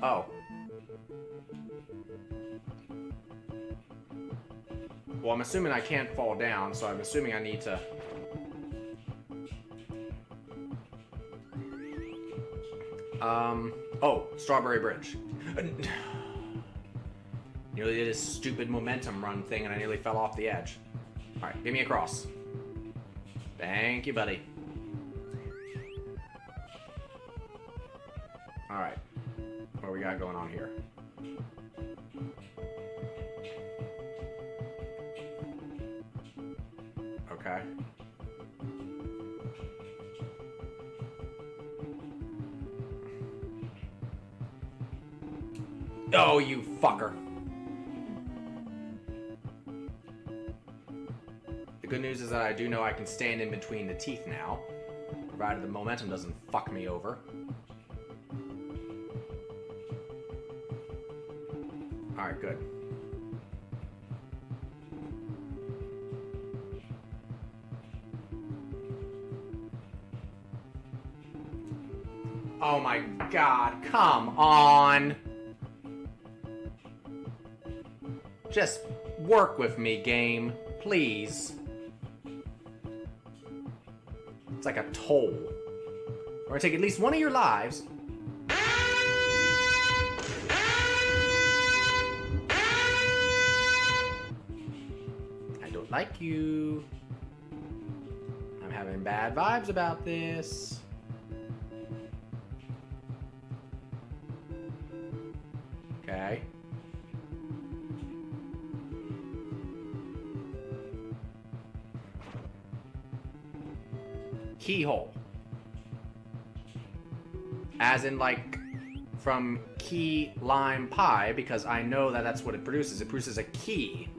Oh. Well, I'm assuming I can't fall down, so I'm assuming I need to... Oh, Strawberry Bridge. Nearly did a stupid momentum run thing and I nearly fell off the edge. Alright, give me a cross. Thank you, buddy. Alright. What we got going on here? Okay. Oh, you fucker. The good news is that I do know I can stand in between the teeth now, provided the momentum doesn't fuck me over. Alright, good. Oh my god, come on! Just work with me, game. Please. It's like a toll. We're gonna take at least one of your lives. I don't like you. I'm having bad vibes about this. Okay. Keyhole. As in, like, from key lime pie, because I know that that's what it produces. It produces a key.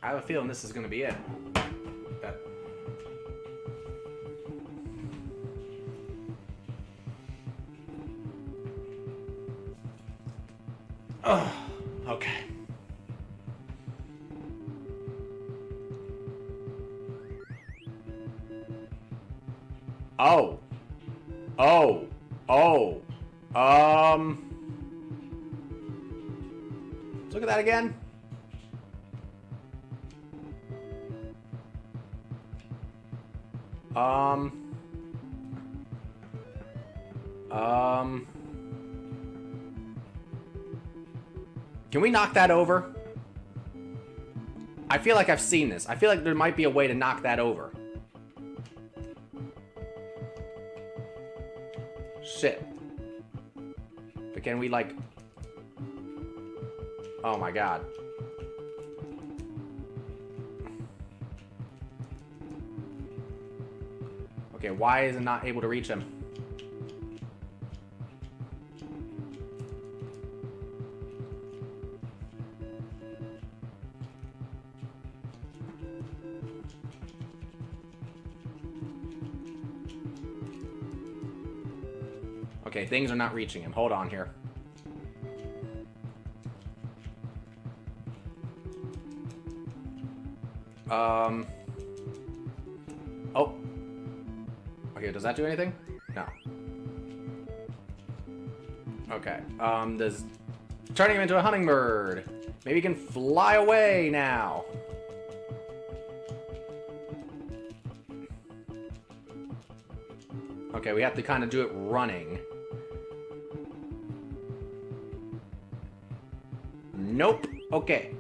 I have a feeling this is going to be it. That... Oh, okay. Oh. Oh. Oh. Let's look at that again. Can we knock that over? I feel like I've seen this. I feel like there might be a way to knock that over. Shit. But can we, like... Oh my god. Okay, why is it not able to reach him? Okay, things are not reaching him. Hold on here. Oh. Okay, does that do anything? No. Okay. Does... Turning him into a hummingbird. Maybe he can fly away now. Okay, we have to kind of do it running. Nope. Okay.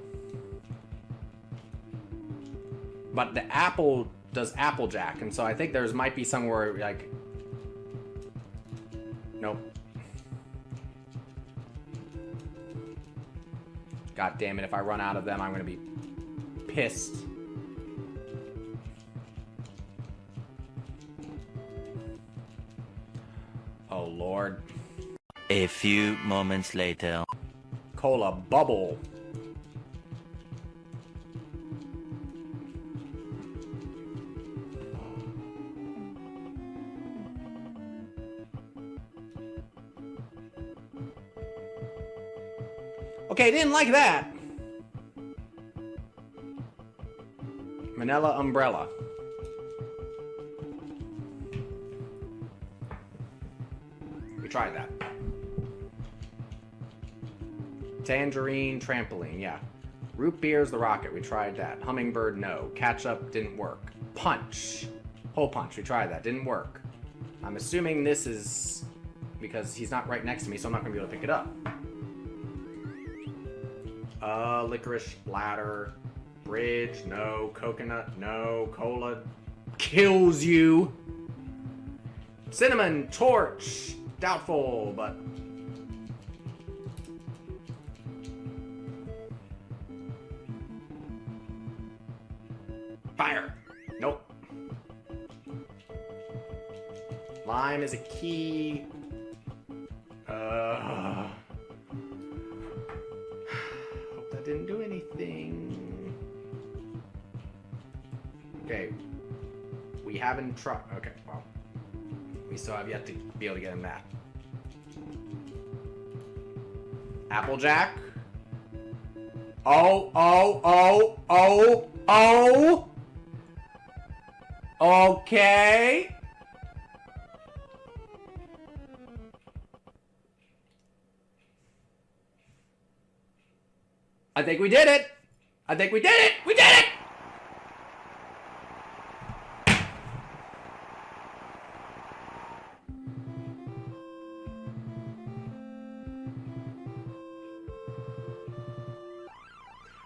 But the apple does Applejack, and so I think there's might be somewhere like... Nope. God damn it, if I run out of them, I'm gonna be pissed. Oh, Lord. A few moments later. Cola bubble. Okay, didn't like that. Manila umbrella. We tried that. Tangerine trampoline, yeah. Root beer's the rocket, we tried that. Hummingbird, no. Catch-up didn't work. Punch. Hole punch, we tried that, didn't work. I'm assuming this is because he's not right next to me, so I'm not gonna be able to pick it up. Licorice ladder. Bridge, no. Coconut, no. Cola kills you. Cinnamon torch. Doubtful, but... Fire. Nope. Lime is a key. Hope that didn't do anything. Okay. We haven't tried. Okay, well. We still have yet to be able to get in that. Applejack. Oh. Okay. I think we did it. We did it.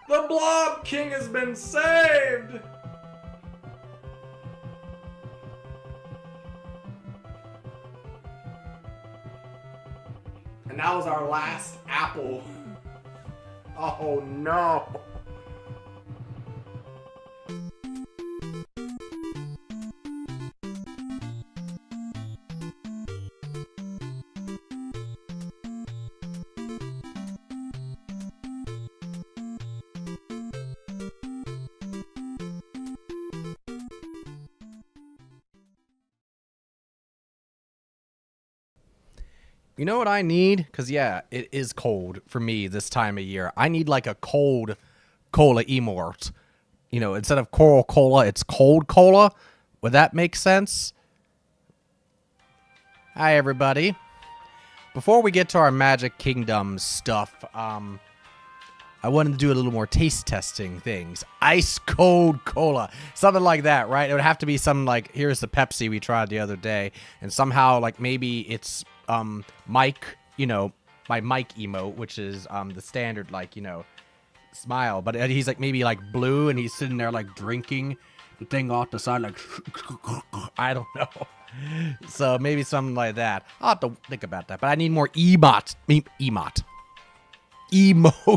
The Blob King has been saved. And that was our last apple. Oh no. You know what I need? Because, yeah, it is cold for me this time of year. I need, like, a cold cola emote. You know, instead of coral cola, it's cold cola. Would that make sense? Hi, everybody. Before we get to our Magic Kingdom stuff, I wanted to do a little more taste testing things. Ice cold cola. Something like that, right? It would have to be something like, here's the Pepsi we tried the other day. And somehow, like, maybe it's... Mike, you know, my Mike emote, which is the standard, like, you know, smile, but he's like maybe like blue and he's sitting there like drinking the thing off the side, like I don't know. So maybe something like that. I'll have to think about that, but I need more emote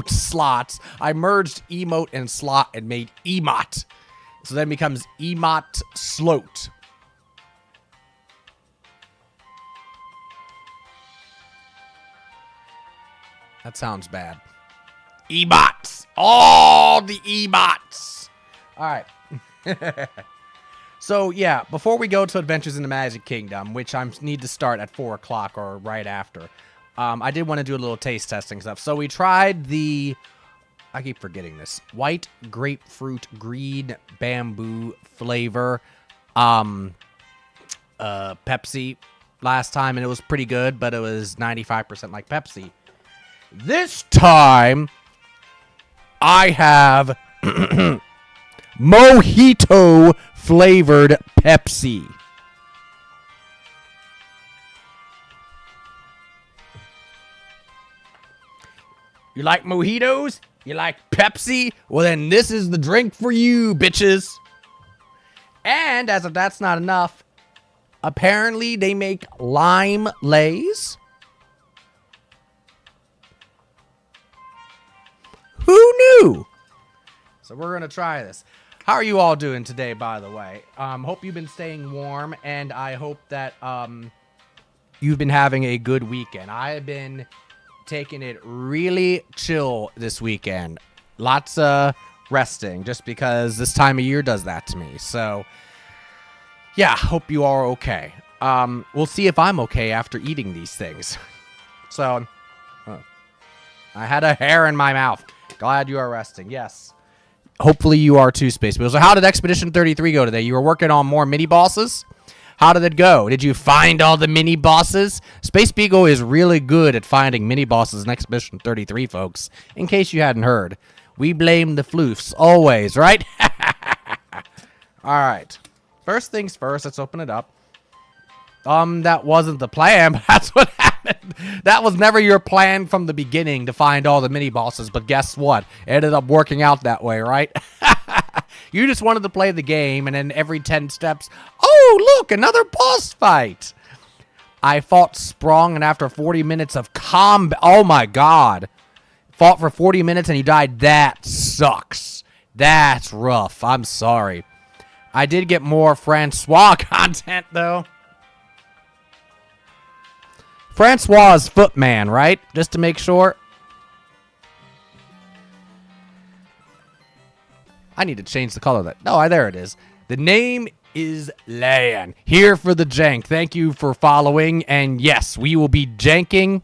slots. I merged emote and slot and made emote, so then it becomes emote sloat. That sounds bad. Emotes! All the emotes! Alright. So, yeah, before we go to Adventures in the Magic Kingdom, which I need to start at 4 o'clock or right after, I did want to do a little taste testing stuff. So we tried the... I keep forgetting this. White grapefruit green bamboo flavor Pepsi last time, and it was pretty good, but it was 95% like Pepsi. This time, I have mojito flavored Pepsi. You like mojitos? You like Pepsi? Well, then this is the drink for you, bitches. And as if that's not enough, apparently they make lime lays. Who knew? So we're going to try this. How are you all doing today, by the way? Hope you've been staying warm, and I hope that you've been having a good weekend. I have been taking it really chill this weekend. Lots of resting, just because this time of year does that to me. So, yeah, hope you are okay. We'll see if I'm okay after eating these things. So... I had a hair in my mouth. Glad you are resting. Yes. Hopefully you are too, Space Beagle. So how did Expedition 33 go today? You were working on more mini-bosses? How did it go? Did you find all the mini-bosses? Space Beagle is really good at finding mini-bosses in Expedition 33, folks. In case you hadn't heard. We blame the floofs. Always, right? Alright. First things first, let's open it up. That wasn't the plan, but that's what happened. That was never your plan from the beginning to find all the mini-bosses, but guess what? It ended up working out that way, right? You just wanted to play the game, and then every 10 steps, oh, look, another boss fight. I fought Sprung, and after 40 minutes of combat, oh my god. Fought for 40 minutes and you died. That sucks. That's rough. I'm sorry. I did get more Francois content, though. Francois is Footman, right? Just to make sure. I need to change the color of that. Oh, there it is. The name is Lan. Here for the jank. Thank you for following. And yes, we will be janking.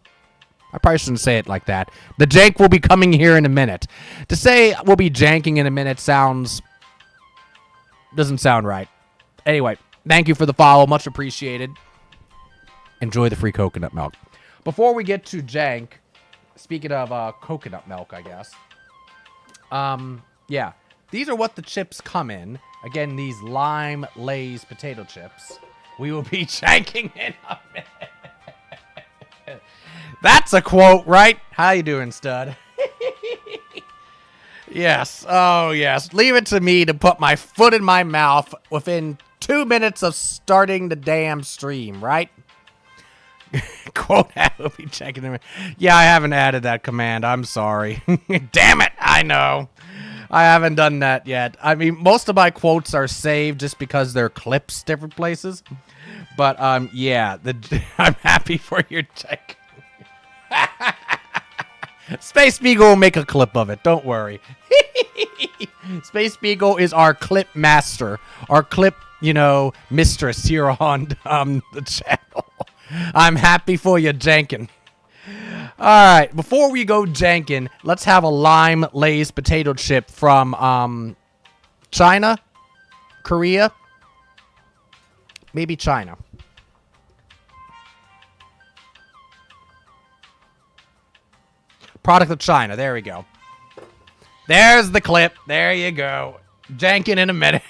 I probably shouldn't say it like that. The jank will be coming here in a minute. To say we'll be janking in a minute doesn't sound right. Anyway, thank you for the follow. Much appreciated. Enjoy the free coconut milk. Before we get to jank, speaking of coconut milk, I guess. Yeah. These are what the chips come in. Again, these lime Lay's potato chips. We will be janking in a minute. That's a quote, right? How you doing, stud? Yes. Oh, yes. Leave it to me to put my foot in my mouth within 2 minutes of starting the damn stream, right? Quote, I will be checking them. Yeah, I haven't added that command. I'm sorry. Damn it. I know. I haven't done that yet. I mean, most of my quotes are saved just because they're clips different places. But, yeah. I'm happy for your check. Space Beagle will make a clip of it. Don't worry. Space Beagle is our clip master. Our clip, mistress here on the channel. I'm happy for you, jankin'. Alright, before we go jankin', let's have a lime Lay's potato chip from, China? Korea? Maybe China. Product of China. There we go. There's the clip. There you go. Jankin' in a minute.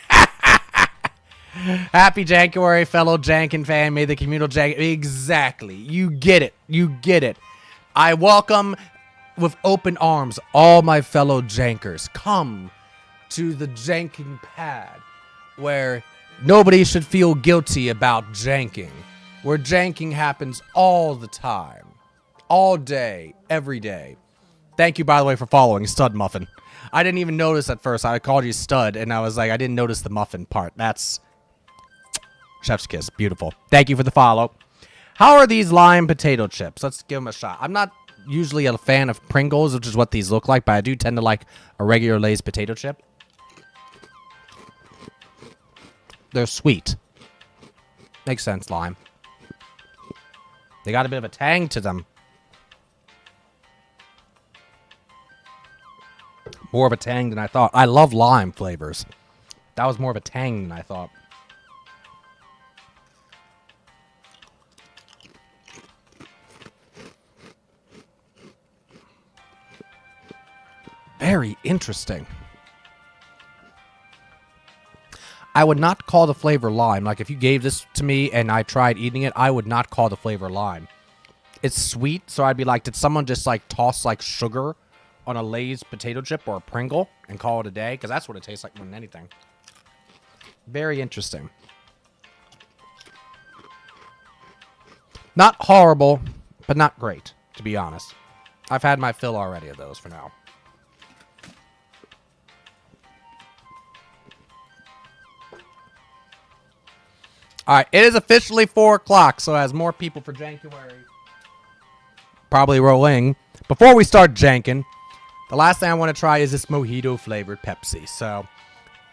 Happy January, fellow Jankin' fan. May the communal jank. Exactly. You get it. You get it. I welcome with open arms all my fellow jankers. Come to the janking pad where nobody should feel guilty about janking. Where janking happens all the time. All day. Every day. Thank you, by the way, for following, Stud Muffin. I didn't even notice at first. I called you Stud, and I was like, I didn't notice the muffin part. That's chef's kiss. Beautiful. Thank you for the follow. How are these lime potato chips? Let's give them a shot. I'm not usually a fan of Pringles, which is what these look like, but I do tend to like a regular Lay's potato chip. They're sweet. Makes sense, lime. They got a bit of a tang to them. More of a tang than I thought. I love lime flavors. That was more of a tang than I thought. Very interesting. I would not call the flavor lime. Like, if you gave this to me and I tried eating it, I would not call the flavor lime. It's sweet, so I'd be like, did someone just, like, toss, like, sugar on a Lay's potato chip or a Pringle and call it a day? Because that's what it tastes like more than anything. Very interesting. Not horrible, but not great, to be honest. I've had my fill already of those for now. Alright, it is officially 4 o'clock, so as more people for January probably rolling. Before we start janking, the last thing I want to try is this mojito-flavored Pepsi. So,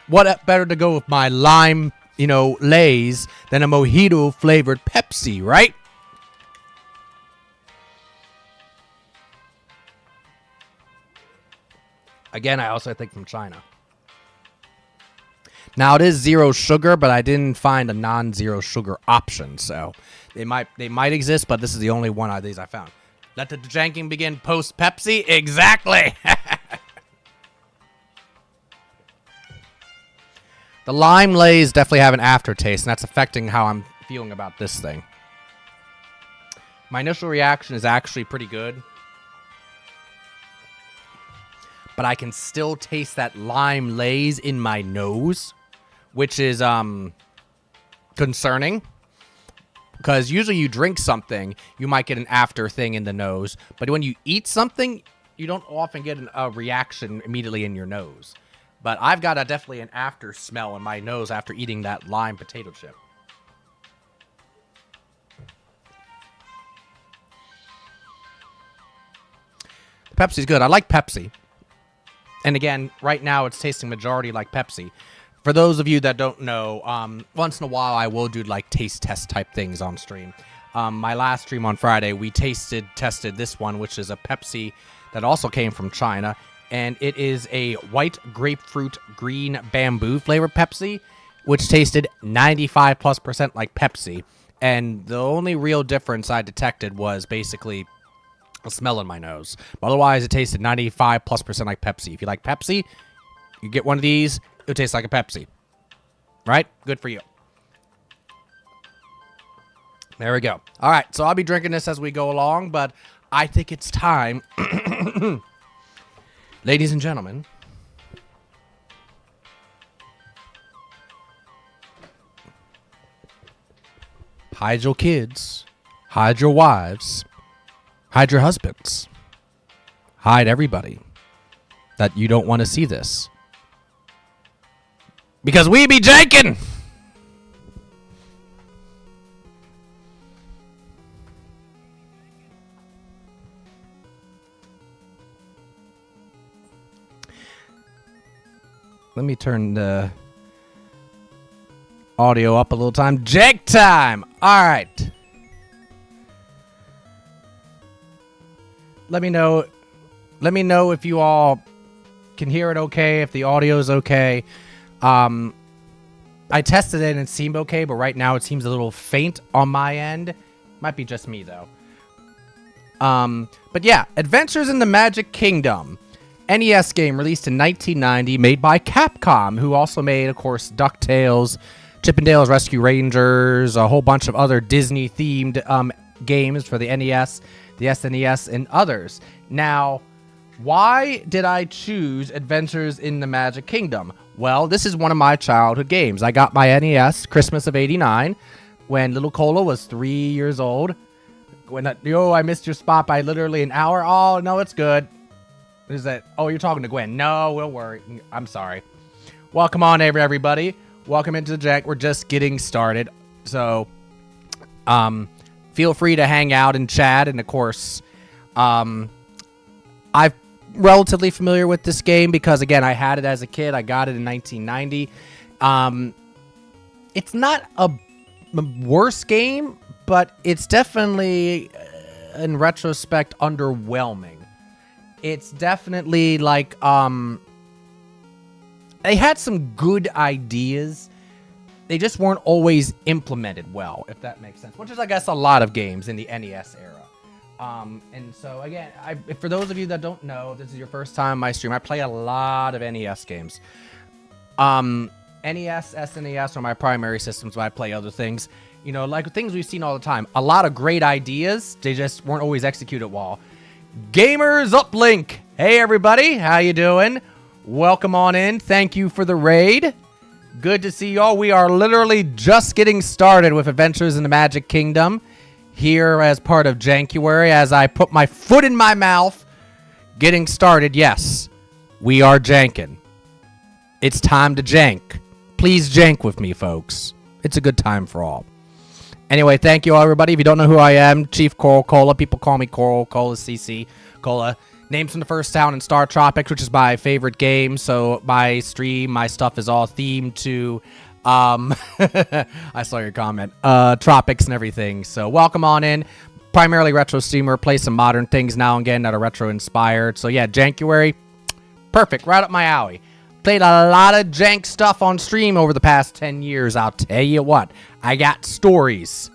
what better to go with my lime, Lay's than a mojito-flavored Pepsi, right? Again, I also think from China. Now, it is zero sugar, but I didn't find a non-zero sugar option, so they might exist, but this is the only one of these I found. Let the janking begin post-Pepsi? Exactly! The lime lays definitely have an aftertaste, and that's affecting how I'm feeling about this thing. My initial reaction is actually pretty good. But I can still taste that lime lays in my nose, which is concerning. Because usually you drink something, you might get an after thing in the nose. But when you eat something, you don't often get a reaction immediately in your nose. But I've got definitely an after smell in my nose after eating that lime potato chip. Pepsi's good. I like Pepsi. And again, right now it's tasting majority like Pepsi. For those of you that don't know, once in a while I will do like taste test type things on stream. My last stream on Friday, we tested this one, which is a Pepsi that also came from China. And it is a white grapefruit green bamboo flavor Pepsi, which tasted 95+% like Pepsi. And the only real difference I detected was basically a smell in my nose. But otherwise, it tasted 95+% like Pepsi. If you like Pepsi, you get one of these, it'll taste like a Pepsi. Right? Good for you. There we go. All right, so I'll be drinking this as we go along, but I think it's time... Ladies and gentlemen, hide your kids, hide your wives, hide your husbands, hide everybody that you don't want to see this. Because we be janking! Let me turn the audio up a little time. Jank time! Alright. Let me know if you all can hear it okay, if the audio is okay. I tested it and it seemed okay, but right now it seems a little faint on my end. Might be just me, though. But yeah, Adventures in the Magic Kingdom. NES game released in 1990, made by Capcom, who also made, of course, DuckTales, Chip 'n Dale's Rescue Rangers, a whole bunch of other Disney-themed games for the NES, the SNES, and others. Now, why did I choose Adventures in the Magic Kingdom? Well, this is one of my childhood games. I got my NES Christmas of '89 when little Cola was 3 years old. I missed your spot by literally an hour. Oh, no, it's good. Is that? Oh, you're talking to Gwen. No, we'll worry. I'm sorry. Welcome on, everybody. Welcome into the Jack. We're just getting started. So, feel free to hang out and chat. And, of course, I'm relatively familiar with this game because, again, I had it as a kid. I got it in 1990. It's not a worse game, but it's definitely, in retrospect, underwhelming. It's definitely like, they had some good ideas. They just weren't always implemented well, if that makes sense. Which is, I guess, a lot of games in the NES era. And so, again, for those of you that don't know, this is your first time on my stream, I play a lot of NES games. NES, SNES are my primary systems, but I play other things. You know, like things we've seen all the time. A lot of great ideas, they just weren't always executed well. Gamers Uplink. Hey, everybody. How you doing? Welcome on in. Thank you for the raid. Good to see y'all. We are literally just getting started with Adventures in the Magic Kingdom here as part of Jankuary as I put my foot in my mouth. Getting started. Yes, we are janking. It's time to jank. Please jank with me, folks. It's a good time for all. Anyway, thank you all, everybody. If you don't know who I am, Chief Coral Cola. People call me Coral. Cola CC. Cola. Names from the First Town in Star Tropics, which is my favorite game. So my stream, my stuff is all themed to, I saw your comment, tropics and everything. So welcome on in. Primarily retro streamer. Play some modern things now and again that are retro inspired. So yeah, Jankuary. Perfect. Right up my alley. Played a lot of jank stuff on stream over the past 10 years. I'll tell you what. I got stories.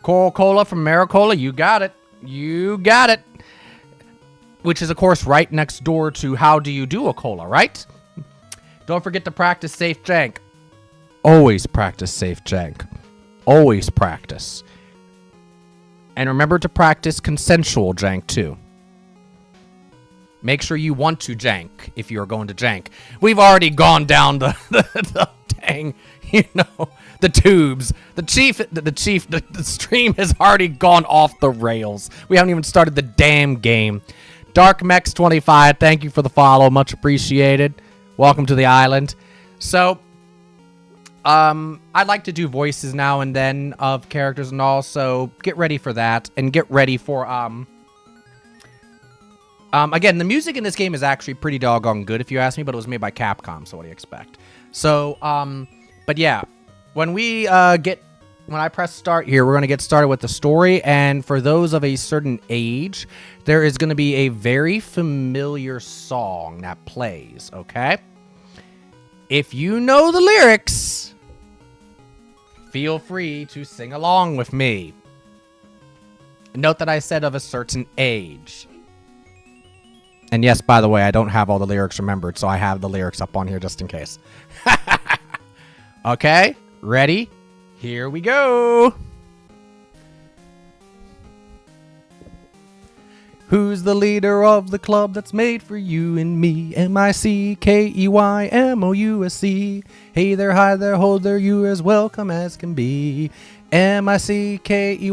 Coral Cola from Maricola. You got it. You got it. Which is, of course, right next door to How Do You Do a Cola, right? Don't forget to practice safe jank. Always practice safe jank. Always practice. And remember to practice consensual jank, too. Make sure you want to jank if you're going to jank. We've already gone down the dang, the tubes. The stream has already gone off the rails. We haven't even started the damn game. DarkMex25, thank you for the follow. Much appreciated. Welcome to the island. So, I'd like to do voices now and then of characters and all, so get ready for that. And get ready for, again, the music in this game is actually pretty doggone good, if you ask me, but it was made by Capcom, so what do you expect? So, but yeah, when I press start here, we're going to get started with the story, and for those of a certain age, there is going to be a very familiar song that plays, okay? If you know the lyrics, feel free to sing along with me. Note that I said of a certain age. And yes, by the way, I don't have all the lyrics remembered, so I have the lyrics up on here just in case. Okay, ready? Here we go. Who's the leader of the club that's made for you and me? MICKEYMOUSC. Hey there, hi there, hold there, you as welcome as can be. MICKEYMOUSC.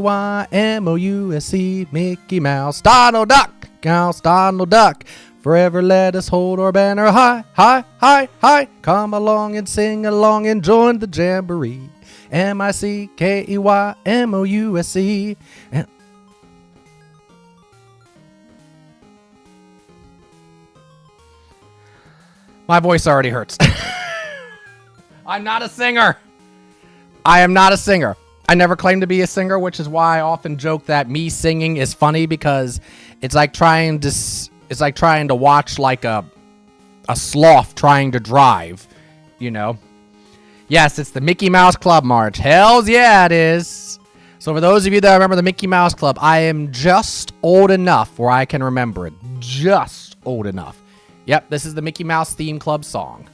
Mickey Mouse, Donald Duck, Mouse, Donald Duck. Forever let us hold our banner high, high, high, high. Come along and sing along and join the jamboree. MICKEYMOUSC. My voice already hurts. I'm not a singer. I am not a singer. I never claimed to be a singer, which is why I often joke that me singing is funny, because it's like trying to watch like a sloth trying to drive, you know. Yes, it's the Mickey Mouse Club March. Hells yeah, it is. So for those of you that remember the Mickey Mouse Club, I am just old enough where I can remember it. Just old enough. Yep, this is the Mickey Mouse theme club song.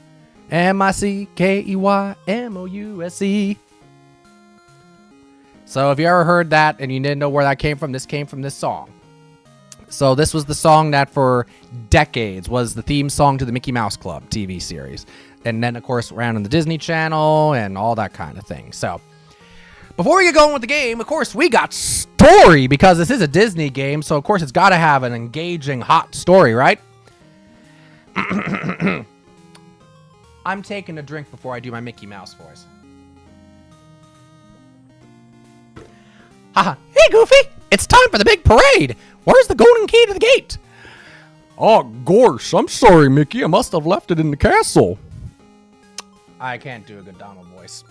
MICKEYMOUSC. So if you ever heard that and you didn't know where that came from, this came from this song. So this was the song that for decades was the theme song to the Mickey Mouse Club TV series. And then, of course, ran on the Disney Channel and all that kind of thing. So before we get going with the game, of course, we got story, because this is a Disney game. So, of course, it's got to have an engaging, hot story, right? I'm taking a drink before I do my Mickey Mouse voice. Haha. Hey, Goofy! It's time for the big parade! Where's the golden key to the gate? Oh, gosh, I'm sorry, Mickey. I must have left it in the castle. I can't do a good Donald voice.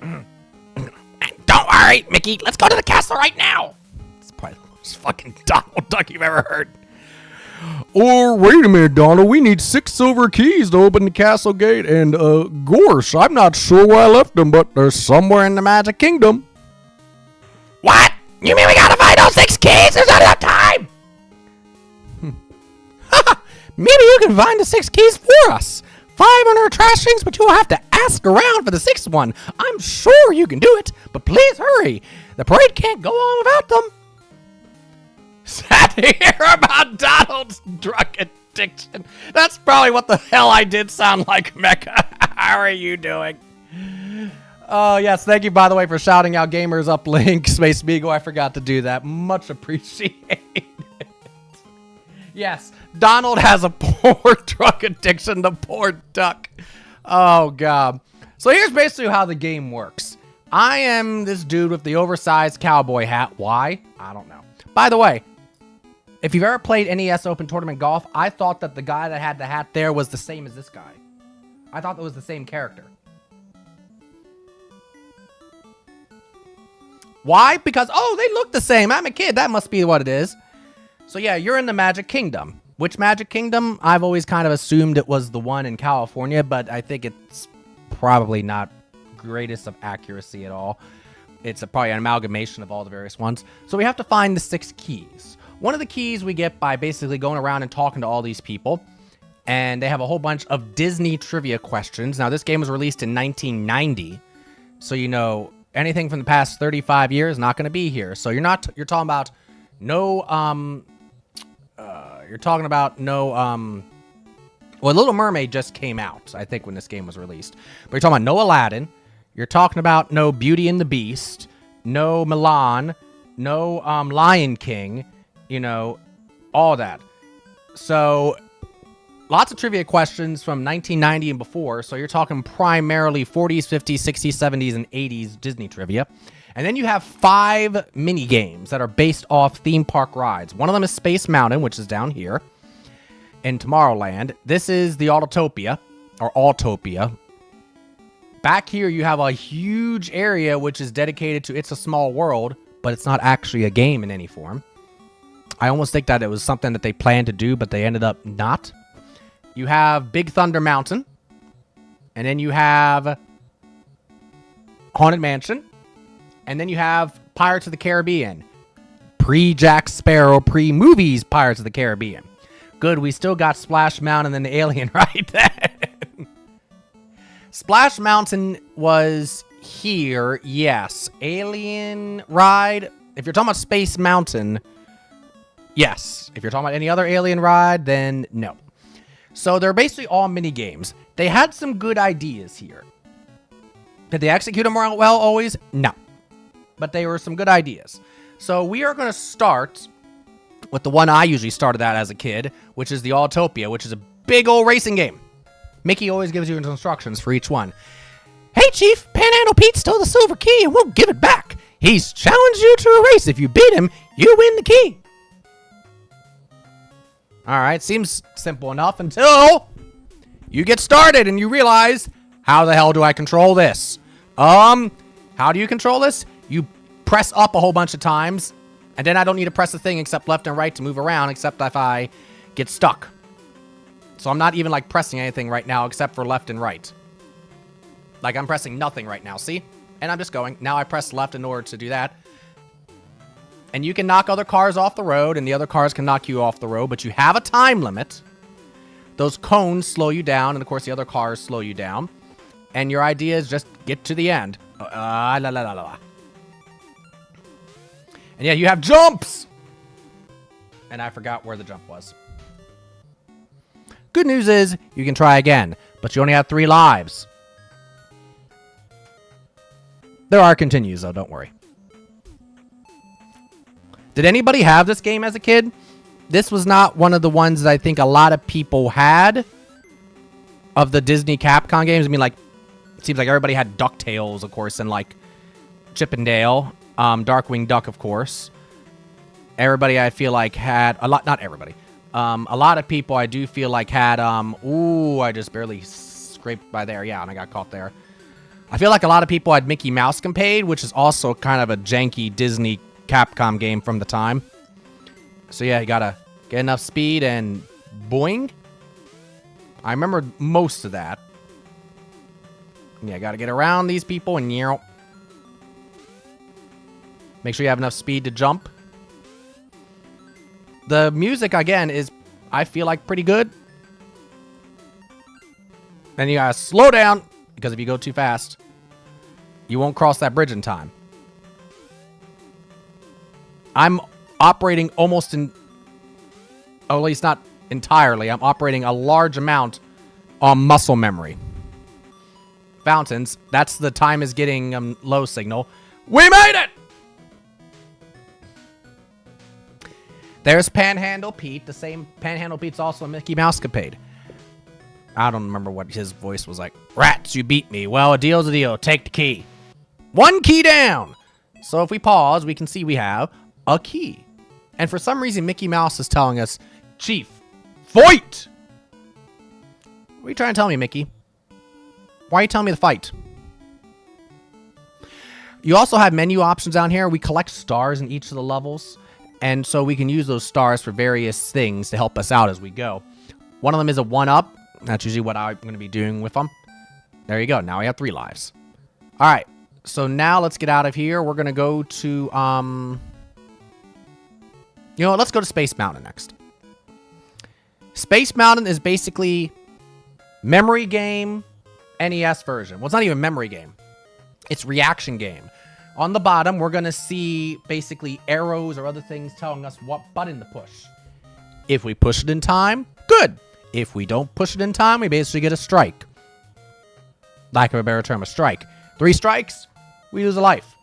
Don't worry, Mickey. Let's go to the castle right now. It's probably the most fucking Donald Duck you've ever heard. Oh, wait a minute, Donald. We need 6 silver keys to open the castle gate. And, gosh, I'm not sure where I left them, but they're somewhere in the Magic Kingdom. What? You mean we gotta find those 6 keys? There's not enough time! Maybe you can find the 6 keys for us. 5 on our trash things, but you'll have to ask around for the 6th one. I'm sure you can do it, but please hurry. The parade can't go on without them. Sad to hear about Donald's drug addiction. That's probably what the hell I did sound like, Mecha. How are you doing? Oh, yes. Thank you, by the way, for shouting out Gamers Up Link, Space Beagle. I forgot to do that. Much appreciated. Yes, Donald has a poor drug addiction, the poor duck. Oh, God. So here's basically how the game works. I am this dude with the oversized cowboy hat. Why? I don't know. By the way, if you've ever played NES Open Tournament Golf, I thought that the guy that had the hat there was the same as this guy. I thought that was the same character. Why? Because, oh, they look the same. I'm a kid. That must be what it is. So, yeah, you're in the Magic Kingdom. Which Magic Kingdom? I've always kind of assumed it was the one in California, but I think it's probably not greatest of accuracy at all. It's probably an amalgamation of all the various ones. So we have to find the 6 keys. One of the keys we get by basically going around and talking to all these people. And they have a whole bunch of Disney trivia questions. Now, this game was released in 1990. So, you know, anything from the past 35 years not going to be here. So you're talking about no, well, Little Mermaid just came out, I think, when this game was released. But you're talking about no Aladdin. You're talking about no Beauty and the Beast, no Milan, no Lion King, you know, all that. So lots of trivia questions from 1990 and before. So you're talking primarily 40s, 50s, 60s, 70s, and 80s Disney trivia. And then you have 5 mini games that are based off theme park rides. One of them is Space Mountain, which is down here in Tomorrowland. This is the Autotopia, or Autotopia. Back here, you have a huge area which is dedicated to It's a Small World, but it's not actually a game in any form. I almost think that it was something that they planned to do, but they ended up not. You have Big Thunder Mountain. And then you have Haunted Mansion. And then you have Pirates of the Caribbean. Pre-Jack Sparrow, pre-movies Pirates of the Caribbean. Good, we still got Splash Mountain and the Alien right there. Splash Mountain was here, yes. Alien ride, if you're talking about Space Mountain, yes. If you're talking about any other Alien ride, then no. So they're basically all mini games. They had some good ideas here. Did they execute them well always? No. But they were some good ideas. So we are going to start with the one I usually started at as a kid, which is the Autotopia, which is a big old racing game. Mickey always gives you instructions for each one. Hey, Chief, Panhandle Pete stole the silver key and won't give it back. He's challenged you to a race. If you beat him, you win the key. All right, seems simple enough until you get started and you realize, how the hell do I control this? How do you control this? You press up a whole bunch of times, and then I don't need to press a thing except left and right to move around, except if I get stuck. So I'm not even, like, pressing anything right now except for left and right. Like, I'm pressing nothing right now, see? And I'm just going. Now I press left in order to do that. And you can knock other cars off the road, and the other cars can knock you off the road, but you have a time limit. Those cones slow you down, and, of course, the other cars slow you down. And your idea is just get to the end. And yeah, you have jumps! And I forgot where the jump was. Good news is, you can try again, but you only have 3 lives. There are continues, though, don't worry. Did anybody have this game as a kid? This was not one of the ones that I think a lot of people had of the Disney Capcom games. I mean, like, it seems like everybody had DuckTales, of course, and, like, Chip and Dale. Darkwing Duck, of course. Everybody, I feel like, had... Not everybody. A lot of people, I do feel like, had... Ooh, I just barely scraped by there. Yeah, and I got caught there. I feel like a lot of people had Mickey Mouse Campade, which is also kind of a janky Disney Capcom game from the time. So, yeah, you gotta get enough speed and boing. I remember most of that. Yeah, gotta get around these people and... Make sure you have enough speed to jump. The music, again, is, I feel like, pretty good. Then you gotta slow down, because if you go too fast, you won't cross that bridge in time. I'm operating almost in... Oh, at least not entirely. I'm operating a large amount on muscle memory. Fountains. That's the time is getting low signal. We made it! There's Panhandle Pete. The same Panhandle Pete's also a Mickey Mouse Capade. I don't remember what his voice was like. Rats, you beat me. Well, a deal's a deal. Take the key. 1 key down. So if we pause, we can see we have a key. And for some reason, Mickey Mouse is telling us, Chief, fight! What are you trying to tell me, Mickey? Why are you telling me to fight? You also have menu options down here. We collect stars in each of the levels. And so we can use those stars for various things to help us out as we go. One of them is a 1-up. That's usually what I'm going to be doing with them. There you go. Now we have 3 lives. All right. So now let's get out of here. We're going to go to, you know what? Let's go to Space Mountain next. Space Mountain is basically memory game, NES version. Well, it's not even memory game. It's reaction game. On the bottom, we're going to see basically arrows or other things telling us what button to push. If we push it in time, good. If we don't push it in time, we basically get a strike. Lack of a better term, a strike. 3 strikes, we lose a life.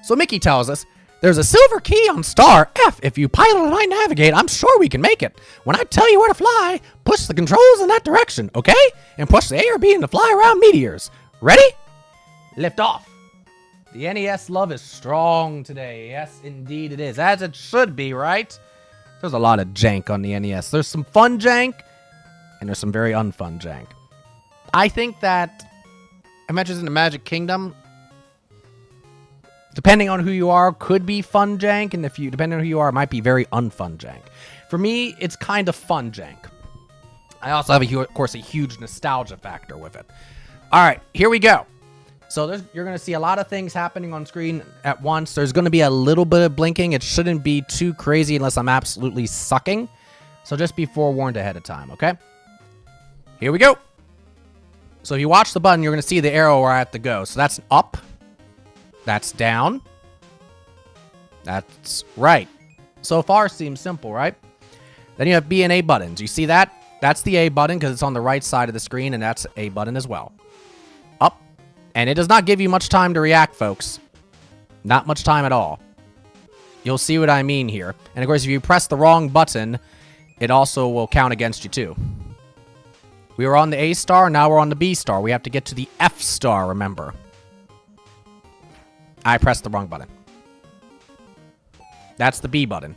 So Mickey tells us, there's a silver key on star F. If you pilot and I navigate, I'm sure we can make it. When I tell you where to fly, push the controls in that direction, okay? And push the A or B to fly around meteors. Ready? Lift off. The NES love is strong today. Yes, indeed it is. As it should be, right? There's a lot of jank on the NES. There's some fun jank, and there's some very unfun jank. I think that Adventures in the Magic Kingdom, depending on who you are, could be fun jank, and depending on who you are, it might be very unfun jank. For me, it's kind of fun jank. I also have, of course, a huge nostalgia factor with it. All right, here we go. So you're going to see a lot of things happening on screen at once. There's going to be a little bit of blinking. It shouldn't be too crazy unless I'm absolutely sucking. So just be forewarned ahead of time, okay? Here we go. So if you watch the button, you're going to see the arrow where I have to go. So that's up. That's down. That's right. So far seems simple, right? Then you have B and A buttons. You see that? That's the A button because it's on the right side of the screen, and that's A button as well. Up. And it does not give you much time to react, folks. Not much time at all. You'll see what I mean here. And of course, if you press the wrong button, it also will count against you too. We were on the A star, now we're on the B star. We have to get to the F star, remember. I pressed the wrong button. That's the B button.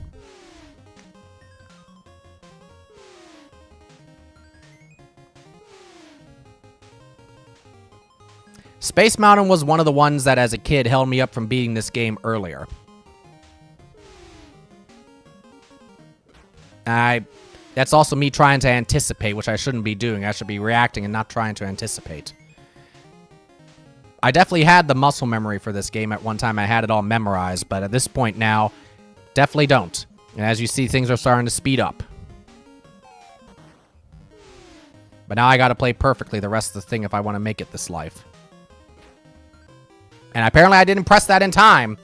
Space Mountain was one of the ones that as a kid held me up from beating this game earlier. That's also me trying to anticipate, which I shouldn't be doing. I should be reacting and not trying to anticipate. I definitely had the muscle memory for this game at one time. I had it all memorized, but at this point now, definitely don't. And as you see, things are starting to speed up. But now I gotta play perfectly the rest of the thing if I want to make it this life. And apparently I didn't press that in time.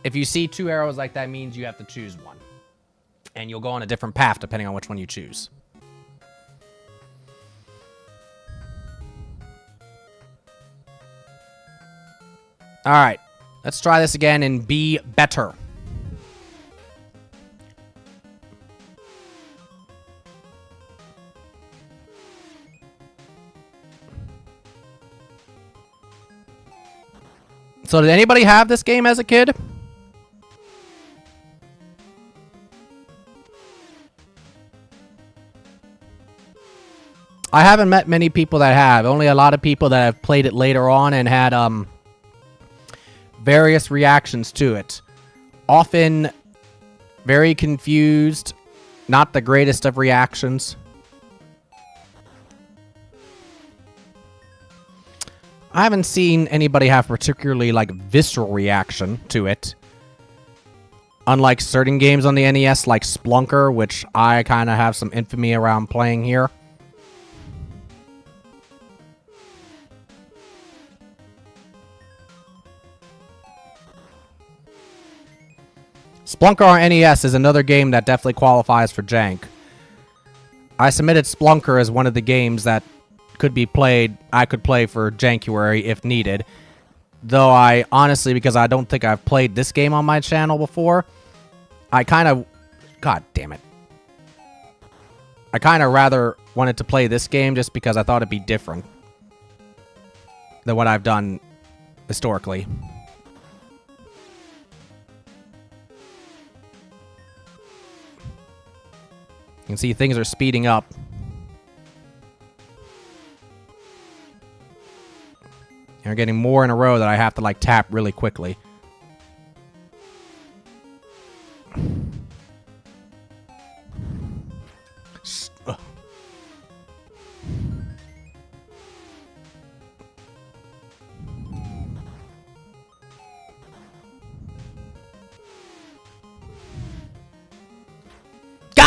If you see 2 arrows like that, means you have to choose one. And you'll go on a different path depending on which one you choose. Alright. Let's try this again and be better. So did anybody have this game as a kid? I haven't met many people that have. Only a lot of people that have played it later on and had various reactions to it. Often very confused, not the greatest of reactions. I haven't seen anybody have particularly, like, visceral reaction to it. Unlike certain games on the NES, like Splunker, which I kind of have some infamy around playing here. Splunker on NES is another game that definitely qualifies for jank. I submitted Splunker as one of the games that could be played, I could play for Jankuary if needed. Though I, honestly, because I don't think I've played this game on my channel before, I kind of, god damn it. I kind of rather wanted to play this game just because I thought it'd be different than what I've done historically. You can see things are speeding up. And we're getting more in a row that I have to, like, tap really quickly.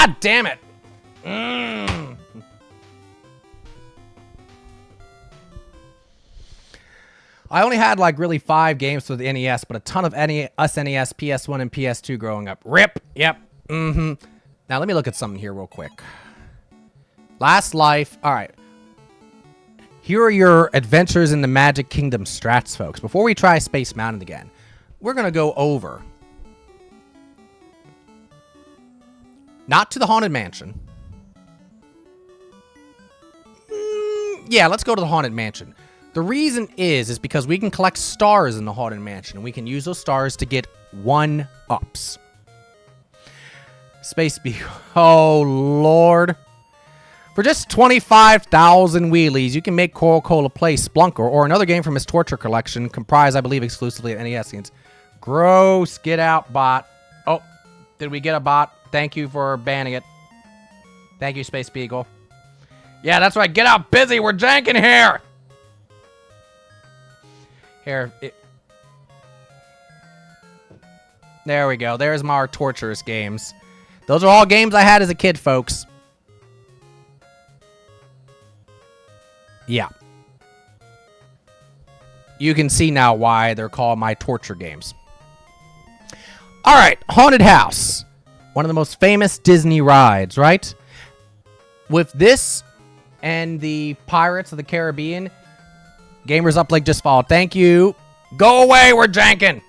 God damn it! Mm. I only had like really 5 games for the NES, but a ton of SNES, PS1, and PS2 growing up. Rip. Yep. Mm-hmm. Now let me look at something here real quick. Last Life. All right. Here are your adventures in the Magic Kingdom strats, folks. Before we try Space Mountain again, we're going to go over. Not to the Haunted Mansion. Yeah, let's go to the Haunted Mansion. The reason is because we can collect stars in the Haunted Mansion, and we can use those stars to get 1-ups. Space B. Oh, Lord. For just 25,000 wheelies, you can make Coca-Cola play Splunker or another game from his Torture collection, comprised, I believe, exclusively of NES games. Gross. Get out, bot. Oh, did we get a bot? Thank you for banning it. Thank you, Space Beagle. Yeah, that's right. Get out, busy. We're janking here. Here. There we go. There's my torturous games. Those are all games I had as a kid, folks. Yeah. You can see now why they're called my torture games. All right, Haunted House. One of the most famous Disney rides, right? With this and the Pirates of the Caribbean, Gamers Uplink just followed. Thank you. Go away, we're janking.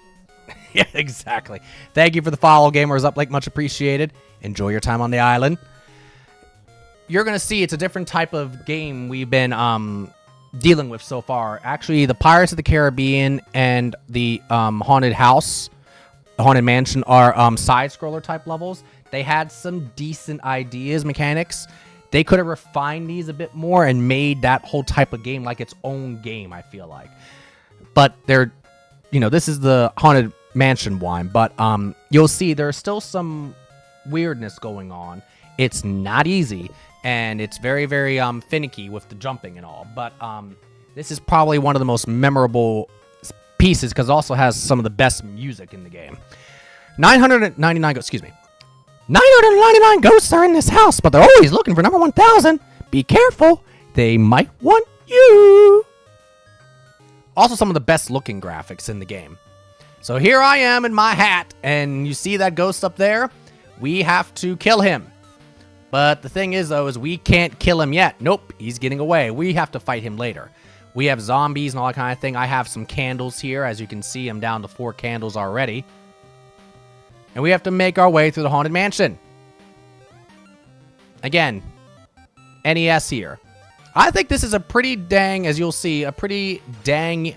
Yeah, exactly. Thank you for the follow, Gamers Uplink. Much appreciated. Enjoy your time on the island. You're going to see it's a different type of game we've been dealing with so far. Actually, the Pirates of the Caribbean and the Haunted House, the Haunted Mansion, are side-scroller type levels. They had some decent ideas, mechanics. They could have refined these a bit more and made that whole type of game like its own game, I feel like. But they're, this is the Haunted Mansion one. But you'll see there's still some weirdness going on. It's not easy. And it's very, very finicky with the jumping and all. But this is probably one of the most memorable pieces because it also has some of the best music in the game. 999 ghosts are in this house, but they're always looking for number 1,000. Be careful. They might want you. Also, some of the best looking graphics in the game. So here I am in my hat, and you see that ghost up there? We have to kill him. But the thing is, though, is we can't kill him yet. Nope, he's getting away. We have to fight him later. We have zombies and all that kind of thing. I have some candles here. As you can see, I'm down to 4 candles already. And we have to make our way through the Haunted Mansion. Again, NES here. I think this is a pretty dang, as you'll see, a pretty dang,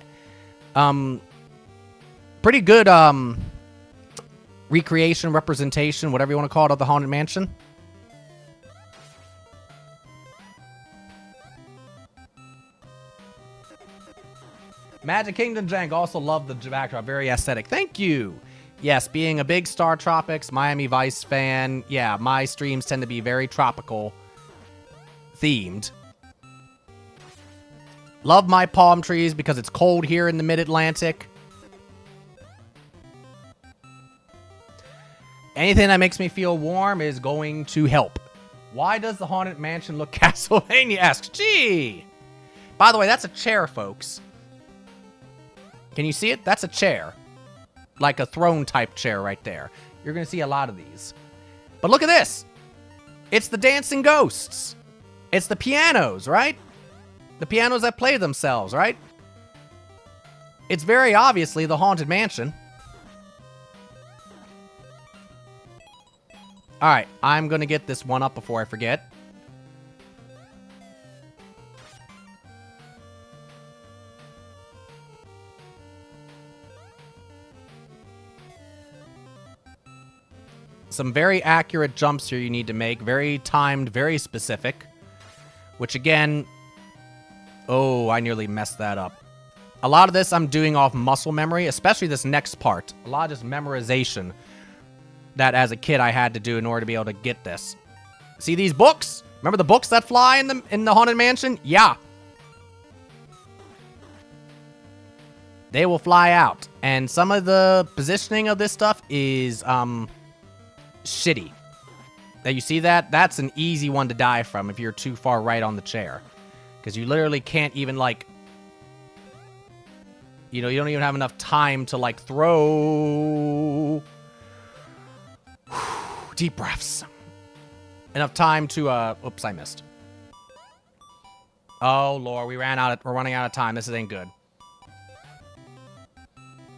pretty good recreation, representation, whatever you want to call it, of the Haunted Mansion. Magic Kingdom Jank also loved the backdrop. Very aesthetic. Thank you. Yes, being a big Star Tropics, Miami Vice fan, yeah, my streams tend to be very tropical themed. Love my palm trees because it's cold here in the Mid-Atlantic. Anything that makes me feel warm is going to help. Why does the Haunted Mansion look Castlevania-esque? Gee! By the way, that's a chair, folks. Can you see it? That's a chair. Like a throne type chair right there. You're going to see a lot of these. But look at this. It's the dancing ghosts. It's the pianos, right? The pianos that play themselves, right? It's very obviously the Haunted Mansion. Alright, I'm going to get this one up before I forget. Some very accurate jumps here you need to make. Very timed, very specific. Which again... Oh, I nearly messed that up. A lot of this I'm doing off muscle memory, especially this next part. A lot of just memorization that as a kid I had to do in order to be able to get this. See these books? Remember the books that fly in the Haunted Mansion? Yeah. They will fly out. And some of the positioning of this stuff is shitty. Now, you see that? That's an easy one to die from if you're too far right on the chair. Because you literally can't even, like... You know, you don't even have enough time to, like, throw... Deep breaths. Enough time to, oops, I missed. Oh, Lord, we're running out of time. This ain't good.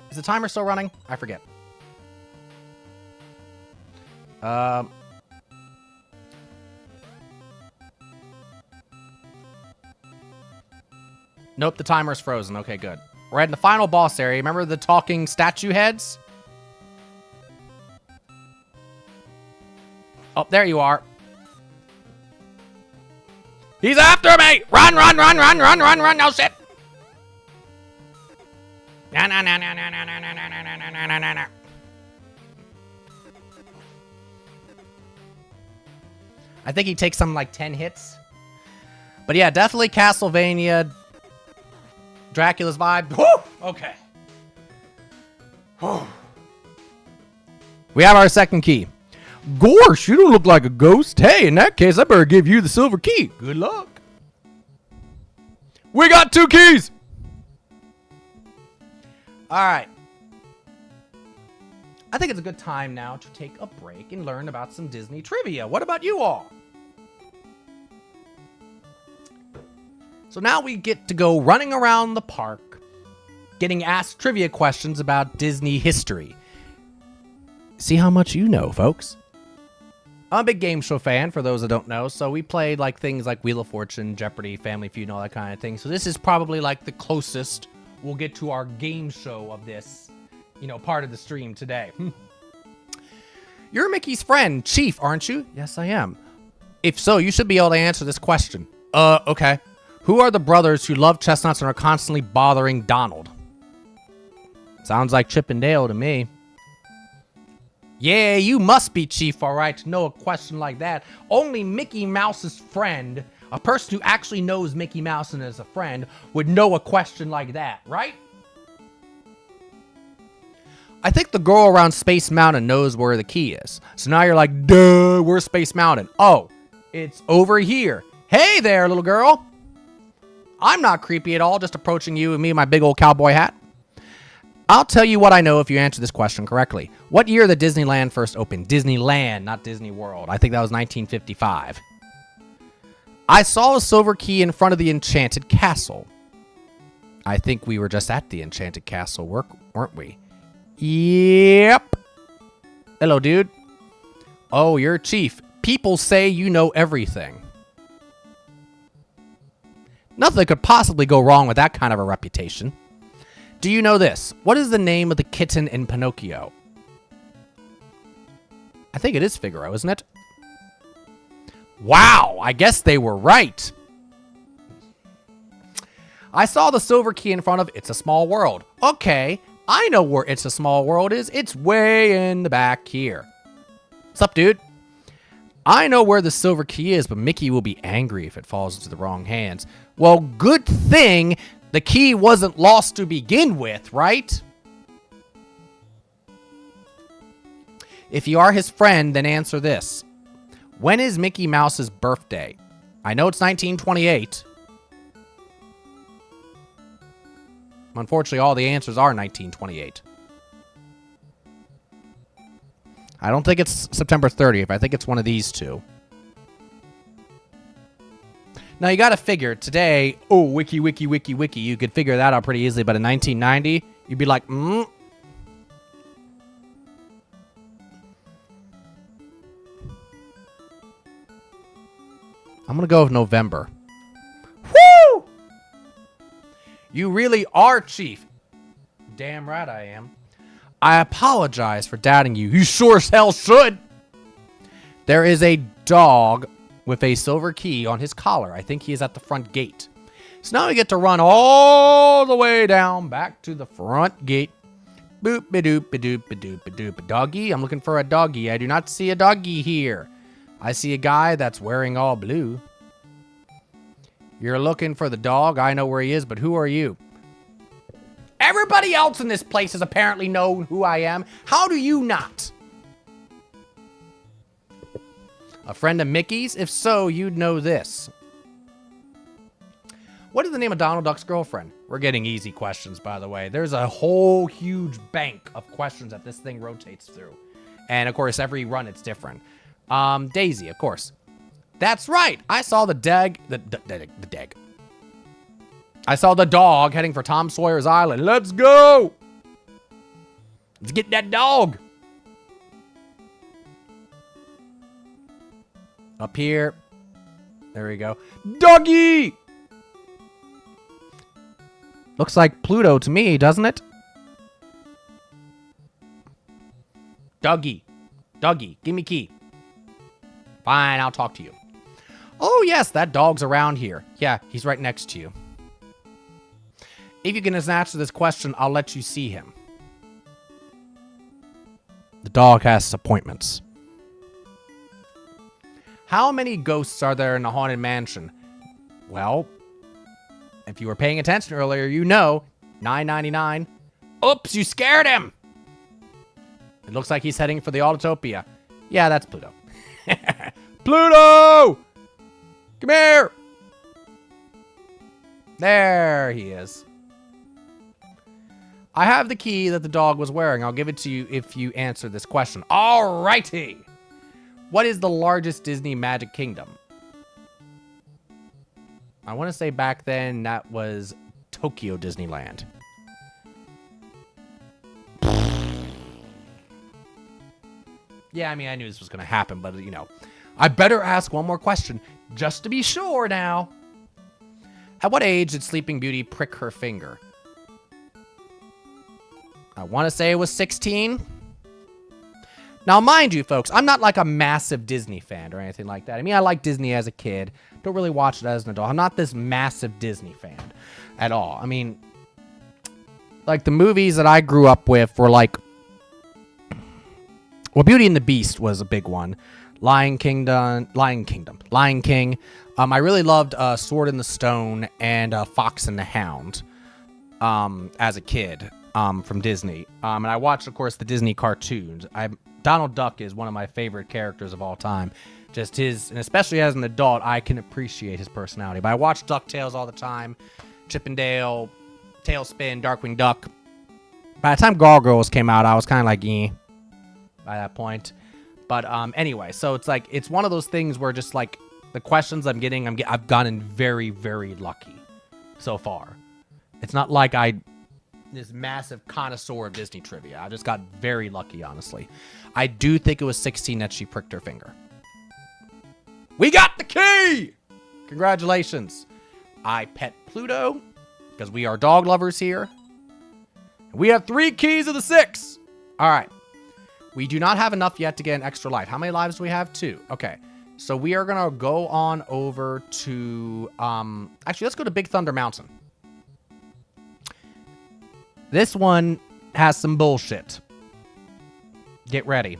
Is the timer still running? I forget. Nope, the timer's frozen. Okay, good. We're at the final boss area. Remember the talking statue heads? Oh, there you are. He's after me! Run, run, run, run, run, run, run! No shit! No, no, no, no, no, no, no, no, no, no, no, no, no, no. I think he takes something like 10 hits. But yeah, definitely Castlevania. Dracula's vibe. Woo! Okay. We have our second key. Gosh, you don't look like a ghost. Hey, in that case, I better give you the silver key. Good luck. We got 2 keys. All right. I think it's a good time now to take a break and learn about some Disney trivia. What about you all? So now we get to go running around the park, getting asked trivia questions about Disney history. See how much you know, folks. I'm a big game show fan, for those that don't know, so we played like things like Wheel of Fortune, Jeopardy, Family Feud, and all that kind of thing. So this is probably like the closest we'll get to our game show of this, you know, part of the stream today. You're Mickey's friend, Chief, aren't you? Yes, I am. If so, you should be able to answer this question. Okay. Who are the brothers who love chestnuts and are constantly bothering Donald? Sounds like Chip and Dale to me. Yeah, you must be Chief, all right, to know a question like that. Only Mickey Mouse's friend, a person who actually knows Mickey Mouse and is a friend, would know a question like that, right? I think the girl around Space Mountain knows where the key is. So now you're like, duh, where's Space Mountain? Oh, it's over here. Hey there, little girl. I'm not creepy at all, just approaching you and me in my big old cowboy hat. I'll tell you what I know if you answer this question correctly. What year did Disneyland first open? Disneyland, not Disney World. I think that was 1955. I saw a silver key in front of the Enchanted Castle. I think we were just at the Enchanted Castle, weren't we? Yep. Hello, dude. Oh, you're Chief. People say you know everything. Nothing could possibly go wrong with that kind of a reputation. Do you know this? What is the name of the kitten in Pinocchio? I think it is Figaro, isn't it? Wow, I guess they were right. I saw the silver key in front of It's a Small World. Okay, I know where It's a Small World is. It's way in the back here. What's up, dude? I know where the silver key is, but Mickey will be angry if it falls into the wrong hands. Well, good thing the key wasn't lost to begin with, right? If you are his friend, then answer this. When is Mickey Mouse's birthday? I know it's 1928. Unfortunately, all the answers are 1928. I don't think it's September 30th. I think it's one of these two. Now, you got to figure, today, oh, wiki, you could figure that out pretty easily, but in 1990, you'd be like, I'm going to go with November. Woo! You really are Chief. Damn right I am. I apologize for doubting you. You sure as hell should. There is a dog with a silver key on his collar. I think he is at the front gate. So now we get to run all the way down back to the front gate. Boop, ba-doop, ba-doop, ba-doop, ba-doop. Doggy? I'm looking for a doggy. I do not see a doggy here. I see a guy that's wearing all blue. You're looking for the dog? I know where he is, but who are you? Everybody else in this place has apparently known who I am. How do you not? A friend of Mickey's? If so, you'd know this. What is the name of Donald Duck's girlfriend? We're getting easy questions, by the way. There's a whole huge bank of questions that this thing rotates through. And, of course, every run it's different. Daisy, of course. That's right. I saw the I saw the dog heading for Tom Sawyer's Island. Let's go! Let's get that dog! Up here. There we go. Doggy! Looks like Pluto to me, doesn't it? Dougie. Dougie, give me key. Fine, I'll talk to you. Oh, yes, that dog's around here. Yeah, he's right next to you. If you can answer this question, I'll let you see him. The dog has appointments. How many ghosts are there in the Haunted Mansion? Well, if you were paying attention earlier, you know, 999. Oops, you scared him. It looks like he's heading for the Autotopia. Yeah, that's Pluto. Pluto! Come here! There he is. I have the key that the dog was wearing. I'll give it to you if you answer this question. Alrighty! What is the largest Disney Magic Kingdom? I want to say back then that was Tokyo Disneyland. Yeah, I mean, I knew this was going to happen, but, you know, I better ask one more question just to be sure now. At what age did Sleeping Beauty prick her finger? I want to say it was 16. Now, mind you, folks, I'm not like a massive Disney fan or anything like that. I mean, I like Disney as a kid. Don't really watch it as an adult. I'm not this massive Disney fan at all. I mean, like, the movies that I grew up with were like, well, Beauty and the Beast was a big one. Lion King. I really loved Sword in the Stone and Fox and the Hound as a kid from Disney. And I watched, of course, the Disney cartoons. Donald Duck is one of my favorite characters of all time. Just his, and especially as an adult, I can appreciate his personality. But I watched DuckTales all the time. Chip and Dale, Tailspin, Darkwing Duck. By the time Gargoyles came out, I was kind of like, eh, by that point. But anyway, so it's like, it's one of those things where just like the questions I'm getting, I've gotten very, very lucky so far. It's not like this massive connoisseur of Disney trivia. I just got very lucky, honestly. I do think it was 16 that she pricked her finger. We got the key! Congratulations. I pet Pluto, because we are dog lovers here. We have 3 keys of the 6. All right. We do not have enough yet to get an extra life. How many lives do we have? 2. Okay. So we are going to go on over to... actually, let's go to Big Thunder Mountain. This one has some bullshit. Get ready.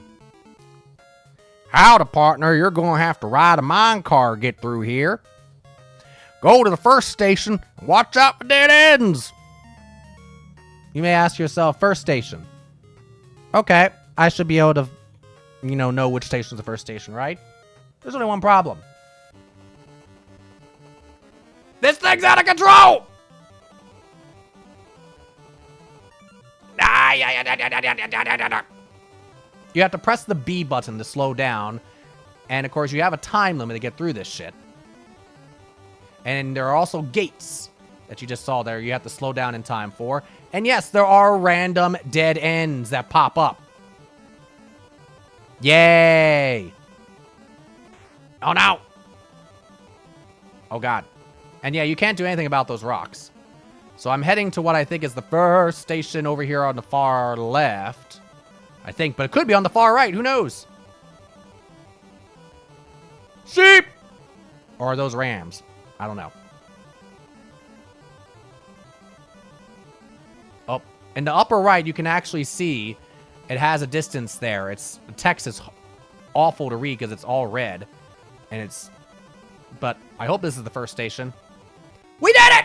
Howdy, partner. You're going to have to ride a mine car to get through here. Go to the first station and watch out for dead ends. You may ask yourself, first station. Okay, I should be able to, know which station is the first station, right? There's only one problem. This thing's out of control! You have to press the B button to slow down. And, of course, you have a time limit to get through this shit. And there are also gates that you just saw there you have to slow down in time for. And, yes, there are random dead ends that pop up. Yay! Oh, no! Oh, God. And, yeah, you can't do anything about those rocks. So I'm heading to what I think is the first station over here on the far left. I think, but it could be on the far right. Who knows? Sheep! Or are those rams? I don't know. Oh, in the upper right, you can actually see it has a distance there. The text is awful to read because it's all red. And but I hope this is the first station. We did it!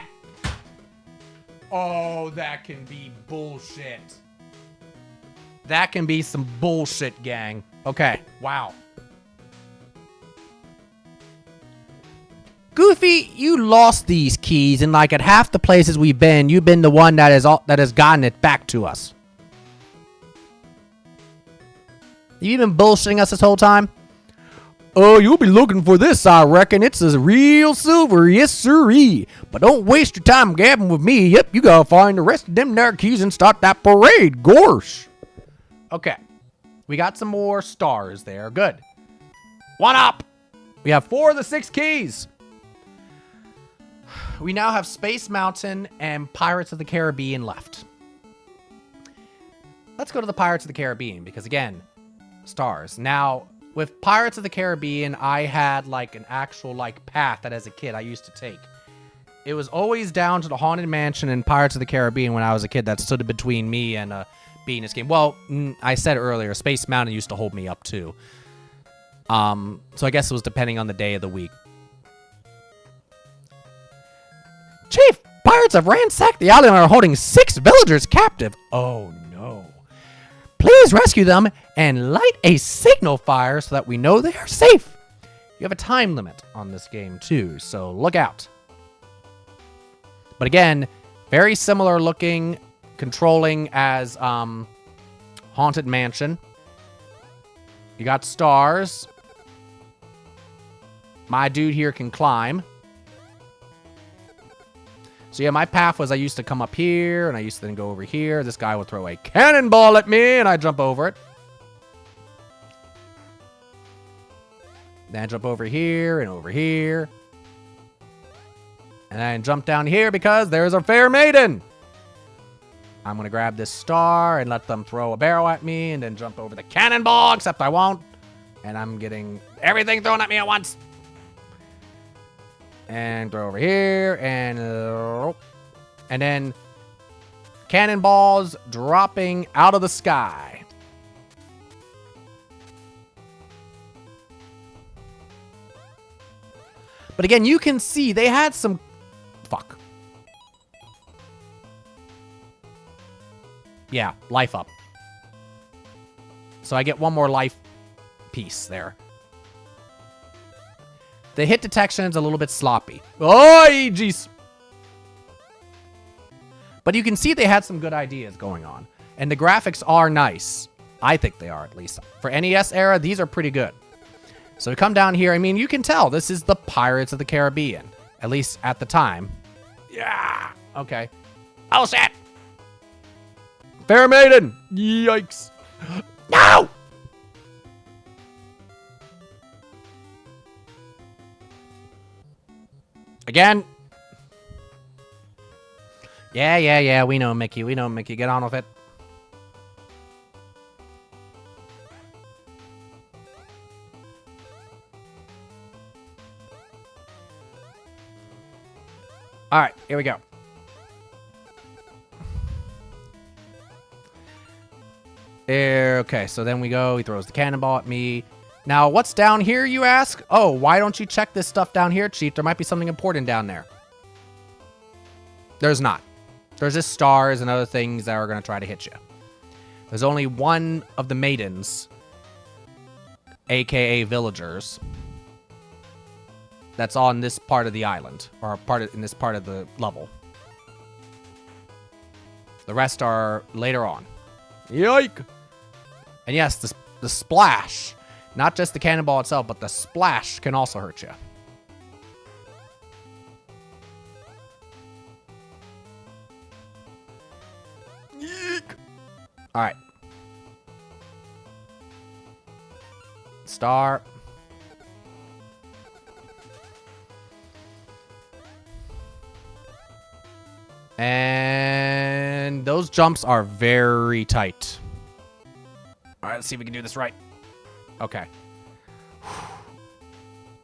Oh, that can be bullshit. That can be some bullshit, gang. Okay, wow. Goofy, you lost these keys, and like at half the places we've been, you've been the one that has gotten it back to us. You been bullshitting us this whole time? Oh, you'll be looking for this, I reckon. It's a real silver, yes sirree. But don't waste your time gabbing with me. Yep, you gotta find the rest of them there keys and start that parade. Gorsh. Okay. We got some more stars there. Good. One up. We have 4 of the 6 keys. We now have Space Mountain and Pirates of the Caribbean left. Let's go to the Pirates of the Caribbean because, again, stars. Now, with Pirates of the Caribbean, I had, like, an actual, like, path that as a kid I used to take. It was always down to the Haunted Mansion and Pirates of the Caribbean when I was a kid that stood between me and beating this game. Well, I said earlier, Space Mountain used to hold me up, too. So I guess it was depending on the day of the week. Chief, pirates have ransacked the island and are holding 6 villagers captive. Oh, no. Please rescue them and light a signal fire so that we know they are safe. You have a time limit on this game, too, so look out. But again, very similar looking, controlling as Haunted Mansion. You got stars. My dude here can climb. So yeah, my path was I used to come up here, and I used to then go over here. This guy would throw a cannonball at me, and I jump over it. Then jump over here and over here. And then jump down here because there's a fair maiden. I'm going to grab this star and let them throw a barrel at me, and then jump over the cannonball, except I won't. And I'm getting everything thrown at me at once. And throw over here, and then cannonballs dropping out of the sky. But again, you can see they had some... Fuck. Yeah, life up. So I get one more life piece there. The hit detection is a little bit sloppy. Oh, jeez. But you can see they had some good ideas going on. And the graphics are nice. I think they are, at least. For NES era, these are pretty good. So we come down here. I mean, you can tell this is the Pirates of the Caribbean. At least at the time. Yeah. Okay. Oh, shit. Fair maiden. Yikes. No! Again. Yeah. We know, Mickey. We know, Mickey. Get on with it. All right. Here we go. Okay. So then we go. He throws the cannonball at me. Now, what's down here, you ask? Oh, why don't you check this stuff down here, Chief? There might be something important down there. There's not. There's just stars and other things that are going to try to hit you. There's only one of the maidens, a.k.a. villagers, that's on this part of the island, or in this part of the level. The rest are later on. Yike! And yes, the splash... Not just the cannonball itself, but the splash can also hurt you. Yeek. All right. Star. And those jumps are very tight. All right, let's see if we can do this right. Okay.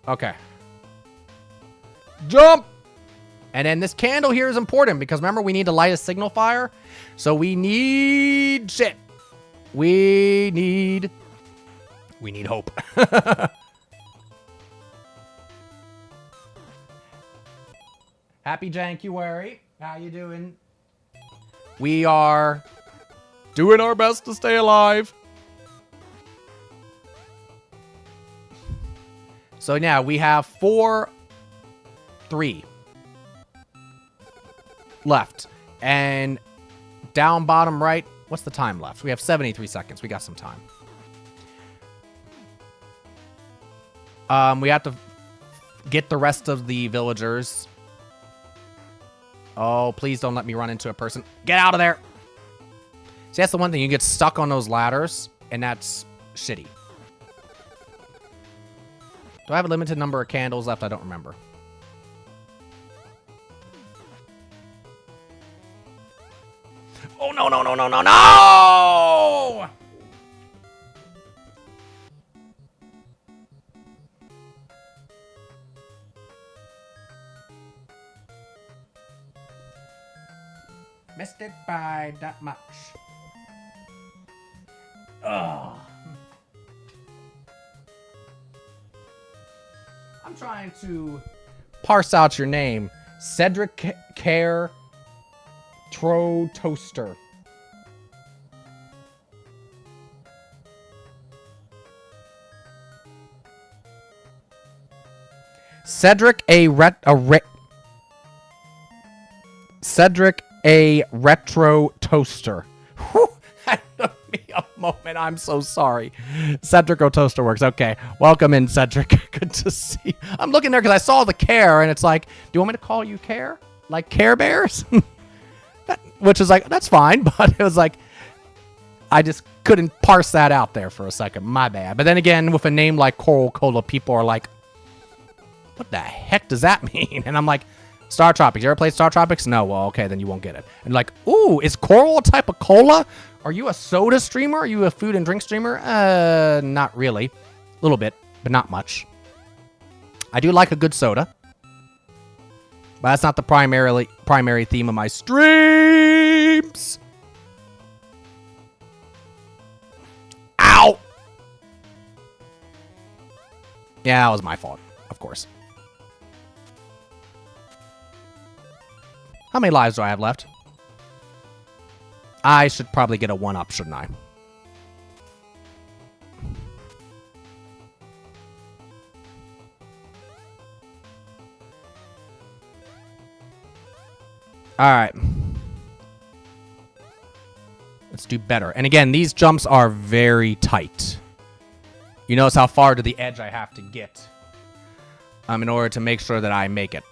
Okay. Jump! And then this candle here is important because remember we need to light a signal fire. So we need shit. We need hope. Happy January. How you doing? We are doing our best to stay alive. So now we have 4 3 left. And down bottom right, what's the time left? We have 73 seconds. We got some time. We have to get the rest of the villagers. Oh, please don't let me run into a person. Get out of there. See, that's the one thing. You get stuck on those ladders, and that's shitty. Do I have a limited number of candles left? I don't remember. Oh, no, no, no, no, no, no! Missed it by that much. Ugh. I'm trying to parse out your name. Cedric Care Tro Toaster. Cedric Cedric a retro toaster. Whew, that took me a moment. I'm so sorry. Cedric O Toaster works. Okay. Welcome in, Cedric. Good to see you. I'm looking there because I saw the Care, and it's like, do you want me to call you Care? Like Care Bears? Which is like, that's fine, but it was like, I just couldn't parse that out there for a second. My bad. But then again, with a name like Coral Cola, people are like, what the heck does that mean? And I'm like, Star Tropics. You ever played Star Tropics? No. Well, okay, then you won't get it. And like, ooh, is Coral a type of cola? Are you a soda streamer? Are you a food and drink streamer? Not really. A little bit, but not much. I do like a good soda. But that's not the primary theme of my streams. Ow! Yeah, that was my fault, of course. How many lives do I have left? I should probably get a 1-up, shouldn't I? Alright. Let's do better. And again, these jumps are very tight. You notice how far to the edge I have to get in order to make sure that I make it.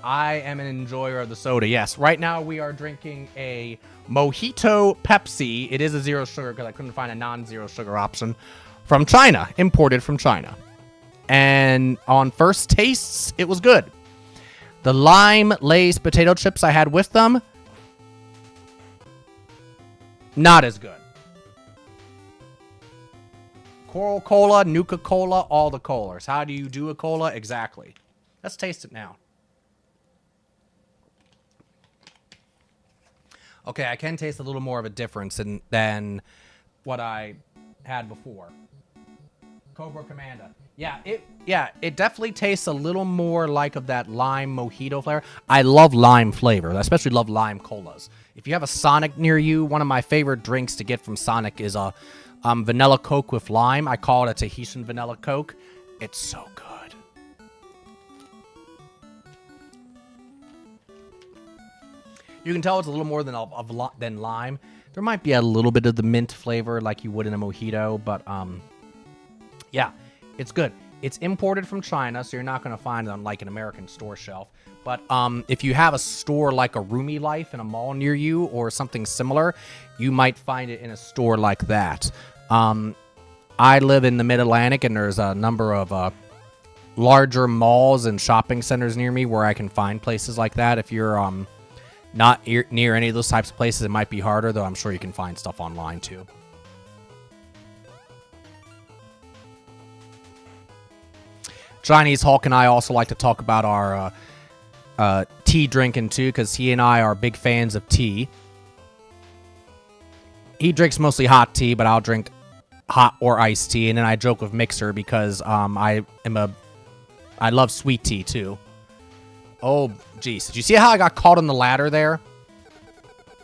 I am an enjoyer of the soda, yes. Right now we are drinking a Mojito Pepsi. It is a zero sugar because I couldn't find a non-zero sugar option from China, imported from China. And on first tastes, it was good. The lime Lay's potato chips I had with them, not as good. Coral Cola, Nuka Cola, all the colas. How do you do a cola? Exactly. Let's taste it now. Okay, I can taste a little more of a difference than what I had before. Cobra Commander. Yeah, it definitely tastes a little more like of that lime mojito flavor. I love lime flavor. I especially love lime colas. If you have a Sonic near you, one of my favorite drinks to get from Sonic is a vanilla Coke with lime. I call it a Tahitian vanilla Coke. It's so good. You can tell it's a little more than lime. There might be a little bit of the mint flavor like you would in a mojito, but yeah, it's good. It's imported from China, so you're not going to find it on like an American store shelf. But if you have a store like a Roomy Life in a mall near you or something similar, you might find it in a store like that. I live in the Mid-Atlantic, and there's a number of larger malls and shopping centers near me where I can find places like that. If you're not near any of those types of places, it might be harder, though I'm sure you can find stuff online too. Chinese Hulk and I also like to talk about our tea drinking too, because he and I are big fans of tea. He drinks mostly hot tea, but I'll drink hot or iced tea, and then I joke with Mixer because I love sweet tea too. Oh, geez. Did you see how I got caught on the ladder there?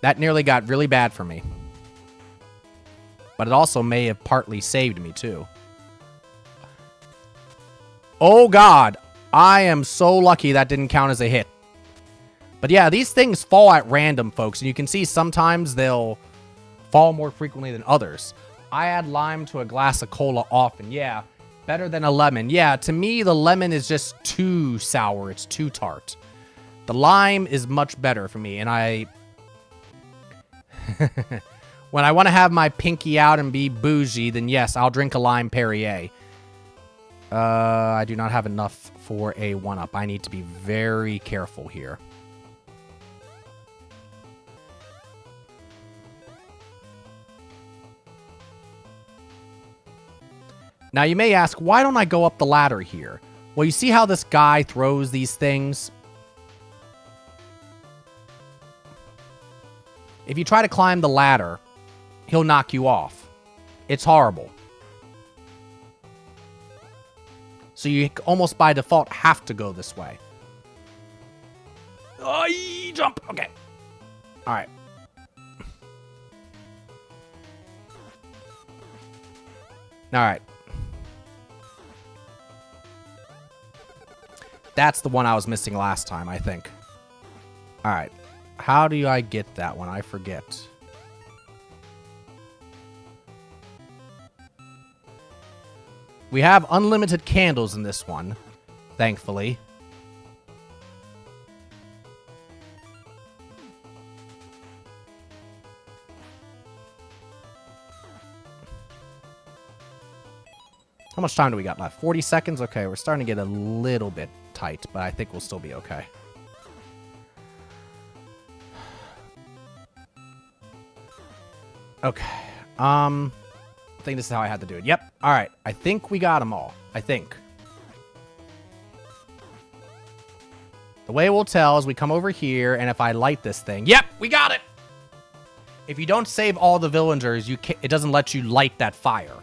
That nearly got really bad for me. But it also may have partly saved me, too. Oh, God. I am so lucky that didn't count as a hit. But yeah, these things fall at random, folks. And you can see sometimes they'll fall more frequently than others. I add lime to a glass of cola often. Yeah, better than a lemon. Yeah, to me, the lemon is just too sour. It's too tart. The lime is much better for me. And when I want to have my pinky out and be bougie, then yes, I'll drink a lime Perrier. I do not have enough for a 1-up. I need to be very careful here. Now, you may ask, why don't I go up the ladder here? Well, you see how this guy throws these things? If you try to climb the ladder, he'll knock you off. It's horrible. So you almost by default have to go this way. Oh, jump. Okay. All right. All right. That's the one I was missing last time, I think. All right. How do I get that one? I forget. We have unlimited candles in this one, thankfully. How much time do we got left? 40 seconds? Okay, we're starting to get a little bit tight, but I think we'll still be okay. Okay. I think this is how I had to do it. Yep. All right. I think we got them all. I think. The way we'll tell is we come over here, and if I light this thing... Yep, we got it! If you don't save all the villagers, it doesn't let you light that fire.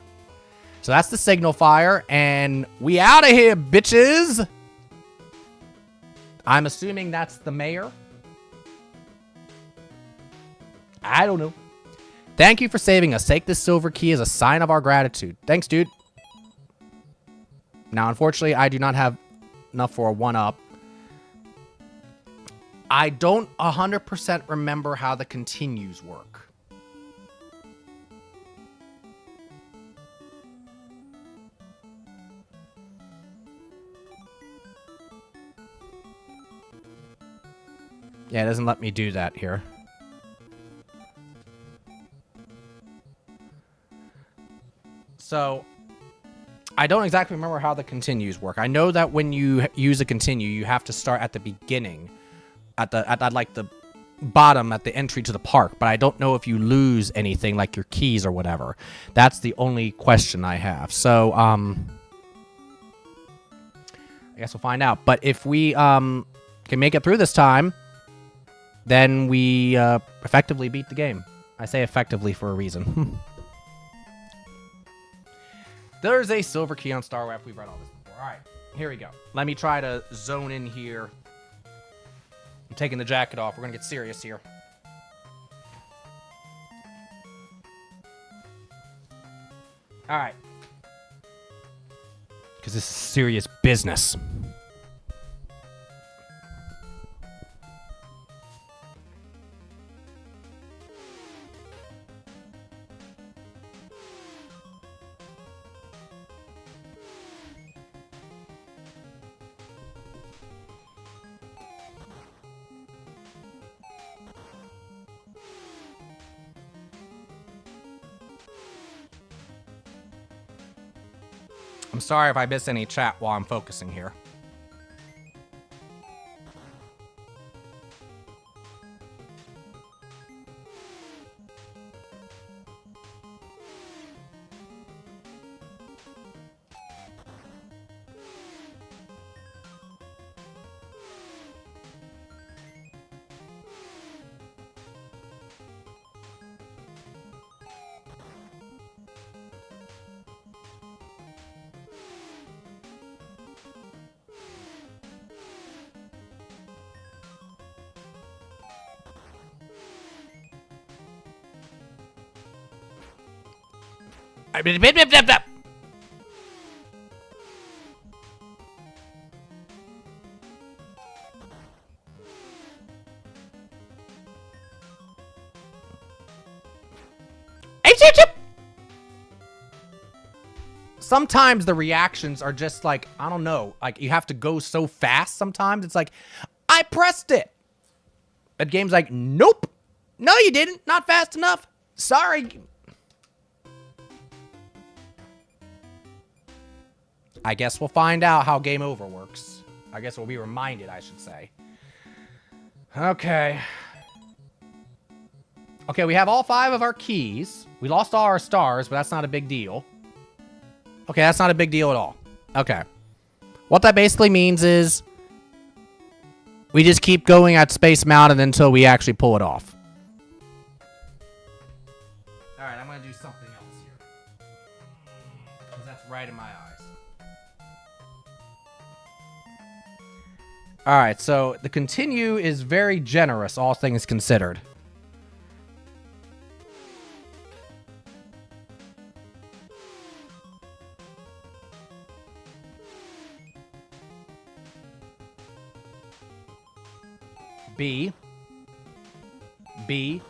So that's the signal fire, and we out of here, bitches! I'm assuming that's the mayor. I don't know. Thank you for saving us. Take this silver key as a sign of our gratitude. Thanks, dude. Now, unfortunately, I do not have enough for a 1-up. I don't 100% remember how the continues work. Yeah, it doesn't let me do that here. So, I don't exactly remember how the continues work. I know that when you use a continue, you have to start at the beginning, at like the bottom, at the entry to the park. But I don't know if you lose anything, like your keys or whatever. That's the only question I have. So, I guess we'll find out. But if we can make it through this time, then we effectively beat the game. I say effectively for a reason. There's a silver key on Star Web. We've read all this before. All right, here we go. Let me try to zone in here. I'm taking the jacket off. We're going to get serious here. All right. Because this is serious business. I'm sorry if I miss any chat while I'm focusing here. sometimes the reactions are just like, I don't know, like you have to go so fast sometimes. It's like, I pressed it. That game's like, nope. No, you didn't. Not fast enough. Sorry. I guess we'll find out how game over works. I guess we'll be reminded, I should say. Okay. Okay, we have all 5 of our keys. We lost all our stars, but that's not a big deal. Okay, that's not a big deal at all. Okay. What that basically means is we just keep going at Space Mountain until we actually pull it off. Alright, I'm going to do something else here. Because that's right in my eyes. Alright, so the continue is very generous, all things considered. B. B.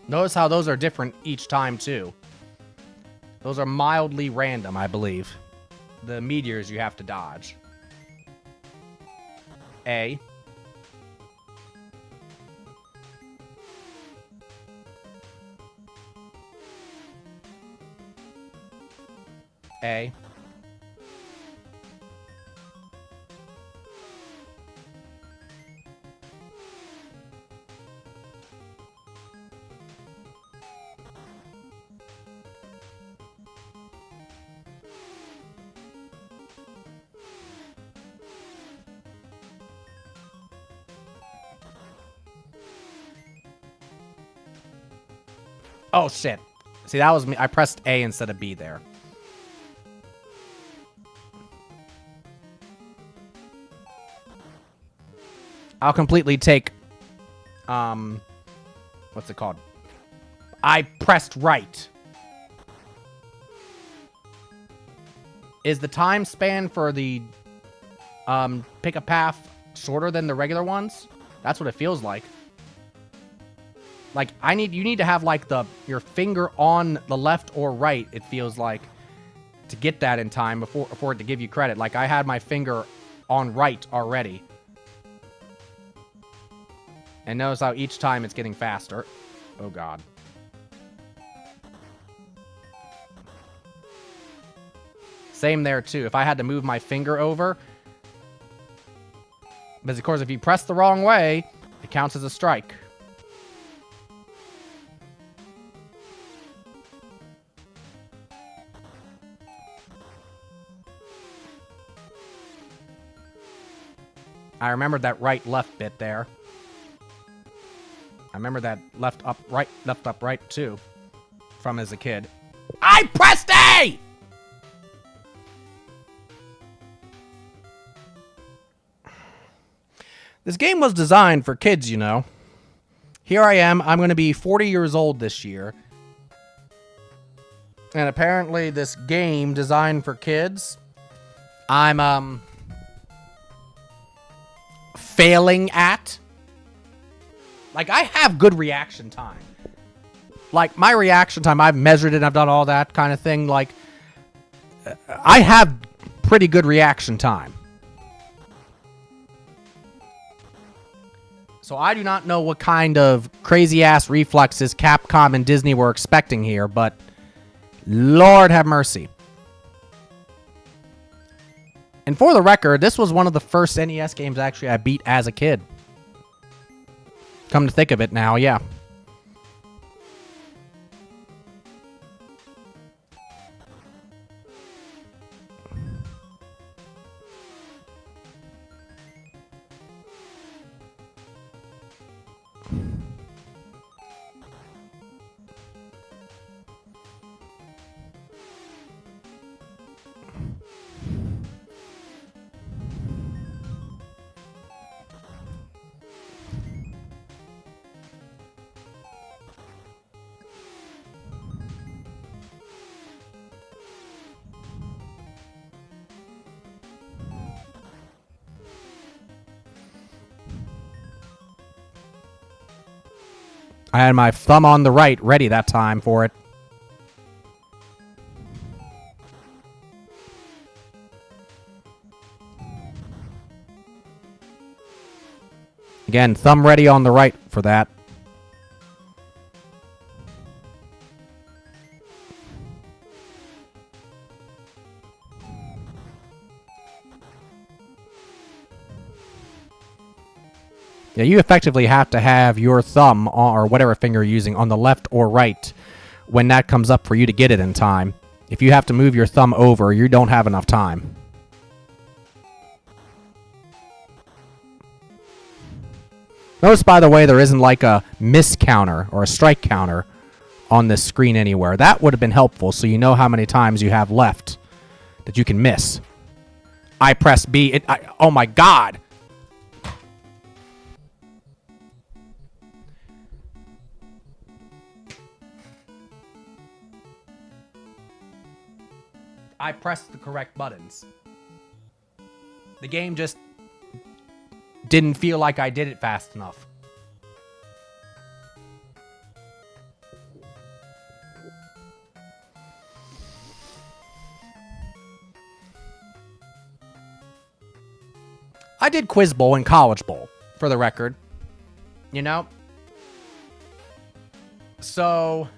Notice how those are different each time, too. Those are mildly random, I believe. The meteors you have to dodge. A. A. Oh, shit. See, that was me. I pressed A instead of B there. I'll completely take, what's it called? I pressed right. Is the time span for the, pick a path shorter than the regular ones? That's what it feels like. Like, you need to have, like, your finger on the left or right, it feels like, to get that in time for it to give you credit. Like, I had my finger on right already. And notice how each time it's getting faster. Oh, God. Same there, too. If I had to move my finger over. Because, of course, if you press the wrong way, it counts as a strike. I remembered that right-left bit there. I remember that left up right too, from as a kid. I pressed A! This game was designed for kids, you know. Here I am, I'm going to be 40 years old this year. And apparently this game designed for kids, I'm, failing at. Like, I have good reaction time. Like, my reaction time, I've measured it, I've done all that kind of thing. Like, I have pretty good reaction time. So I do not know what kind of crazy-ass reflexes Capcom and Disney were expecting here, but Lord have mercy. And for the record, this was one of the first NES games actually I beat as a kid. Come to think of it now, yeah. I had my thumb on the right, ready that time for it. Again, thumb ready on the right for that. Yeah, you effectively have to have your thumb or whatever finger you're using on the left or right when that comes up for you to get it in time. If you have to move your thumb over, you don't have enough time. Notice, by the way, there isn't like a miss counter or a strike counter on this screen anywhere. That would have been helpful so you know how many times you have left that you can miss. I press B. Oh my God! I pressed the correct buttons. The game just didn't feel like I did it fast enough. I did Quiz Bowl and College Bowl, for the record. You know? So,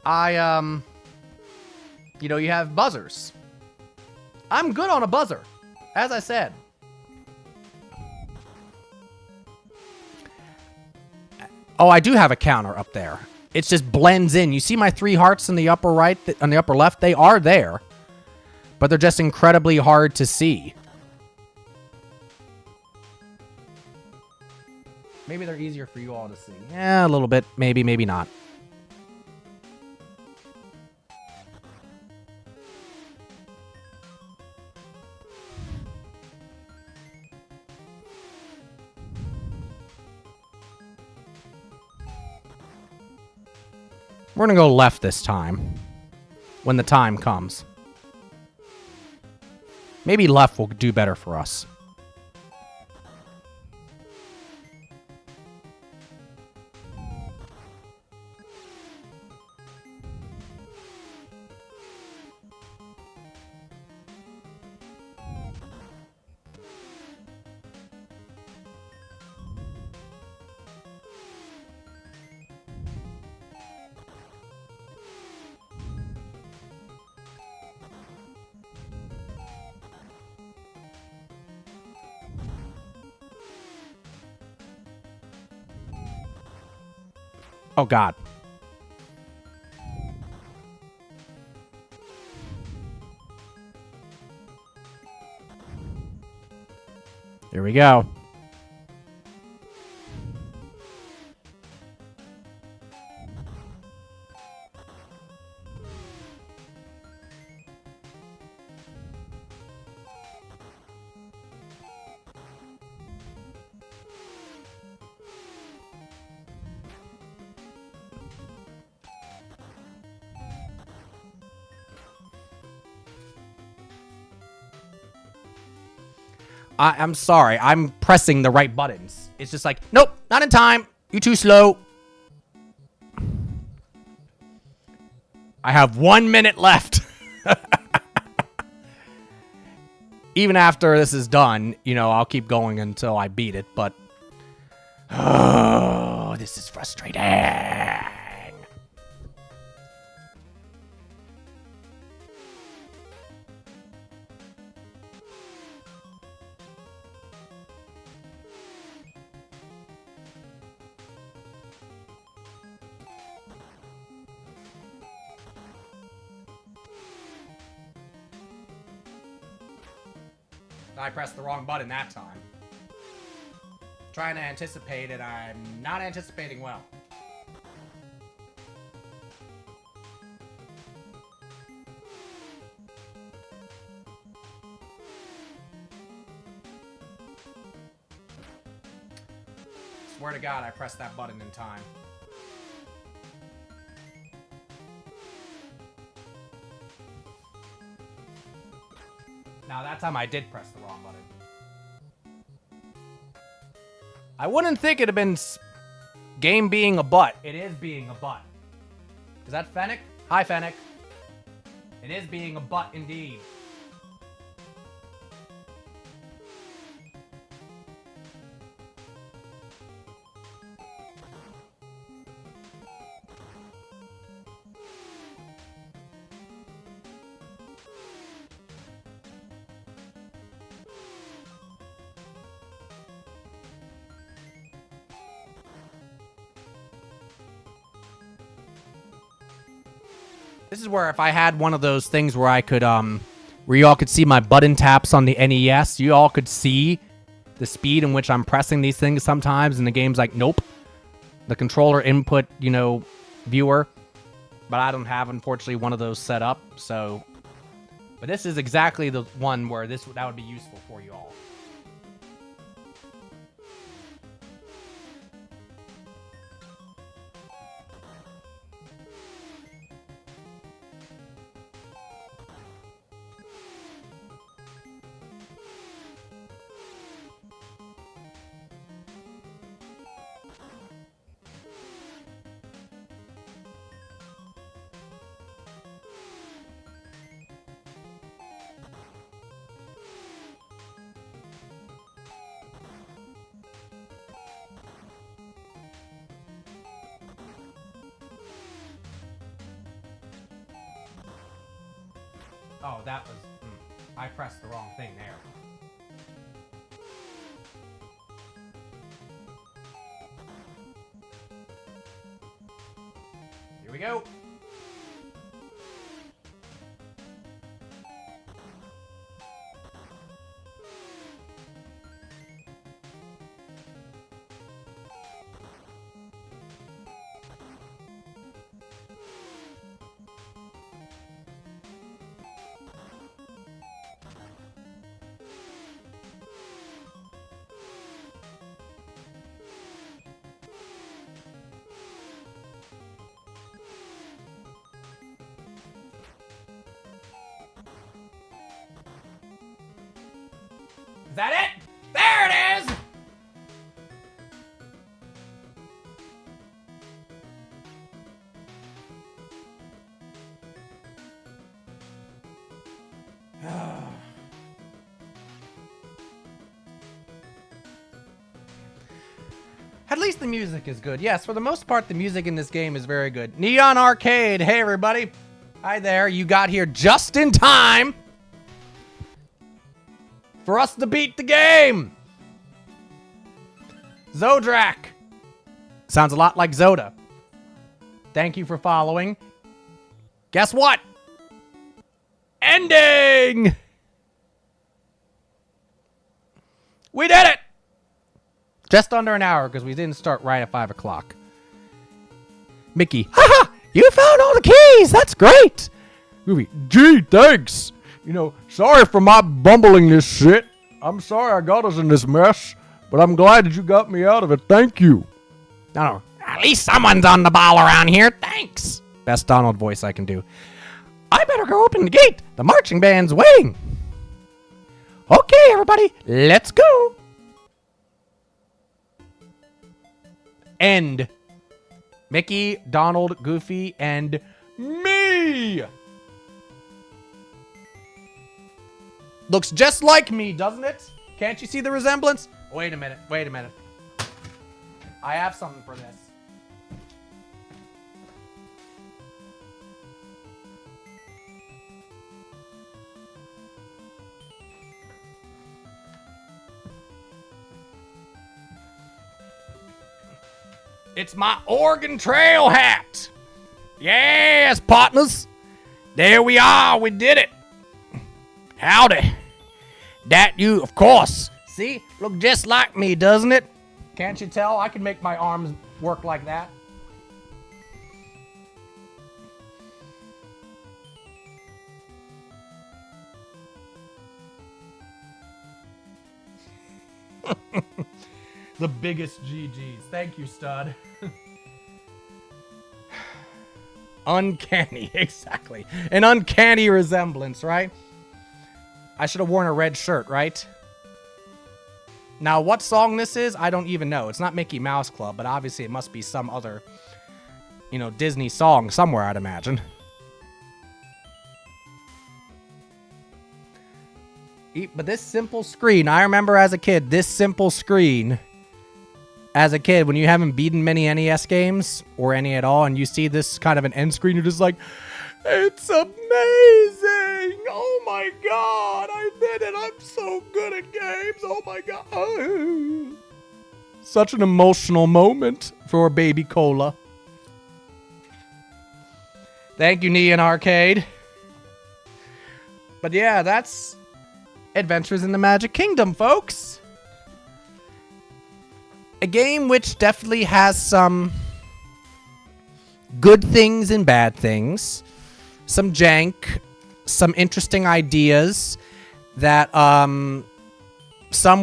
you know, you have buzzers. I'm good on a buzzer, as I said. Oh, I do have a counter up there. It just blends in. You see my 3 hearts in the upper right, on the upper left? They are there, but they're just incredibly hard to see. Maybe they're easier for you all to see. Yeah, a little bit. Maybe, maybe not. We're going to go left this time when the time comes. Maybe left will do better for us. Oh, God. Here we go. I'm sorry. I'm pressing the right buttons. It's just like, nope, not in time. You're too slow. I have 1 minute left. Even after this is done, you know, I'll keep going until I beat it, but... Oh, this is frustrating. I pressed the wrong button that time. Trying to anticipate it, I'm not anticipating well. Swear to God, I pressed that button in time. Now, that time I did press the wrong button. I wouldn't think it'd have been game being a butt. It is being a butt. Is that Fennec? Hi, Fennec. It is being a butt indeed. This is where if I had one of those things where I could, where you all could see my button taps on the NES, you all could see the speed in which I'm pressing these things sometimes, and the game's like, nope. The controller input, viewer. But I don't have, unfortunately, one of those set up, so... But this is exactly the one where that would be useful for you all. Oh, that was... I pressed the wrong thing there. Here we go. Is that it? There it is! At least the music is good. Yes, for the most part, the music in this game is very good. Neon Arcade. Hey, everybody. Hi there. You got here just in time for us to beat the game. Zodrak. Sounds a lot like Zoda. Thank you for following. Guess what? Ending! We did it! Just under an hour because we didn't start right at 5 o'clock. Mickey. Haha! You found all the keys! That's great! Goofy. Gee, thanks! Sorry for my bumbling this shit. I'm sorry I got us in this mess, but I'm glad that you got me out of it. Thank you. No, at least someone's on the ball around here. Thanks. Best Donald voice I can do. I better go open the gate. The marching band's waiting. Okay, everybody, let's go. End. Mickey, Donald, Goofy, and me. Looks just like me, doesn't it? Can't you see the resemblance? Wait a minute. Wait a minute. I have something for this. It's my Oregon Trail hat. Yes, partners. There we are. We did it. Howdy. That you, of course. See? Look just like me, doesn't it? Can't you tell? I can make my arms work like that. The biggest GGs. Thank you, stud. Uncanny, exactly. An uncanny resemblance, right? I should have worn a red shirt, right? Now, what song this is, I don't even know. It's not Mickey Mouse Club, but obviously it must be some other, Disney song somewhere, I'd imagine. But this simple screen, I remember as a kid, this simple screen, as a kid, when you haven't beaten many NES games, or any at all, and you see this kind of an end screen, you're just like, it's amazing! Oh my god, I did it! I'm so good at games! Oh my god! Oh. Such an emotional moment for Baby Cola. Thank you, Neon Arcade. But yeah, that's Adventures in the Magic Kingdom, folks. A game which definitely has some good things and bad things. Some jank, some interesting ideas that some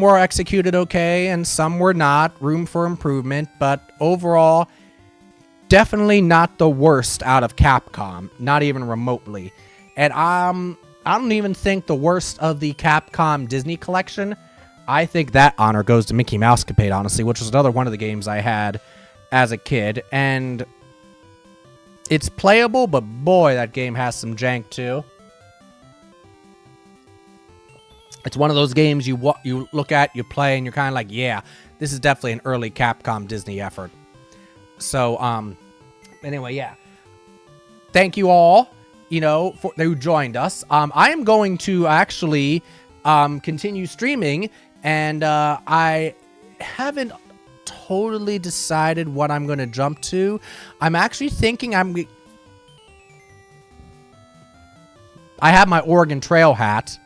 were executed okay and some were not. Room for improvement, but overall, definitely not the worst out of Capcom, not even remotely. And I don't even think the worst of the Capcom Disney collection. I think that honor goes to Mickey Mouse Capade, honestly, which was another one of the games I had as a kid. And it's playable, but boy, that game has some jank too. It's one of those games you look at, you play, and you're kind of like, yeah, this is definitely an early Capcom Disney effort. So, anyway, yeah. Thank you all, for who joined us. I am going to actually continue streaming, and I haven't totally decided what I'm going to jump to. I'm actually thinking I have my Oregon Trail hat.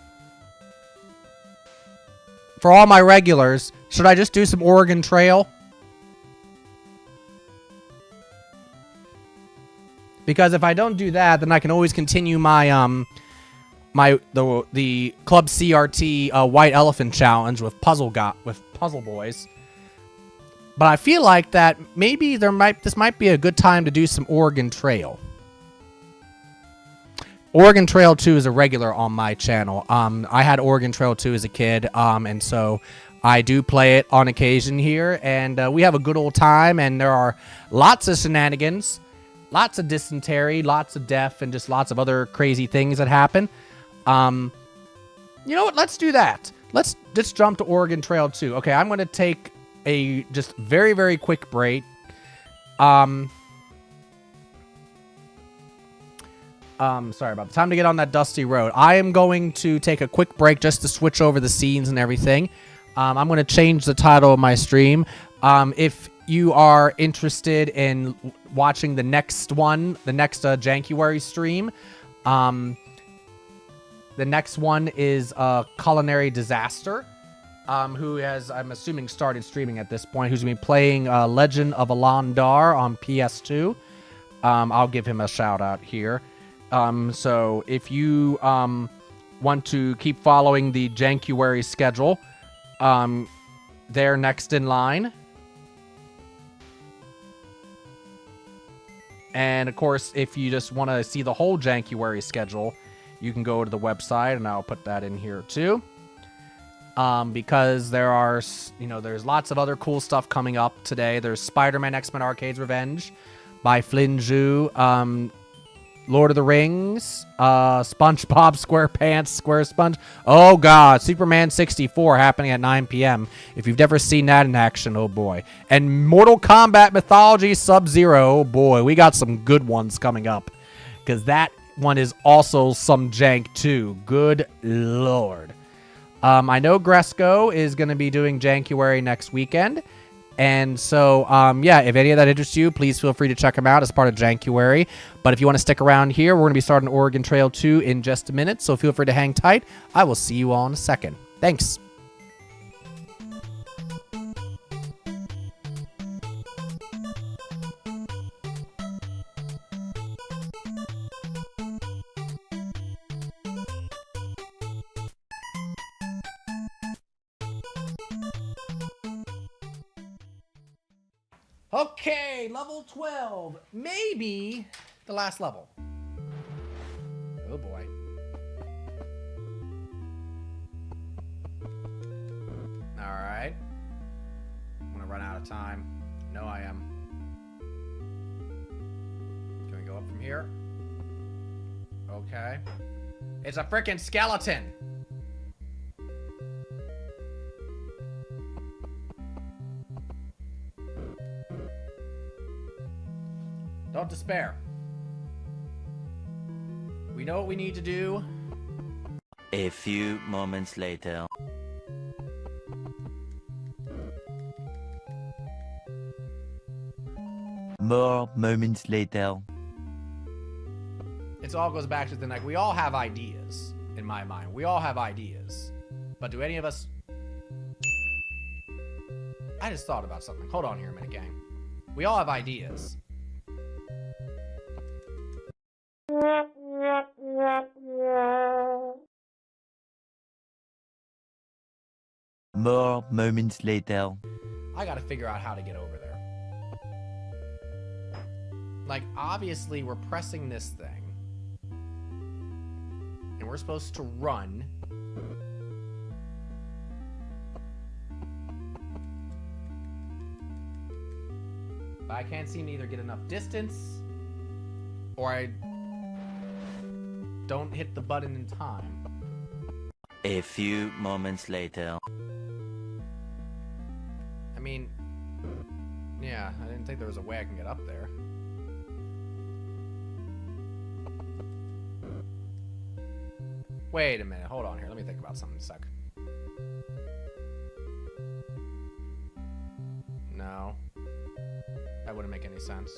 For all my regulars, should I just do some Oregon Trail? Because if I don't do that, then I can always continue my the Club CRT White Elephant Challenge with Puzzle Boys. But I feel like that maybe this might be a good time to do some Oregon Trail. Oregon Trail 2 is a regular on my channel. I had Oregon Trail 2 as a kid, and so I do play it on occasion here, and we have a good old time, and there are lots of shenanigans, lots of dysentery, lots of death, and just lots of other crazy things that happen. You know what? Let's do that. Let's just jump to Oregon Trail 2. Okay, I'm going to take a just very, very quick break. Sorry about the time to get on that dusty road. I am going to take a quick break just to switch over the scenes and everything. I'm going to change the title of my stream. If you are interested in watching the next one, the next January stream, the next one is Culinary Disaster, who has, I'm assuming, started streaming at this point, who's going to be playing Legend of Alandar on PS2. I'll give him a shout out here. So if you want to keep following the January schedule, they're next in line. And of course, if you just want to see the whole January schedule, you can go to the website, and I'll put that in here too. Because there are, there's lots of other cool stuff coming up today. There's Spider-Man X-Men Arcade's Revenge by Flynn Zhu. Lord of the Rings, SpongeBob SquarePants, Square Sponge. Oh, God. Superman 64 happening at 9 p.m. If you've never seen that in action, oh, boy. And Mortal Kombat Mythology Sub-Zero. Oh, boy. We got some good ones coming up. Because that one is also some jank, too. Good Lord. I know Gresco is going to be doing January next weekend. And so, yeah, if any of that interests you, please feel free to check them out as part of January. But if you want to stick around here, we're going to be starting Oregon Trail 2 in just a minute. So feel free to hang tight. I will see you all in a second. Thanks. Okay, level 12. Maybe the last level. Oh boy. Alright. I'm gonna run out of time. No, I am. Can we go up from here? Okay. It's a freaking skeleton! Don't despair. We know what we need to do. A few moments later. More moments later. it all goes back to the like we all have ideas in my mind. We all have ideas, but do any of us? I just thought about something. Hold on here a minute, gang. We all have ideas. More moments later. I gotta figure out how to get over there. Like, obviously, we're pressing this thing. And we're supposed to run. But I can't seem to either get enough distance, or I don't hit the button in time. A few moments later. I mean, yeah, I didn't think there was a way I can get up there. Wait a minute, hold on here. Let me think about something a sec. No. That wouldn't make any sense.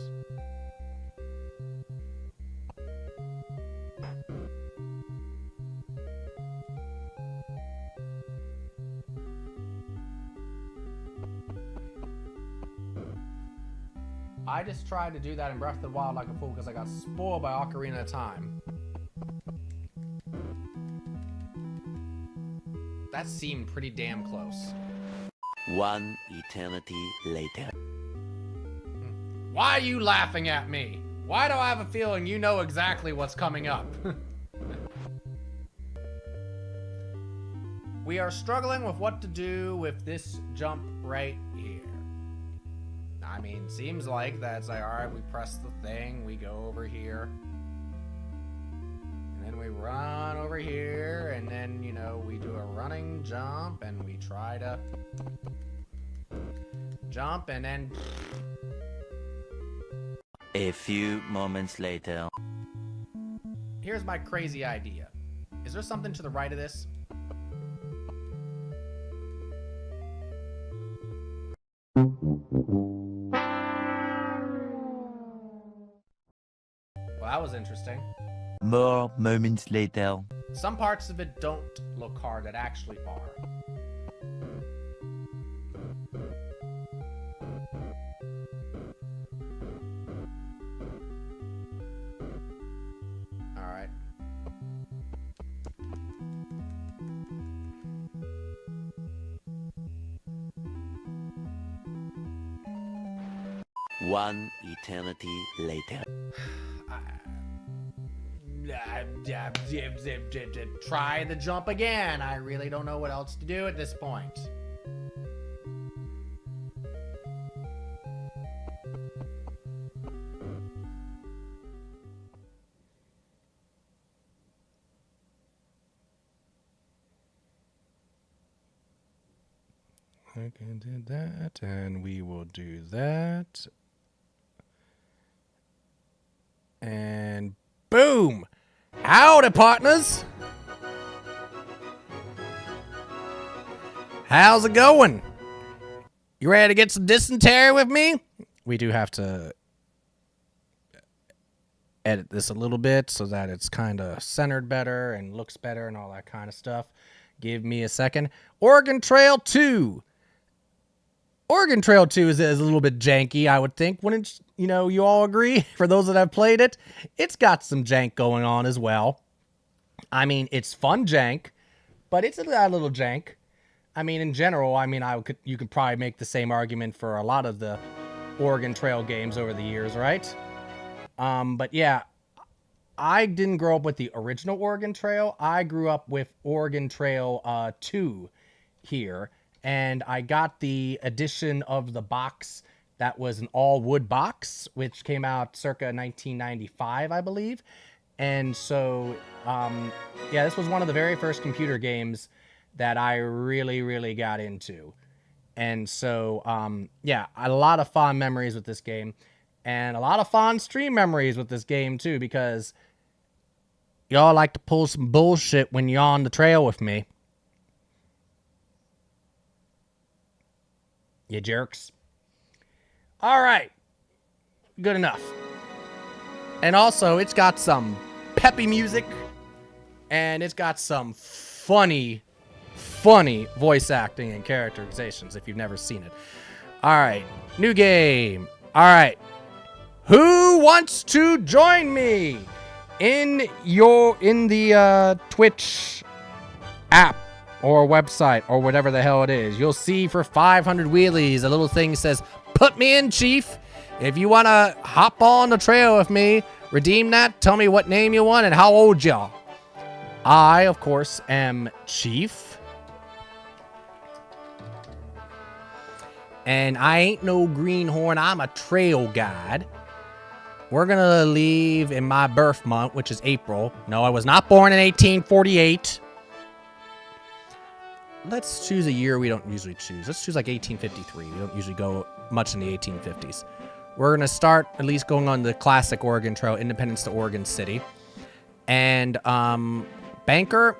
I just tried to do that in Breath of the Wild like a fool because I got spoiled by Ocarina of Time. That seemed pretty damn close. One eternity later. Why are you laughing at me? Why do I have a feeling you know exactly what's coming up? We are struggling with what to do with this jump right here. I mean, seems like that's like, alright, we press the thing, we go over here. And then we run over here, and then, you know, we do a running jump, and we try to jump, and then... A few moments later. Here's my crazy idea. Is there something to the right of this? Well, that was interesting. More moments later. Some parts of it don't look hard that actually are. Alright. One eternity later. Try the jump again. I really don't know what else to do at this point. I can do that, and we will do that. And boom! Howdy, partners! How's it going? You ready to get some dysentery with me? We do have to edit this a little bit so that it's kind of centered better and looks better and all that kind of stuff. Give me a second. Oregon Trail 2. Oregon Trail 2 is a little bit janky, I would think. Wouldn't you know, you all agree? For those that have played it, it's got some jank going on as well. I mean, it's fun jank, but it's a little jank. I mean, in general, I mean, you could probably make the same argument for a lot of the Oregon Trail games over the years, right? But yeah, I didn't grow up with the original Oregon Trail. I grew up with Oregon Trail 2 here. And I got the edition of the box that was an all-wood box, which came out circa 1995, I believe. And so, yeah, this was one of the very first computer games that I really, really got into. And so, yeah, a lot of fond memories with this game. And a lot of fond stream memories with this game, too, because y'all like to pull some bullshit when you're on the trail with me. You jerks. All right. Good enough. And also, it's got some peppy music, and it's got some funny voice acting and characterizations if you've never seen it. All right, new game. All right, who wants to join me in the Twitch app or website or whatever the hell it is? You'll see for 500 wheelies a little thing says, "Put me in, Chief." If you want to hop on the trail with me, redeem that, tell me what name you want and how old you are. I, of course, am Chief. And I ain't no greenhorn. I'm a trail guide. We're going to leave in my birth month, which is April. No, I was not born in 1848. Let's choose a year we don't usually choose. Let's choose like 1853. We don't usually go much in the 1850s. We're going to start at least going on the classic Oregon Trail, Independence to Oregon City. And banker?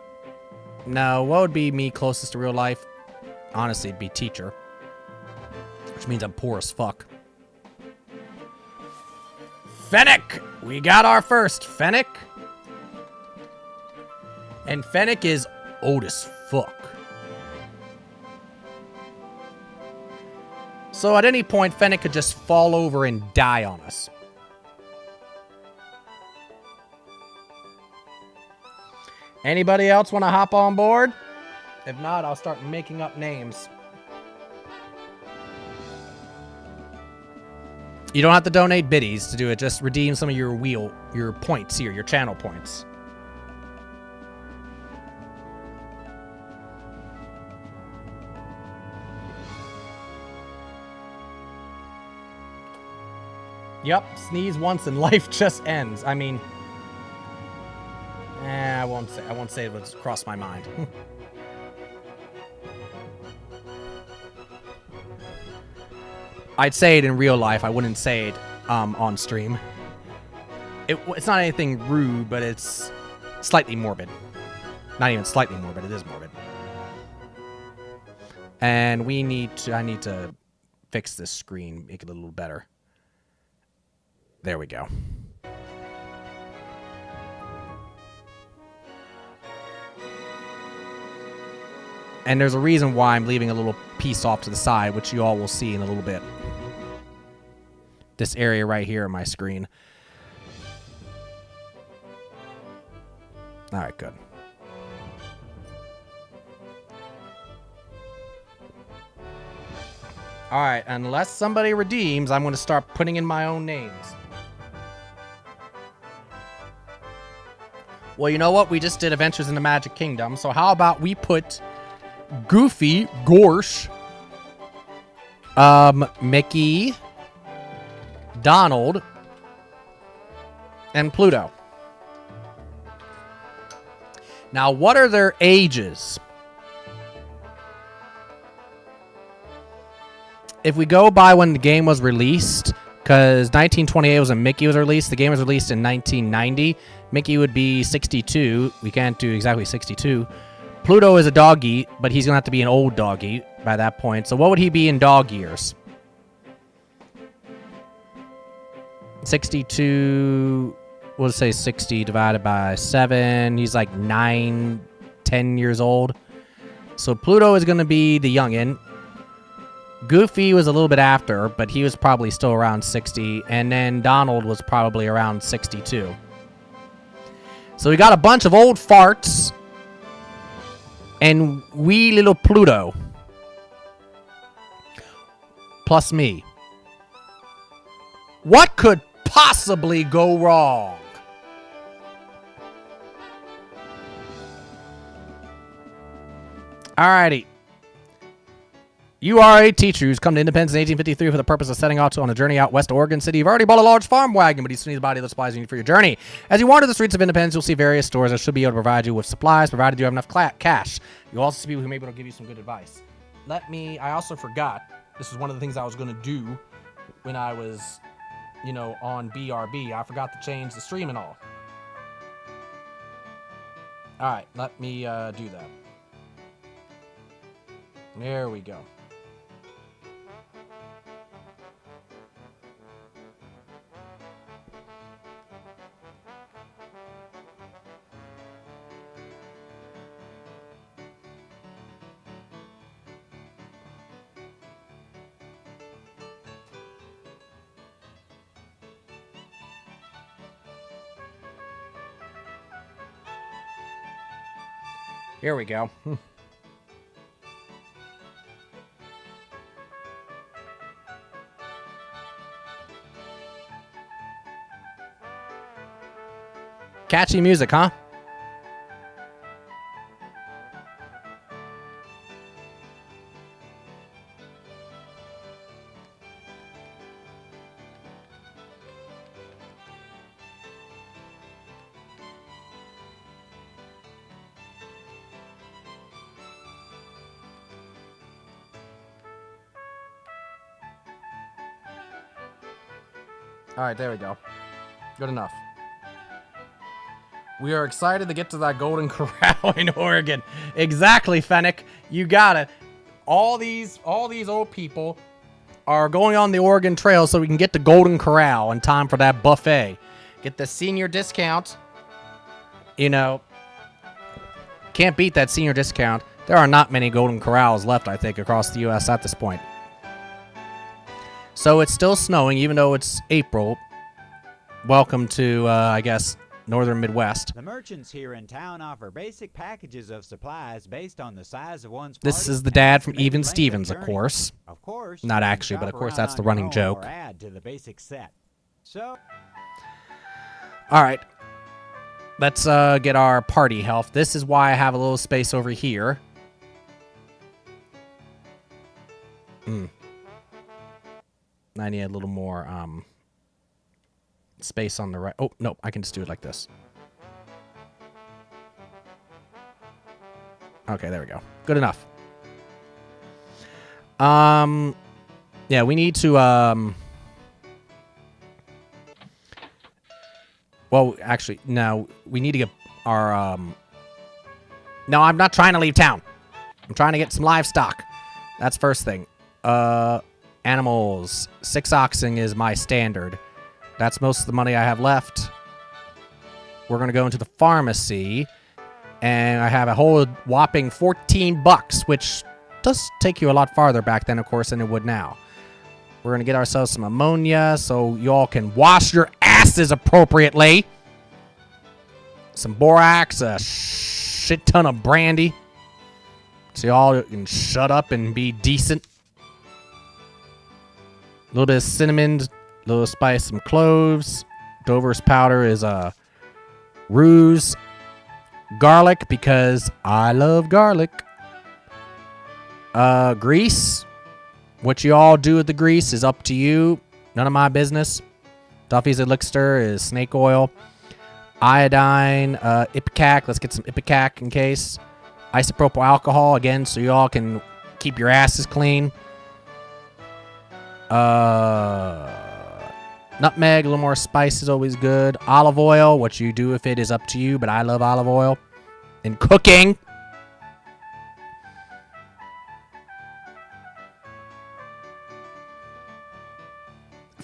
No, what would be me closest to real life? Honestly, it'd be teacher. Which means I'm poor as fuck. Fennec! We got our first Fennec. And Fennec is old as fuck. So at any point, Fennec could just fall over and die on us. Anybody else want to hop on board? If not, I'll start making up names. You don't have to donate biddies to do it. Just redeem some of your points here, your channel points. Yep, sneeze once and life just ends. I mean, I won't say it was crossed my mind. I'd say it in real life. I wouldn't say it on stream. It's not anything rude, but it's slightly morbid. Not even slightly morbid. It is morbid. And I need to fix this screen, make it a little better. There we go. And there's a reason why I'm leaving a little piece off to the side, which you all will see in a little bit. This area right here on my screen. All right, good. All right, unless somebody redeems, I'm going to start putting in my own names. Well, you know what? We just did Adventures in the Magic Kingdom, so how about we put Goofy, Gorsh, Mickey, Donald, and Pluto. Now, what are their ages? If we go by when the game was released, because 1928 was when Mickey was released, the game was released in 1990. Mickey would be 62. We can't do exactly 62. Pluto is a doggy, but he's going to have to be an old doggy by that point. So what would he be in dog years? 62, we'll say 60 divided by 7. He's like 9, 10 years old. So Pluto is going to be the youngin'. Goofy was a little bit after, but he was probably still around 60. And then Donald was probably around 62. So we got a bunch of old farts and wee little Pluto. Plus me. What could possibly go wrong? Alrighty. You are a teacher who's come to Independence in 1853 for the purpose of setting out on a journey out west to Oregon City. You've already bought a large farm wagon, but you still need the body of the supplies you need for your journey. As you wander the streets of Independence, you'll see various stores that should be able to provide you with supplies, provided you have enough cash. You'll also see people who may be able to give you some good advice. I also forgot, this is one of the things I was going to do when I was, on BRB. I forgot to change the stream and all. Alright, let me do that. There we go. Here we go. Catchy music, huh? All right, there we go. Good enough. We are excited to get to that Golden Corral in Oregon. Exactly, Fennec. You got it. All these old people are going on the Oregon Trail so we can get to Golden Corral in time for that buffet. Get the senior discount. You know, can't beat that senior discount. There are not many Golden Corrals left, I think, across the U.S. at this point. So it's still snowing, even though it's April. Welcome to, I guess, northern Midwest. The merchants here in town offer basic packages of supplies based on the size of one's This party is the and dad from estimated Even length of Stevens, of journey. course. Of course. Not you can actually, but of shop course around that's the on your running own joke. or add to the basic set. So, All right. Let's get our party health. This is why I have a little space over here. I need a little more space on the right. Oh, no, I can just do it like this. Okay, there we go. Good enough. Yeah, we need to well, actually, no, we need to get our no, I'm not trying to leave town. I'm trying to get some livestock. That's first thing. Animals. 6 oxen is my standard. That's most of the money I have left. We're going to go into the pharmacy. And I have a whole whopping $14, which does take you a lot farther back then, of course, than it would now. We're going to get ourselves some ammonia so y'all can wash your asses appropriately. Some borax, a shit ton of brandy. So y'all can shut up and be decent. A little bit of cinnamon, a little spice, some cloves. Dover's powder is ruse. Garlic, because I love garlic. Grease. What you all do with the grease is up to you. None of my business. Duffy's elixir is snake oil. Iodine, ipecac. Let's get some ipecac in case. Isopropyl alcohol, again, so you all can keep your asses clean. Nutmeg, a little more spice is always good. Olive oil, what you do with it is up to you, but I love olive oil. In cooking.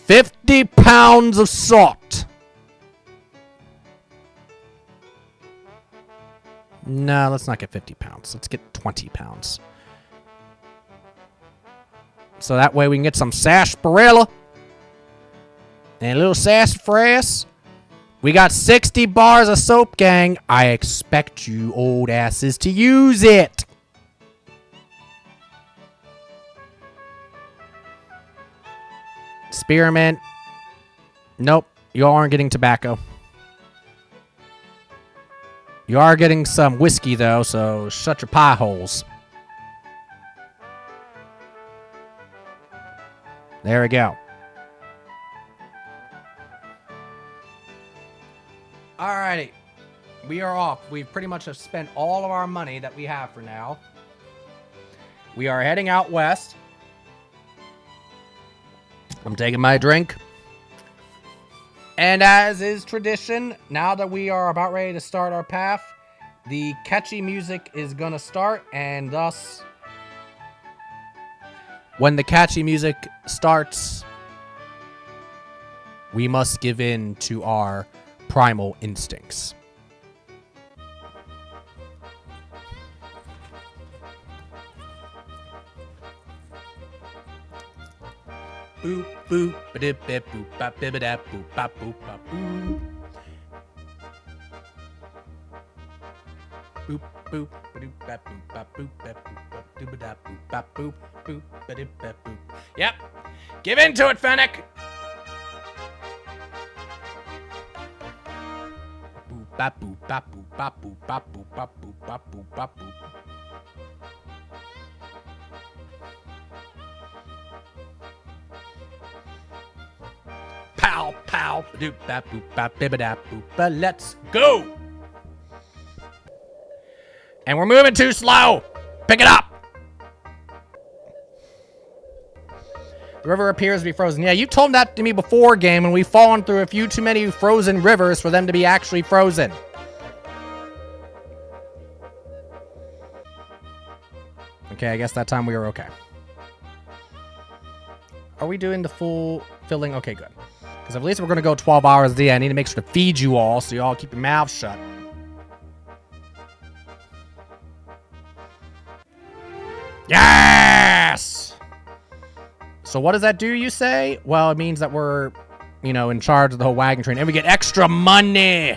£50 of salt. No, let's not get 50 pounds. Let's get 20 pounds. So that way we can get some sarsaparilla. And a little sassafras. We got 60 bars of soap, gang. I expect you old asses to use it. Spearmint. Nope. You all aren't getting tobacco. You are getting some whiskey, though, so shut your pie holes. There we go. Alrighty. We are off. We pretty much have spent all of our money that we have for now. We are heading out west. I'm taking my drink. And as is tradition, now that we are about ready to start our path, the catchy music is going to start, and thus, when the catchy music starts, we must give in to our primal instincts. Boop boop ba dip bip boop bop bip da boop bop boop bop boop. boop boop ba-doop bap boop bap boop bap boop bap dooba dap boop bap boop boop ba-doop bap boop. Yep. Give into it, Fennec. Boop bap boop bap boop bap boop bap boop bap boop bap boop bap boop. Pow pow ba-doop bap boop bap bibba dap boop ba. Let's go. And we're moving too slow. Pick it up. The river appears to be frozen. Yeah, you told that to me before, game, and we've fallen through a few too many frozen rivers for them to be actually frozen. Okay, I guess that time we were okay. Are we doing the full filling? Okay, good. Because at least we're going to go 12 hours a day. I need to make sure to feed you all so you all keep your mouths shut. Yes! So what does that do, you say? Well, it means that we're, you know, in charge of the whole wagon train. And we get extra money!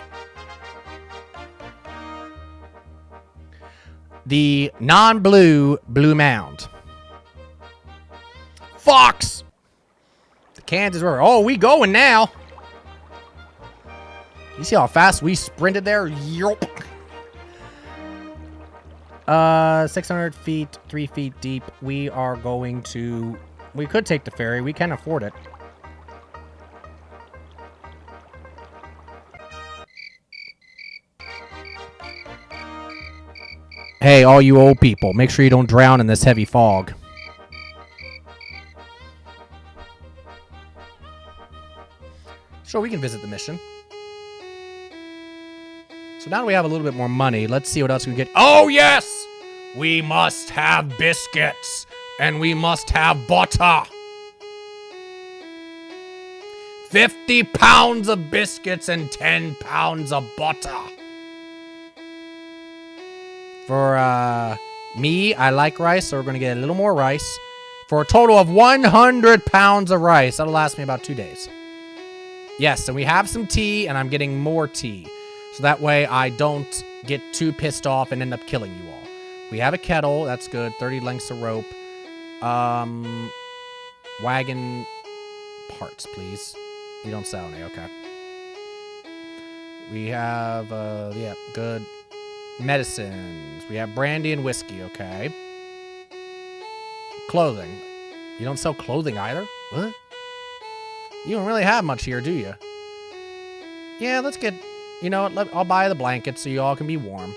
The non-blue Blue Mound. Fox! The Kansas River. Oh, we going now! You see how fast we sprinted there? Yup! 600 feet, 3 feet deep. We are going to... We could take the ferry. We can afford it. Hey, all you old people, make sure you don't drown in this heavy fog. Sure, we can visit the mission. So now that we have a little bit more money, let's see what else we can get. Oh, yes! We must have biscuits. And we must have butter. 50 pounds of biscuits and 10 pounds of butter. For me, I like rice, so we're going to get a little more rice. For a total of 100 pounds of rice. That'll last me about 2 days. Yes, and we have some tea, and I'm getting more tea. So that way I don't get too pissed off and end up killing you all. We have a kettle. That's good. 30 lengths of rope. Wagon parts, please. You don't sell any, okay. We have, yeah, good. Medicines. We have brandy and whiskey, okay. Clothing. You don't sell clothing either? What? You don't really have much here, do you? Yeah, let's get, you know what, I'll buy the blankets so you all can be warm.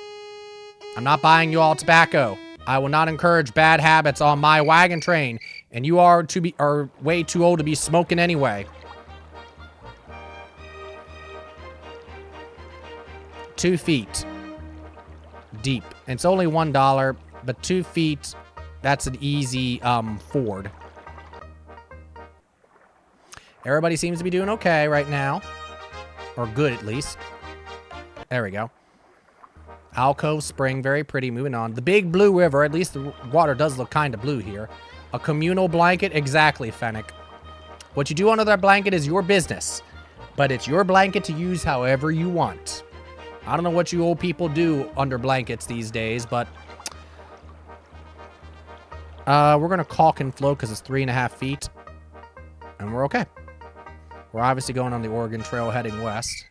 I'm not buying you all tobacco. I will not encourage bad habits on my wagon train, and you are way too old to be smoking anyway. 2 feet deep. It's only $1, but 2 feet, that's an easy ford. Everybody seems to be doing okay right now, or good at least. There we go. Alcove Spring, very pretty. Moving on. The Big Blue River. At least the water does look kind of blue here. A communal blanket. Exactly, Fennec. What you do under that blanket is your business. But it's your blanket to use however you want. I don't know what you old people do under blankets these days, but... we're going to caulk and float because it's 3.5 feet. And we're okay. We're obviously going on the Oregon Trail heading west.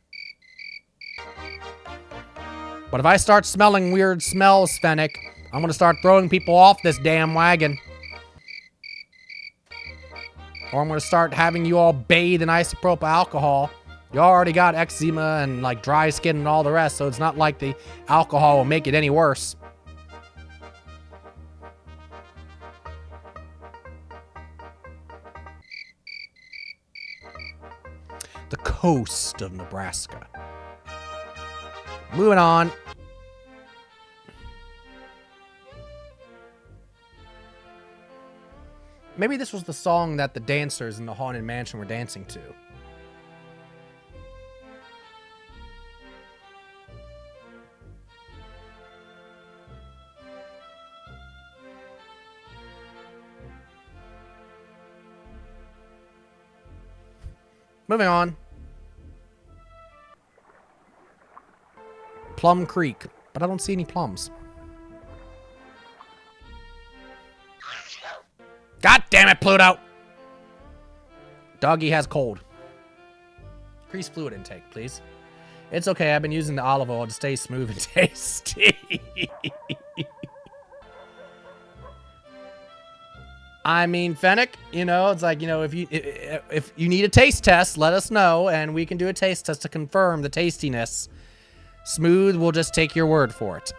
But if I start smelling weird smells, Fennec, I'm going to start throwing people off this damn wagon. Or I'm going to start having you all bathe in isopropyl alcohol. You already got eczema and like dry skin and all the rest, so it's not like the alcohol will make it any worse. The coast of Nebraska. Moving on. Maybe this was the song that the dancers in the Haunted Mansion were dancing to. Moving on. Plum Creek. But I don't see any plums. God damn it, Pluto! Doggy has cold. Increase fluid intake, please. It's okay, I've been using the olive oil to stay smooth and tasty. I mean, Fennec, you know, it's like, you know, if you need a taste test, let us know, and we can do a taste test to confirm the tastiness. Smooth, we'll just take your word for it.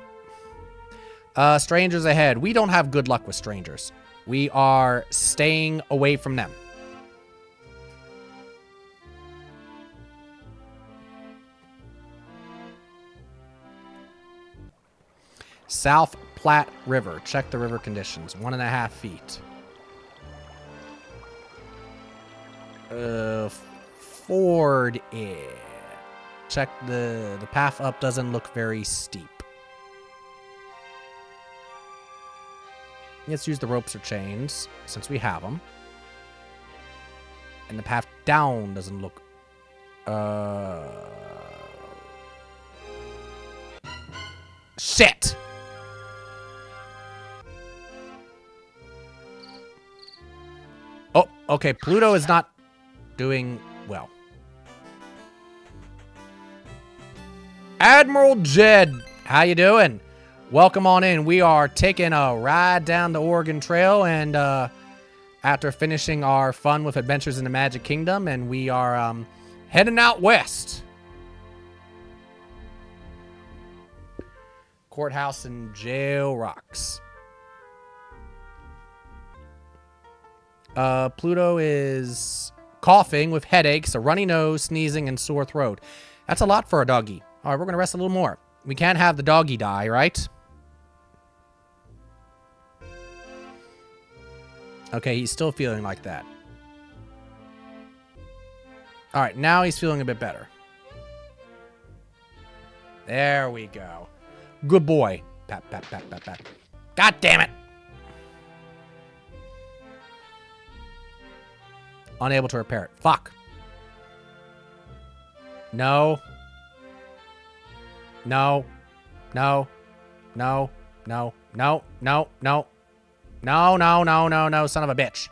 Strangers ahead. We don't have good luck with strangers. We are staying away from them. South Platte River. Check the river conditions. 1.5 feet. Ford it. Check the path up doesn't look very steep. Let's use the ropes or chains since we have them. And the path down doesn't look shit. Oh, okay. Pluto is not doing well. Admiral Jed, how you doing? Welcome on in. We are taking a ride down the Oregon Trail, and after finishing our fun with Adventures in the Magic Kingdom, and we are heading out west. Courthouse and jail rocks. Pluto is coughing with headaches, a runny nose, sneezing, and sore throat. That's a lot for a doggy. All right, we're going to rest a little more. We can't have the doggy die, right? Okay, he's still feeling like that. All right, now he's feeling a bit better. There we go. Good boy. Pat, pat, pat, pat, pat. God damn it. Unable to repair it. Fuck. No. No. No. No. No. No. No. No. No, no, no, no, no, son of a bitch.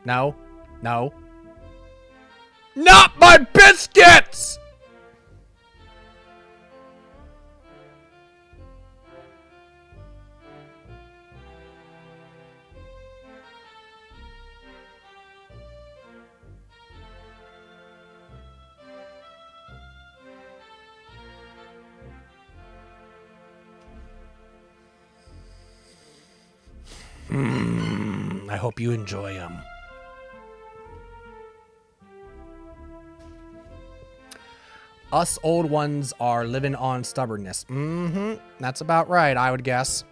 No. No. Not my biscuits! I hope you enjoy them. Us old ones are living on stubbornness. That's about right, I would guess.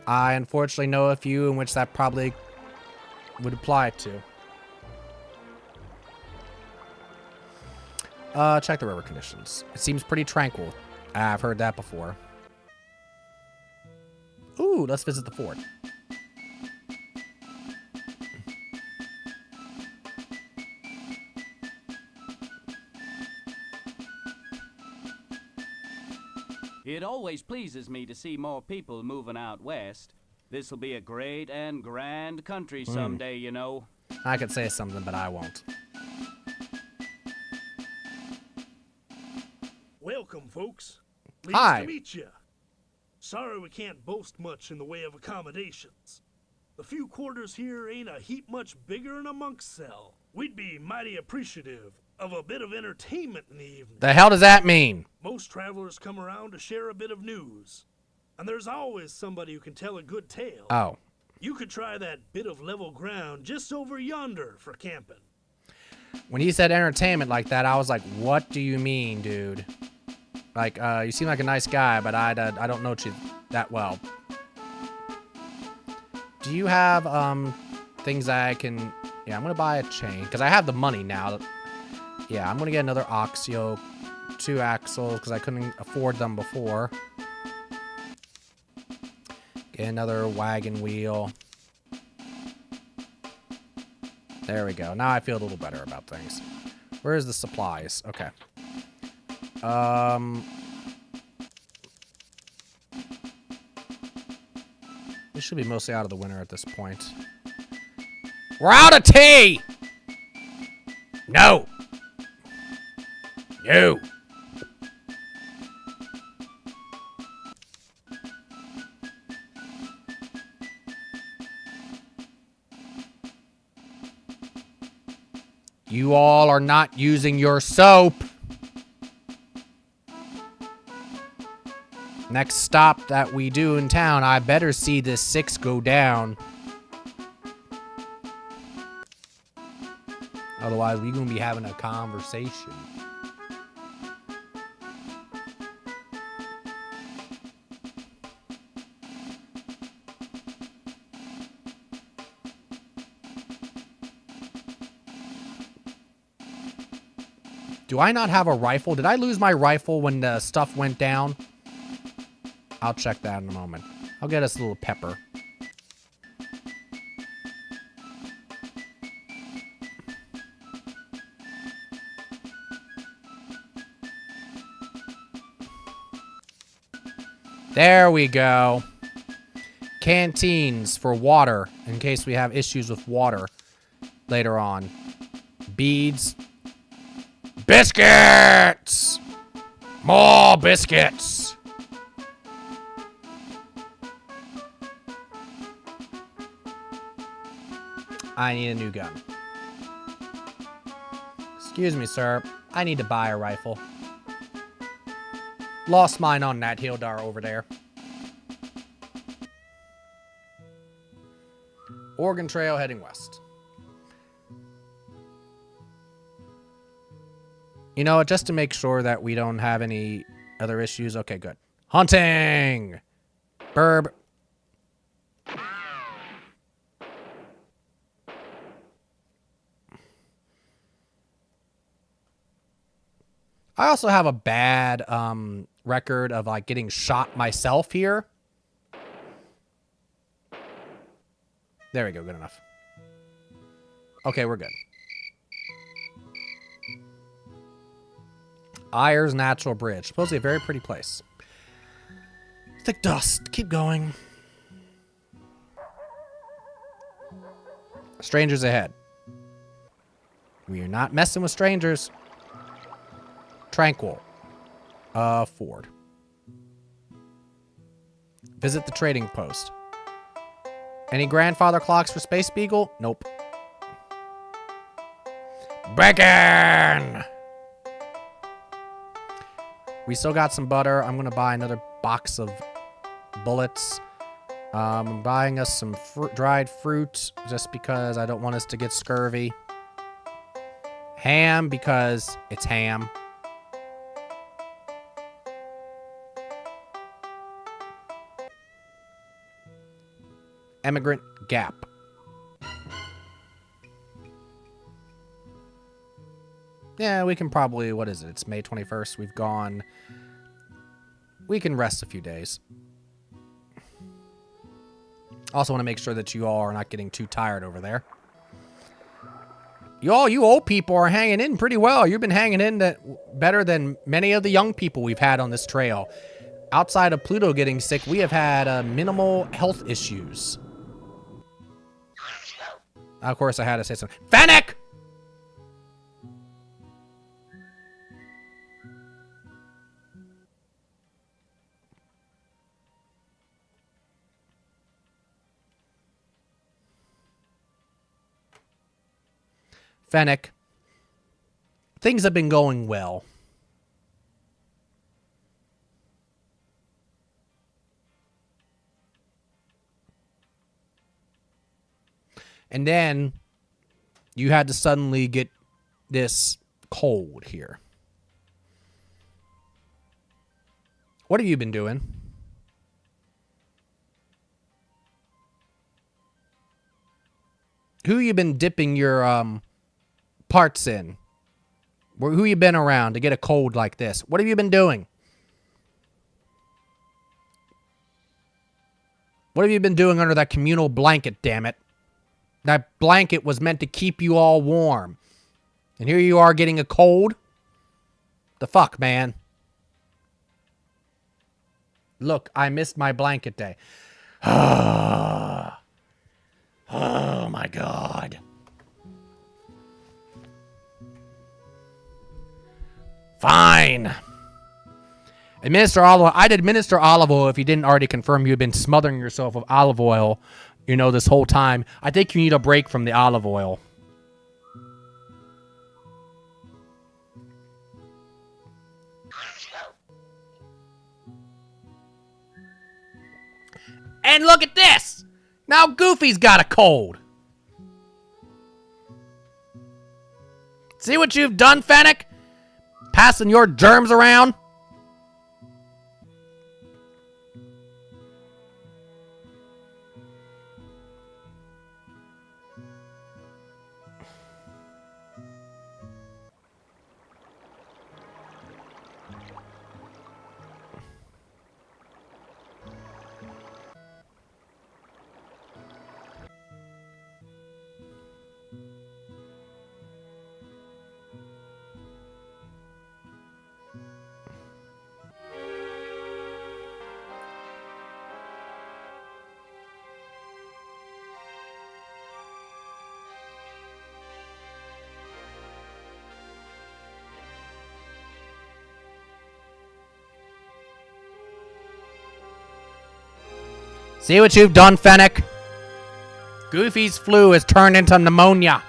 I unfortunately know a few in which that probably would apply to. Check the river conditions. It seems pretty tranquil. I've heard that before. Ooh, let's visit the fort. It always pleases me to see more people moving out west. This'll be a great and grand country someday, you know. I could say something, but I won't. Welcome, folks. Pleased Hi. to meet you. Sorry we can't boast much in the way of accommodations. The few quarters here ain't a heap much bigger than a monk's cell. We'd be mighty appreciative of a bit of entertainment in the evening. The hell does that mean? Most travelers come around to share a bit of news. And there's always somebody who can tell a good tale. Oh. You could try that bit of level ground just over yonder for camping. When he said entertainment like that, I was like, what do you mean, dude? Like, you seem like a nice guy, but I don't know you that well. Do you have, things I can... Yeah, I'm gonna buy a chain, because I have the money now. Yeah, I'm gonna get another ox yoke, 2 axles, because I couldn't afford them before. Get another wagon wheel. There we go. Now I feel a little better about things. Where's the supplies? Okay. We should be mostly out of the winter at this point. We're out of tea! No! No! You all are not using your soap. Next stop that we do in town, I better see this 6 go down. Otherwise, we're going to be having a conversation. Do I not have a rifle? Did I lose my rifle when the stuff went down? I'll check that in a moment. I'll get us a little pepper. There we go. Canteens for water, in case we have issues with water later on. Beads. Biscuits! More biscuits! I need a new gun. Excuse me, sir. I need to buy a rifle. Lost mine on that Hildar over there. Oregon Trail heading west. You know what? Just to make sure that we don't have any other issues. Okay, good. Hunting! Burb. I also have a bad record of like getting shot myself here. There we go. Good enough. Okay, we're good. Ayers Natural Bridge. Supposedly a very pretty place. Thick dust. Keep going. Strangers ahead. We are not messing with strangers. Tranquil. Ford. Visit the trading post. Any grandfather clocks for Space Beagle? Nope. Bacon! We still got some butter. I'm going to buy another box of bullets. I'm buying us some dried fruit just because I don't want us to get scurvy. Ham because it's ham. Emigrant Gap. Yeah, we can probably, what is it? It's May 21st. We've gone. We can rest a few days. Also want to make sure that you all are not getting too tired over there. You old people are hanging in pretty well. You've been hanging in better than many of the young people we've had on this trail. Outside of Pluto getting sick, we have had minimal health issues. Of course, I had to say something. Fennec! Fennec. Things have been going well. And then you had to suddenly get this cold here. What have you been doing? Who you been dipping your parts in? Who you been around to get a cold like this? What have you been doing? What have you been doing under that communal blanket, damn it? That blanket was meant to keep you all warm. And here you are getting a cold. The fuck, man? Look, I missed my blanket day. Oh my God. Fine. Administer olive oil. I'd administer olive oil if you didn't already confirm you've been smothering yourself with olive oil, you know, this whole time. I think you need a break from the olive oil. And look at this! Now Goofy's got a cold. See what you've done, Fennec? Passing your germs around? See what you've done, Fennec? Goofy's flu has turned into pneumonia.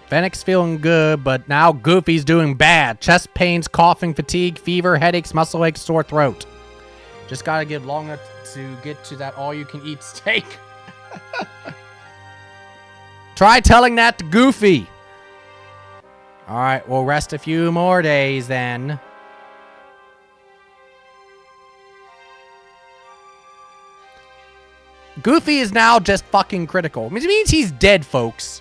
Fennec's feeling good, but now Goofy's doing bad. Chest pains, coughing, fatigue, fever, headaches, muscle aches, sore throat. Just gotta give long enough to get to that all-you-can-eat steak. Try telling that to Goofy. All right, we'll rest a few more days then. Goofy is now just fucking critical. It means he's dead, folks.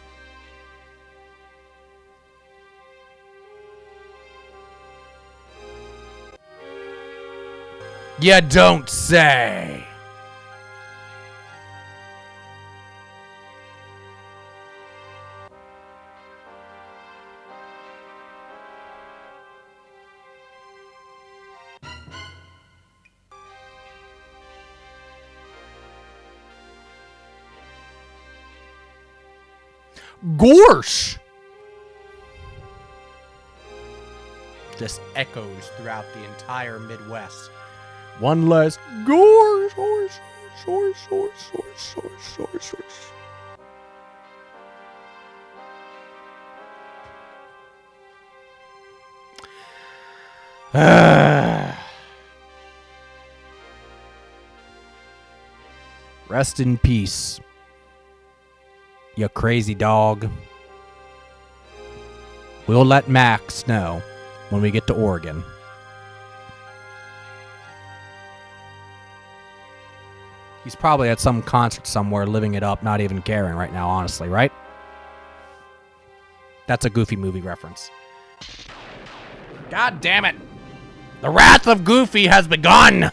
You don't say. Gorsh! Just echoes throughout the entire Midwest. One less gorsh, horse, horse, horse, horse, horse, horse, horse. Rest in peace, you crazy dog. We'll let Max know when we get to Oregon. He's probably at some concert somewhere, living it up, not even caring right now, honestly, right? That's a Goofy movie reference. God damn it! The wrath of Goofy has begun!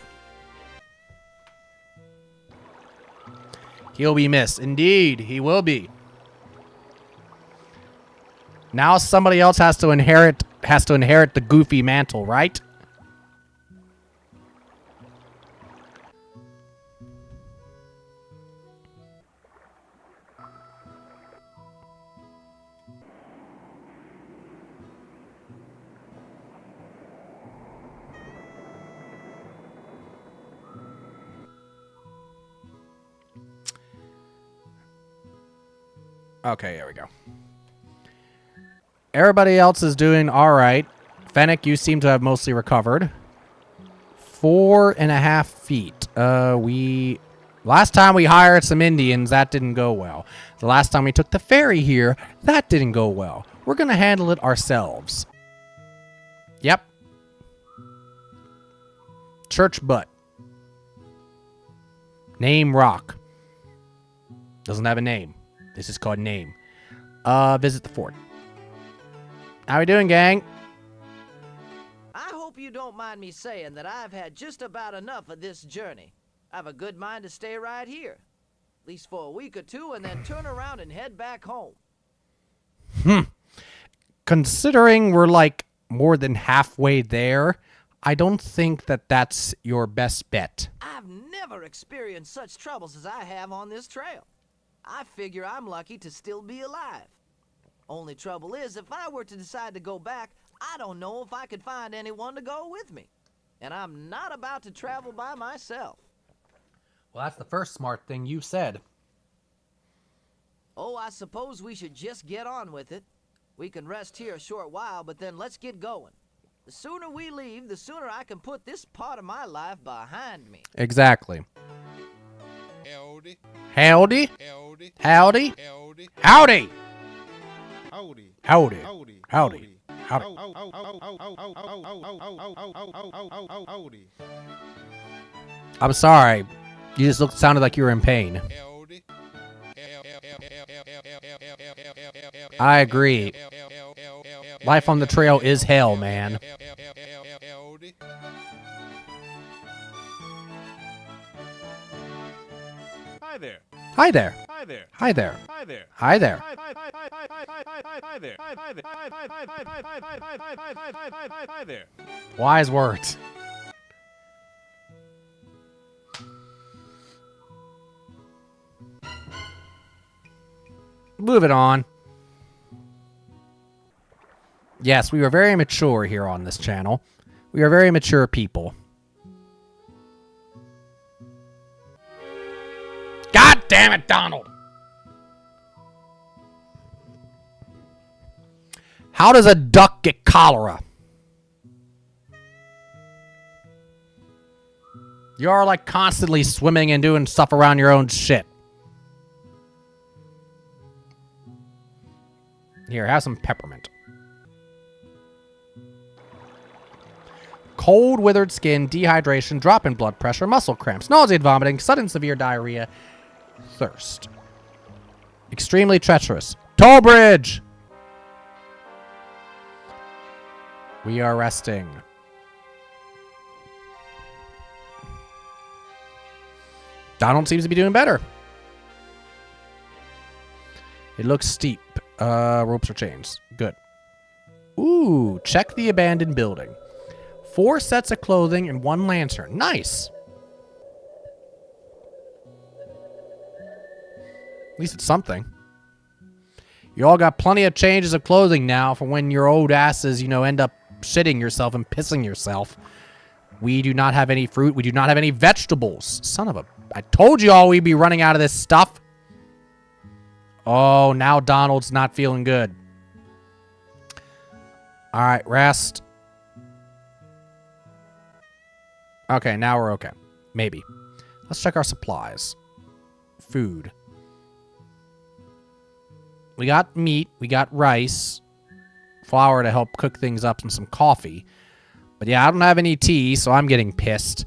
He'll be missed. Indeed, he will be. Now somebody else has to inherit the Goofy mantle, right? Okay, here we go. Everybody else is doing all right. Fennec, you seem to have mostly recovered. 4.5 feet. Last time we hired some Indians, that didn't go well. The last time we took the ferry here, that didn't go well. We're gonna handle it ourselves. Yep. Church butt. Name rock. Doesn't have a name. This is called name. Visit the fort. How we doing, gang? I hope you don't mind me saying that I've had just about enough of this journey. I have a good mind to stay right here, at least for a week or two, and then turn around and head back home. Considering we're like more than halfway there, I don't think that that's your best bet. I've never experienced such troubles as I have on this trail. I figure I'm lucky to still be alive. Only trouble is, if I were to decide to go back, I don't know if I could find anyone to go with me. And I'm not about to travel by myself. Well, that's the first smart thing you said. Oh, I suppose we should just get on with it. We can rest here a short while, but then let's get going. The sooner we leave, the sooner I can put this part of my life behind me. Exactly. Howdy. Howdy? Howdy. Howdy? Howdy. Howdy! Howdy. Howdy. Howdy. Howdy. Howdy. Howdy. I'm sorry. You just sounded like you were in pain. Howdy. I agree. Life on the trail is hell, man. Howdy. Hi there. Hi there. Hi there. Hi there. Hi there. Hi there. Hi there. Wise words. Moving on. Yes, we are very mature here on this channel. We are very mature people. God damn it, Donald! How does a duck get cholera? You're like constantly swimming and doing stuff around your own shit. Here, have some peppermint. Cold, withered skin, dehydration, drop in blood pressure, muscle cramps, nausea and vomiting, sudden severe diarrhea, thirst. Extremely treacherous. Toll bridge! We are resting. Donald seems to be doing better. It looks steep. Ropes or chains. Good. Ooh, check the abandoned building. 4 sets of clothing and 1 lantern. Nice. At least it's something. You all got plenty of changes of clothing now for when your old asses, end up shitting yourself and pissing yourself. We do not have any fruit. We do not have any vegetables. Son of a... I told you all we'd be running out of this stuff. Oh, now Donald's not feeling good. All right, rest. Okay, now we're okay. Maybe. Let's check our supplies. Food. We got meat. We got rice. Flour to help cook things up and some coffee. But yeah, I don't have any tea, so I'm getting pissed.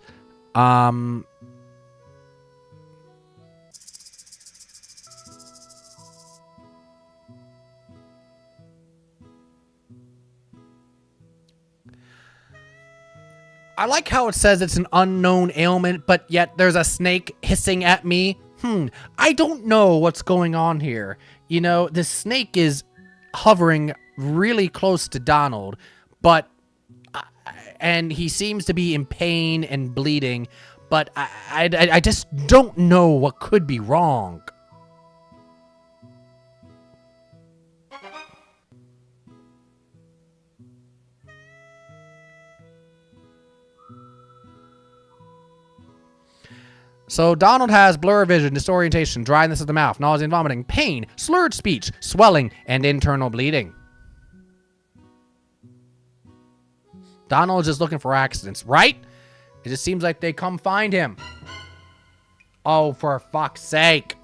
I like how it says it's an unknown ailment, but yet there's a snake hissing at me. I don't know what's going on here. This snake is hovering really close to Donald, and he seems to be in pain and bleeding, but I just don't know what could be wrong. So Donald has blur vision, disorientation, dryness of the mouth, nausea and vomiting, pain, slurred speech, swelling, and internal bleeding. Donald's just looking for accidents, right? It just seems like they come find him. Oh, for fuck's sake.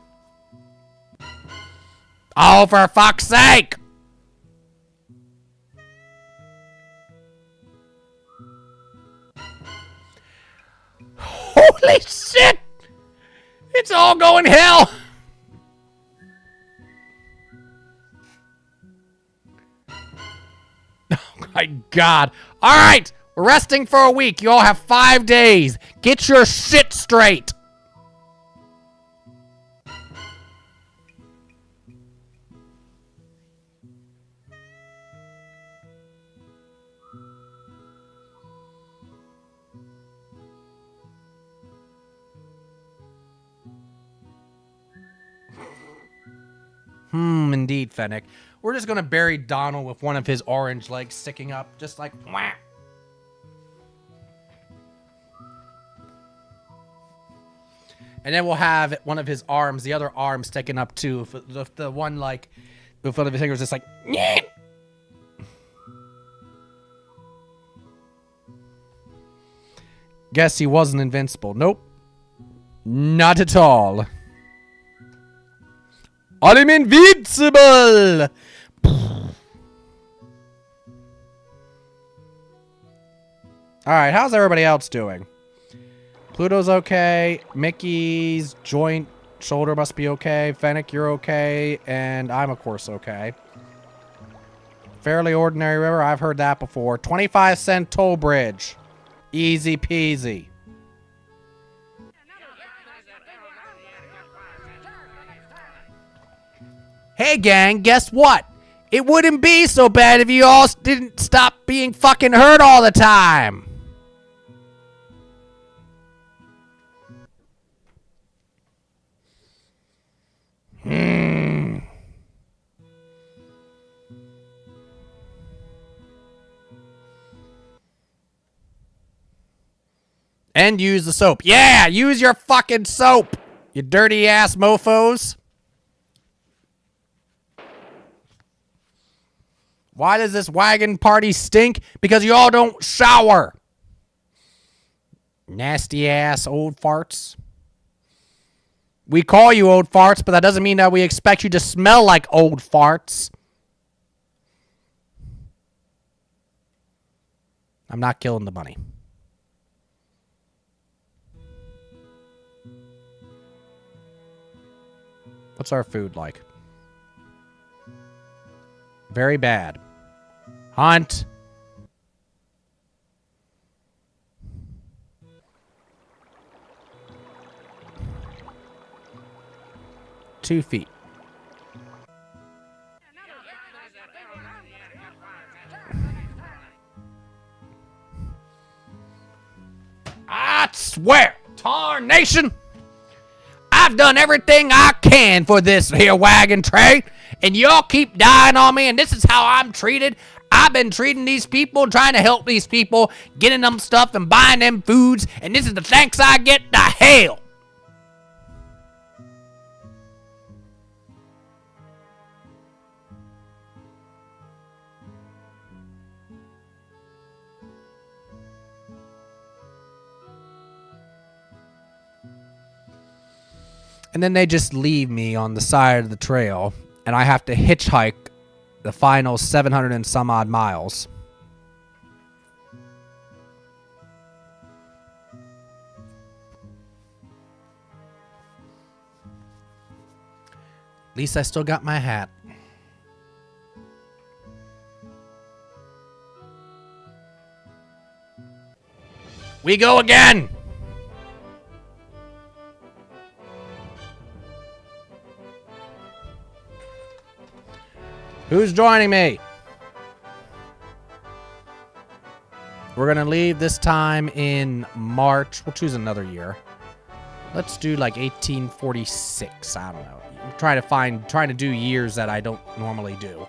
Oh, for fuck's sake! Holy shit! It's all going hell! my God. All right. We're resting for a week. You all have 5 days. Get your shit straight. Indeed, Fennec. We're just gonna bury Donald with one of his orange legs sticking up, just like wham. And then we'll have one of his arms, the other arm sticking up too. The one like with one of his fingers, just like. Nyeh! Guess he wasn't invincible. Nope, not at all. I'm invincible! Alright, how's everybody else doing? Pluto's okay. Mickey's joint shoulder must be okay. Fennec, you're okay. And I'm, of course, okay. Fairly ordinary river. I've heard that before. 25-cent toll bridge. Easy peasy. Hey, gang, guess what? It wouldn't be so bad if you all didn't stop being fucking hurt all the time. And use the soap. Yeah, use your fucking soap, you dirty ass mofos. Why does this wagon party stink? Because you all don't shower. Nasty ass old farts. We call you old farts, but that doesn't mean that we expect you to smell like old farts. I'm not killing the bunny. What's our food like? Very bad. Hunt. Two feet. I swear, tarnation, I've done everything I can for this here wagon train, and y'all keep dying on me, and this is how I'm treated. I've been treating these people, trying to help these people, getting them stuff and buying them foods, and this is the thanks I get to hell. And then they just leave me on the side of the trail, and I have to hitchhike the final 700 and some odd miles. At least I still got my hat. We go again! Who's joining me? We're going to leave this time in March. We'll choose another year. Let's do like 1846. I don't know. I'm trying to do years that I don't normally do.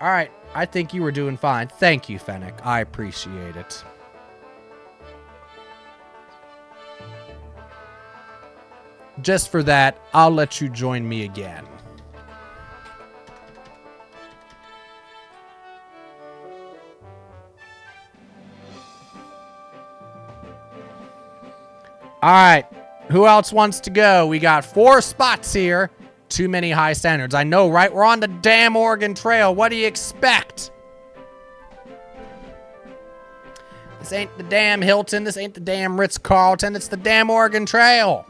All right. I think you were doing fine. Thank you, Fennec. I appreciate it. Just for that, I'll let you join me again. All right. Who else wants to go? We got 4 spots here. Too many high standards. I know, right? We're on the damn Oregon Trail. What do you expect? This ain't the damn Hilton. This ain't the damn Ritz-Carlton. It's the damn Oregon Trail.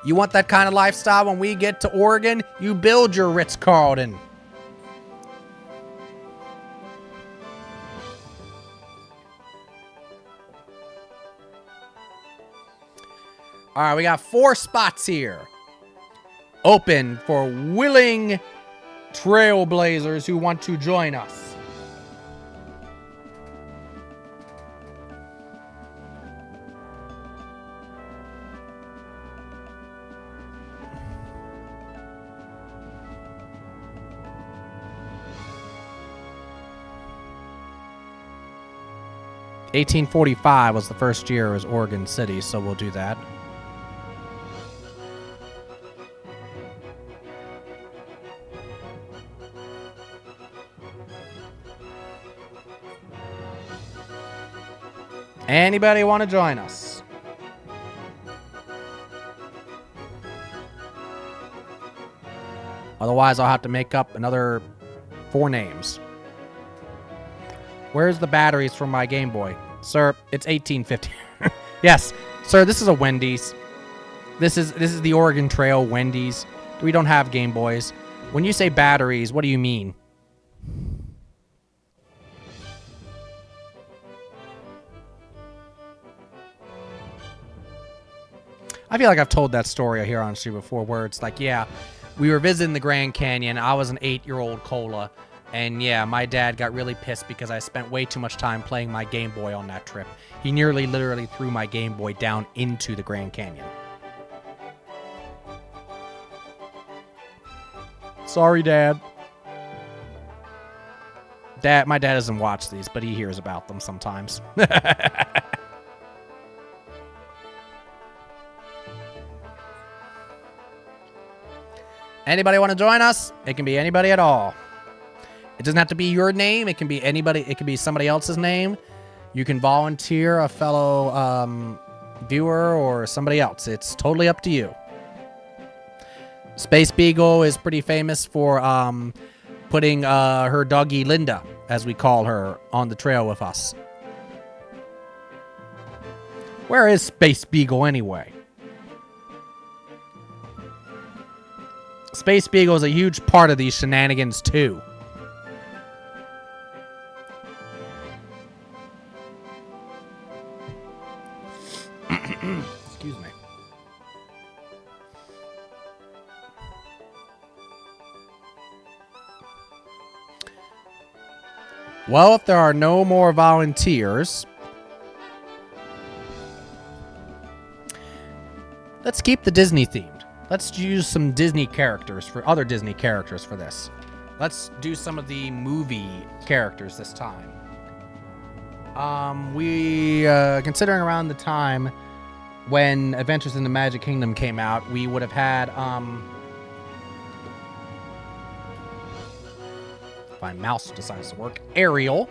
You want that kind of lifestyle when we get to Oregon? You build your Ritz-Carlton. All right, we got 4 spots here. Open for willing trailblazers who want to join us. (1845) was the first year as Oregon City, so we'll do that. Anybody want to join us? Otherwise, I'll have to make up another 4 names. Where's the batteries from my Game Boy? Sir, it's 1850. Yes, sir, this is a Wendy's. This is the Oregon Trail Wendy's. We don't have Game Boys. When you say batteries, what do you mean? I feel like I've told that story here on stream before where it's like, yeah, we were visiting the Grand Canyon. I was an 8-year-old cola. And yeah, my dad got really pissed because I spent way too much time playing my Game Boy on that trip. He nearly literally threw my Game Boy down into the Grand Canyon. Sorry, Dad. My dad doesn't watch these, but he hears about them sometimes. Anybody want to join us? It can be anybody at all. It doesn't have to be your name. It can be anybody. It can be somebody else's name. You can volunteer a fellow viewer or somebody else. It's totally up to you. Space Beagle is pretty famous for putting her doggy Linda, as we call her, on the trail with us. Where is Space Beagle anyway? Space Beagle is a huge part of these shenanigans too. Excuse me. Well, if there are no more volunteers, let's keep the Disney themed. Let's use some Disney characters for other Disney characters for this. Let's do some of the movie characters this time. Considering around the time when Adventures in the Magic Kingdom came out, we would have had, if my mouse decides to work, Ariel.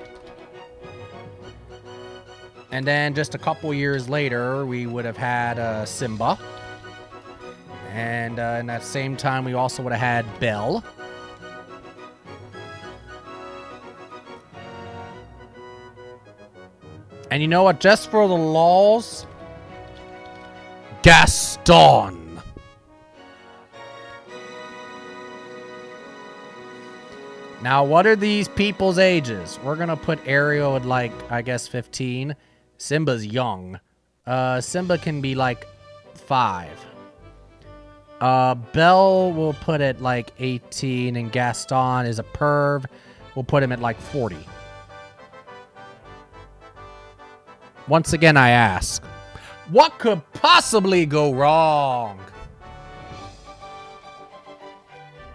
And then just a couple years later, we would have had Simba. And in that same time, we also would have had Belle. And you know what? Just for the lulz, Gaston. Now, what are these people's ages? We're going to put Ariel at, like, I guess 15. Simba's young. Simba can be, like, 5. Belle will put at, like, 18. And Gaston is a perv. We'll put him at, like, 40. Once again, I ask, what could possibly go wrong?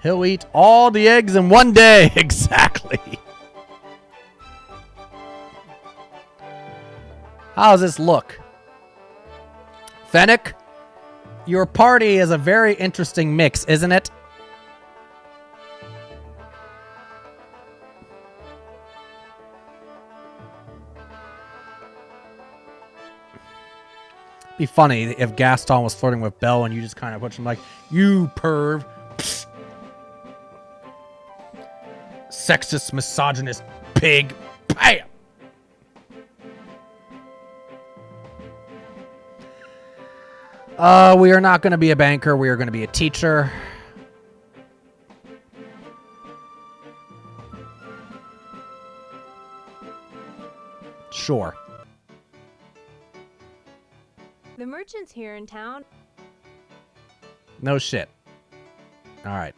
He'll eat all the eggs in one day. Exactly. How does this look? Fennec, your party is a very interesting mix, isn't it? Be funny if Gaston was flirting with Belle and you just kind of put him like, you perv. Psst. Sexist, misogynist pig. Bam! We are not going to be a banker. We are going to be a teacher. Sure. The merchants here in town. No shit. All right.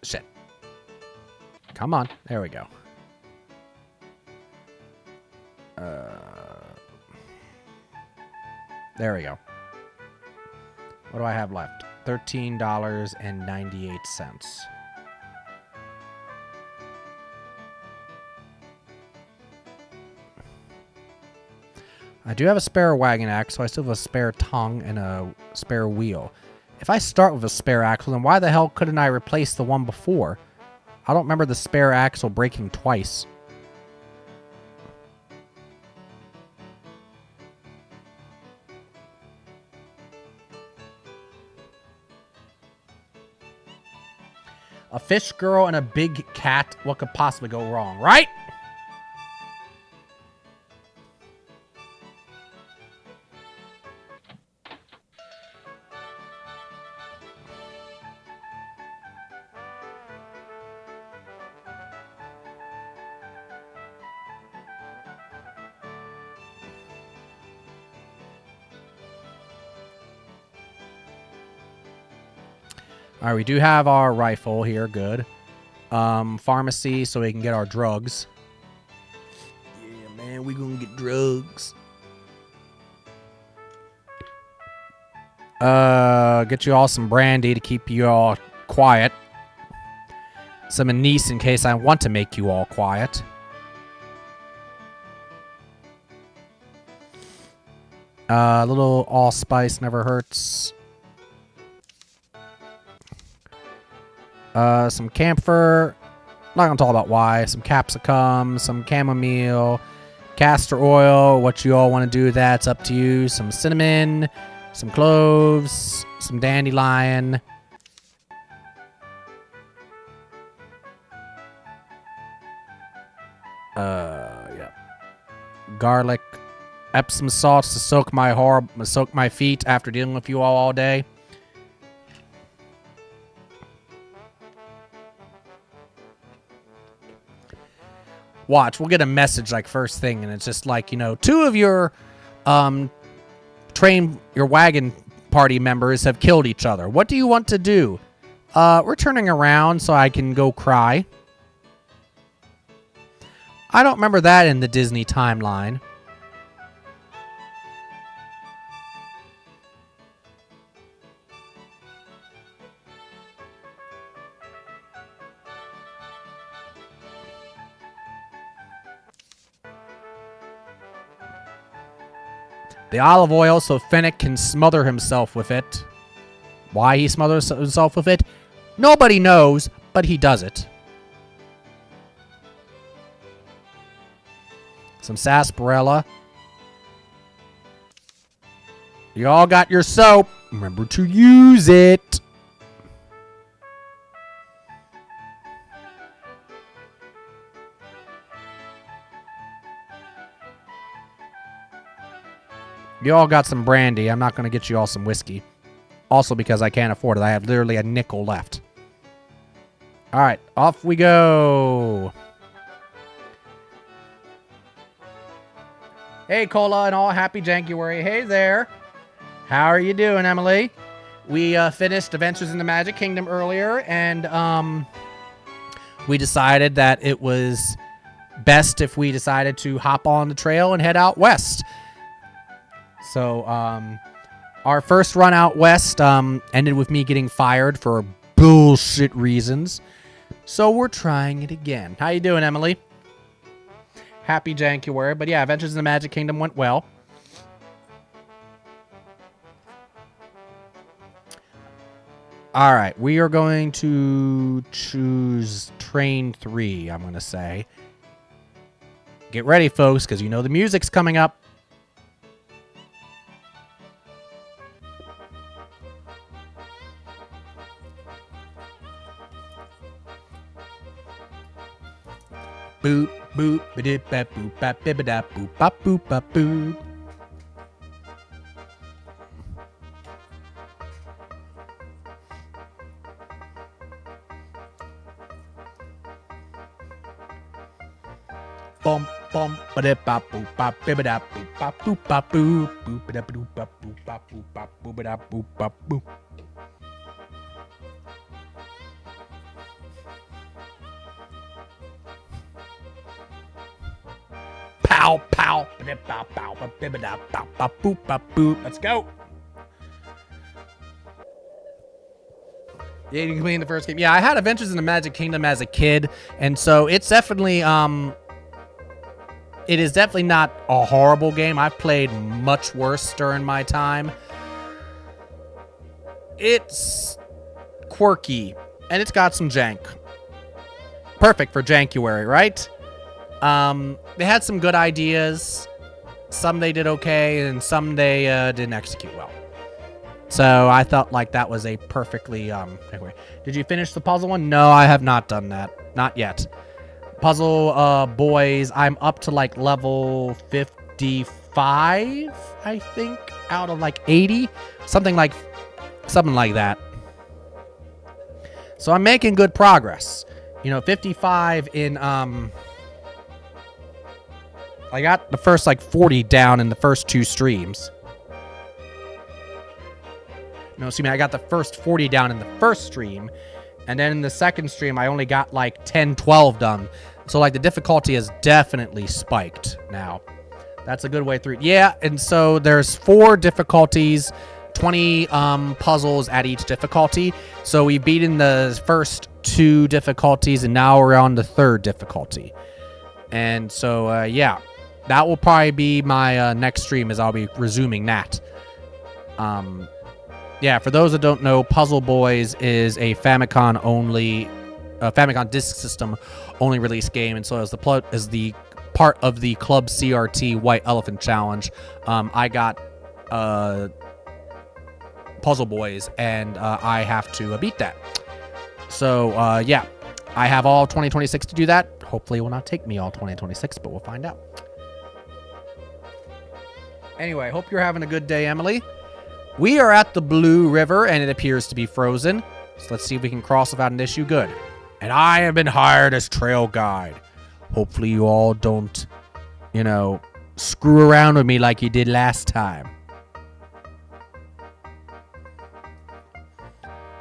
Shit. Come on. There we go. There we go. What do I have left? $13.98. I do have a spare wagon axe, so I still have a spare tongue and a spare wheel. If I start with a spare axle, then why the hell couldn't I replace the one before? I don't remember the spare axle breaking twice. A fish girl and a big cat. What could possibly go wrong, right? All right, we do have our rifle here. Good. Pharmacy, so we can get our drugs. Yeah, man, we gonna get drugs. Get you all some brandy to keep you all quiet. Some anise in case I want to make you all quiet. A little allspice never hurts. Some camphor. Not gonna talk about why. Some capsicum, some chamomile, castor oil. What you all want to do with that's up to you. Some cinnamon, some cloves, some dandelion. Yeah. Garlic, Epsom salts to soak my feet after dealing with you all day. Watch, we'll get a message like first thing, and it's just like, you know, 2 of your your wagon party members have killed each other. What do you want to do? We're turning around so I can go cry. I don't remember that in the Disney timeline. The olive oil so Fennec can smother himself with it. Why he smothers himself with it? Nobody knows, but he does it. Some sarsaparilla. You all got your soap. Remember to use it. You all got some brandy. I'm not going to get you all some whiskey. Also because I can't afford it. I have literally a nickel left. All right, off we go. Hey, Cola and all. Happy January. Hey there. How are you doing, Emily? We finished Adventures in the Magic Kingdom earlier, and we decided that it was best if we decided to hop on the trail and head out west. So, our first run out west ended with me getting fired for bullshit reasons. So we're trying it again. How you doing, Emily? Happy January. But yeah, Adventures in the Magic Kingdom went well. All right, we are going to choose Train 3, I'm going to say. Get ready, folks, because you know the music's coming up. Boop, boop, ba-dip, bap, boop, bap, bip-a-dap, boop, bop, boop, bop, boop. bum bum ba da ba boop ba ba da boop ba boop ba boop boop ba da boop ba boop ba boop ba boop ba da boop ba boop. Pow pow ba da ba pow ba ba da ba ba boop ba boop. Let's go. Yeah, you can play in the first game. Yeah, I had Adventures in the Magic Kingdom as a kid, and so it's definitely it is definitely not a horrible game. I've played much worse during my time. It's quirky, and it's got some jank. Perfect for Jankuary, right? They had some good ideas. Some they did okay, and some they didn't execute well. So I felt like that was a perfectly anyway. Did you finish the puzzle one? No, I have not done that. Not yet. Puzzle boys, I'm up to like level 55, I think, out of like 80. Something like that. So I'm making good progress. 55 in I got the first like 40 down in the first 2 streams. No, excuse me, I got the first 40 down in the first stream, and then in the second stream, I only got like 10, 12 done. So, like, the difficulty has definitely spiked now. That's a good way through. Yeah, and so there's 4 difficulties, 20 puzzles at each difficulty. So we've beaten the first 2 difficulties, and now we're on the 3rd difficulty. And so, yeah, that will probably be my next stream, as I'll be resuming that. Yeah, for those that don't know, Puzzle Boys is a Famicom Disk System only release game, and so as the part of the Club CRT White Elephant Challenge, I got Puzzle Boys, and I have to beat that. So yeah, I have all 2026 to do that. Hopefully, it will not take me all 2026, but we'll find out. Anyway, hope you're having a good day, Emily. We are at the Blue River, and it appears to be frozen. So let's see if we can cross without an issue. Good. And I have been hired as trail guide. Hopefully you all don't, screw around with me like you did last time.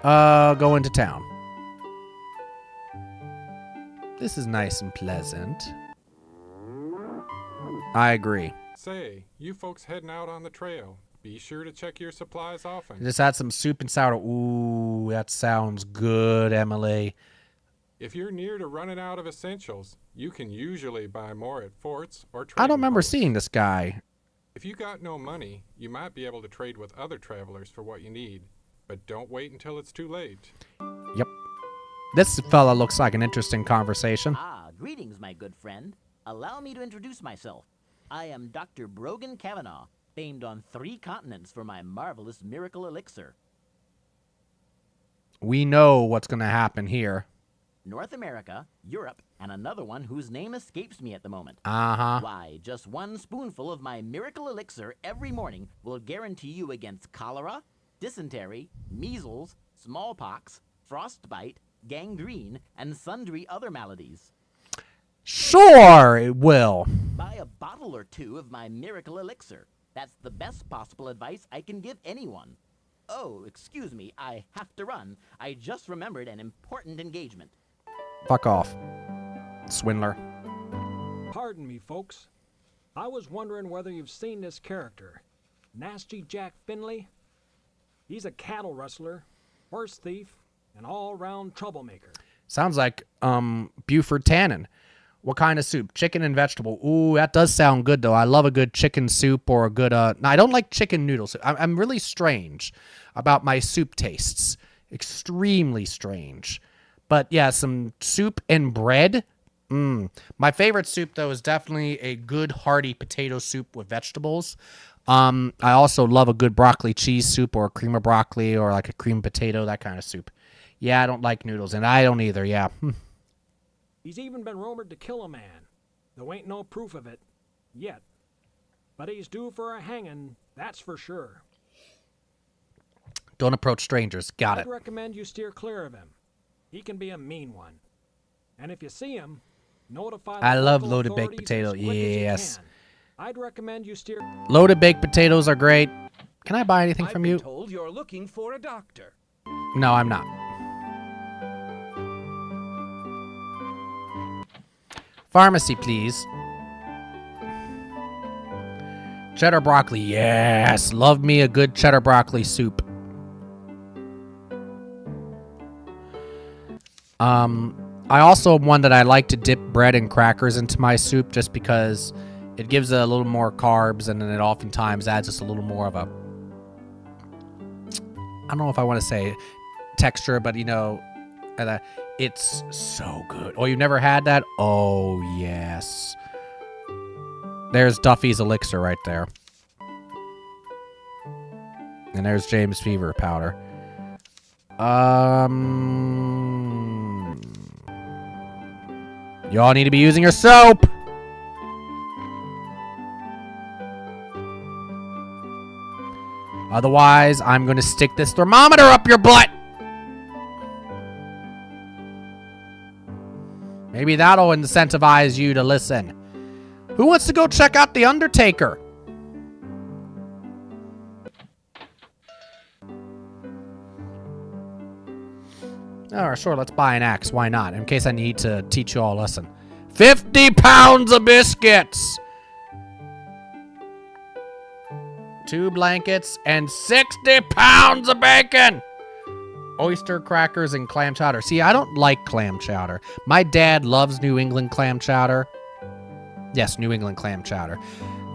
Go into town. This is nice and pleasant. I agree. Say, you folks heading out on the trail. Be sure to check your supplies often. Just add some soup and sourdough. Ooh, that sounds good, Emily. If you're near to running out of essentials, you can usually buy more at forts or trading I don't remember posts. seeing this guy. If you got no money, you might be able to trade with other travelers for what you need. But don't wait until it's too late. Yep. This fella looks like an interesting conversation. Greetings, my good friend. Allow me to introduce myself. I am Dr. Brogan Kavanaugh, famed on 3 continents for my marvelous miracle elixir. We know what's going to happen here. North America, Europe, and another one whose name escapes me at the moment. Uh-huh. Why, just 1 spoonful of my miracle elixir every morning will guarantee you against cholera, dysentery, measles, smallpox, frostbite, gangrene, and sundry other maladies. Sure, it will. Buy a bottle or 2 of my miracle elixir. That's the best possible advice I can give anyone. Oh, excuse me, I have to run. I just remembered an important engagement. Fuck off, swindler. Pardon me, folks. I was wondering whether you've seen this character, Nasty Jack Finley. He's a cattle rustler, horse thief, and all-round troublemaker. Sounds like Buford Tannen. What kind of soup? Chicken and vegetable. Ooh, that does sound good, though. I love a good chicken soup or a good... No, I don't like chicken noodle soup. I'm really strange about my soup tastes. Extremely strange. But, yeah, some soup and bread. My favorite soup, though, is definitely a good hearty potato soup with vegetables. I also love a good broccoli cheese soup or a cream of broccoli or like a cream potato, that kind of soup. Yeah, I don't like noodles, and I don't either, yeah. He's even been rumored to kill a man, though ain't no proof of it, yet. But he's due for a hanging, that's for sure. Don't approach strangers, got it. I'd recommend you steer clear of him. He can be a mean one. And if you see him, Notify I the love local loaded baked authorities potato. as quick as you Yes. can. I'd recommend you steer. Loaded baked potatoes are great. Can I buy anything I've from been you? told you're looking for a doctor. No, I'm not. Pharmacy, please. Cheddar broccoli. Yes. Love me a good cheddar broccoli soup. I also am one that I like to dip bread and crackers into my soup just because it gives it a little more carbs and then it oftentimes adds just a little more of a, I don't know if I want to say texture, but you know, it's so good. Oh, you've never had that? Oh, yes. There's Duffy's Elixir right there. And there's James Fever powder. Y'all need to be using your soap. Otherwise, I'm going to stick this thermometer up your butt. Maybe that'll incentivize you to listen. Who wants to go check out The Undertaker? Oh, sure, let's buy an axe. Why not? In case I need to teach you all a lesson. 50 pounds of biscuits! 2 blankets and 60 pounds of bacon! Oyster crackers and clam chowder. See, I don't like clam chowder. My dad loves New England clam chowder. Yes, New England clam chowder.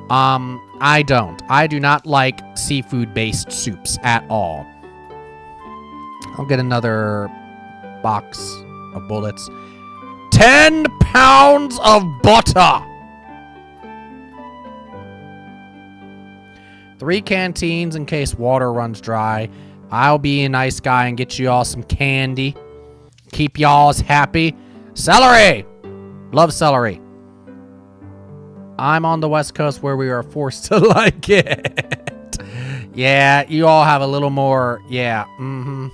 I don't. I do not like seafood-based soups at all. I'll get another box of bullets. 10 pounds of butter! 3 canteens in case water runs dry. I'll be a nice guy and get you all some candy. Keep y'all's happy. Celery! Love celery. I'm on the West Coast where we are forced to like it. Yeah, you all have a little more, yeah, Even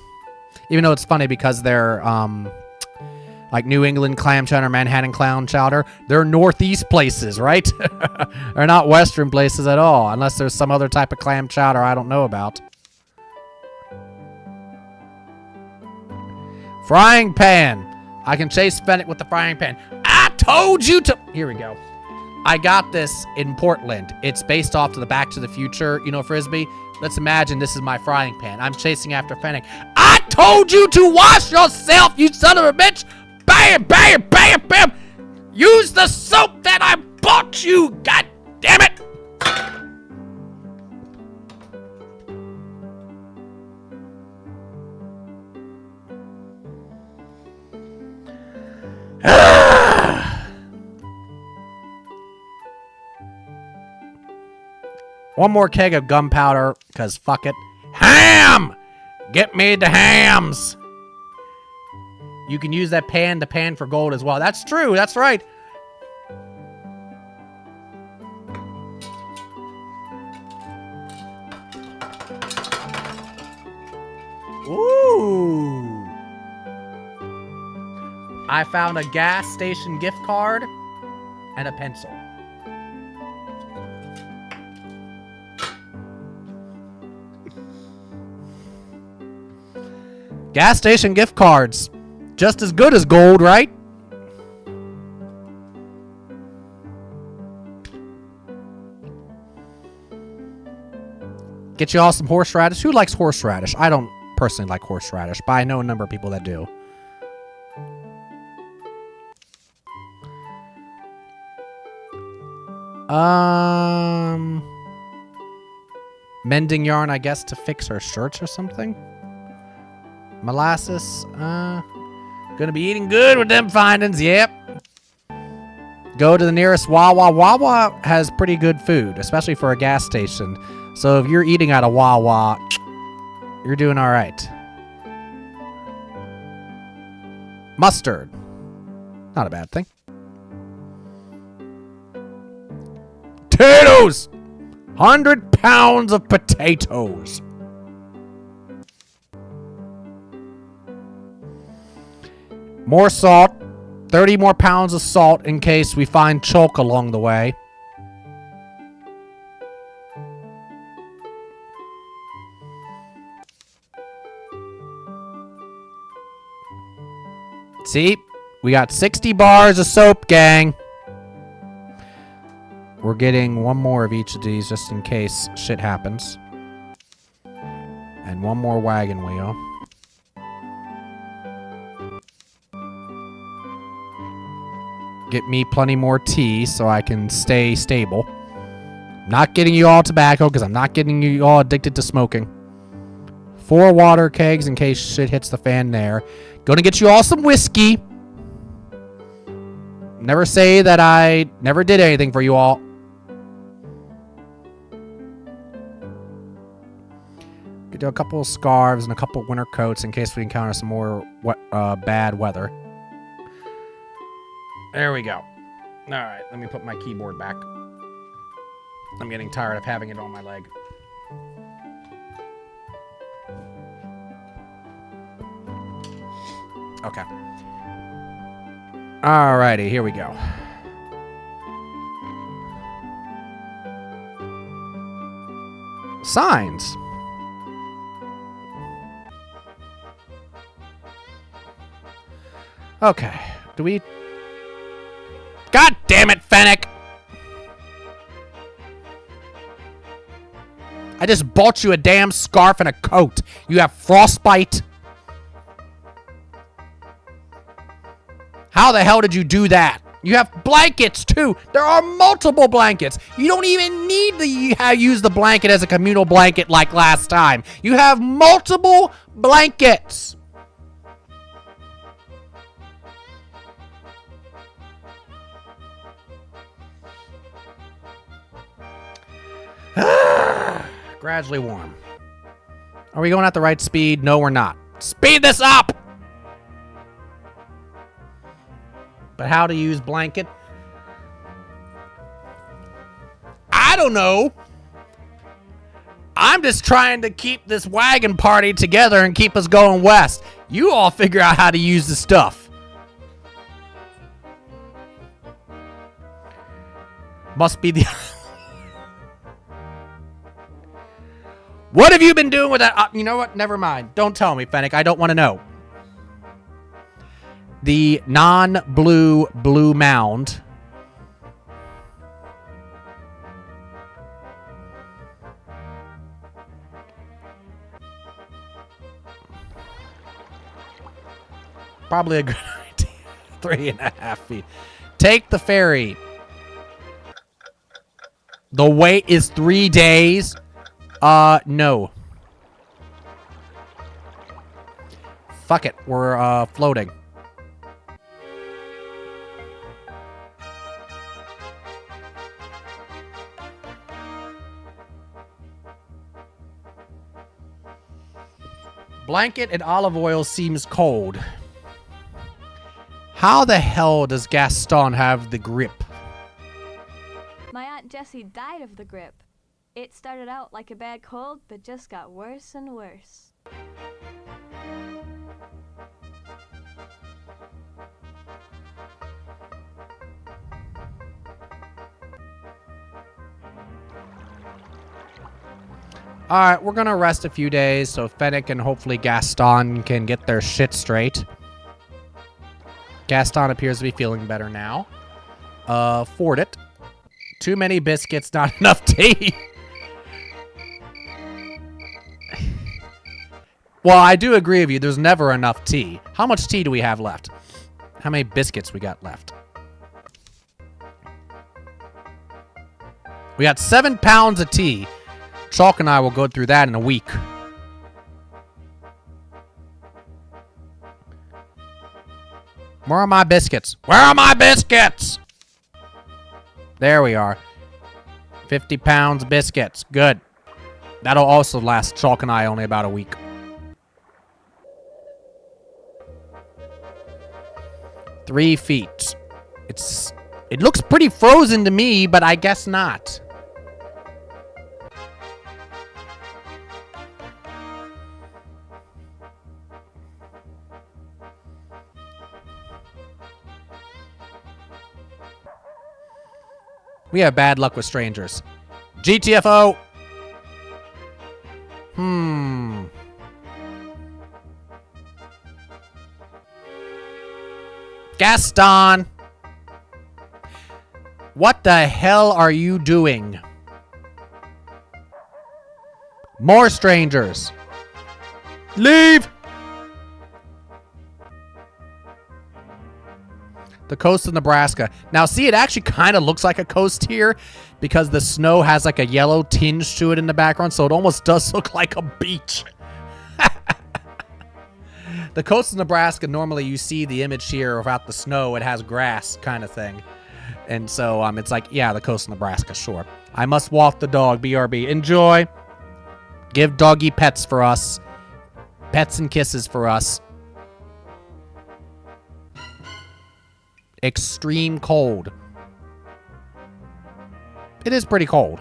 though it's funny because they're, like New England clam chowder, Manhattan clam chowder, they're northeast places, right? They're not western places at all, unless there's some other type of clam chowder I don't know about. Frying pan. I can chase Fennec with the frying pan. I told you to... Here we go. I got this in Portland. It's based off to the Back to the Future, you know, Frisbee. Let's imagine this is my frying pan. I'm chasing after Fennec. I told you to wash yourself, you son of a bitch! Bam, bam, bam, bam! Use the soap that I bought you, god damn it! One more keg of gunpowder, because fuck it. Ham! Get me the hams! You can use that pan to pan for gold as well. That's true, that's right. Ooh. I found a gas station gift card and a pencil. Gas station gift cards. Just as good as gold, right? Get you all some horseradish. Who likes horseradish? I don't personally like horseradish, but I know a number of people that do. Mending yarn, I guess, to fix her shirts or something. Molasses, gonna be eating good with them findings, yep. Go to the nearest Wawa. Wawa has pretty good food, especially for a gas station. So if you're eating at a Wawa, you're doing all right. Mustard, not a bad thing. Potatoes! 100 pounds of potatoes. More salt. 30 more pounds of salt in case we find chalk along the way. See? We got 60 bars of soap, gang. We're getting one more of each of these just in case shit happens. And one more wagon wheel. Get me plenty more tea so I can stay stable. Not getting you all tobacco because I'm not getting you all addicted to smoking. 4 water kegs in case shit hits the fan there. Gonna get you all some whiskey. Never say that I never did anything for you all. Could do a couple of scarves and a couple of winter coats in case we encounter some more bad weather. There we go. Alright, let me put my keyboard back. I'm getting tired of having it on my leg. Okay. Alrighty, here we go. Signs. Okay. Do we... God damn it, Fennec! I just bought you a damn scarf and a coat. You have frostbite. How the hell did you do that? You have blankets, too. There are multiple blankets. You don't even need to use the blanket as a communal blanket like last time. You have multiple blankets. Gradually warm. Are we going at the right speed? No, we're not. Speed this up! But how to use blanket? I don't know. I'm just trying to keep this wagon party together and keep us going west. You all figure out how to use the stuff. Must be the... What have you been doing with that? You know what? Never mind. Don't tell me, Fennec. I don't want to know. The non-blue blue mound. Probably a good idea. 3.5 feet. Take the ferry. The wait is 3 days. No. Fuck it. We're, floating. Blanket and olive oil seems cold. How the hell does Gaston have the grip? My Aunt Jessie died of the grip. It started out like a bad cold, but just got worse and worse. Alright, we're gonna rest a few days so Fennec and hopefully Gaston can get their shit straight. Gaston appears to be feeling better now. Ford it. Too many biscuits, not enough tea. Well, I do agree with you. There's never enough tea. How much tea do we have left? How many biscuits we got left? We got 7 pounds of tea. Chalk and I will go through that in a week. Where are my biscuits? Where are my biscuits? There we are. 50 pounds of biscuits. Good. That'll also last Chalk and I only about a week. Three feet. It looks pretty frozen to me, but I guess not. We have bad luck with strangers. GTFO. Gaston. What the hell are you doing? More strangers. Leave. The coast of Nebraska. Now, see, it actually kind of looks like a coast here because the snow has like a yellow tinge to it in the background, so it almost does look like a beach. The coast of Nebraska, normally you see the image here without the snow. It has grass kind of thing. And so it's like, yeah, the coast of Nebraska, sure. I must walk the dog, BRB. Enjoy. Give doggy pets for us. Pets and kisses for us. Extreme cold. It is pretty cold.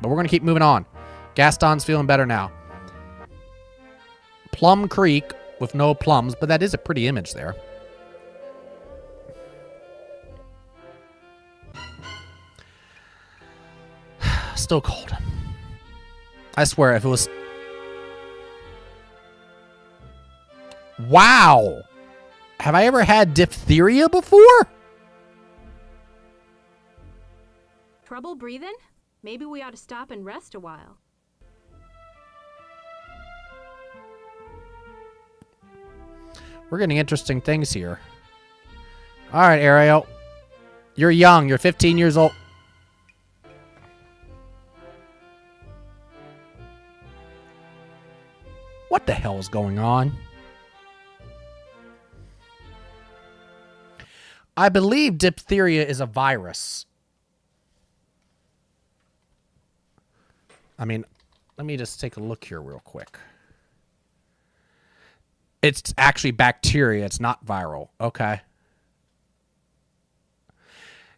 But we're going to keep moving on. Gaston's feeling better now. Plum Creek with no plums, but that is a pretty image there. Still cold. I swear, if it was... Wow! Have I ever had diphtheria before? Trouble breathing? Maybe we ought to stop and rest a while. We're getting interesting things here. All right, Ariel. You're young. You're 15 years old. What the hell is going on? I believe diphtheria is a virus. I mean, let me just take a look here real quick. It's actually bacteria. It's not viral. Okay.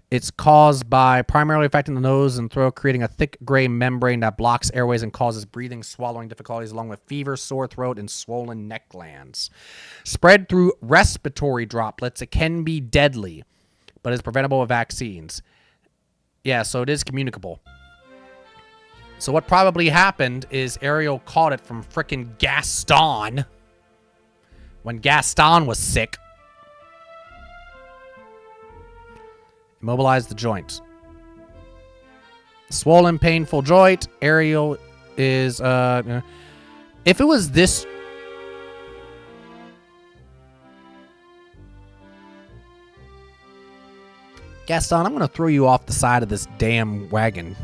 It's caused by primarily affecting the nose and throat, creating a thick gray membrane that blocks airways and causes breathing, swallowing difficulties, along with fever, sore throat, and swollen neck glands. Spread through respiratory droplets, it can be deadly, but is preventable with vaccines. Yeah, so it is communicable. So what probably happened is Ariel caught it from frickin' Gaston when Gaston was sick. Immobilize the joint. Swollen, painful joint. Ariel is, if it was this... Gaston, I'm going to throw you off the side of this damn wagon.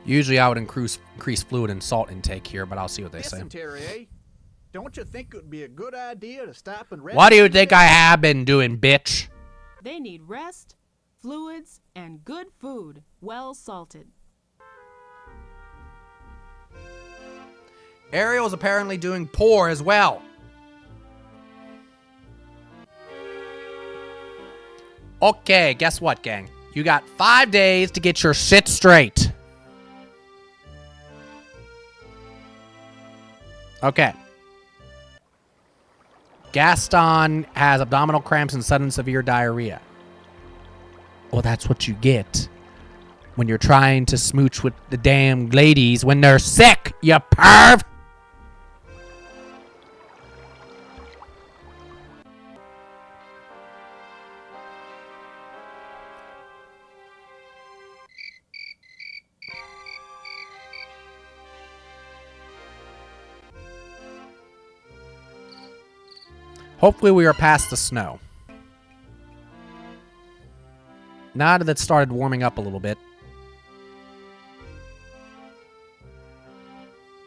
Usually I would increase fluid and salt intake here, but I'll see what they say. Dysentery, eh? Don't you think it would be a good idea to stop and rest? What do you think I have been doing, bitch? They need rest, fluids, and good food, well salted. Ariel's apparently doing poor as well. Okay, guess what, gang? You got 5 days to get your shit straight. Okay. Gaston has abdominal cramps and sudden severe diarrhea. Well, that's what you get when you're trying to smooch with the damn ladies when they're sick, you perv! Hopefully we are past the snow. Now that it started warming up a little bit.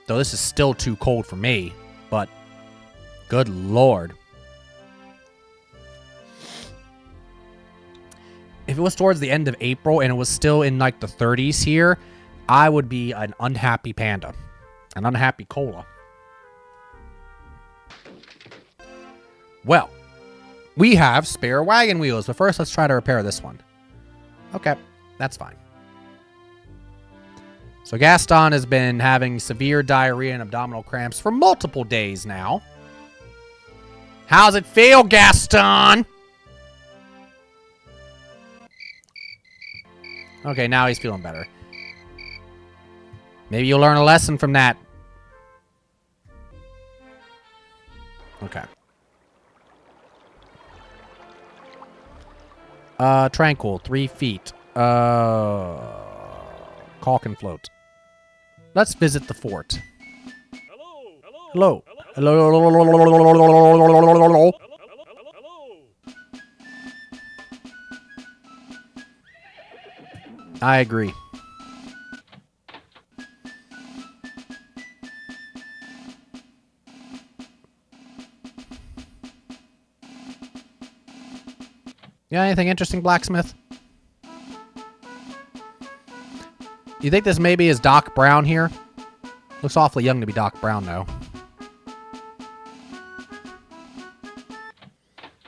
Though this is still too cold for me, but good lord. If it was towards the end of April and it was still in like the 30s here, I would be an unhappy panda. An unhappy cola. Well, we have spare wagon wheels, but first let's try to repair this one. Okay, that's fine. So Gaston has been having severe diarrhea and abdominal cramps for multiple days now. How's it feel, Gaston? Okay, now he's feeling better. Maybe you'll learn a lesson from that. Okay. Tranquil, 3 feet. Caulk and float. Let's visit the fort. Hello. Hello. I agree. You got anything interesting, blacksmith? You think this maybe is Doc Brown here? Looks awfully young to be Doc Brown, though.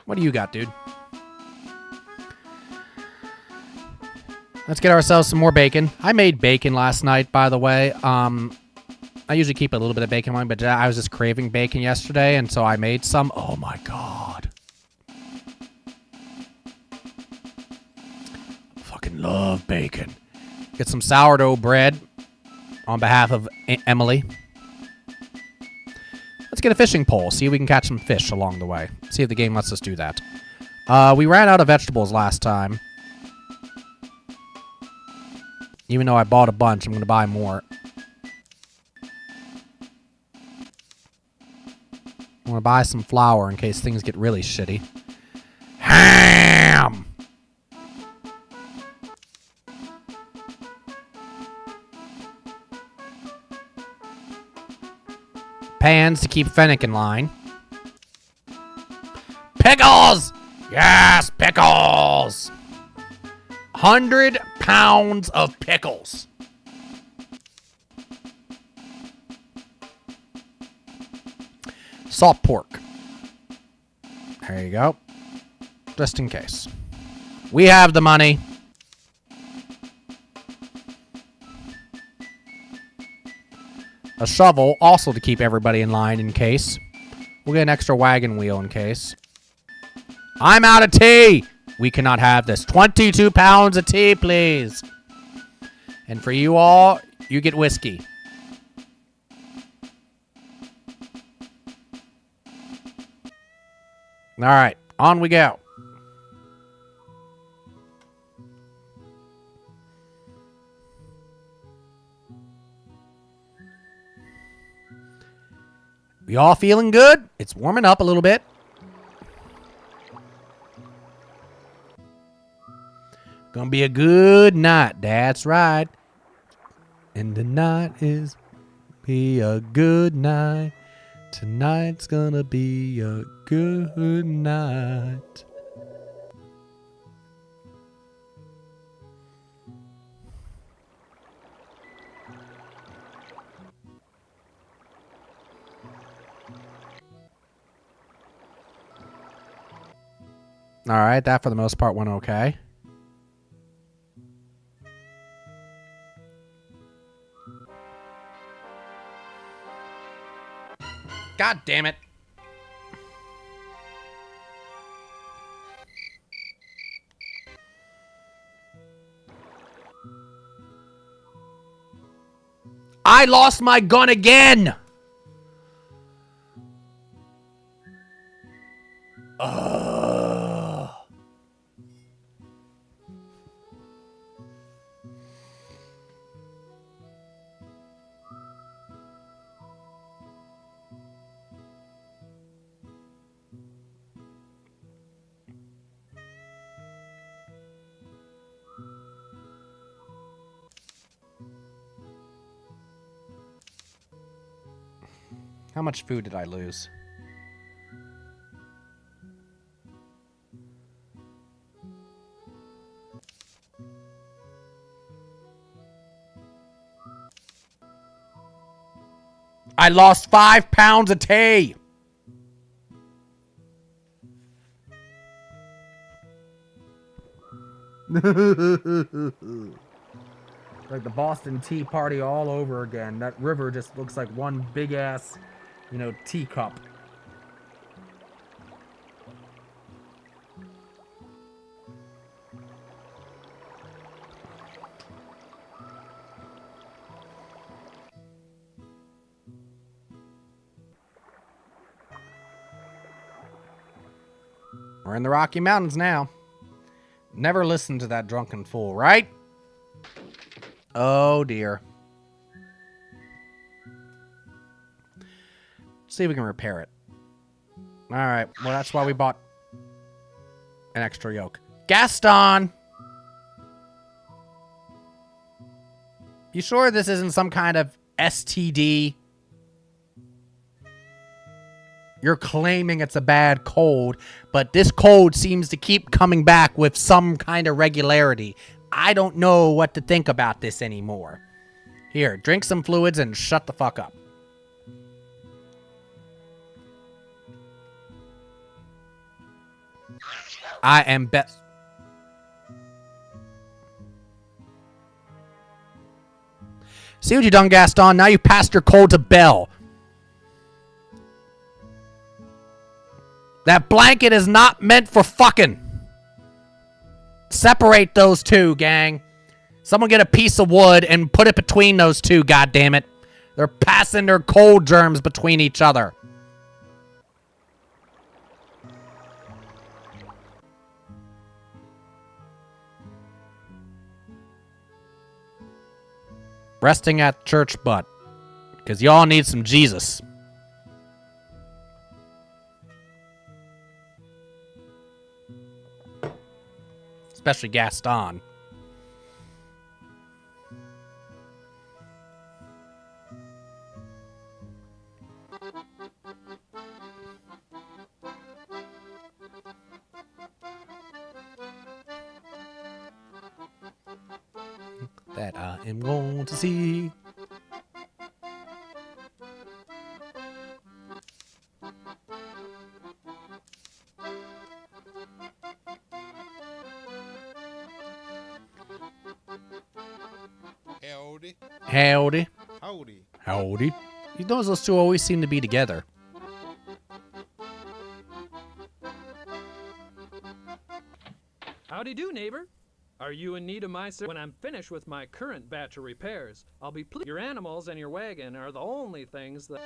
What do you got, dude? Let's get ourselves some more bacon. I made bacon last night, by the way. I usually keep a little bit of bacon on, but I was just craving bacon yesterday, and so I made some. Oh my god. Fucking love bacon. Get some sourdough bread on behalf of Emily. Let's get a fishing pole. See if we can catch some fish along the way. See if the game lets us do that. We ran out of vegetables last time. Even though I bought a bunch, I'm going to buy more. I'm going to buy some flour in case things get really shitty. Ham! Pans to keep Fennec in line. Pickles! Yes, pickles! 100 pounds of pickles. Salt pork. There you go. Just in case. We have the money. A shovel, also to keep everybody in line in case. We'll get an extra wagon wheel in case. I'm out of tea! We cannot have this. 22 pounds of tea, please. And for you all, you get whiskey. All right, on we go. We all feeling good? It's warming up a little bit. Gonna be a good night. That's right. And the night is be a good night. Tonight's gonna be a good night. All right, that for the most part went okay. God damn it. I lost my gun again. How much food did I lose? I lost 5 pounds of tea. Like the Boston Tea Party all over again. That river just looks like one big ass, you know, teacup. We're in the Rocky Mountains now. Never listen to that drunken fool, right? Oh, dear. See if we can repair it. All right. Well, that's why we bought an extra yoke. Gaston! You sure this isn't some kind of STD? You're claiming it's a bad cold, but this cold seems to keep coming back with some kind of regularity. I don't know what to think about this anymore. Here, drink some fluids and shut the fuck up. I am best. See what you done, Gaston? Now you passed your cold to Belle. That blanket is not meant for fucking. Separate those two, gang. Someone get a piece of wood and put it between those two, goddammit. They're passing their cold germs between each other. Resting at church butt. Because y'all need some Jesus. Especially Gaston. That I am going to see. Howdy. Howdy. Howdy. Howdy. You know those two always seem to be together. Howdy do, neighbor. Are you in need of my service? When I'm finished with my current batch of repairs, I'll be pleased. Your animals and your wagon are the only things that...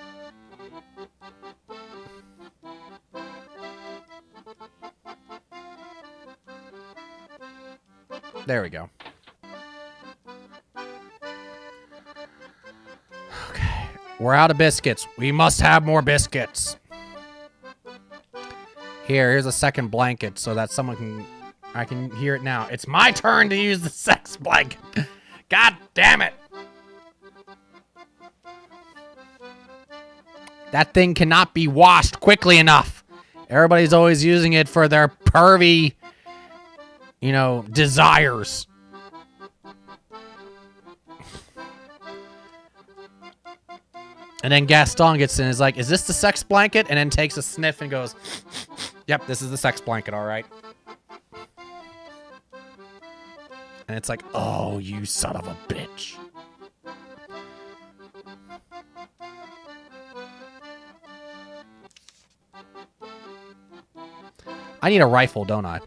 There we go. Okay. We're out of biscuits. We must have more biscuits. Here's a second blanket so that someone can... I can hear it now. It's my turn to use the sex blanket. God damn it. That thing cannot be washed quickly enough. Everybody's always using it for their pervy, you know, desires. And then Gaston gets in and is like, is this the sex blanket? And then takes a sniff and goes, yep, this is the sex blanket, all right. And it's like, oh, you son of a bitch. I need a rifle, don't I?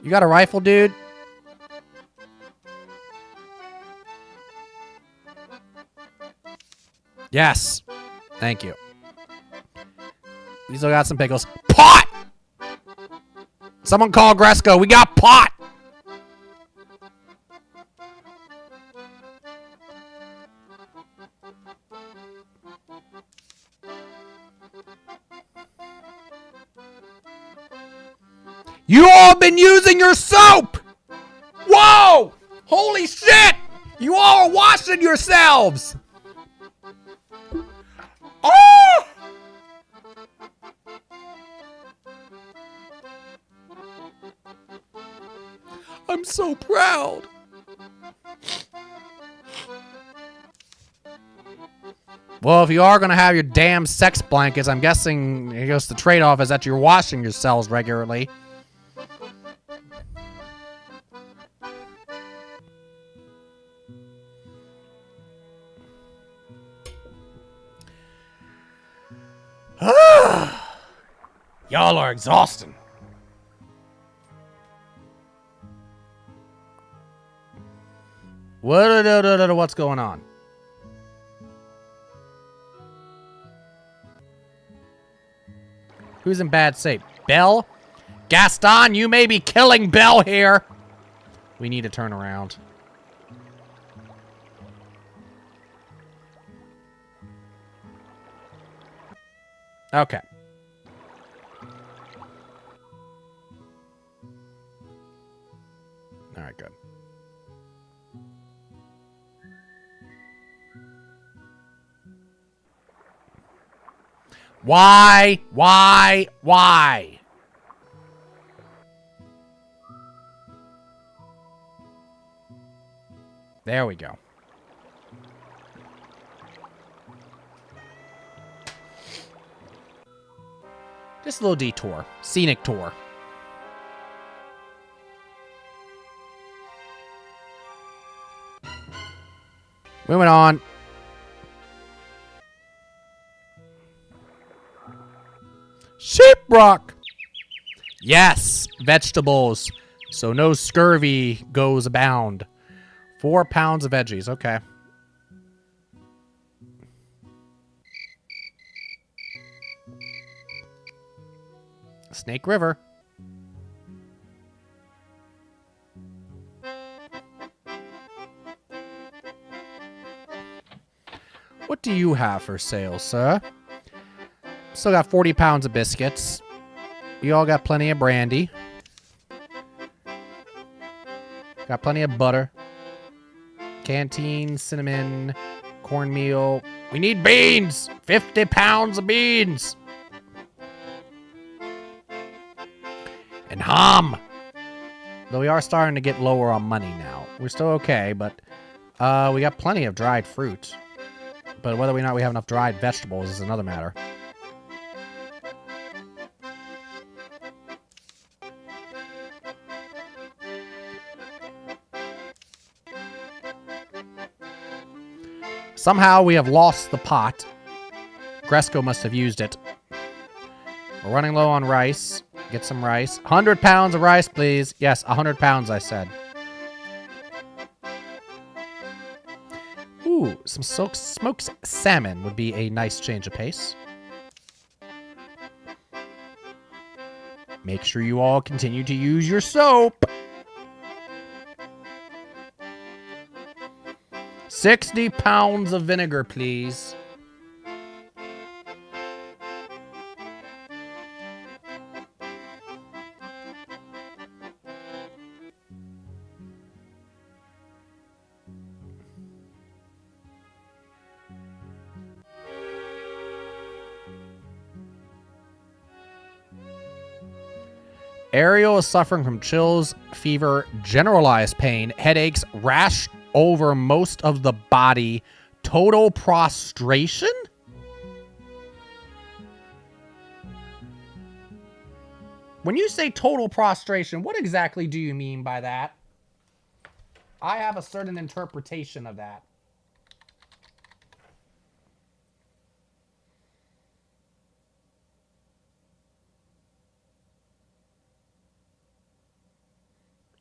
You got a rifle, dude? Yes. Thank you. We still got some pickles. Pot! Someone call Gresco. We got pot! You all been using your soap! Whoa! Holy shit! You all are washing yourselves! Oh! I'm so proud. Well, if you are going to have your damn sex blankets, I'm guessing I guess the trade-off is that you're washing yourselves regularly. Y'all are exhausting. What's going on? Who's in bad shape? Belle? Gaston, you may be killing Belle here. We need to turn around. Okay. All right, good. Why? There we go. Just a little detour. Scenic tour. Moving on. Sheeprock. Yes, vegetables. So no scurvy goes abound. 4 pounds of veggies. Okay. Snake River. What do you have for sale, sir? Still got 40 pounds of biscuits. You all got plenty of brandy. Got plenty of butter. Canteen, cinnamon, cornmeal. We need beans! 50 pounds of beans! And ham! Though we are starting to get lower on money now. We're still okay, but we got plenty of dried fruit. But whether or not we have enough dried vegetables is another matter. Somehow we have lost the pot. Gresco must have used it. We're running low on rice. Get some rice. 100 pounds of rice, please. Yes, 100 pounds, I said. Ooh, some smoked salmon would be a nice change of pace. Make sure you all continue to use your soap. 60 pounds of vinegar, please. Ariel is suffering from chills, fever, generalized pain, headaches, rash over most of the body, total prostration? When you say total prostration, what exactly do you mean by that? I have a certain interpretation of that.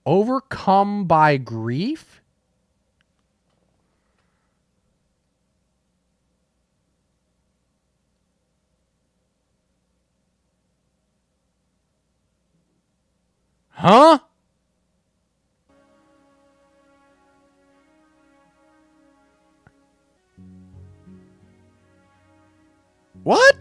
Overcome by grief? Huh? What?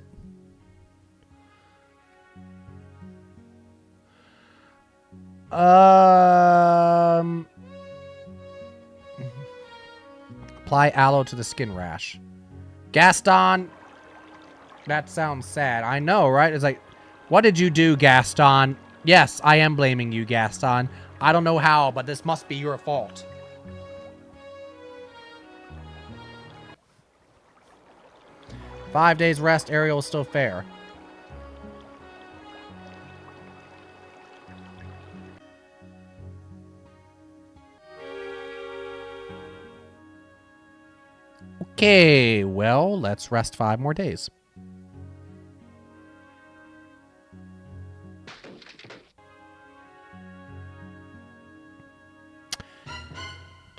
Apply aloe to the skin rash. Gaston. That sounds sad. I know, right? It's like, what did you do, Gaston? Yes, I am blaming you, Gaston. I don't know how, but this must be your fault. "5 days rest, Ariel is still fair." Okay, well, let's rest 5 more days.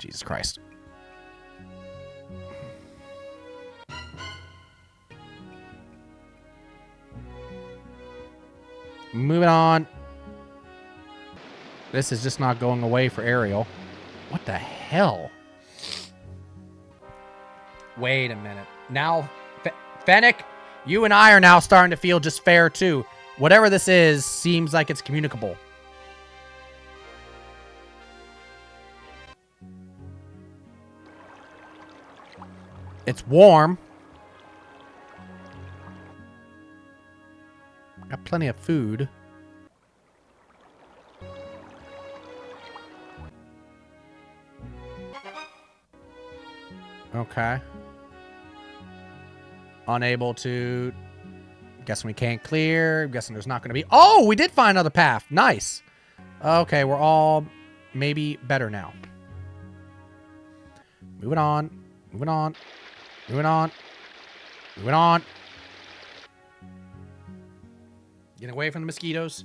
Jesus Christ. Moving on. This is just not going away for Ariel. What the hell? Wait a minute. Now, Fennec, you and I are now starting to feel just fair, too. Whatever this is seems like it's communicable. It's warm. Got plenty of food. Okay. Unable to... Guessing we can't clear. Guessing there's not going to be... Oh, we did find another path. Nice. Okay, we're all maybe better now. Moving on. Moving on. Moving on. Moving on. Getting away from the mosquitoes.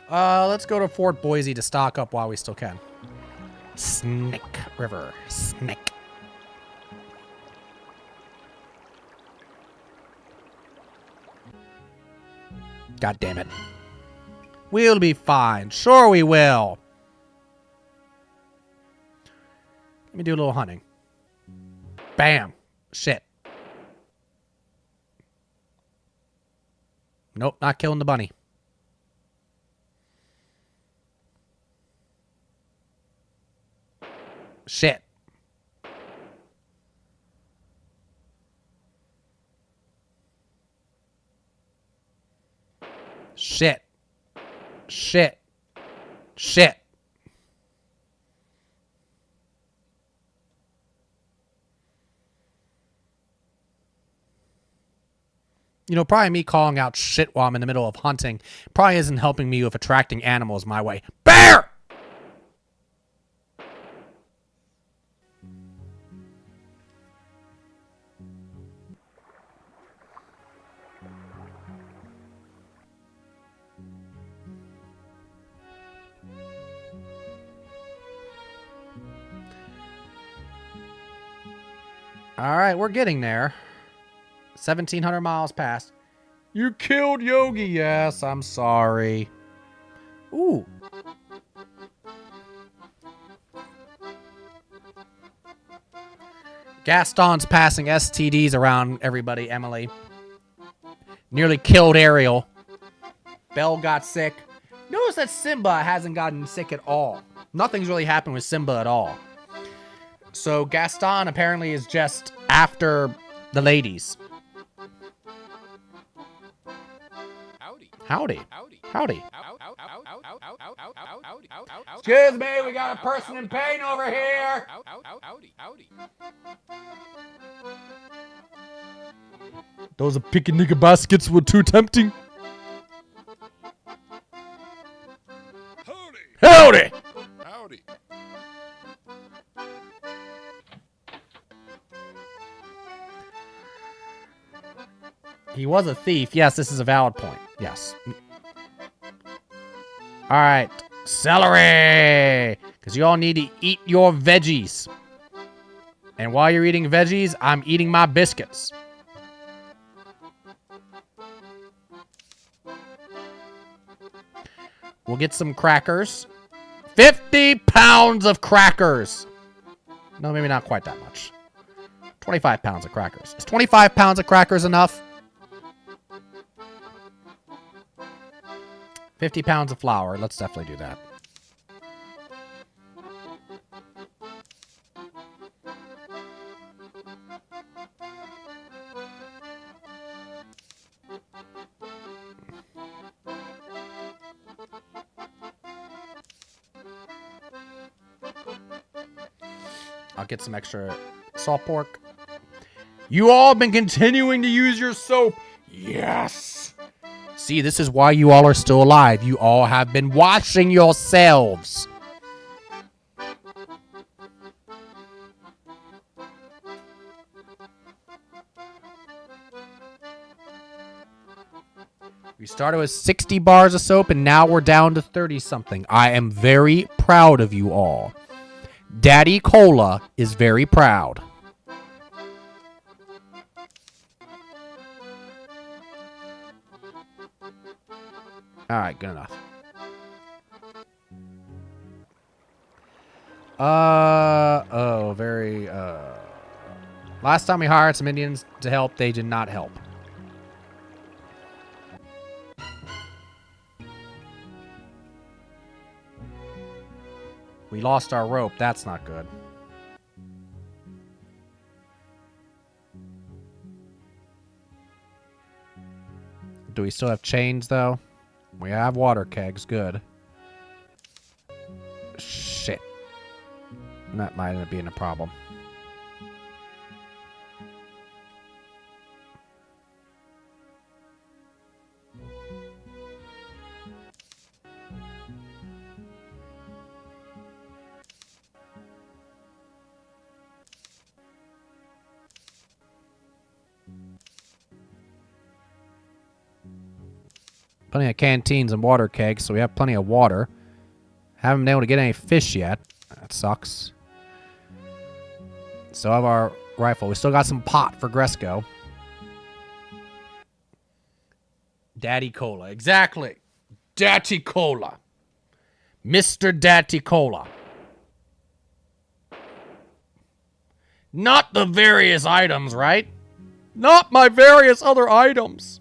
Let's go to Fort Boise to stock up while we still can. Snake River. Snake. God damn it. We'll be fine. Sure we will. Let me do a little hunting. Bam. Shit. Nope, not killing the bunny. Shit. Shit. Shit. Shit. You know, probably me calling out shit while I'm in the middle of hunting probably isn't helping me with attracting animals my way. Bear! All right, we're getting there. 1,700 miles past. You killed Yogi. Yes, I'm sorry. Ooh. Gaston's passing STDs around everybody, Emily. Nearly killed Ariel. Belle got sick. Notice that Simba hasn't gotten sick at all. Nothing's really happened with Simba at all. So Gaston apparently is just after the ladies. Howdy. Howdy. Excuse me, we got a person in pain over here. Those picky nigga baskets were too tempting. Howdy. Howdy. He was a thief. Yes, this is a valid point. Yes. All right. Celery. Because you all need to eat your veggies. And while you're eating veggies, I'm eating my biscuits. We'll get some crackers. 50 pounds of crackers. No, maybe not quite that much. 25 pounds of crackers. Is 25 pounds of crackers enough? 50 pounds of flour. Let's definitely do that. I'll get some extra salt pork. You all been continuing to use your soap. Yes. See, this is why you all are still alive. You all have been washing yourselves. We started with 60 bars of soap, and now we're down to 30-something. I am very proud of you all. Daddy Cola is very proud. All right, good enough. Very. Last time we hired some Indians to help, they did not help. We lost our rope. That's not good. Do we still have chains, though? We have water kegs. Good. Shit. That might end up being a problem. Plenty of canteens and water kegs, so we have plenty of water. Haven't been able to get any fish yet. That sucks. Still have our rifle. We still got some pot for Gresco. Daddy Cola. Exactly. Daddy Cola. Mr. Daddy Cola. Not the various items, right? Not my various other items.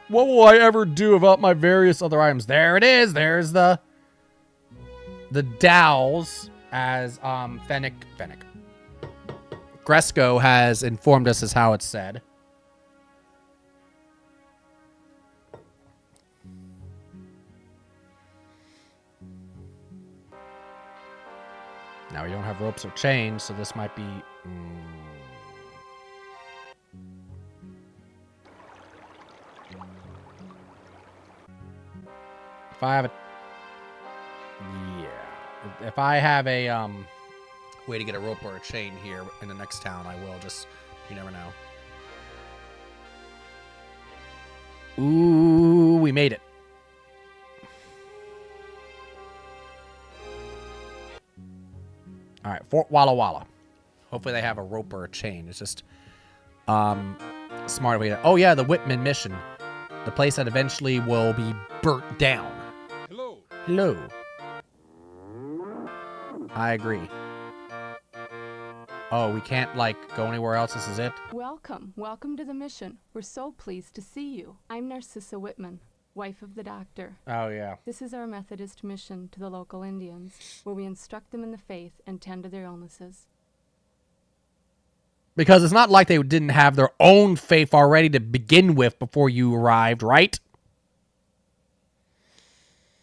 What will I ever do about my various other items? There it is. There's the dowels as Fennec. Gresco has informed us as how it's said. Now we don't have ropes or chains, so this might be. If I have a... Yeah. If I have a way to get a rope or a chain here in the next town, I will. Just, you never know. Ooh, we made it. All right, Fort Walla Walla. Hopefully they have a rope or a chain. It's just smart way to... Oh, yeah, the Whitman mission. The place that eventually will be burnt down. Hello. Hello. I agree. Oh, we can't, like, go anywhere else? This is it? Welcome. Welcome to the mission. We're so pleased to see you. I'm Narcissa Whitman, wife of the doctor. Oh, yeah. This is our Methodist mission to the local Indians, where we instruct them in the faith and tend to their illnesses. Because it's not like they didn't have their own faith already to begin with before you arrived, right?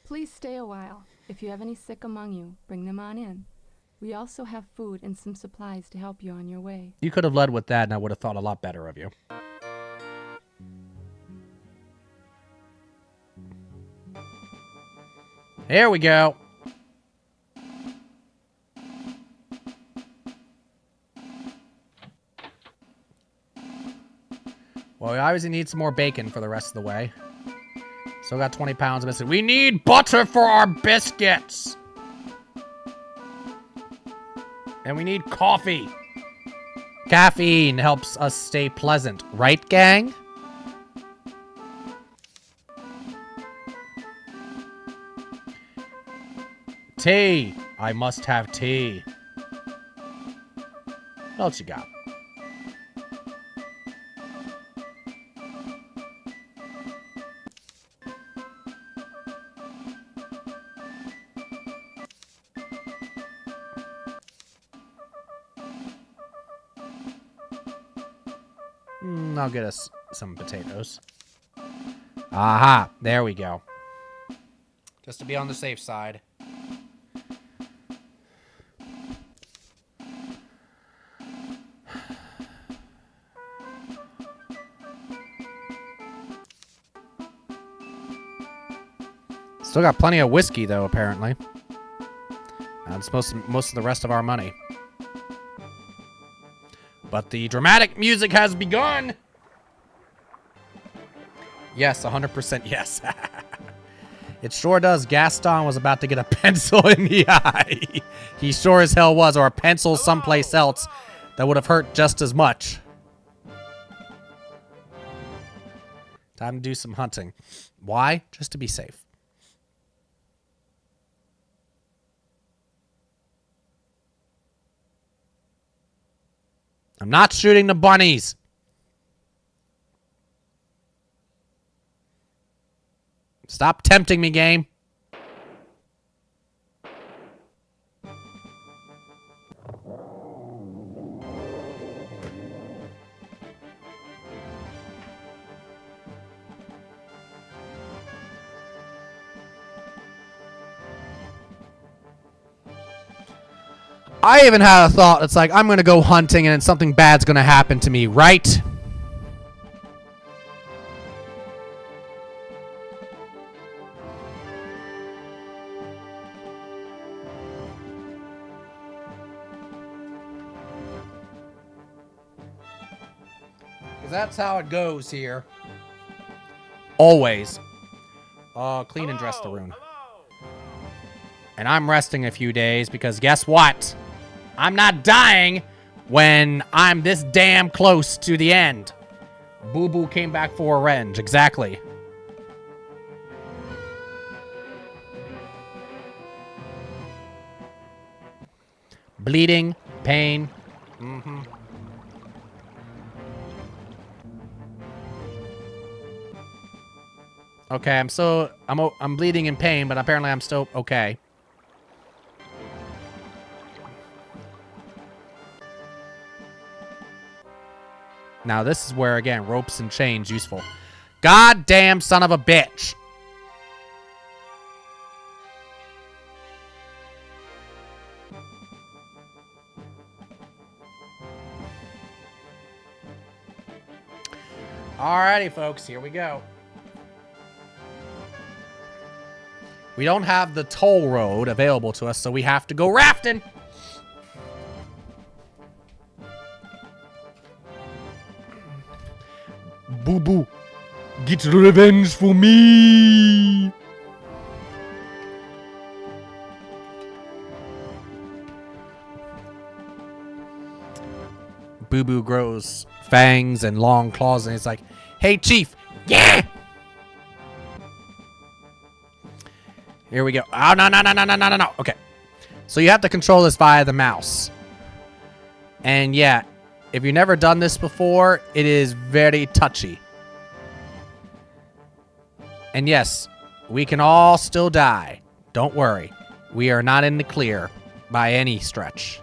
Please stay a while. If you have any sick among you, bring them on in. We also have food and some supplies to help you on your way. You could have led with that, and I would have thought a lot better of you. Here we go. Well, we obviously need some more bacon for the rest of the way. Still got 20 pounds of biscuits. We need butter for our biscuits. And we need coffee. Caffeine helps us stay pleasant. Right, gang? Tea. I must have tea. What else you got? I'll get us some potatoes. Aha, there we go. Just to be on the safe side. Still got plenty of whiskey, though, apparently. That's most of the rest of our money. But the dramatic music has begun. Yes, 100% yes. It sure does. Gaston was about to get a pencil in the eye. He sure as hell was, or a pencil someplace else that would have hurt just as much. Time to do some hunting. Why? Just to be safe. I'm not shooting the bunnies. Stop tempting me, game. I even had a thought. It's like, I'm going to go hunting and something bad's going to happen to me, right? Because that's how it goes here. Always. Clean and dress the rune. And I'm resting a few days because guess what? I'm not dying when I'm this damn close to the end. Boo Boo came back for revenge. Exactly. Bleeding, pain. Okay, I'm bleeding in pain, but apparently I'm still okay. Now this is where, again, ropes and chains useful. Goddamn son of a bitch. Alrighty, folks, here we go. We don't have the toll road available to us, so we have to go rafting. Boo Boo, get revenge for me. Boo Boo grows fangs and long claws, and he's like, hey, Chief. Yeah. Here we go. Oh, no. Okay. So you have to control this via the mouse. And yeah, if you've never done this before, it is very touchy. And yes, we can all still die. Don't worry. We are not in the clear by any stretch.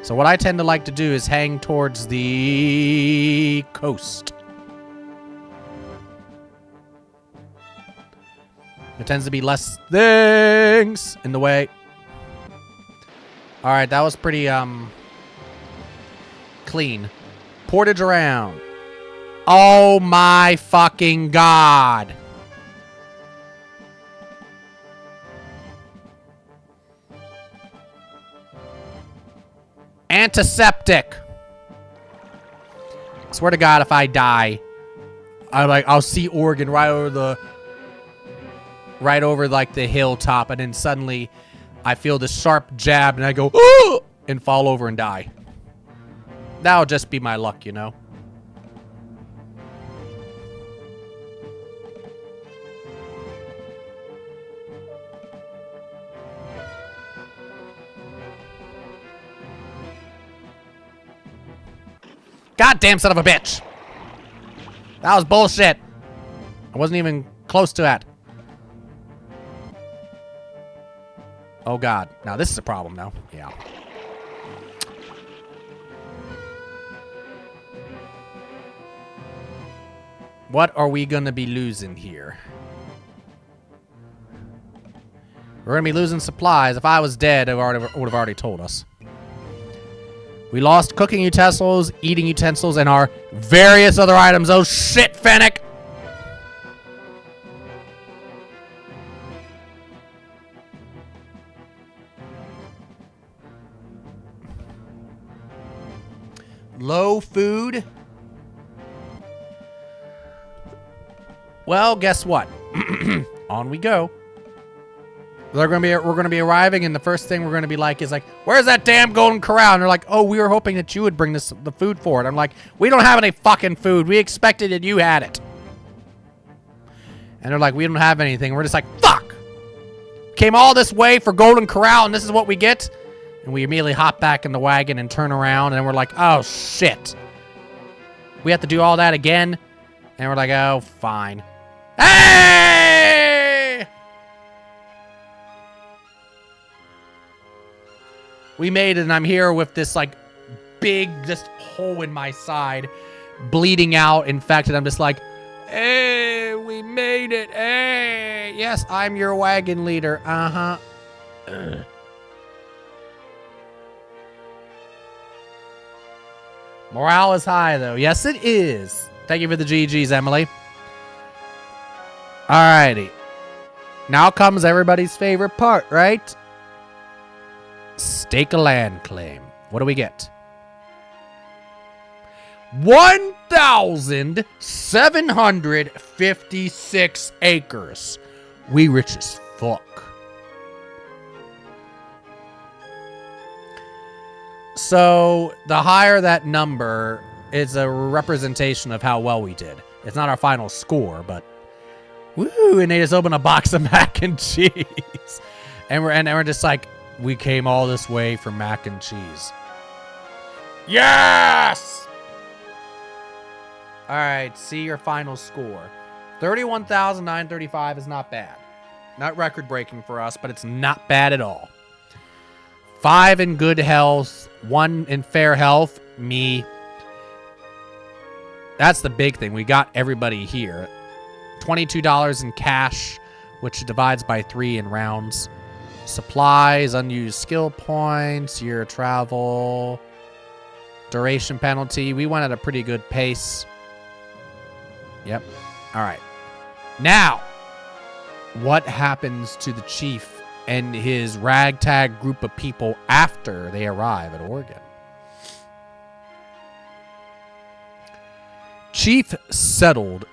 So what I tend to like to do is hang towards the coast. There tends to be less things in the way. Alright, that was pretty, clean. Portage around. Oh my fucking god. Antiseptic. I swear to God, if I die, I'll see Oregon right over like the hilltop, and then suddenly I feel this sharp jab and I go, "Ooh!" and fall over and die. That'll just be my luck, you know. Goddamn son of a bitch. That was bullshit. I wasn't even close to that. Oh god. Now this is a problem now. Yeah. What are we gonna be losing here? We're gonna be losing supplies. If I was dead, it would have already told us. We lost cooking utensils, eating utensils, and our various other items. Oh shit, Fennec! Low food. Well, guess what? On we go. We're gonna be arriving, and the first thing we're gonna be like is like, "Where's that damn Golden Corral?" And they're like, "Oh, we were hoping that you would bring the food for it." I'm like, "We don't have any fucking food. We expected that you had it." And they're like, "We don't have anything." And we're just like, "Fuck! Came all this way for Golden Corral, and this is what we get." And we immediately hop back in the wagon and turn around, and we're like, "Oh shit! We have to do all that again." And we're like, "Oh, fine." Hey! We made it, and I'm here with this, like, big, just hole in my side, bleeding out, infected. I'm just like, hey, we made it. Hey, yes, I'm your wagon leader. Uh-huh. Ugh. Morale is high, though. Yes, it is. Thank you for the GGs, Emily. Alrighty. Now comes everybody's favorite part, right? Stake a land claim. What do we get? 1,756 acres. We rich as fuck. So the higher that number is a representation of how well we did. It's not our final score, but woo! And they just open a box of mac and cheese, and we're just like, we came all this way for mac and cheese. Yes! All right, see your final score. 31,935 is not bad. Not record-breaking for us, but it's not bad at all. 5 in good health, 1 in fair health, me. That's the big thing. We got everybody here. $22 in cash, which divides by 3 in rounds. Supplies, unused skill points, year of travel, duration penalty. We went at a pretty good pace. Yep. All right. Now, what happens to the chief and his ragtag group of people after they arrive at Oregon? Chief settled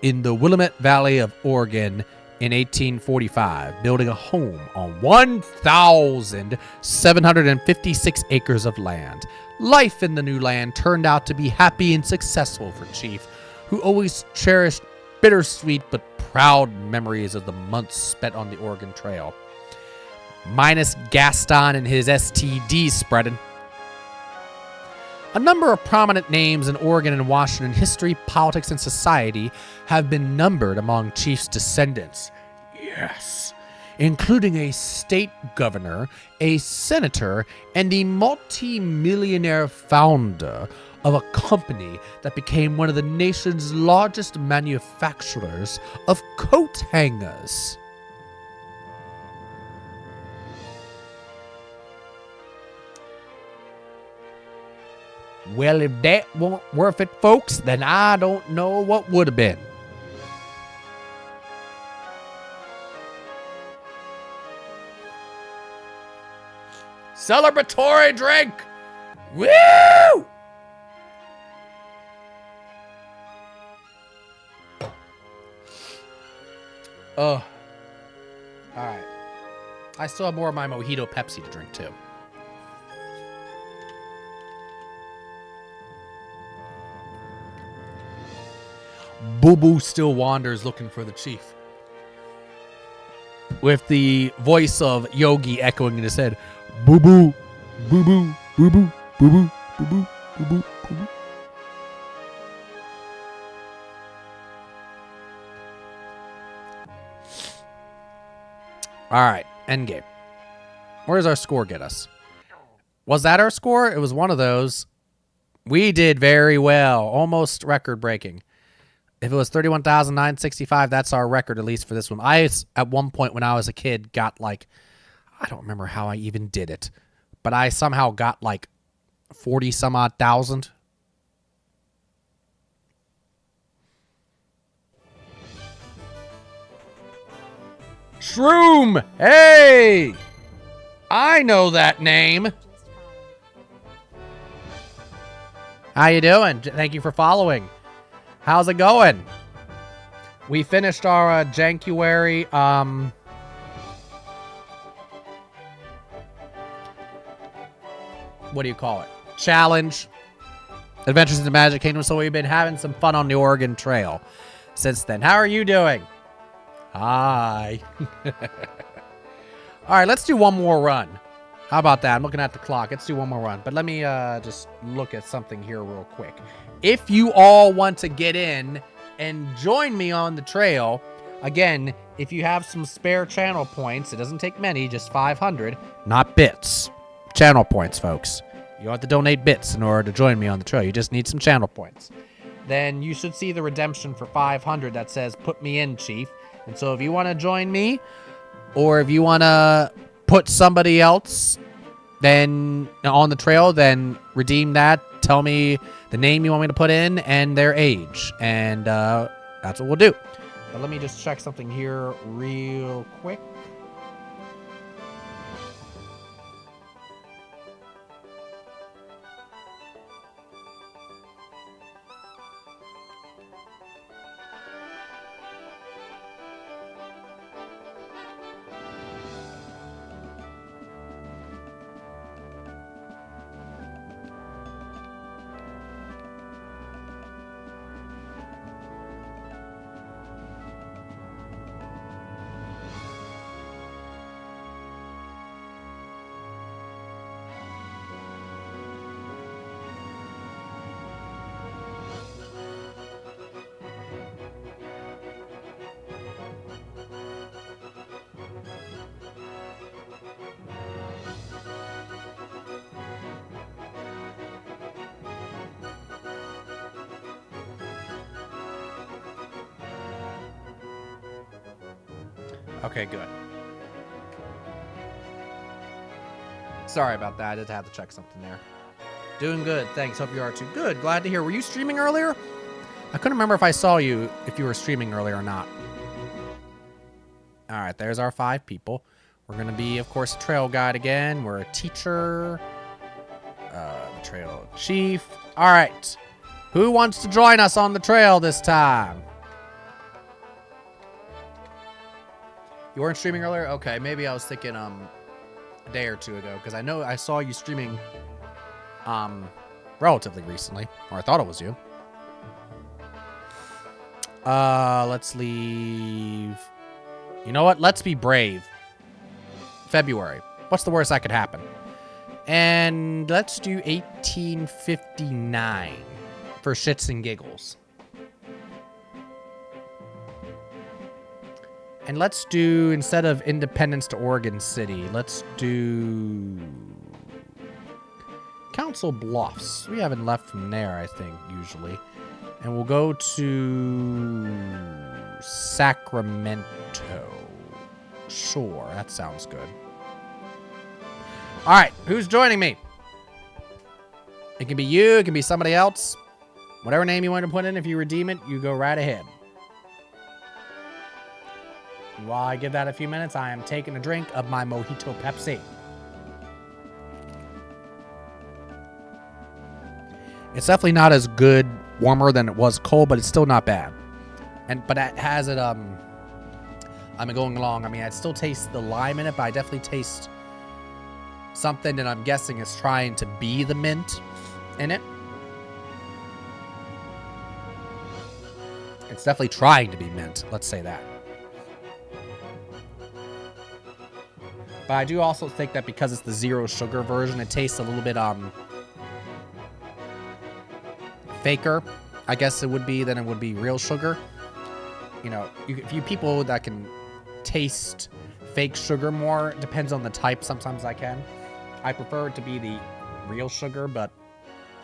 in the Willamette Valley of Oregon in 1845, building a home on 1,756 acres of land. Life in the new land turned out to be happy and successful for Chief, who always cherished bittersweet but proud memories of the months spent on the Oregon Trail. Minus Gaston and his STD spreading. A number of prominent names in Oregon and Washington history, politics, and society have been numbered among Chief's descendants. Yes. Including a state governor, a senator, and the multi-millionaire founder of a company that became one of the nation's largest manufacturers of coat hangers. Well, if that weren't worth it, folks, then I don't know what would have been. Celebratory drink! Woo! Oh. Alright. I still have more of my Mojito Pepsi to drink, too. Boo Boo still wanders looking for the chief, with the voice of Yogi echoing in his head. Boo Boo, Boo Boo, Boo Boo, Boo Boo, Boo Boo, Boo Boo, Boo Boo. All right, endgame. Where does our score get us? Was that our score? It was one of those. We did very well, almost record-breaking. If it was 31,965, that's our record, at least for this one. At one point when I was a kid, got like, I don't remember how I even did it, but I somehow got like 40 some odd thousand. Shroom! Hey! I know that name. How you doing? Thank you for following. How's it going? We finished our January, what do you call it? Challenge. Adventures in the Magic Kingdom. So we've been having some fun on the Oregon Trail since then. How are you doing? Hi. All right, let's do one more run. How about that? I'm looking at the clock. Let's do one more run. But let me just look at something here real quick. If you all want to get in and join me on the trail, again, if you have some spare channel points, it doesn't take many, just 500, not bits. Channel points, folks. You don't have to donate bits in order to join me on the trail. You just need some channel points. Then you should see the redemption for 500 that says, put me in, Chief. And so if you want to join me, or if you want to put somebody else then on the trail, then redeem that. Tell me the name you want me to put in and their age. And that's what we'll do. But let me just check something here real quick. Okay, good. Sorry about that. I did have to check something there. Doing good. Thanks. Hope you are too. Good. Glad to hear. Were you streaming earlier? I couldn't remember if I saw you, if you were streaming earlier or not. All right, there's our 5 people. We're going to be, of course, a trail guide again. We're a teacher. The trail chief. All right. Who wants to join us on the trail this time? You weren't streaming earlier? Okay, maybe I was thinking a day or two ago, because I know I saw you streaming relatively recently, or I thought it was you. Let's leave. You know what? Let's be brave. February. What's the worst that could happen? And let's do 1859 for shits and giggles. And let's do, instead of Independence to Oregon City, let's do Council Bluffs. We haven't left from there, I think, usually. And we'll go to Sacramento. Sure, that sounds good. All right, who's joining me? It can be you, it can be somebody else. Whatever name you want to put in, if you redeem it, you go right ahead. While I give that a few minutes, I am taking a drink of my Mojito Pepsi. It's definitely not as good, warmer than it was cold, but it's still not bad. But it has it, I'm going along. I mean, I still taste the lime in it, but I definitely taste something that I'm guessing is trying to be the mint in it. It's definitely trying to be mint, let's say that. But I do also think that because it's the zero sugar version, it tastes a little bit faker, I guess it would be, than it would be real sugar. You know, if you people that can taste fake sugar more, it depends on the type. Sometimes I can. I prefer it to be the real sugar, but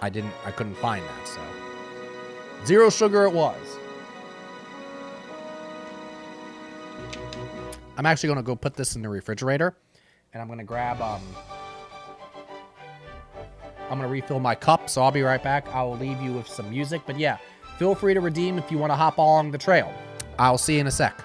I couldn't find that, so. Zero sugar it was. I'm actually going to go put this in the refrigerator. And I'm going to grab, I'm going to refill my cup, so I'll be right back. I will leave you with some music. But yeah, feel free to redeem if you want to hop along the trail. I'll see you in a sec.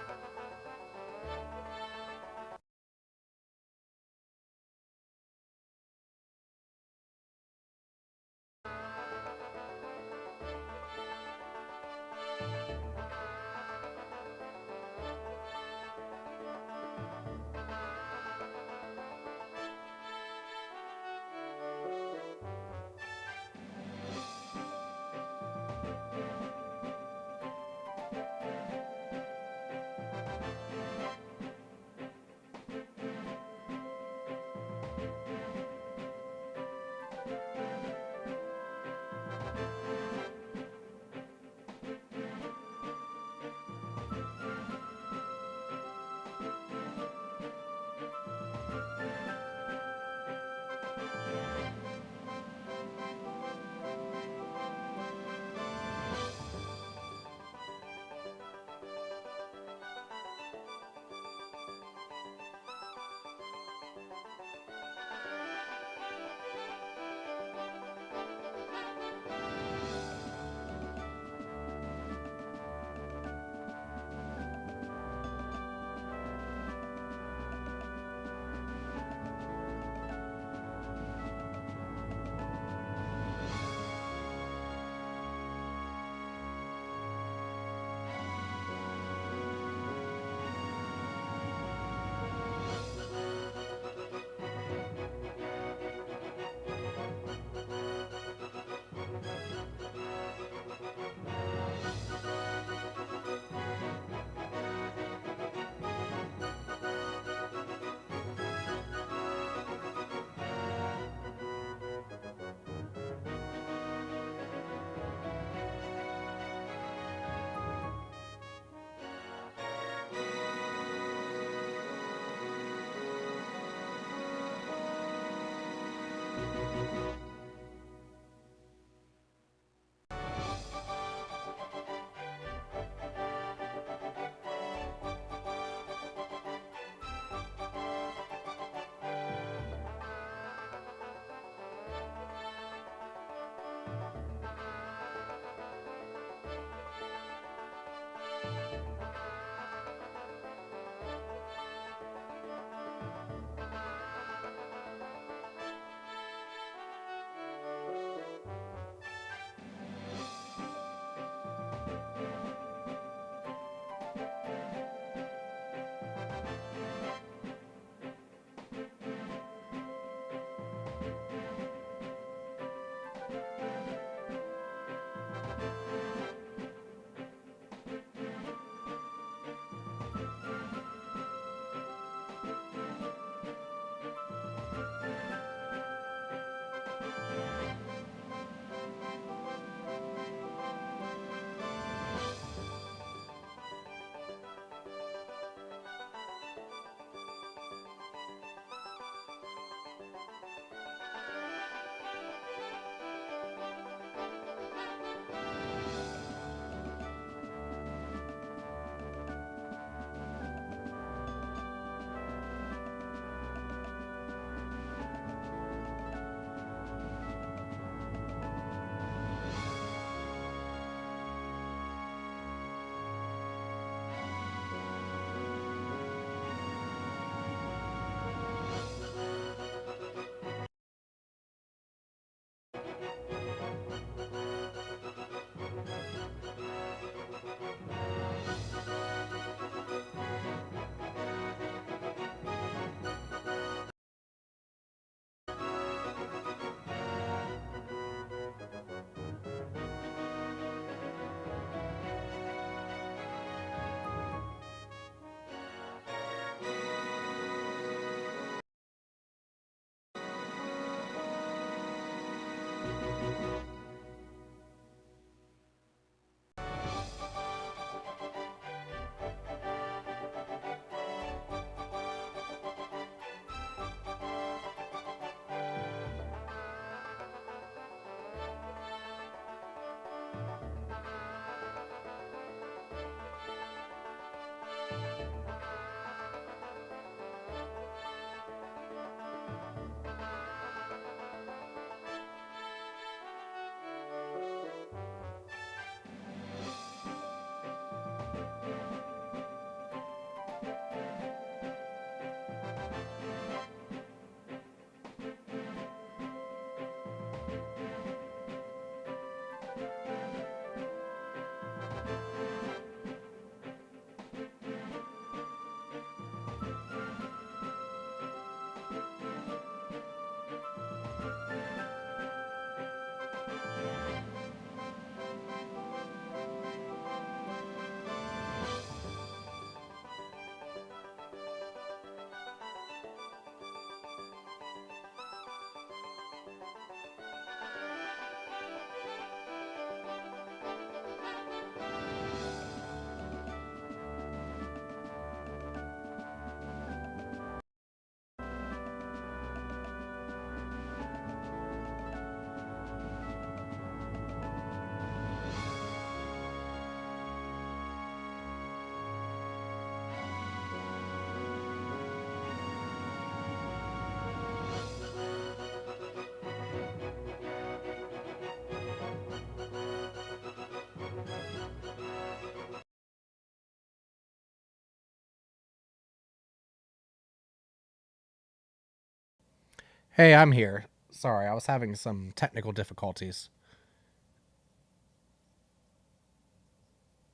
Hey, I'm here. Sorry, I was having some technical difficulties.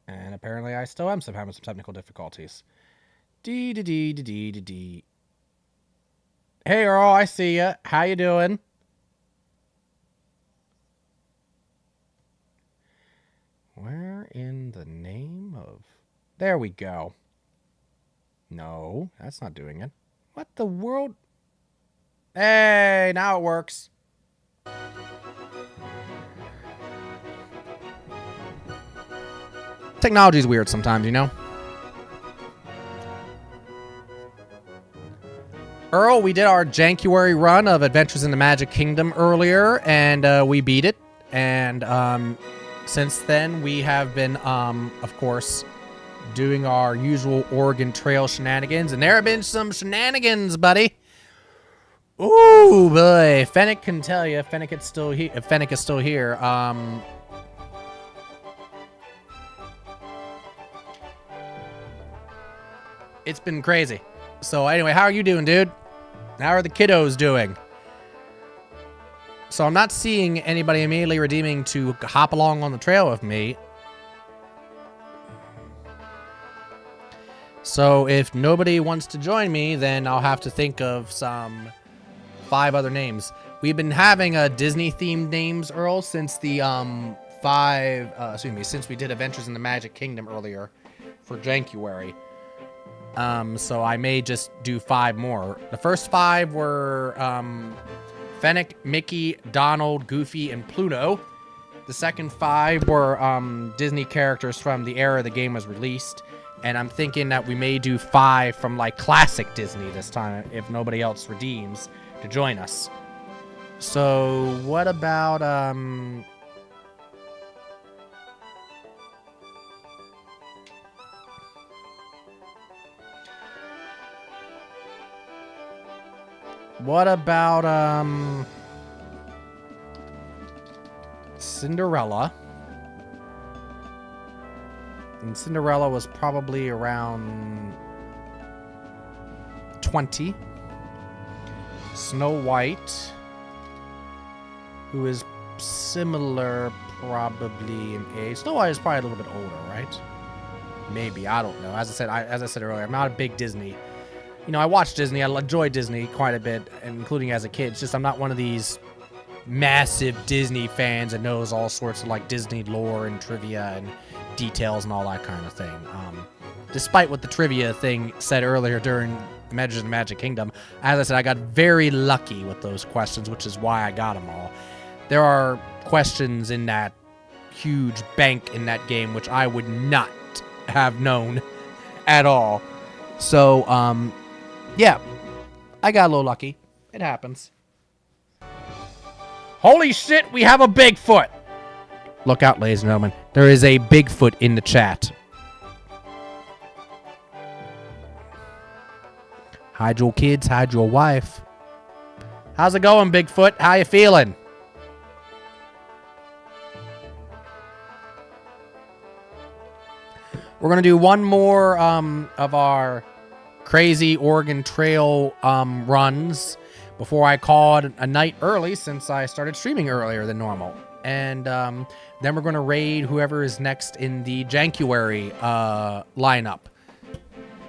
And apparently I still am having some technical difficulties. Dee dee dee dee dee dee dee. Hey Earl, I see ya. How you doing? Where in the name of... There we go. No, that's not doing it. What the world? Hey, now it works. Technology's weird sometimes, you know? Earl, we did our January run of Adventures in the Magic Kingdom earlier, and we beat it. And since then, we have been, of course, doing our usual Oregon Trail shenanigans. And there have been some shenanigans, buddy. Ooh, boy. Fennec can tell you. Fennec is still here. Fennec is still here. It's been crazy. So anyway, how are you doing, dude? How are the kiddos doing? So I'm not seeing anybody immediately redeeming to hop along on the trail with me. So if nobody wants to join me, then I'll have to think of some 5 other names. We've been having a Disney-themed names, Earl, since the since we did Adventures in the Magic Kingdom earlier for January. So I may just do 5 more. The first 5 were Fennec, Mickey, Donald, Goofy, and Pluto. The second 5 were Disney characters from the era the game was released. And I'm thinking that we may do 5 from like classic Disney this time if nobody else redeems to join us. So what about Cinderella? And Cinderella was probably around 20. Snow White, who is similar probably in age. Snow White is probably a little bit older, right? Maybe, I don't know. As I said earlier, I'm not a big Disney. You know, I watch Disney. I enjoy Disney quite a bit, including as a kid. It's just I'm not one of these massive Disney fans that knows all sorts of like Disney lore and trivia and details and all that kind of thing. Despite what the trivia thing said earlier during Adventures in the Magic Kingdom, as I said, I got very lucky with those questions, which is why I got them all. There are questions in that huge bank in that game which I would not have known at all. So, yeah, I got a little lucky. It happens. Holy shit, we have a Bigfoot! Look out, ladies and gentlemen. There is a Bigfoot in the chat. Hide your kids, hide your wife. How's it going, Bigfoot? How you feeling? We're going to do one more of our crazy Oregon Trail runs before I call it a night early, since I started streaming earlier than normal. And then we're going to raid whoever is next in the January lineup.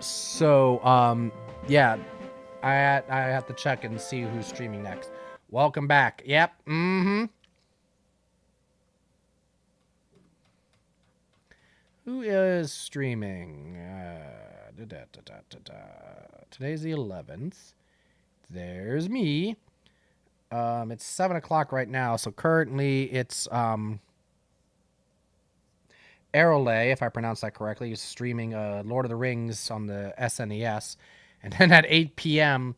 So, yeah, I have to check and see who's streaming next. Welcome back. Yep. Mm-hmm. Who is streaming? Today's the 11th. There's me. It's 7 o'clock right now, so currently it's Arrowlay, if I pronounce that correctly, is streaming Lord of the Rings on the SNES. And then at 8 p.m.,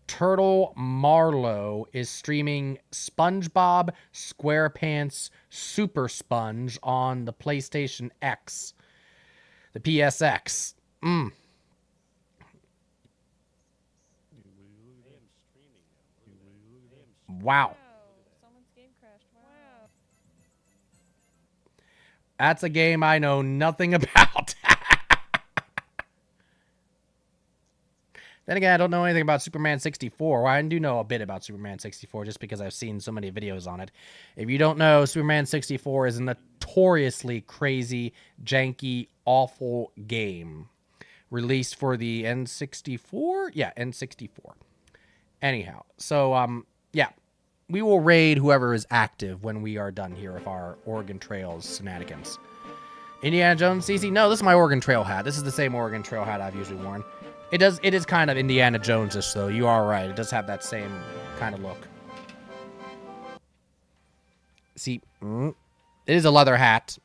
Turtle Marlowe is streaming SpongeBob SquarePants Super Sponge on the PlayStation X. The PSX. Wow. That's a game I know nothing about. Then again, I don't know anything about Superman 64. Well, I do know a bit about Superman 64 just because I've seen so many videos on it. If you don't know, Superman 64 is a notoriously crazy, janky, awful game. Released for the N64? Yeah, N64. Anyhow, so, yeah. We will raid whoever is active when we are done here with our Oregon Trails shenanigans. Indiana Jones, CC? No, this is my Oregon Trail hat. This is the same Oregon Trail hat I've usually worn. It is kind of Indiana Jones-ish, though. You are right. It does have that same kind of look. See, it is a leather hat.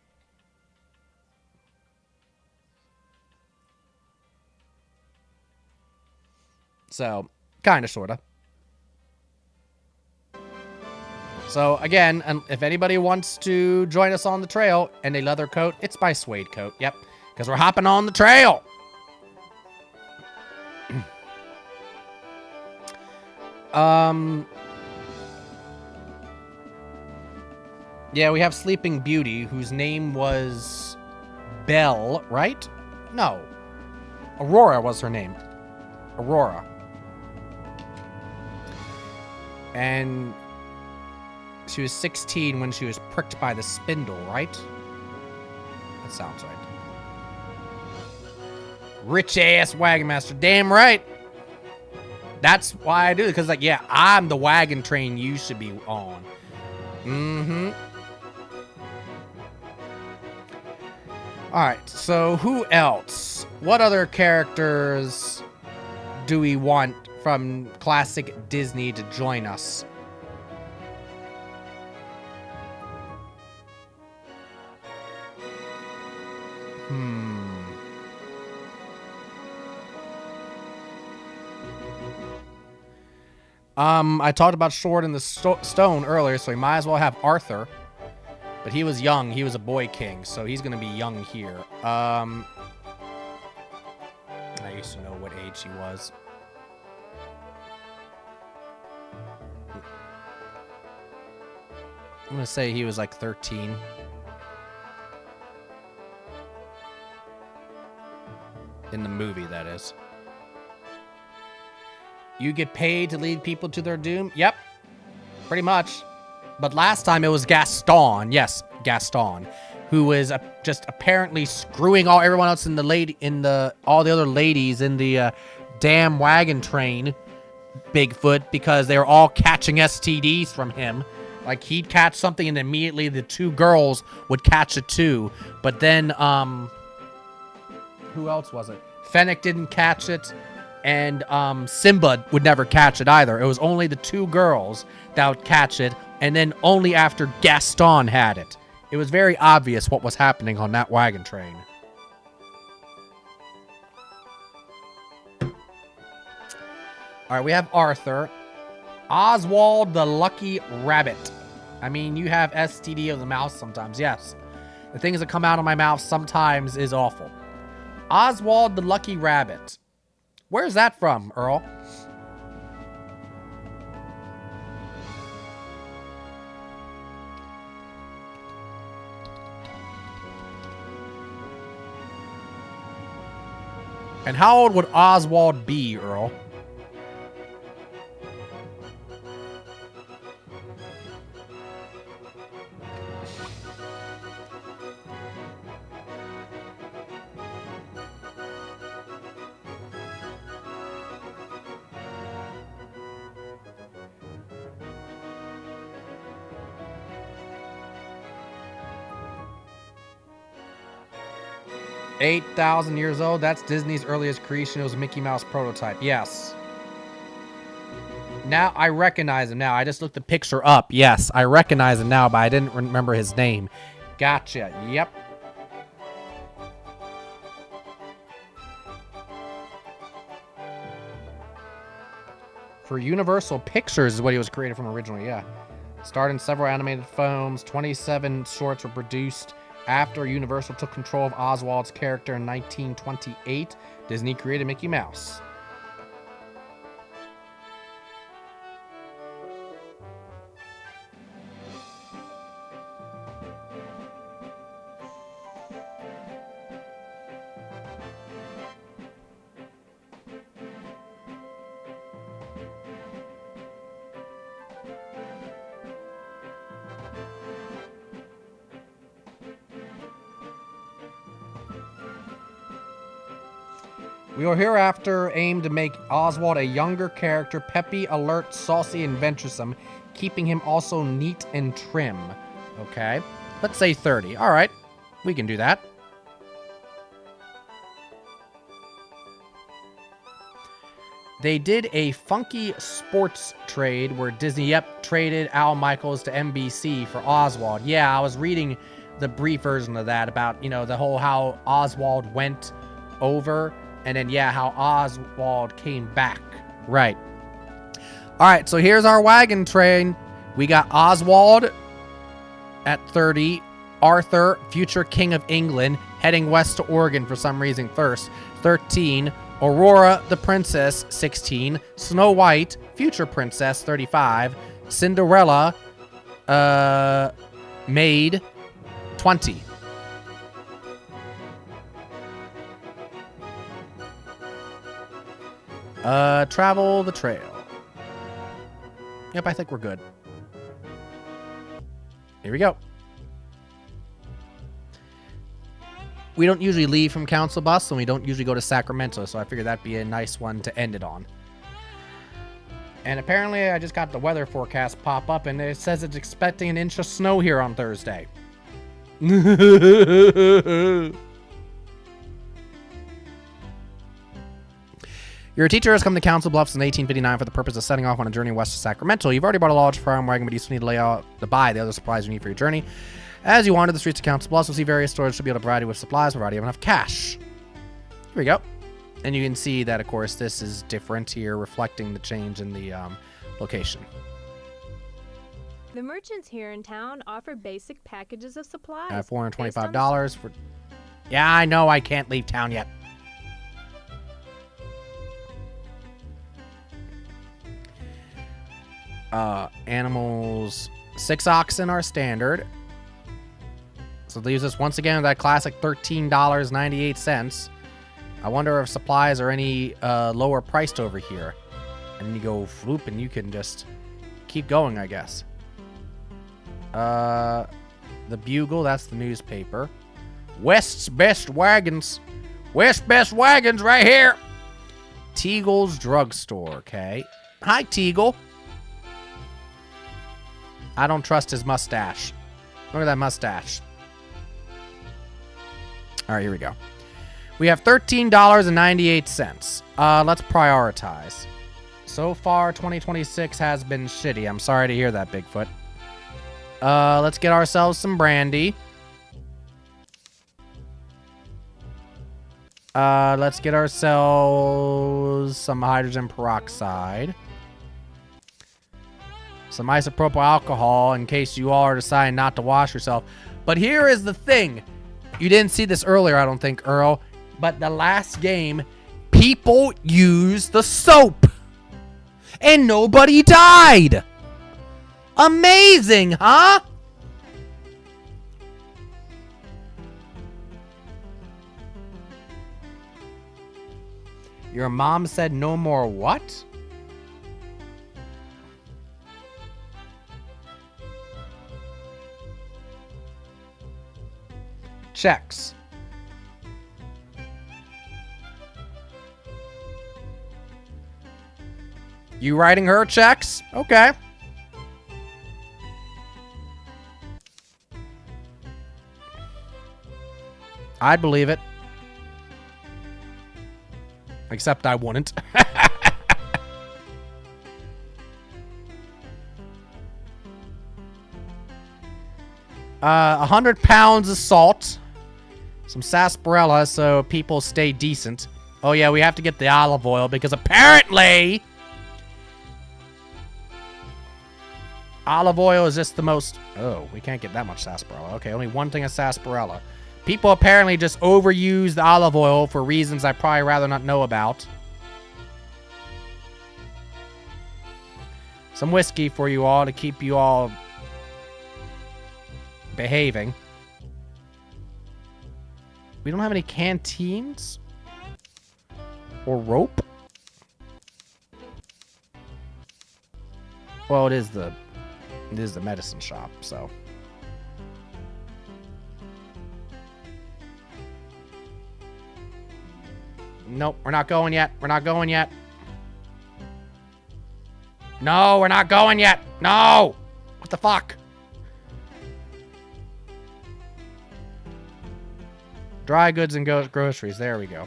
So, Kind of, sort of. So, again, if anybody wants to join us on the trail and a leather coat, it's my suede coat. Yep, because we're hopping on the trail. Yeah, we have Sleeping Beauty, whose name was Belle, right? No. Aurora was her name. Aurora. And she was 16 when she was pricked by the spindle, right? That sounds right. Rich-ass wagon master. Damn right. That's why I do it, because, like, yeah, I'm the wagon train you should be on. Mm-hmm. Alright, so who else? What other characters do we want from classic Disney to join us? I talked about Sword in the Stone earlier, so we might as well have Arthur. But he was young. He was a boy king, so he's going to be young here. I used to know what age he was. I'm going to say he was like 13. In the movie, that is. You get paid to lead people to their doom? Yep. Pretty much. But last time it was Gaston. Yes, Gaston. Who was just apparently screwing everyone else in the all the other ladies in the damn wagon train, Bigfoot, because they were all catching STDs from him. Like, he'd catch something and immediately the two girls would catch it too. But then, who else was it? Fennec didn't catch it, and Simba would never catch it either. It was only the two girls that would catch it, and then only after Gaston had it. It was very obvious what was happening on that wagon train. Alright, we have Arthur. Oswald the Lucky Rabbit. I mean, you have STD of the mouth sometimes, yes. The things that come out of my mouth sometimes is awful. Oswald the Lucky Rabbit. Where's that from, Earl? And how old would Oswald be, Earl? $8,000 years old. That's Disney's earliest creation. It was a Mickey Mouse prototype. Yes. Now I recognize him now. I just looked the picture up. Yes, I recognize him now, but I didn't remember his name. Gotcha. Yep. For Universal Pictures is what he was created from originally, yeah. Starred in several animated films. 27 shorts were produced. After Universal took control of Oswald's character in 1928, Disney created Mickey Mouse. We will hereafter aim to make Oswald a younger character, peppy, alert, saucy, and venturesome, keeping him also neat and trim. Okay. Let's say 30. All right. We can do that. They did a funky sports trade where Disney, traded Al Michaels to NBC for Oswald. Yeah, I was reading the brief version of that about, the whole how Oswald went over. And then, how Oswald came back. Right. All right, so here's our wagon train. We got Oswald at 30, Arthur, future King of England, heading west to Oregon for some reason first, 13, Aurora the Princess, 16, Snow White, future Princess, 35, Cinderella, maid, 20. Travel the trail. Yep, I think we're good. Here we go. We don't usually leave from Council Bluffs, and we don't usually go to Sacramento, so I figured that'd be a nice one to end it on. And apparently, I just got the weather forecast pop up, and it says it's expecting an inch of snow here on Thursday. Your teacher has come to Council Bluffs in 1859 for the purpose of setting off on a journey west to Sacramento. You've already bought a large farm wagon, but you still need to lay out to buy the other supplies you need for your journey. As you wander the streets of Council Bluffs, you'll see various stores to be able to provide you with supplies, provided you have enough cash. Here we go. And you can see that, of course, this is different here, reflecting the change in the location. The merchants here in town offer basic packages of supplies. $425 for... Yeah, I know I can't leave town yet. Animals, 6 oxen are standard. So it leaves us once again with that classic $13.98. I wonder if supplies are any lower priced over here. And then you go floop and you can just keep going, I guess. The Bugle, that's the newspaper. West's Best Wagons. West's Best Wagons right here. Teagle's Drugstore, okay. Hi, Teagle. I don't trust his mustache. Look at that mustache. All right, here we go. We have $13.98. Let's prioritize. So far, 2026 has been shitty. I'm sorry to hear that, Bigfoot. Let's get ourselves some brandy. Let's get ourselves some hydrogen peroxide. Some isopropyl alcohol in case you all are deciding not to wash yourself. But here is the thing. You didn't see this earlier, I don't think, Earl. But the last game, people used the soap. And nobody died. Amazing, huh? Your mom said no more what? Checks. You writing her checks? Okay. I'd believe it. Except I wouldn't. 100 pounds of salt. Some sarsaparilla so people stay decent. Oh yeah, we have to get the olive oil because apparently olive oil is just the most... Oh, we can't get that much sarsaparilla. Okay, only one thing of sarsaparilla. People apparently just overuse the olive oil for reasons I'd probably rather not know about. Some whiskey for you all to keep you all behaving. We don't have any canteens or rope. Well, it is the medicine shop, so. Nope, we're not going yet. We're not going yet. No, we're not going yet. No! What the fuck? Dry goods and groceries. There we go.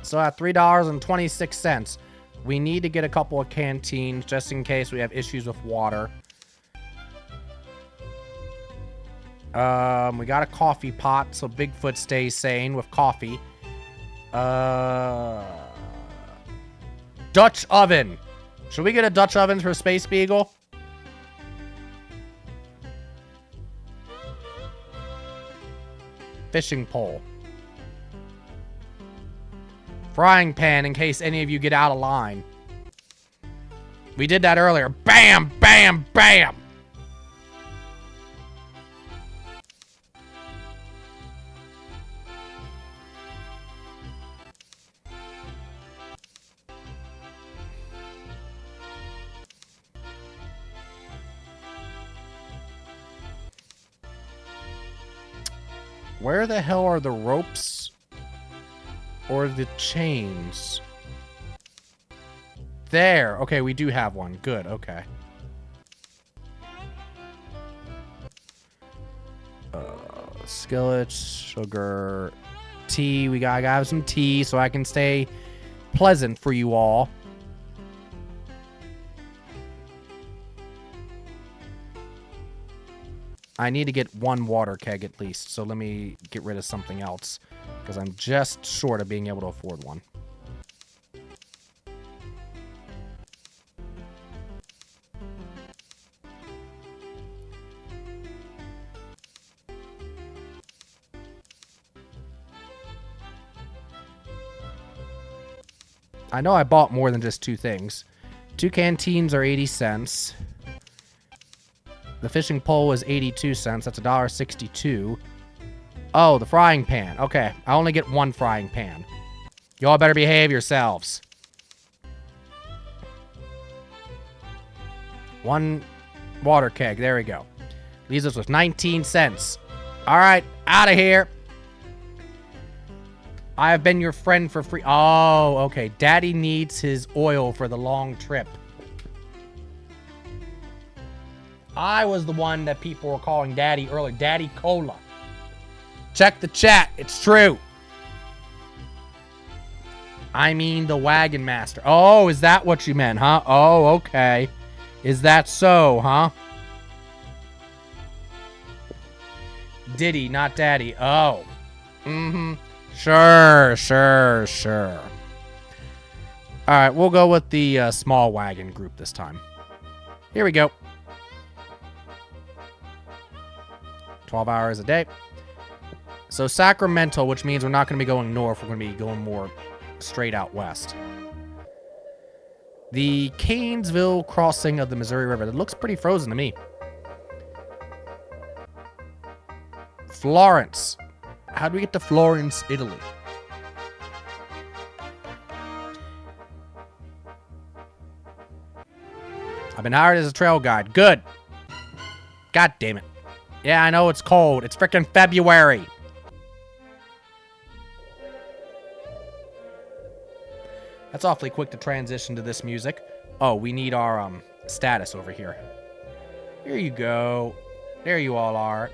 So at $3.26, we need to get a couple of canteens just in case we have issues with water. We got a coffee pot, so Bigfoot stays sane with coffee. Dutch oven. Should we get a Dutch oven for Space Beagle? Fishing pole. Frying pan in case any of you get out of line. We did that earlier. Bam, bam, bam. Where the hell are the ropes or the chains? There. Okay, we do have one. Good. Okay. Skillets, sugar, tea. I gotta have some tea so I can stay pleasant for you all. I need to get one water keg at least, so let me get rid of something else, because I'm just short of being able to afford one. I know I bought more than just 2 things. 2 canteens are 80 cents. The fishing pole was 82 cents. That's $1.62. Oh, the frying pan. Okay, I only get 1 frying pan. Y'all better behave yourselves. 1 water keg. There we go. Leaves us with 19 cents. All right, out of here. I have been your friend for free. Oh, okay. Daddy needs his oil for the long trip. I was the one that people were calling Daddy earlier. Daddy Cola. Check the chat. It's true. I mean the Wagon Master. Oh, is that what you meant, huh? Oh, okay. Is that so, huh? Diddy, not Daddy. Oh. Mm-hmm. Sure, sure, sure. All right, we'll go with the small wagon group this time. Here we go. 12 hours a day. So Sacramento, which means we're not going to be going north. We're going to be going more straight out west. The Canesville crossing of the Missouri River. That looks pretty frozen to me. Florence. How do we get to Florence, Italy? I've been hired as a trail guide. Good. God damn it. Yeah, I know it's cold. It's freaking February. That's awfully quick to transition to this music. Oh, we need our status over here. Here you go. There you all are.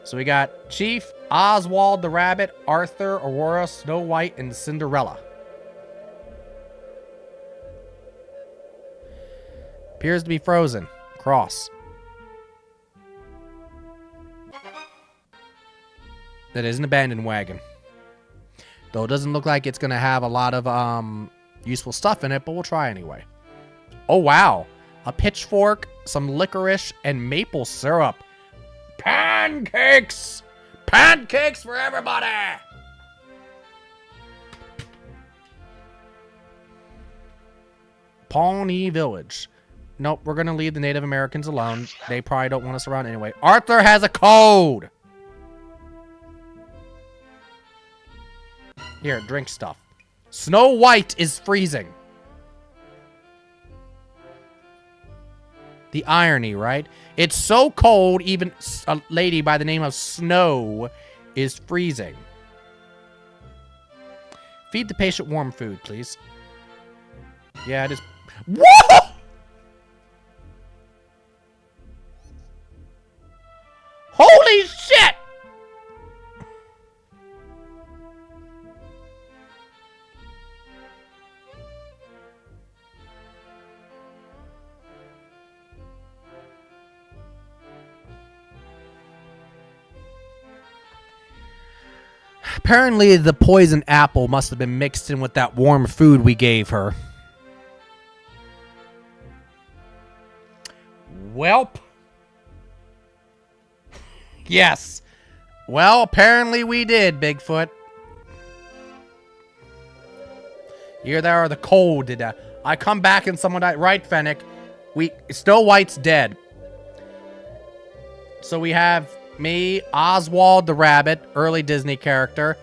So we got Chief, Oswald the Rabbit, Arthur, Aurora, Snow White, and Cinderella. Appears to be frozen. Cross. That is an abandoned wagon. Though it doesn't look like it's going to have a lot of useful stuff in it, but we'll try anyway. Oh, wow. A pitchfork, some licorice, and maple syrup. Pancakes! Pancakes for everybody! Pawnee Village. Nope, we're going to leave the Native Americans alone. They probably don't want us around anyway. Arthur has a code! Here, drink stuff. Snow White is freezing. The irony, right? It's so cold, even a lady by the name of Snow is freezing. Feed the patient warm food, please. Yeah, it is. Whoa! Holy shit! Apparently, the poison apple must have been mixed in with that warm food we gave her. Welp. Yes. Well, apparently we did, Bigfoot. Here there are the cold. Did I come back and someone died? Right, Fennec. Snow White's dead. So we have me, Oswald the Rabbit, early Disney character.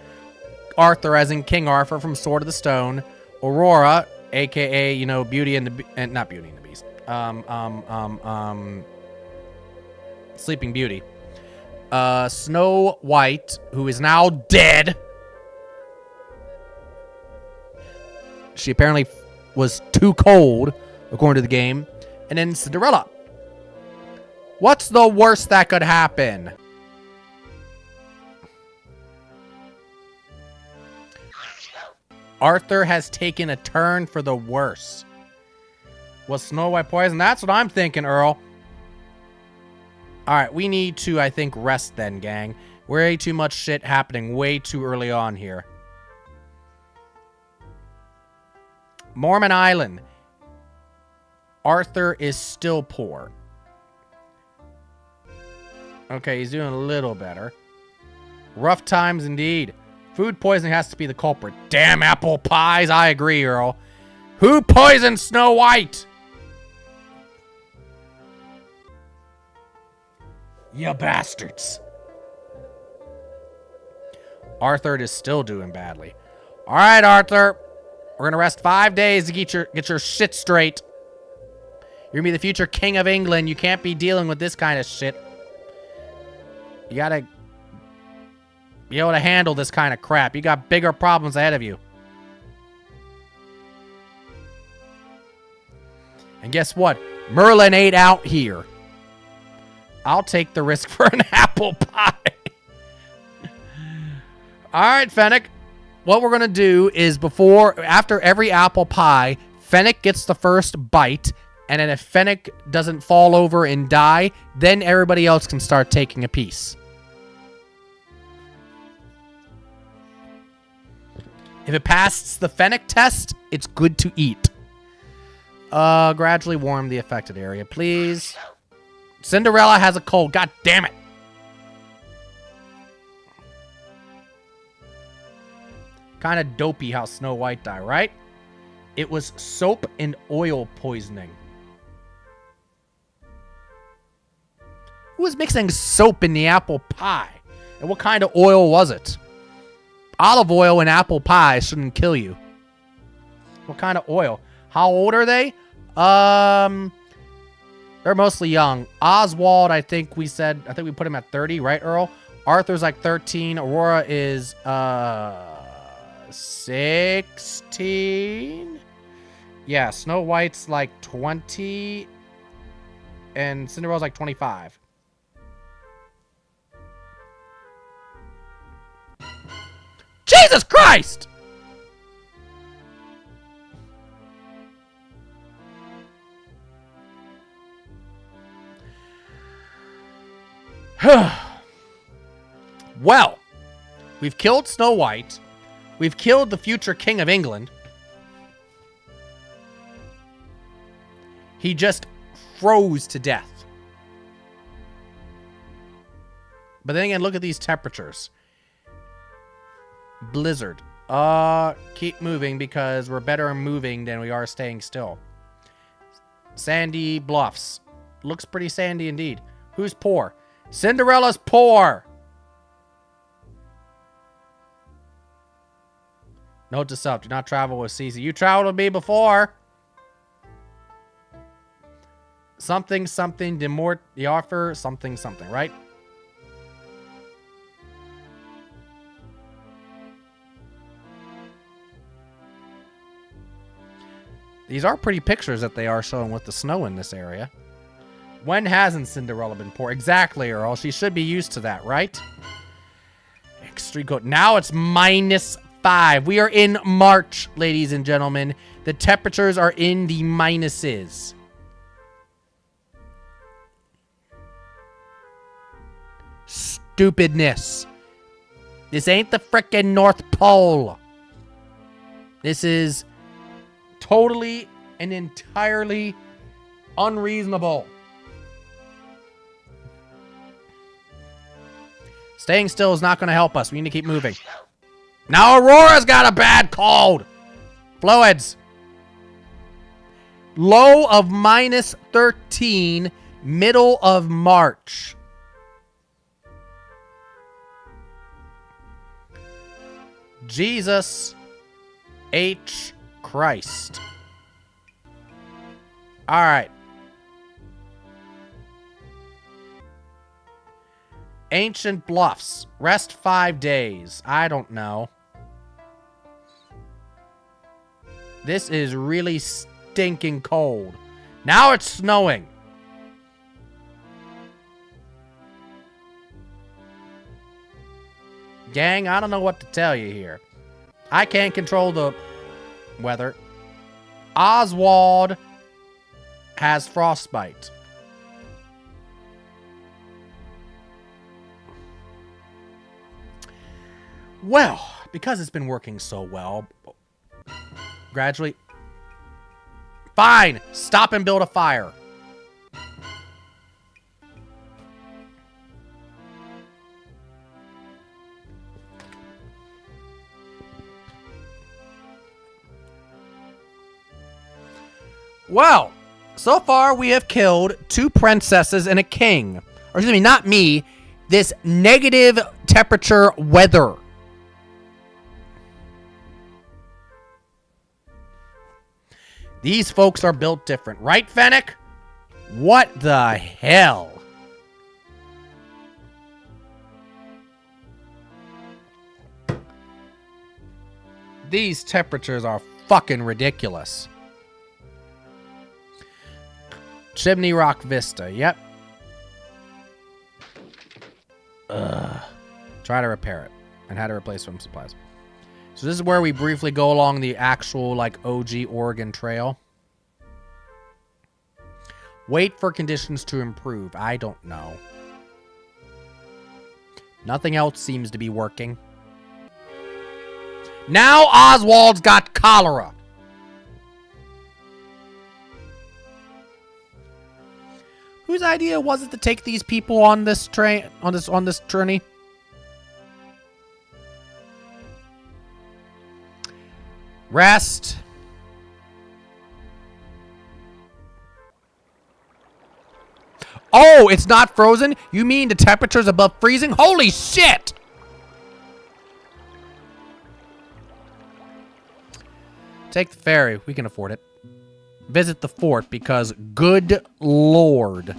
Arthur, as in King Arthur from Sword of the Stone. Aurora, a.k.a., you know, Beauty and the... not Beauty and the Beast. Sleeping Beauty. Snow White, who is now dead. She apparently was too cold, according to the game. And then Cinderella. What's the worst that could happen? Arthur has taken a turn for the worse. Was Snow White poisoned? That's what I'm thinking, Earl. Alright, we need to, I think, rest then, gang. Way too much shit happening way too early on here. Mormon Island. Arthur is still poor. Okay, he's doing a little better. Rough times indeed. Food poisoning has to be the culprit. Damn apple pies. I agree, Earl. Who poisoned Snow White? You bastards. Arthur is still doing badly. All right, Arthur. We're going to rest 5 days to get your shit straight. You're going to be the future king of England. You can't be dealing with this kind of shit. You got to be able to handle this kind of crap. You got bigger problems ahead of you. And guess what? Merlin ain't out here. I'll take the risk for an apple pie. All right, Fennec. What we're going to do is after every apple pie, Fennec gets the first bite. And then if Fennec doesn't fall over and die, then everybody else can start taking a piece. If it passes the Fennec test, it's good to eat. Gradually warm the affected area, please. Cinderella has a cold. God damn it. Kind of dopey how Snow White died, right? It was soap and oil poisoning. Who was mixing soap in the apple pie? And what kind of oil was it? Olive oil and apple pie shouldn't kill you. What kind of oil? How old are they? They're mostly young. Oswald, I think we put him at 30, right, Earl? Arthur's like 13. Aurora is 16. Yeah, Snow White's like 20. And Cinderella's like 25. Jesus Christ! Well, we've killed Snow White. We've killed the future King of England. He just froze to death. But then again, look at these temperatures. Blizzard. Keep moving because we're better at moving than we are staying still. Sandy Bluffs. Looks pretty sandy indeed. Who's poor? Cinderella's poor. Note to self, do not travel with Cece. You traveled with me before. Something, something, the offer, something, something, right? These are pretty pictures that they are showing with the snow in this area. When hasn't Cinderella been poor? Exactly, Earl. She should be used to that, right? Extreme cold. Now it's -5. We are in March, ladies and gentlemen. The temperatures are in the minuses. Stupidness. This ain't the frickin' North Pole. This is totally and entirely unreasonable. Staying still is not going to help us. We need to keep moving. Now Aurora's got a bad cold. Fluids. Low of -13, middle of March. Jesus H. Christ. All right. Ancient Bluffs. Rest 5 days. I don't know. This is really stinking cold. Now it's snowing. Gang, I don't know what to tell you here. I can't control the weather. Oswald has frostbite. Well, because it's been working so well, gradually... Fine! Stop and build a fire. Well, so far we have killed 2 princesses and a king. Or excuse me, not me. This negative temperature weather. These folks are built different, right, Fennec? What the hell? These temperatures are fucking ridiculous. Chimney Rock Vista, yep. Try to repair it. And how to replace some supplies. So this is where we briefly go along the actual, like, OG Oregon Trail. Wait for conditions to improve. I don't know. Nothing else seems to be working. Now Oswald's got cholera. Whose idea was it to take these people on this train, on this journey? Rest. Oh, it's not frozen? You mean the temperature's above freezing? Holy shit! Take the ferry. We can afford it. Visit the fort because good lord.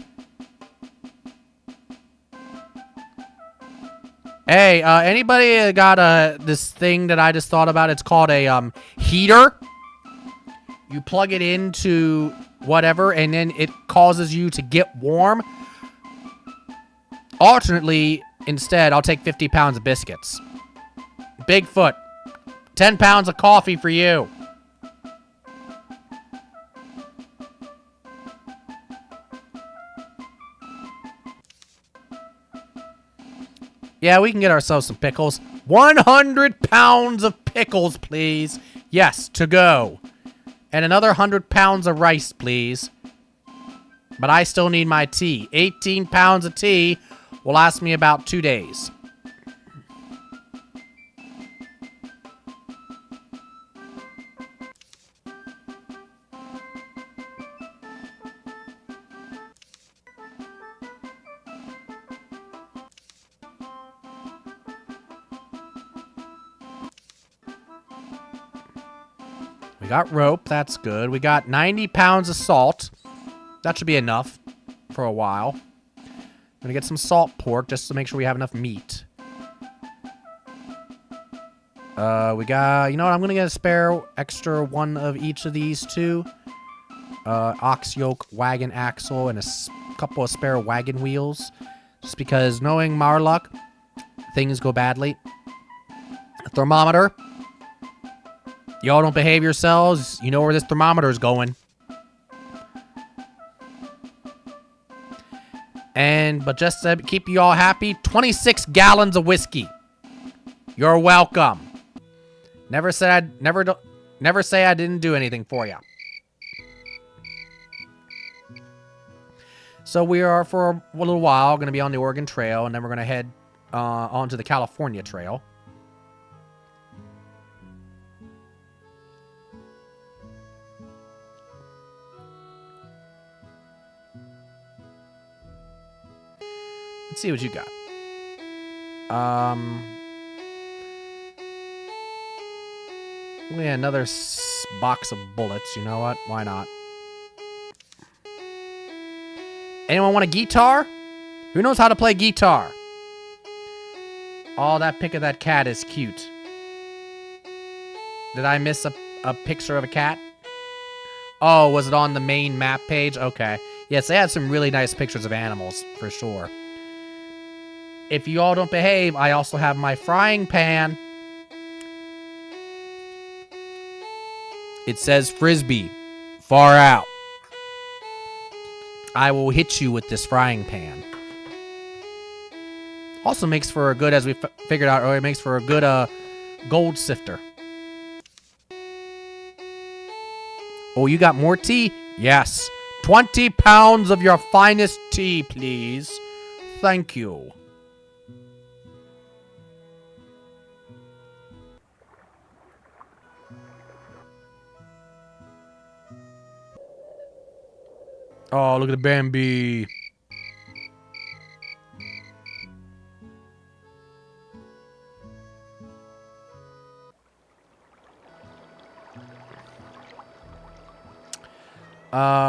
Hey, anybody got this thing that I just thought about? It's called a heater. You plug it into whatever, and then it causes you to get warm. Alternately, instead, I'll take 50 pounds of biscuits. Bigfoot, 10 pounds of coffee for you. Yeah, we can get ourselves some pickles. 100 pounds of pickles, please. Yes, to go. And another 100 pounds of rice, please. But I still need my tea. 18 pounds of tea will last me about 2 days. We got rope, that's good. We got 90 pounds of salt. That should be enough for a while. I'm gonna get some salt pork just to make sure we have enough meat. We got, you know what, I'm gonna get a spare extra one of each of these two. Ox yoke, wagon axle, and a couple of spare wagon wheels. Just because knowing Marluck, things go badly. A thermometer. Y'all don't behave yourselves, you know where this thermometer is going. But just to keep you all happy, 26 gallons of whiskey. You're welcome. Never say I didn't do anything for you. So we are for a little while going to be on the Oregon Trail, and then we're going to head onto the California Trail. Let's see what you got. Yeah, another box of bullets. You know what? Why not? Anyone want a guitar? Who knows how to play guitar? Oh, that pic of that cat is cute. Did I miss a picture of a cat? Oh, was it on the main map page? Okay. Yes, they had some really nice pictures of animals, for sure. If you all don't behave, I also have my frying pan. It says Frisbee. Far out. I will hit you with this frying pan. Also makes for a good, as we figured out earlier, it makes for a good gold sifter. Oh, you got more tea? Yes. 20 pounds of your finest tea, please. Thank you. Oh, look at the Bambi.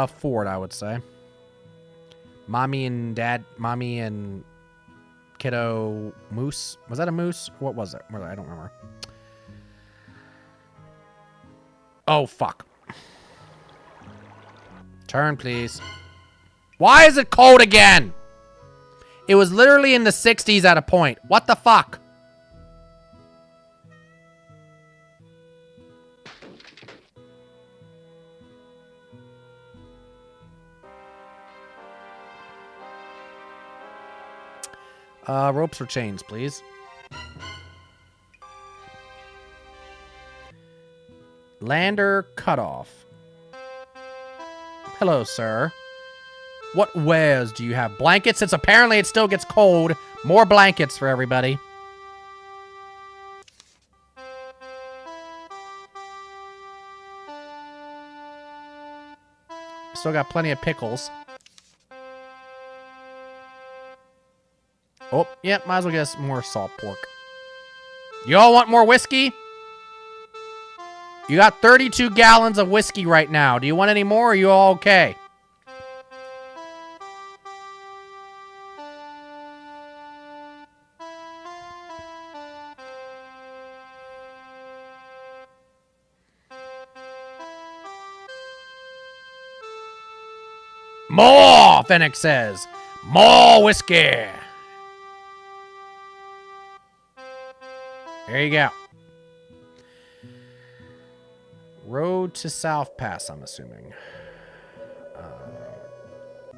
Ford, I would say. Mommy and kiddo moose. Was that a moose? What was it? I don't remember. Oh, fuck. Turn, please. Why is it cold again? It was literally in the 60s at a point. What the fuck? Ropes or chains, please. Lander cutoff. Hello, sir. What wares do you have? Blankets? Since apparently it still gets cold. More blankets for everybody. Still got plenty of pickles. Oh, yeah, might as well get us more salt pork. You all want more whiskey? You got 32 gallons of whiskey right now. Do you want any more, or are you all okay? More, Fennec says. More whiskey. There you go. Road to South Pass, I'm assuming.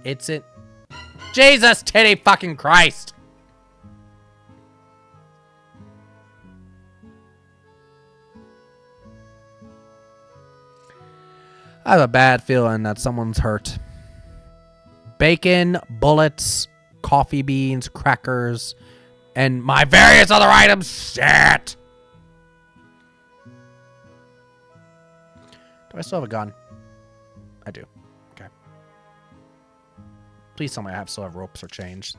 It's it. Jesus titty fucking Christ. I have a bad feeling that someone's hurt. Bacon, bullets, coffee beans, crackers, and my various other items. Shit. Do I still have a gun? I do. Okay. Please tell me I still have ropes or chains.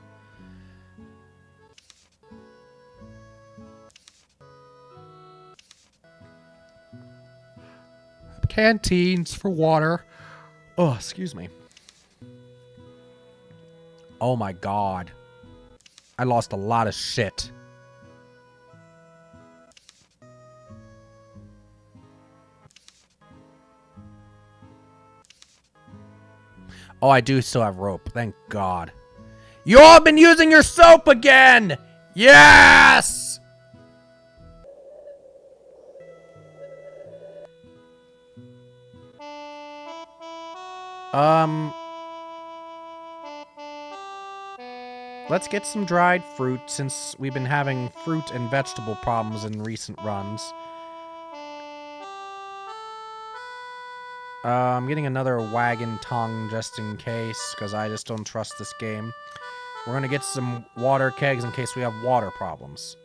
Canteens for water. Oh, excuse me. Oh my God. I lost a lot of shit. Oh, I do still have rope. Thank God. You all have been using your soap again! Yes! Let's get some dried fruit since we've been having fruit and vegetable problems in recent runs. I'm getting another wagon tongue just in case, because I just don't trust this game. We're going to get some water kegs in case we have water problems.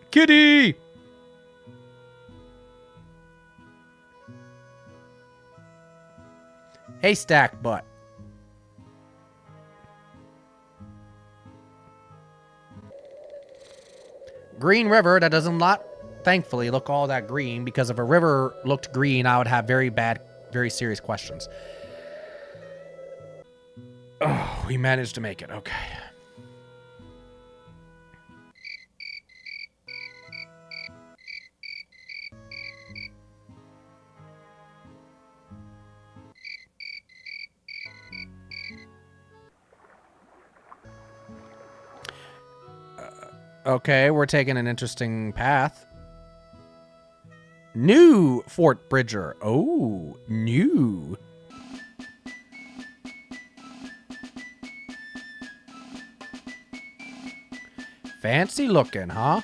Kitty! Haystack butt. Green river, that doesn't thankfully look all that green, because if a river looked green, I would have very serious questions. Oh, we managed to make it. Okay. Okay, we're taking an interesting path. New Fort Bridger. Oh, new. Fancy looking, huh?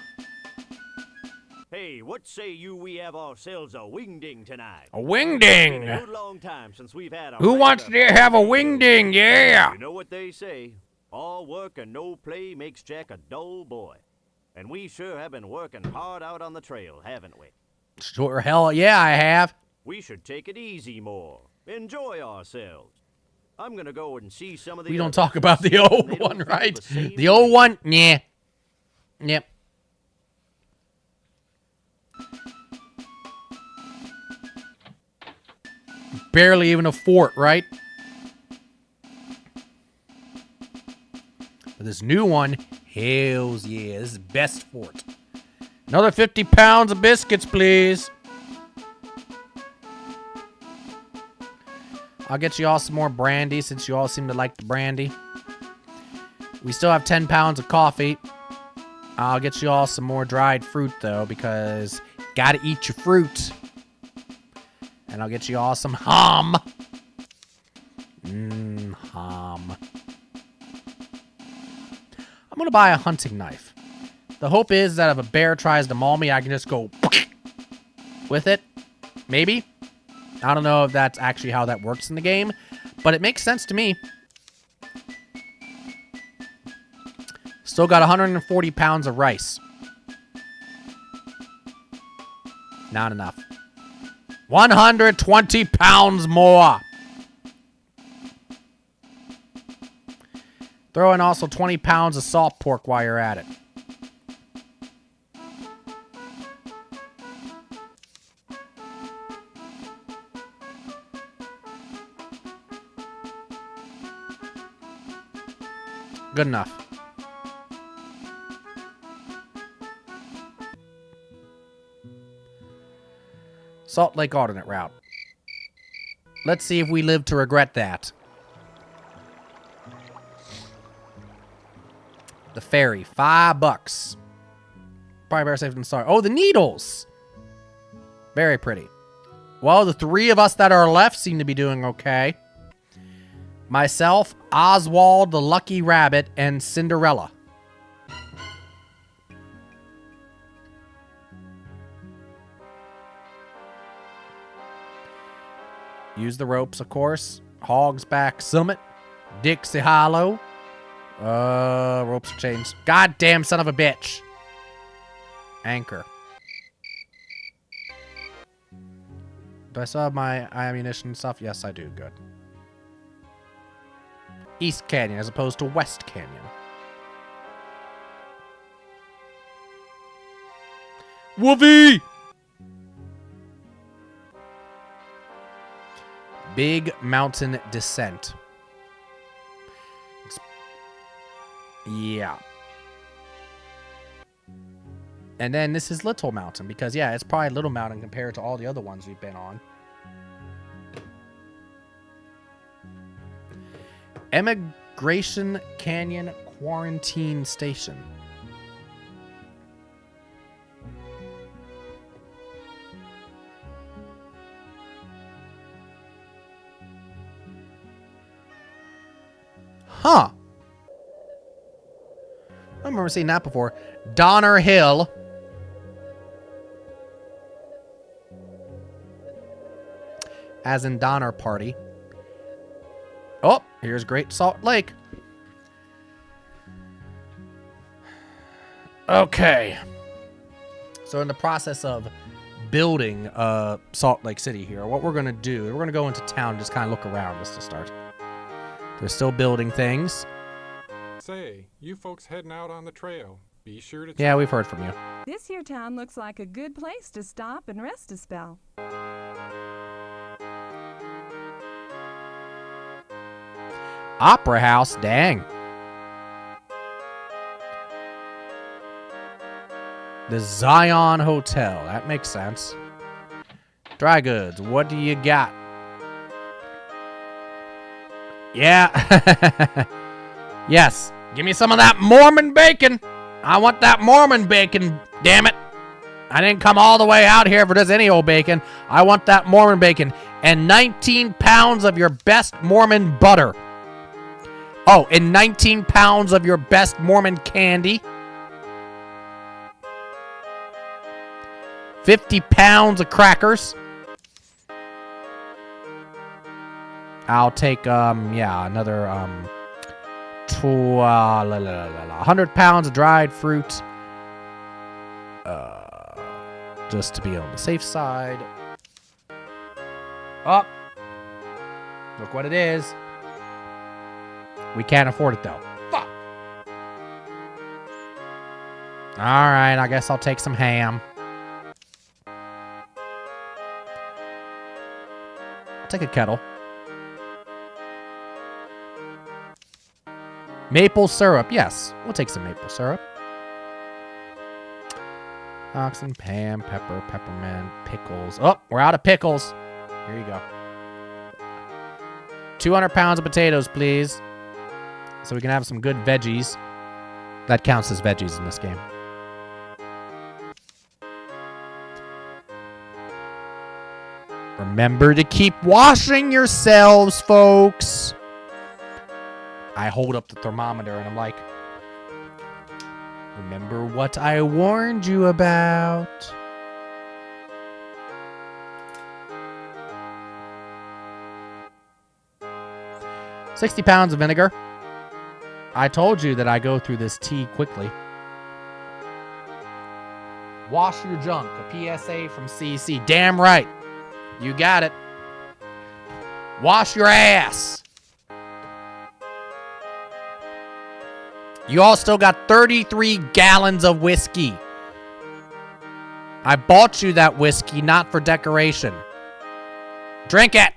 Hey, what say you we have ourselves a wingding tonight? A wingding! It's been a good long time since we've had a Who wants to have a wingding? Yeah! You know what they say. All work and no play makes Jack a dull boy. And we sure have been working hard out on the trail, haven't we? Sure, hell yeah, I have. We should take it easy more. Enjoy ourselves. I'm gonna go and see some of the We don't others. talk about the old one, right? The old one? Yeah. Yep. Barely even a fort, right? But this new one, hells yeah, this is best fort. Another 50 pounds of biscuits, please. I'll get you all some more brandy since you all seem to like the brandy. We still have 10 pounds of coffee. I'll get you all some more dried fruit, though, because gotta eat your fruit. And I'll get you all some ham. Ham. I'm gonna buy a hunting knife. The hope is that if a bear tries to maul me, I can just go with it. Maybe. I don't know if that's actually how that works in the game, but it makes sense to me. Still got 140 pounds of rice. Not enough. 120 pounds more. Throw in also 20 pounds of salt pork while you're at it. Good enough. Salt Lake alternate route. Let's see if we live to regret that. The ferry, $5. Probably better safe than sorry. Oh, the needles. Very pretty. Well, the three of us that are left seem to be doing okay. Myself, Oswald, the Lucky Rabbit, and Cinderella. Use the ropes, of course. Hog's Back Summit. Dixie Hollow. Ropes are changed. Goddamn son of a bitch. Anchor. Do I still have my ammunition and stuff? Yes, I do. Good. East Canyon as opposed to West Canyon. Woofy! Big Mountain Descent. Yeah. And then this is Little Mountain because, yeah, it's probably Little Mountain compared to all the other ones we've been on. Emigration Canyon Quarantine Station. Huh. I remember seeing that before. Donner Hill. As in Donner Party. Oh, here's Great Salt Lake. Okay. So in the process of building Salt Lake City here, what we're going to do, we're going to go into town and just kind of look around just to start. They're still building things. Say, you folks heading out on the trail. Be sure to... Yeah, we've heard from you. This here town looks like a good place to stop and rest a spell. Opera House, dang. The Zion Hotel, that makes sense. Dry goods, what do you got? Yeah. Yes, give me some of that Mormon bacon. I want that Mormon bacon, damn it. I didn't come all the way out here for just any old bacon. I want that Mormon bacon. And 19 pounds of your best Mormon butter. Oh, and 19 pounds of your best Mormon candy. 50 pounds of crackers. I'll take, another, 100 pounds of dried fruit. Just to be on the safe side. Oh. Look what it is. We can't afford it, though. Fuck. Alright, I guess I'll take some ham. I'll take a kettle. Maple syrup. Yes, we'll take some maple syrup. Oxen, Pam, pepper, peppermint, pickles. Oh, we're out of pickles. Here you go. 200 pounds of potatoes, please. So we can have some good veggies. That counts as veggies in this game. Remember to keep washing yourselves, folks. I hold up the thermometer and I'm like, remember what I warned you about. $60 pounds of vinegar. I told you that I go through this tea quickly. Wash your junk. A PSA from CC. Damn right. You got it. Wash your ass. You all still got 33 gallons of whiskey. I bought you that whiskey, not for decoration. Drink it.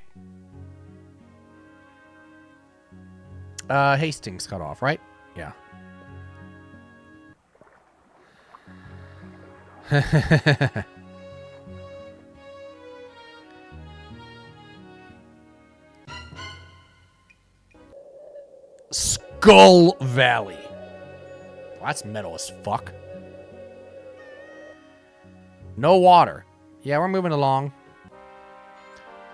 Hastings cut off, right? Yeah. Skull Valley. Well, that's metal as fuck. No water. Yeah, we're moving along.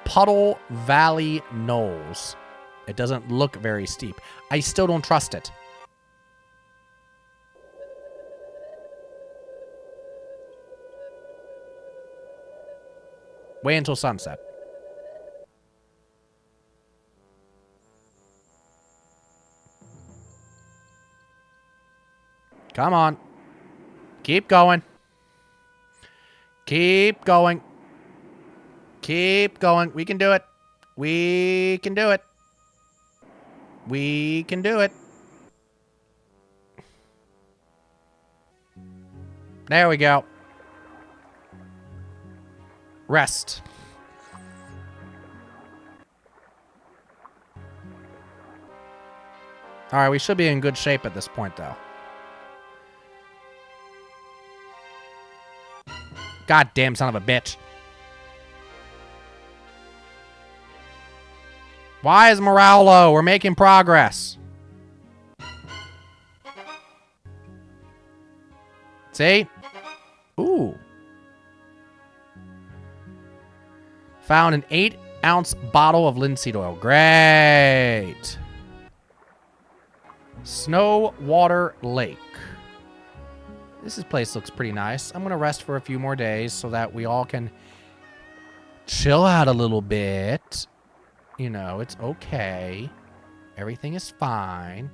Puddle Valley Knolls. It doesn't look very steep. I still don't trust it. Wait until sunset. Come on. Keep going. Keep going. Keep going. We can do it. We can do it. We can do it. There we go. Rest. All right, we should be in good shape at this point, though. Goddamn son of a bitch. Why is morale low? We're making progress. See? Ooh. Found an 8-ounce bottle of linseed oil. Great. Snow Water Lake. This place looks pretty nice. I'm going to rest for a few more days so that we all can chill out a little bit. You know, it's okay. Everything is fine.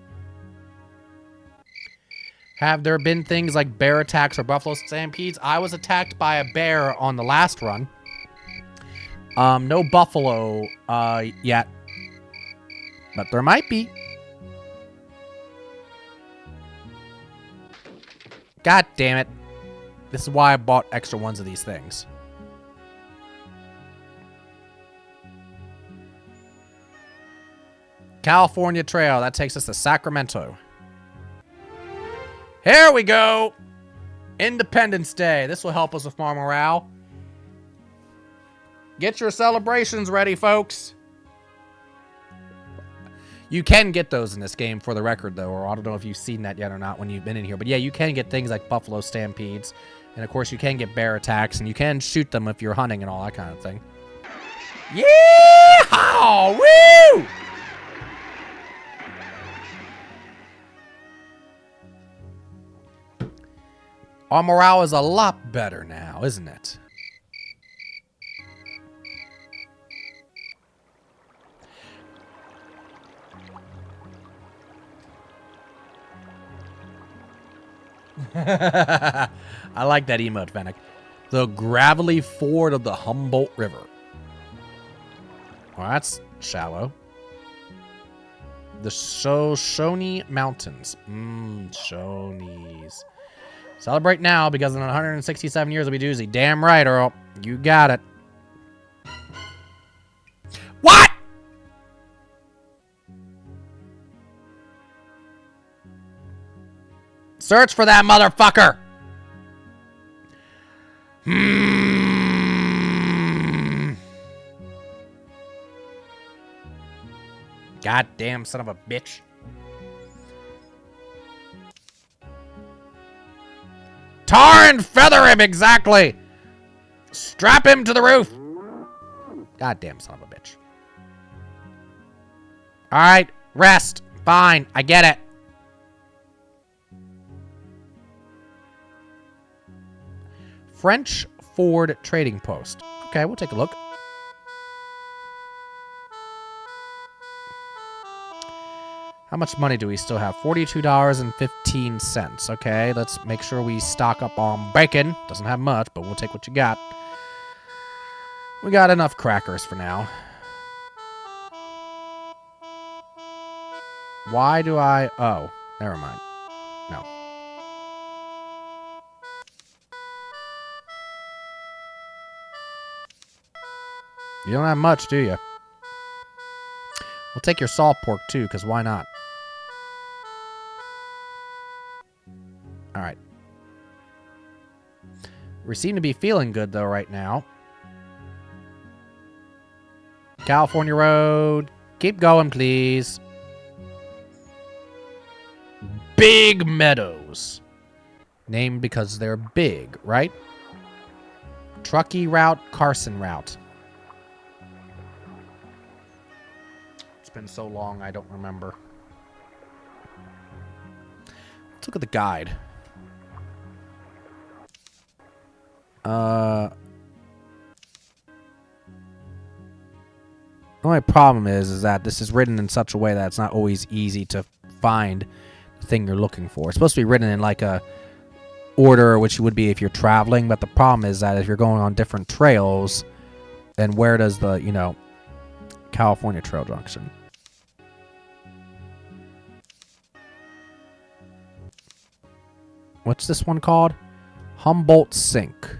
Have there been things like bear attacks or buffalo stampedes? I was attacked by a bear on the last run. No buffalo yet. But there might be. God damn it. This is why I bought extra ones of these things. California Trail. That takes us to Sacramento. Here we go. Independence Day. This will help us with our morale. Get your celebrations ready, folks. You can get those in this game, for the record, though, or I don't know if you've seen that yet or not when you've been in here. But yeah, you can get things like buffalo stampedes. And of course, you can get bear attacks, and you can shoot them if you're hunting and all that kind of thing. Yeehaw! Woo! Our morale is a lot better now, isn't it? I like that emote, Fennec. The gravelly ford of the Humboldt River. Well, that's shallow. The Shoshone Mountains. Shonies. Celebrate now, because in 167 years it'll be doozy. Damn right, Earl. You got it. What? Search for that motherfucker. Goddamn son of a bitch. Tar and feather him, exactly. Strap him to the roof. Goddamn son of a bitch. All right, rest. Fine, I get it. French Ford Trading Post. Okay, we'll take a look. How much money do we still have? $42.15. Okay, let's make sure we stock up on bacon. Doesn't have much, but we'll take what you got. We got enough crackers for now. Why do I... Oh, never mind. No. You don't have much, do you? We'll take your salt pork, too, because why not? All right. We seem to be feeling good, though, right now. California Road. Keep going, please. Big Meadows. Named because they're big, right? Truckee Route, Carson Route. It's been so long, I don't remember. Let's look at the guide. The only problem is that this is written in such a way that it's not always easy to find the thing you're looking for. It's supposed to be written in like a order, which would be if you're traveling, but the problem is that if you're going on different trails, then where does the, you know, California Trail Junction? What's this one called? Humboldt Sink.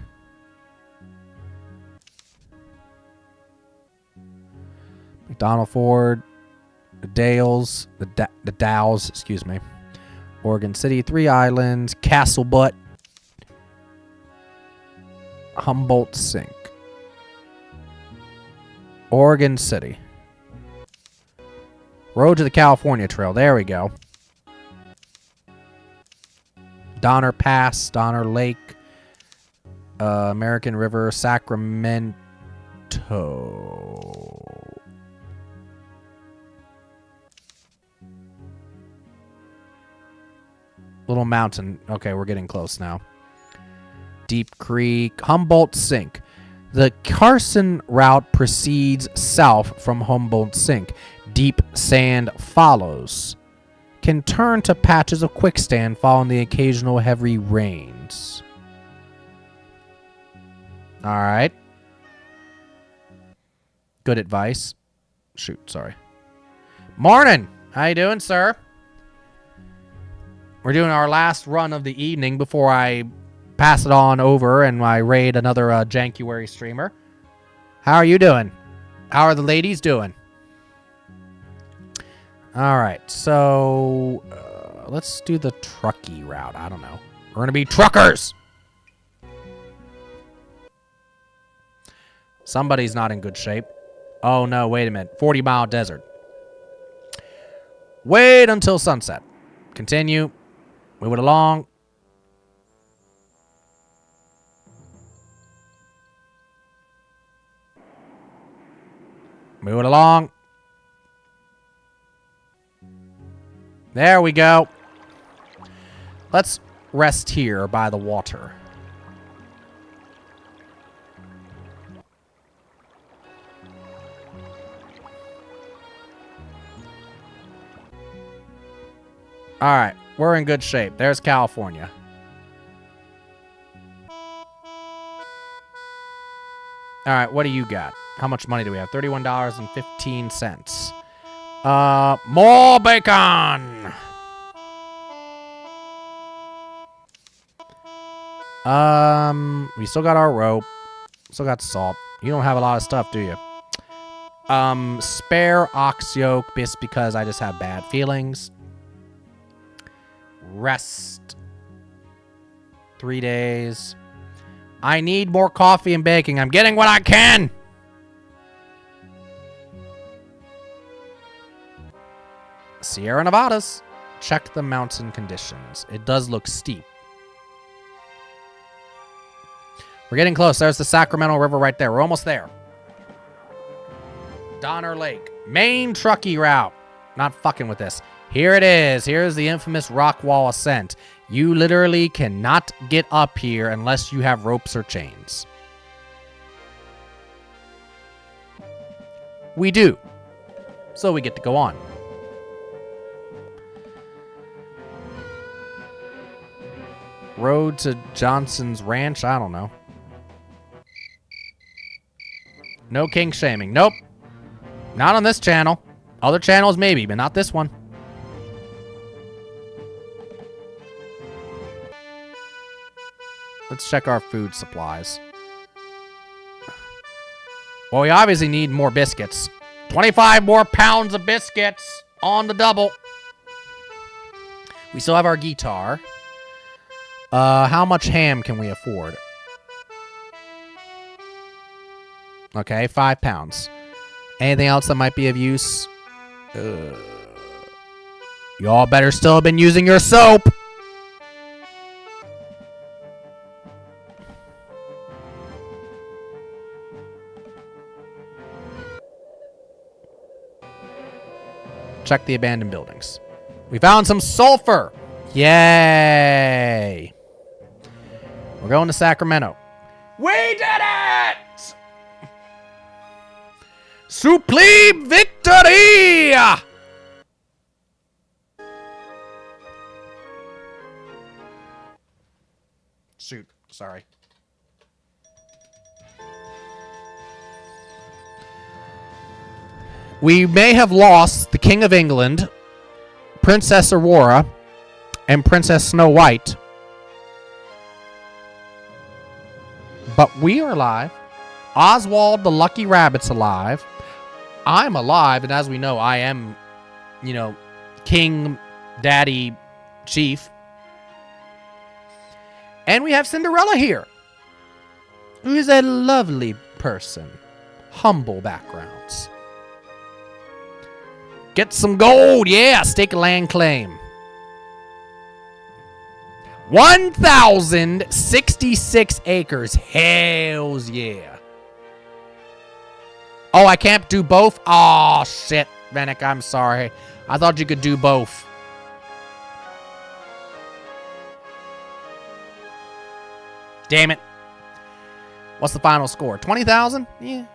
McDonald Ford, the Dales, the Dows, excuse me. Oregon City, Three Islands, Castle Butte, Humboldt Sink. Oregon City. Road to the California Trail. There we go. Donner Pass, Donner Lake, American River, Sacramento. Little mountain. Okay, we're getting close now. Deep Creek. Humboldt Sink. The Carson route proceeds south from Humboldt Sink. Deep sand follows. Can turn to patches of quicksand following the occasional heavy rains. Alright. Good advice. Shoot, sorry. Morning! How you doing, sir? We're doing our last run of the evening before I pass it on over and I raid another Jankuary streamer. How are you doing? How are the ladies doing? Alright, so let's do the trucky route. I don't know. We're going to be truckers! Somebody's not in good shape. Oh no, wait a minute. 40-mile desert. Wait until sunset. Continue. Move it along. Move it along. There we go. Let's rest here by the water. All right, we're in good shape. There's California. All right, what do you got? How much money do we have? $31.15. More bacon. We still got our rope. Still got salt. You don't have a lot of stuff, do you? Spare ox yoke just because I just have bad feelings. Rest. 3 days. I need more coffee and baking. I'm getting what I can. Sierra Nevadas. Check the mountain conditions. It does look steep. We're getting close. There's the Sacramento River right there. We're almost there. Donner Lake. Main trucky route. Not fucking with this. Here it is. Here's the infamous rock wall ascent. You literally cannot get up here unless you have ropes or chains. We do. So we get to go on. Road to Johnson's Ranch? I don't know. No king shaming. Nope. Not on this channel. Other channels maybe, but not this one. Let's check our food supplies. Well, we obviously need more biscuits. 25 more pounds of biscuits on the double. We still have our guitar. How much ham can we afford? Okay, 5 pounds. Anything else that might be of use? Y'all better still have been using your soap. Check the abandoned buildings. We found some sulfur. Yay. We're going to Sacramento. We did it! Supreme victory! Shoot, sorry. We may have lost the King of England, Princess Aurora, and Princess Snow White. But we are alive. Oswald the Lucky Rabbit's alive. I'm alive, and as we know, I am, King, Daddy, Chief. And we have Cinderella here, who is a lovely person. Humble backgrounds. Get some gold, yeah, stake a land claim. 1,066 acres, hells yeah. Oh, I can't do both? Oh, shit, Venick, I'm sorry. I thought you could do both. Damn it. What's the final score? 20,000? Yeah.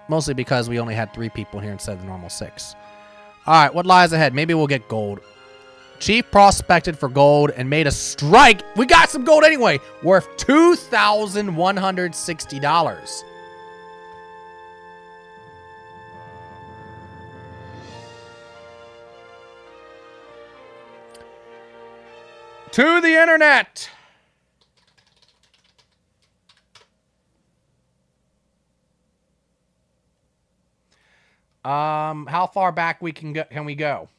Mostly because we only had 3 people here instead of the normal 6. All right, what lies ahead? Maybe we'll get gold. Chief prospected for gold and made a strike. We got some gold anyway, worth $2,160. To the internet. How far back can we go?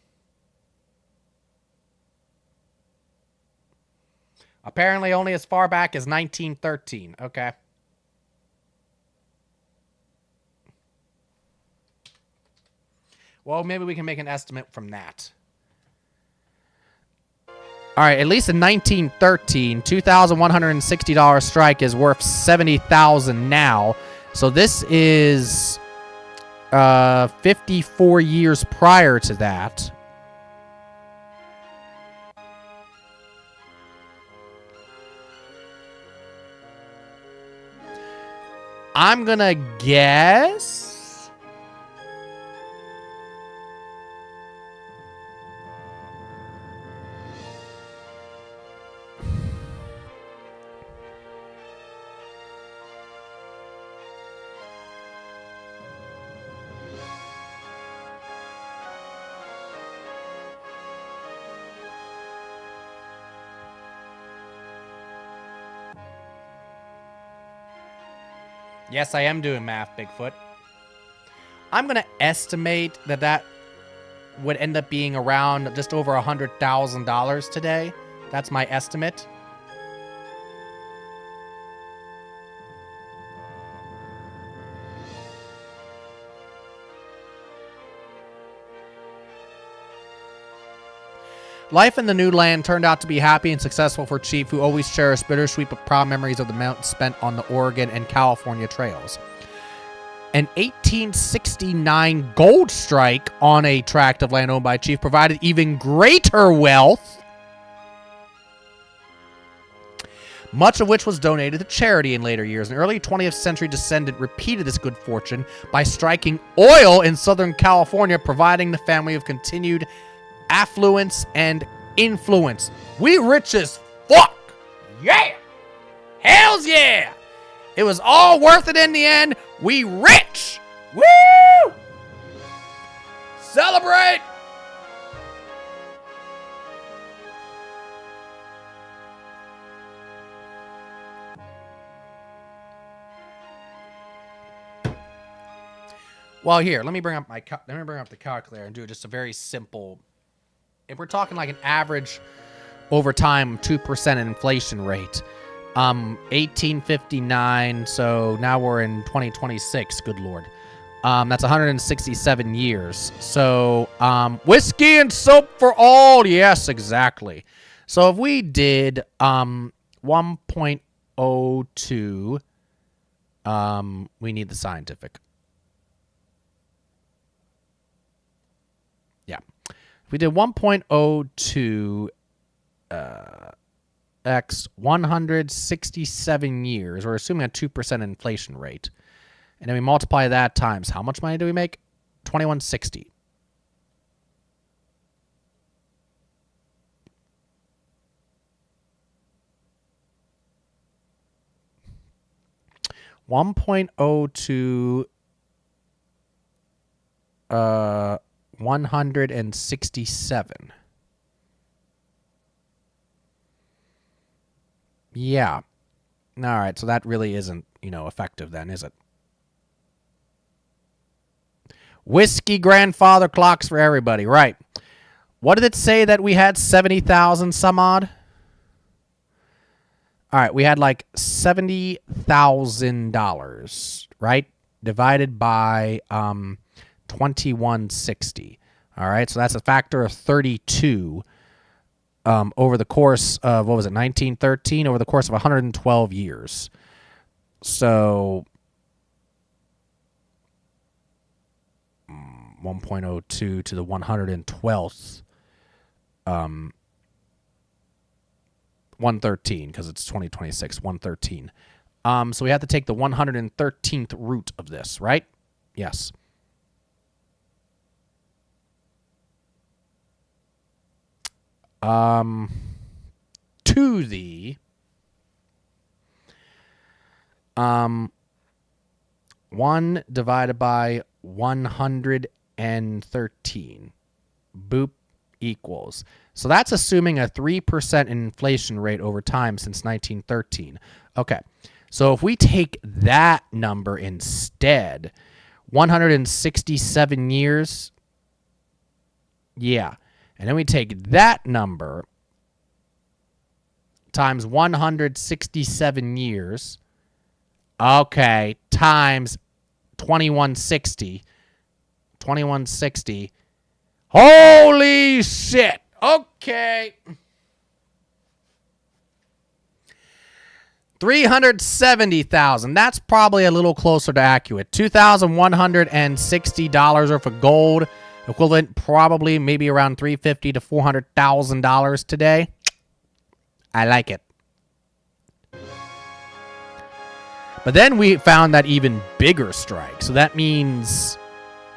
Apparently only as far back as 1913. Okay. Well, maybe we can make an estimate from that. All right, at least in 1913, $2,160 strike is worth $70,000 now. So this is 54 years prior to that. I'm gonna guess. Yes, I am doing math, Bigfoot. I'm going to estimate that would end up being around just over $100,000 today. That's my estimate. Life in the new land turned out to be happy and successful for Chief, who always cherished bittersweet but proud memories of the mountains spent on the Oregon and California trails. An 1869 gold strike on a tract of land owned by Chief provided even greater wealth, much of which was donated to charity in later years. An early 20th century descendant repeated this good fortune by striking oil in Southern California, providing the family of continued affluence and influence. We rich as fuck. Yeah. Hells yeah. It was all worth it in the end. We rich. Woo! Celebrate. Well, here, let me bring up the calculator and do just a very simple. If we're talking like an average over time 2% inflation rate, 1859, so now we're in 2026, good lord. That's 167 years. So, whiskey and soap for all. Yes, exactly. So if we did 1.02, we need the scientific. Yeah. If we did 1.02 x 167 years, we're assuming a 2% inflation rate. And then we multiply that times how much money do we make? $21.60. $1.02 167. Yeah. All right, so that really isn't, effective then, is it? Whiskey grandfather clocks for everybody, right. What did it say that we had 70,000 some odd? All right, we had like $70,000, right? Divided by 2160. All right, so that's a factor of 32 over the course of, 1913? Over the course of 112 years. So 1.02 to the 112th. 113 because it's 2026. 113. So we have to take the 113th root of this, right? Yes. To the 1 divided by 113. Boop equals. So that's assuming a 3% inflation rate over time since 1913. Okay. So if we take that number instead, 167 years. Yeah. And then we take that number times 167 years. Okay. Times 2160. 2160. Holy shit. Okay. 370,000. That's probably a little closer to accurate. $2,160 worth of gold, equivalent probably maybe around $350,000 to $400,000 today. I like it. But then we found that even bigger strike. So that means,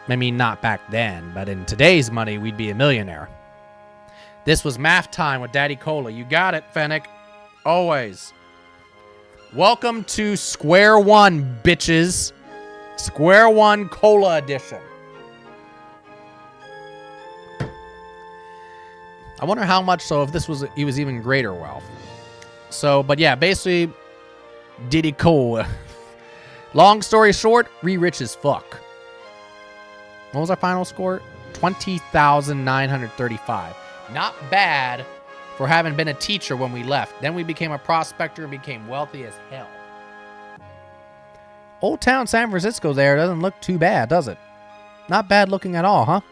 I mean, not back then, but in today's money, we'd be a millionaire. This was math time with Daddy Cola. You got it, Fennec. Always. Welcome to Square One, bitches. Square One Cola Edition. I wonder how much, so if this was, he was even greater wealth. So, but yeah, basically, Diddy Cola. Long story short, rich as fuck. What was our final score? 20,935. Not bad for having been a teacher when we left. Then we became a prospector and became wealthy as hell. Old Town San Francisco there doesn't look too bad, does it? Not bad looking at all, huh?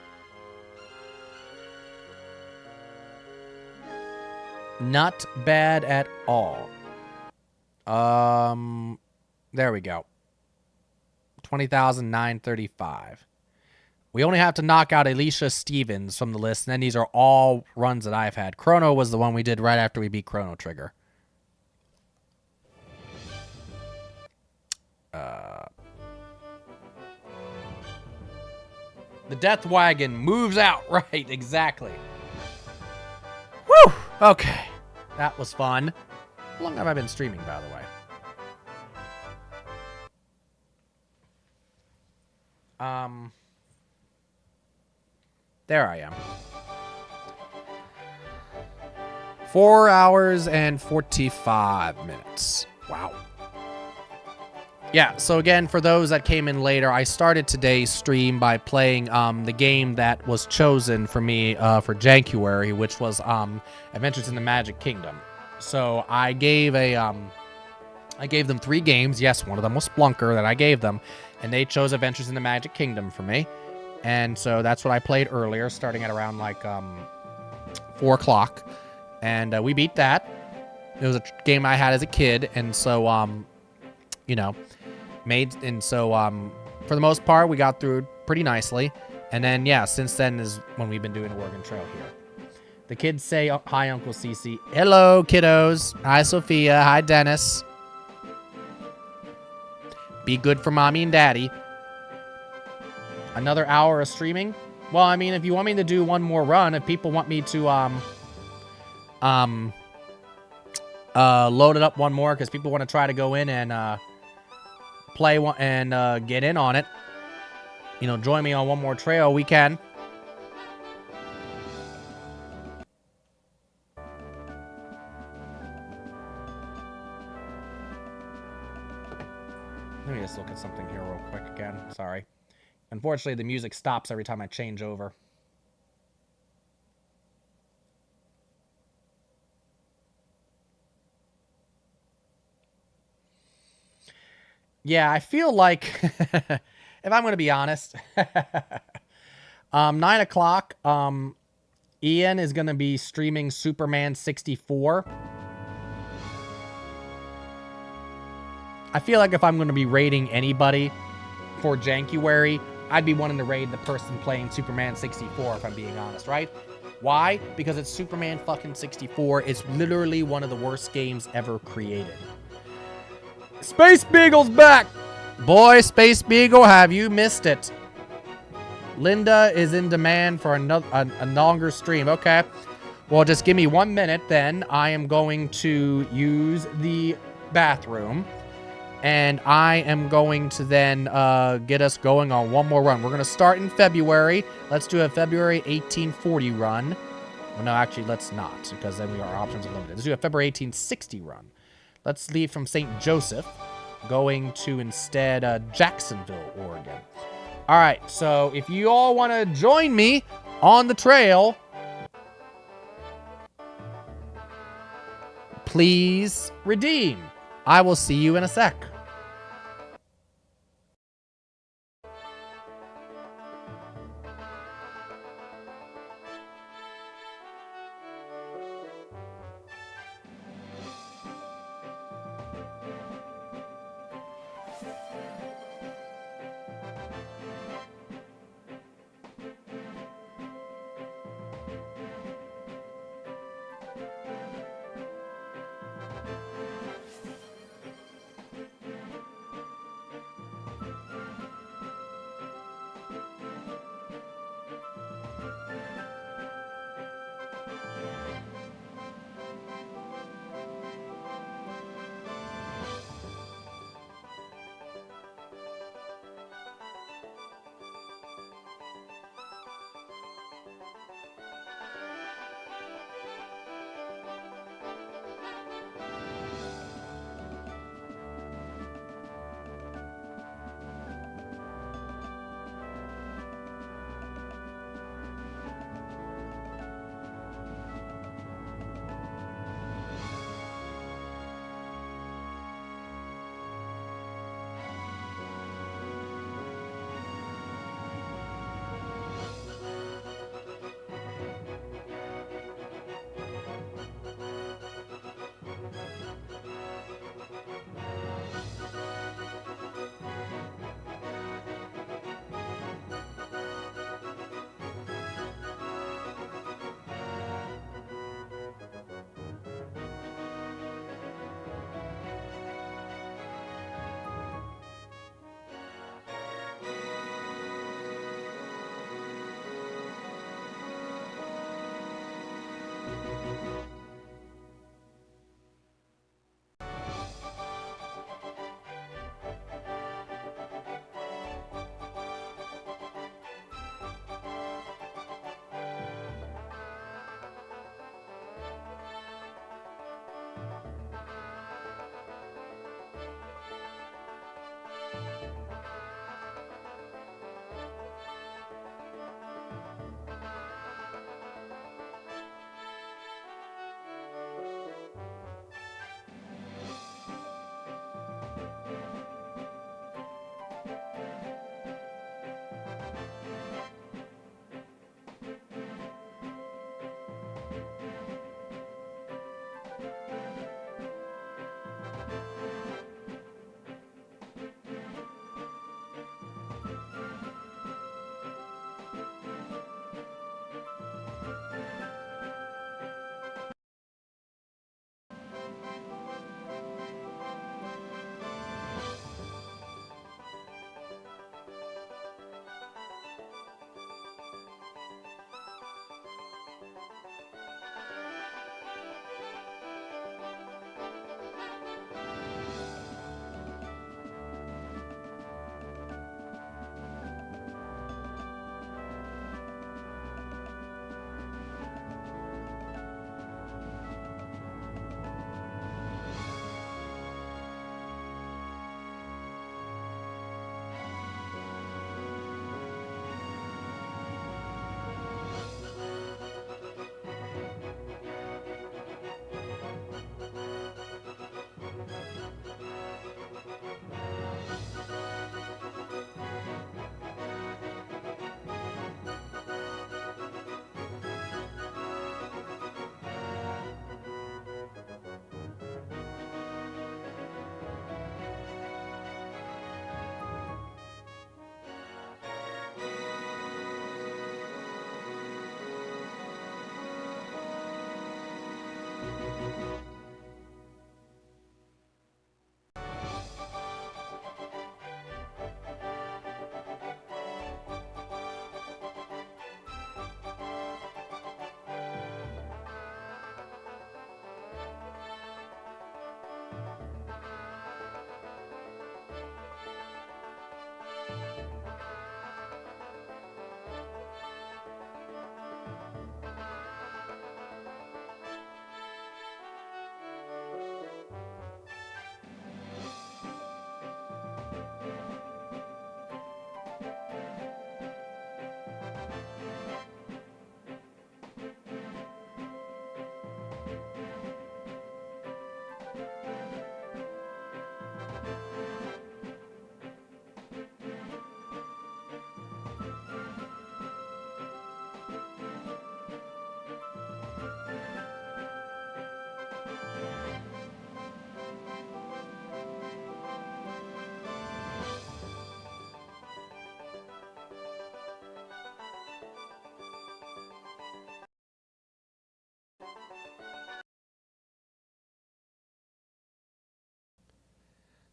Not bad at all. There we go. 20,935. We only have to knock out Alicia Stevens from the list, and then these are all runs that I've had. Chrono was the one we did right after we beat Chrono Trigger. The Death Wagon moves out. Right, exactly. Woo! Okay. That was fun. How long have I been streaming, by the way? There I am. 4 hours and 45 minutes. Wow. Yeah, so again, for those that came in later, I started today's stream by playing the game that was chosen for me for January, which was Adventures in the Magic Kingdom. So I gave them 3 games. Yes, one of them was Splunker that I gave them, and they chose Adventures in the Magic Kingdom for me. And so that's what I played earlier, starting at around like 4 o'clock. And we beat that. It was a game I had as a kid. And so, you know, for the most part, we got through it pretty nicely. And then, yeah, since then is when we've been doing Oregon Trail here. The kids say, hi, Uncle Cece. Hello, kiddos. Hi, Sophia. Hi, Dennis. Be good for mommy and daddy. Another hour of streaming? Well, I mean, if you want me to do one more run, if people want me to load it up one more, because people want to try to go in and play one and get in on it, you know, join me on one more trail, we can. Let me just look at something here real quick again. Sorry. Unfortunately, the music stops every time I change over. Yeah, I feel like, if I'm going to be honest, 9 o'clock, Ian is going to be streaming Superman 64. I feel like if I'm going to be raiding anybody for January, I'd be wanting to raid the person playing Superman 64, if I'm being honest, right? Why? Because it's Superman fucking 64. It's literally one of the worst games ever created. Space Beagle's back! Boy, Space Beagle, have you missed it? Linda is in demand for a longer stream. Okay. Well, just give me 1 minute then. I am going to use the bathroom. And I am going to then get us going on one more run. We're going to start in February. Let's do a February 1840 run. Well, no, actually, let's not, because then our options are limited. Let's do a February 1860 run. Let's leave from St. Joseph, going to instead Jacksonville, Oregon. All right, so if you all want to join me on the trail, please redeem. I will see you in a sec.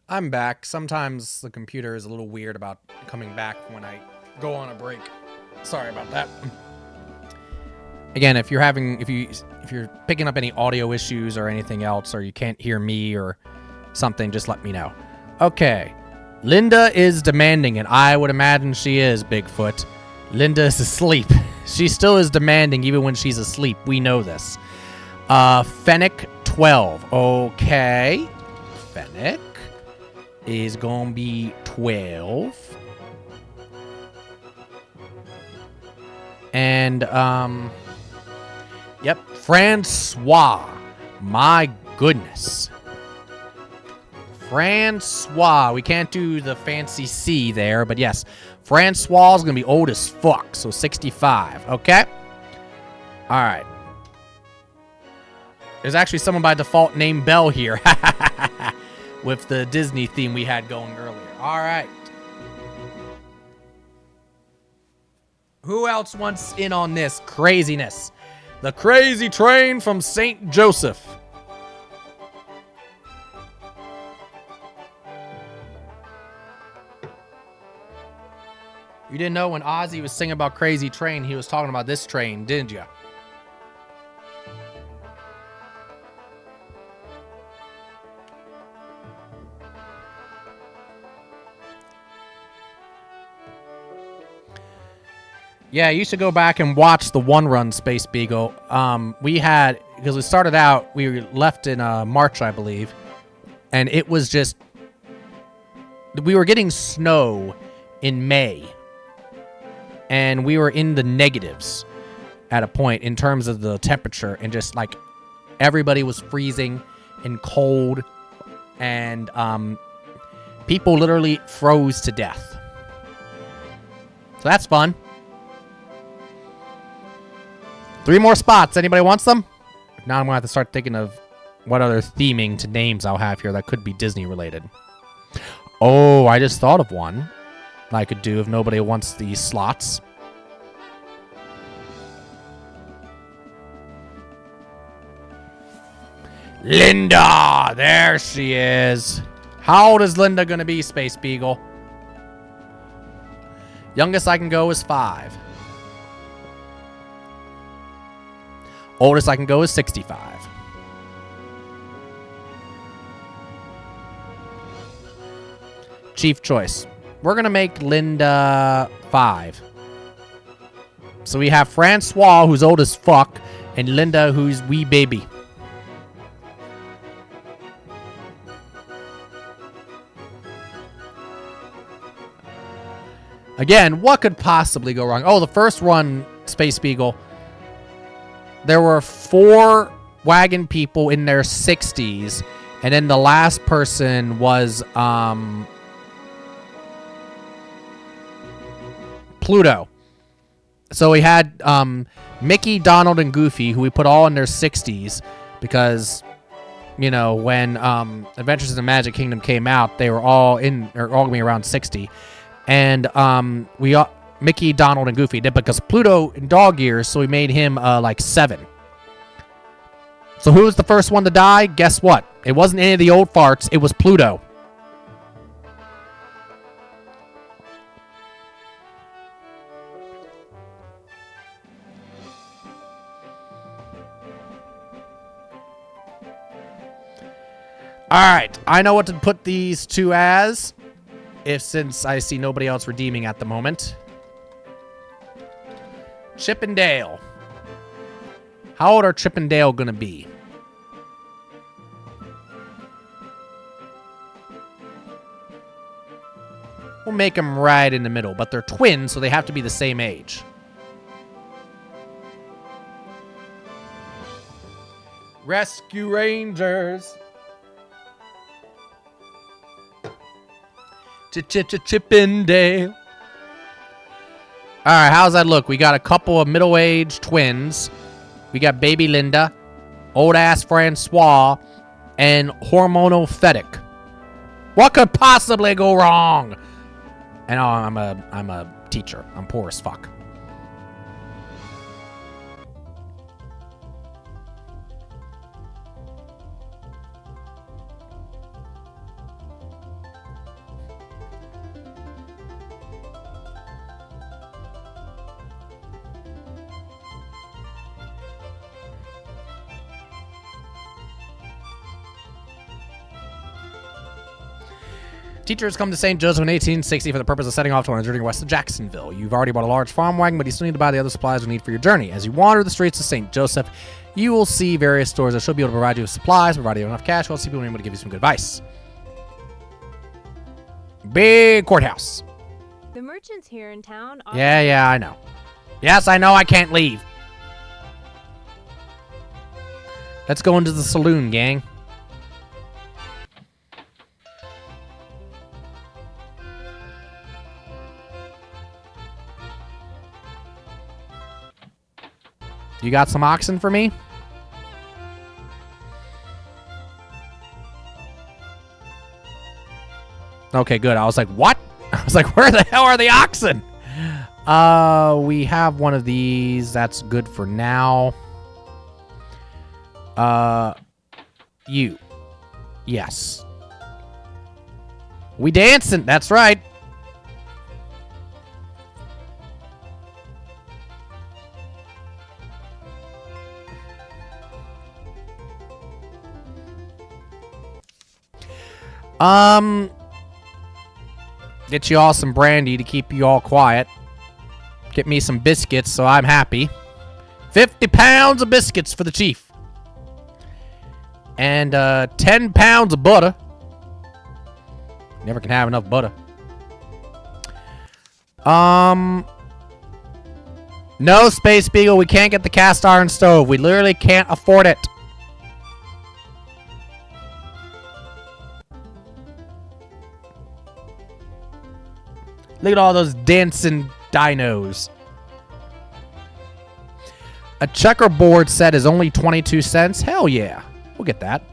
I'm back. Sometimes the computer is a little weird about coming back when I go on a break. Sorry about that. Again, if you're picking up any audio issues or anything else, or you can't hear me or something, just let me know. Okay. Linda is demanding, and I would imagine she is, Bigfoot. Linda is asleep. She still is demanding even when she's asleep. We know this. Fennec 12. Okay. Fennec is gonna be 12. And, yep, Francois. My goodness. Francois. We can't do the fancy C there, but yes. Francois is going to be old as fuck, so 65. Okay? Alright. There's actually someone by default named Belle here. With the Disney theme we had going earlier. Alright. Who else wants in on this craziness? The crazy train from St. Joseph. You didn't know when Ozzy was singing about Crazy Train, he was talking about this train, didn't you? Yeah, you should go back and watch the one run Space Beagle. We had, because we started out, we left in March, I believe, and it was just, we were getting snow in May, and we were in the negatives at a point in terms of the temperature, and just like everybody was freezing and cold, and people literally froze to death. So that's fun. 3 more spots. Anybody wants them? Now I'm going to have to start thinking of what other theming to names I'll have here that could be Disney related. Oh, I just thought of one I could do if nobody wants these slots. Linda! There she is. How old is Linda going to be, Space Beagle? Youngest I can go is 5. Oldest I can go is 65. Chief choice. We're going to make Linda 5. So we have Francois, who's old as fuck, and Linda, who's wee baby. Again, what could possibly go wrong? Oh, the first run, Space Beagle, there were 4 wagon people in their 60s, and then the last person was Pluto. So we had Mickey, Donald, and Goofy, who we put all in their 60s because, you know, when Adventures in the Magic Kingdom came out, they were all gonna be around 60, and Mickey, Donald, and Goofy did because Pluto in dog years, so we made him like 7. So who was the first one to die? Guess what? It wasn't any of the old farts. It was Pluto. Alright, I know what to put these two as, since I see nobody else redeeming at the moment. Chip and Dale. How old are Chip and Dale gonna be? We'll make them right in the middle, but they're twins, so they have to be the same age. Rescue Rangers. Chippendale. Alright, how's that look? We got a couple of middle-aged twins. We got baby Linda, old-ass Francois, and hormonal Fedek. What could possibly go wrong? And I'm a teacher. I'm poor as fuck. Teachers come to St. Joseph in 1860 for the purpose of setting off on a journey west of Jacksonville. You've already bought a large farm wagon, but you still need to buy the other supplies you need for your journey. As you wander the streets of St. Joseph, you will see various stores that should be able to provide you with supplies, provide you enough cash. You'll see people able to give you some good advice. Big courthouse. The merchants here in town are... Yeah, I know. Yes, I know I can't leave. Let's go into the saloon, gang. You got some oxen for me? Okay, good. I was like, what? I was like, where the hell are the oxen? We have one of these. That's good for now. You. Yes. We dancing. That's right. Get you all some brandy to keep you all quiet. Get me some biscuits so I'm happy. 50 pounds of biscuits for the chief. And 10 pounds of butter. Never can have enough butter. No, Space Beagle, we can't get the cast iron stove. We literally can't afford it. Look at all those dancing dinos. A checkerboard set is only 22 cents. Hell yeah. We'll get that.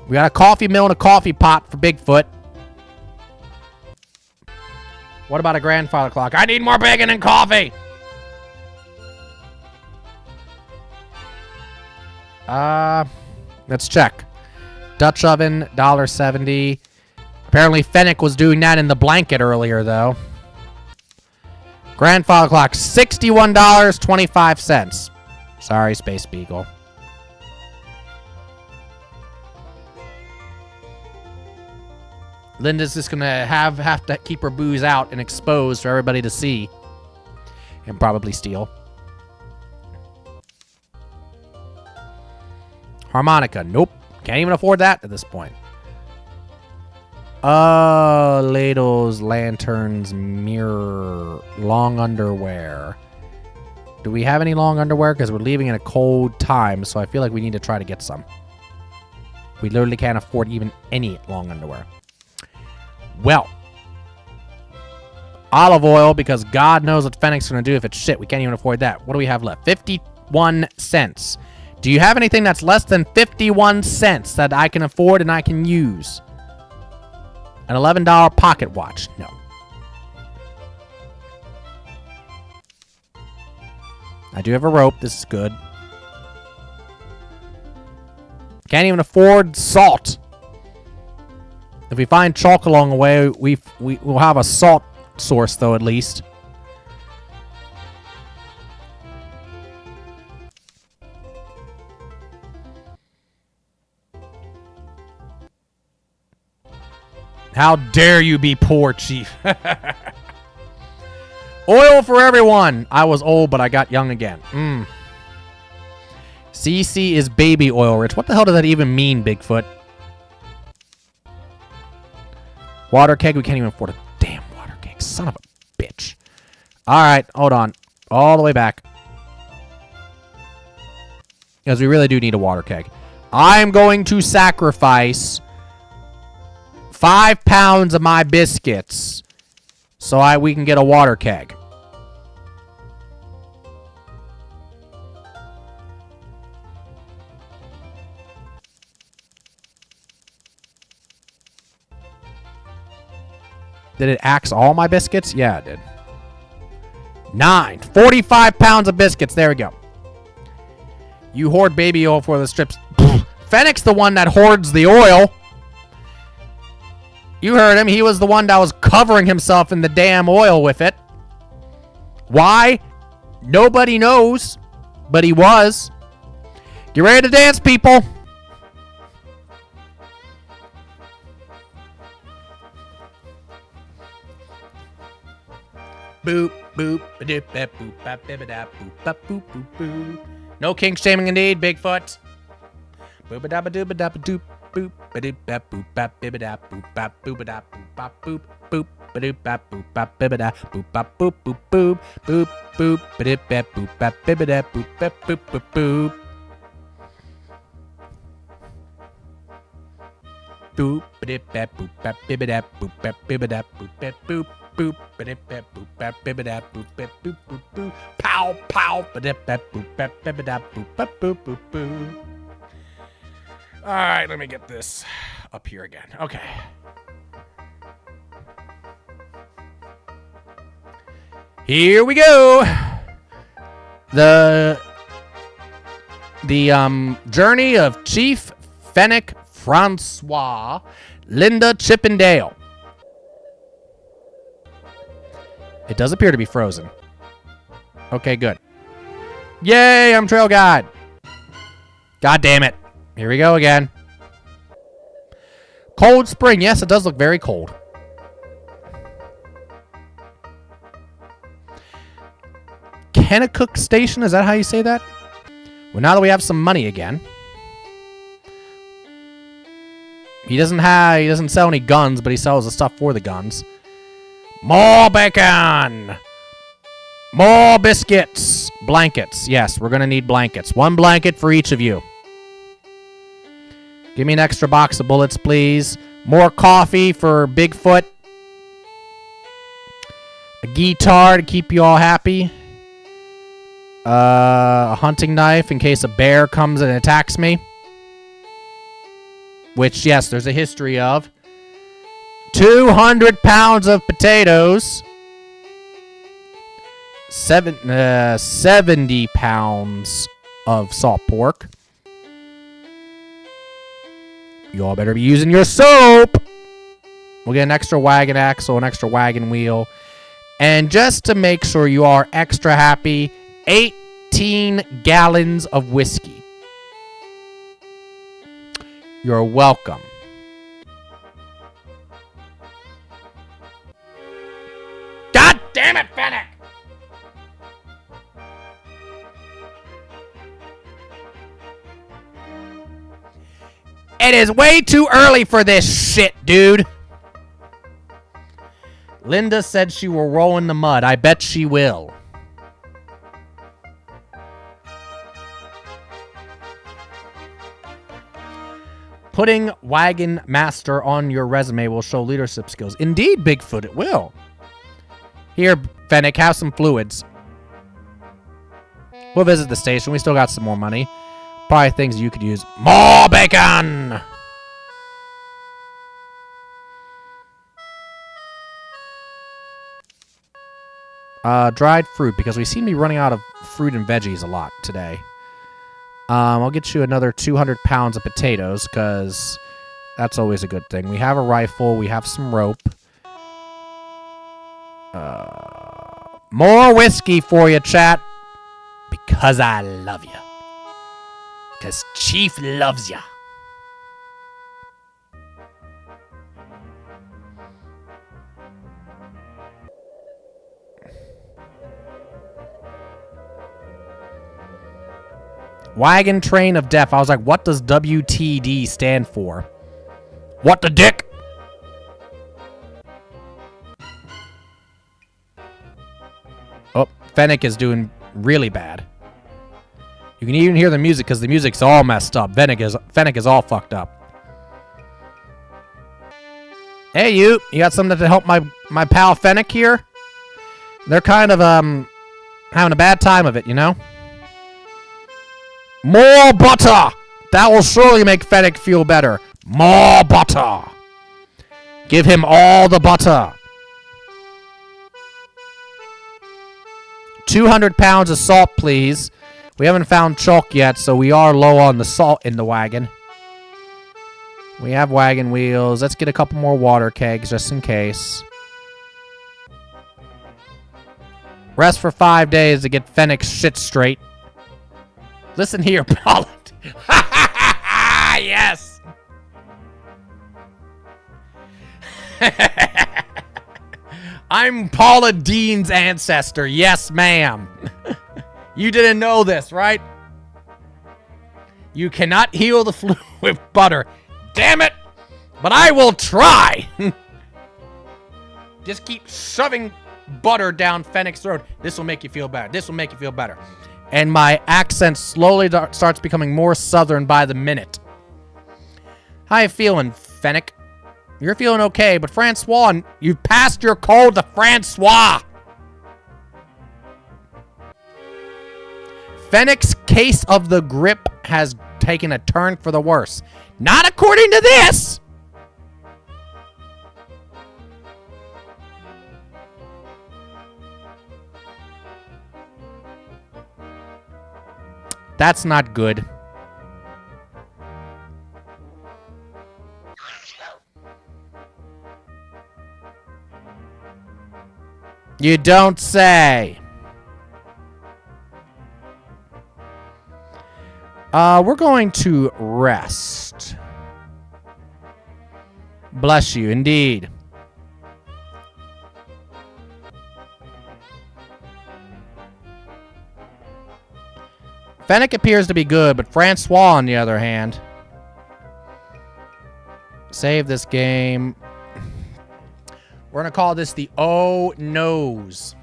We got a coffee mill and a coffee pot for Bigfoot. What about a grandfather clock? I need more bacon and coffee. Let's check. Dutch oven, $1.70. Apparently Fennec was doing that in the blanket earlier, though. Grandfather clock, $61.25. Sorry, Space Beagle. Linda's just gonna have to keep her booze out and exposed for everybody to see. And probably steal. Harmonica, nope. Can't even afford that at this point. Ladles, lanterns, mirror, long underwear. Do we have any long underwear? Because we're leaving in a cold time, so I feel like we need to try to get some. We literally can't afford even any long underwear. Well. Olive oil, because God knows what Fennec's going to do if it's shit. We can't even afford that. What do we have left? 51 cents. Do you have anything that's less than 51 cents that I can afford and I can use? An $11 pocket watch. No. I do have a rope. This is good. Can't even afford salt. If we find chalk along the way, we'll have a salt source, though, at least. How dare you be poor, Chief? Oil for everyone. I was old, but I got young again. CC is baby oil rich. What the hell does that even mean, Bigfoot? Water keg. We can't even afford a damn water keg. Son of a bitch. All right, hold on. All the way back. Because we really do need a water keg. I'm going to sacrifice 5 pounds of my biscuits so we can get a water keg. Did it axe all my biscuits? Yeah, it did. 45 pounds of biscuits. There we go. You hoard baby oil for the strips. Fennec's the one that hoards the oil. You heard him. He was the one that was covering himself in the damn oil with it. Why? Nobody knows. But he was. Get ready to dance, people. Boop, boop, ba-doop, ba boop, ba bibba boop, ba boop, boop, boop. No kink shaming indeed, Bigfoot. Boop, ba da ba doop, ba da ba doop, boop, ba doop, ba boop, ba bibba da boop, ba boop, ba da boop, ba boop, boop, ba doop, ba boop, ba bibba da boop, ba boop, boop, boop, boop, boop, ba doop, ba boop, ba bibba da boop, ba boop, boop, boop. Boop, ba doop, ba boop, ba bibba da boop, ba bibba da boop, ba boop. Boop, ba-dip, ba boop, ba bibba boop, ba boop, boop, boop. Pow, pow, ba-dip, ba boop, ba bibba boop, ba boop, boop, boop. All right, let me get this up here again. Okay. Here we go. The journey of Chief Fennec Francois Linda Chippendale. It does appear to be frozen. Okay, good. Yay, I'm trail guide. God damn it. Here we go again. Cold Spring. Yes, it does look very cold. Kennecook Station. Is that how you say that? Well, now that we have some money again. He doesn't sell any guns, but he sells the stuff for the guns. More bacon! More biscuits! Blankets. Yes, we're going to need blankets. 1 blanket for each of you. Give me an extra box of bullets, please. More coffee for Bigfoot. A guitar to keep you all happy. A hunting knife in case a bear comes and attacks me. Which, yes, there's a history of. 200 pounds of potatoes. 70 pounds of salt pork. You all better be using your soap. We'll get an extra wagon axle, an extra wagon wheel. And just to make sure you are extra happy, 18 gallons of whiskey. You're welcome. God damn it, Fennec! It is way too early for this shit, dude. Linda said she will roll in the mud. I bet she will. Putting Wagon Master on your resume will show leadership skills. Indeed, Bigfoot, it will. Here, Fennec, have some fluids. We'll visit the station. We still got some more money. Probably things you could use. More bacon! Dried fruit, because we seem to be running out of fruit and veggies a lot today. I'll get you another 200 pounds of potatoes, because that's always a good thing. We have a rifle. We have some rope. More whiskey for you, chat. Because I love you. Because Chief loves ya. Wagon Train of Death. I was like, what does WTD stand for? What the dick? Oh, Fennec is doing really bad. You can even hear the music because the music's all messed up. Fennec is all fucked up. Hey, you got something to help my pal Fennec here? They're kind of having a bad time of it, you know? More butter! That will surely make Fennec feel better. More butter! Give him all the butter. 200 pounds of salt, please. We haven't found chalk yet, so we are low on the salt in the wagon. We have wagon wheels. Let's get a couple more water kegs just in case. Rest for 5 days to get Fennec's shit straight. Listen here, Paula. Yes. I'm Paula Dean's ancestor. Yes, ma'am. You didn't know this, right? You cannot heal the flu with butter. Damn it! But I will try. Just keep shoving butter down Fennec's throat. This will make you feel better. This will make you feel better. And my accent slowly starts becoming more southern by the minute. How you feeling, Fennec? You're feeling okay, but Francois, you've passed your cold to Francois. Fennec's case of the grip has taken a turn for the worse. Not according to this! That's not good. You don't say. We're going to rest. Bless you, indeed. Fennec appears to be good, but Francois, on the other hand. Save this game. We're going to call this the Oh No's.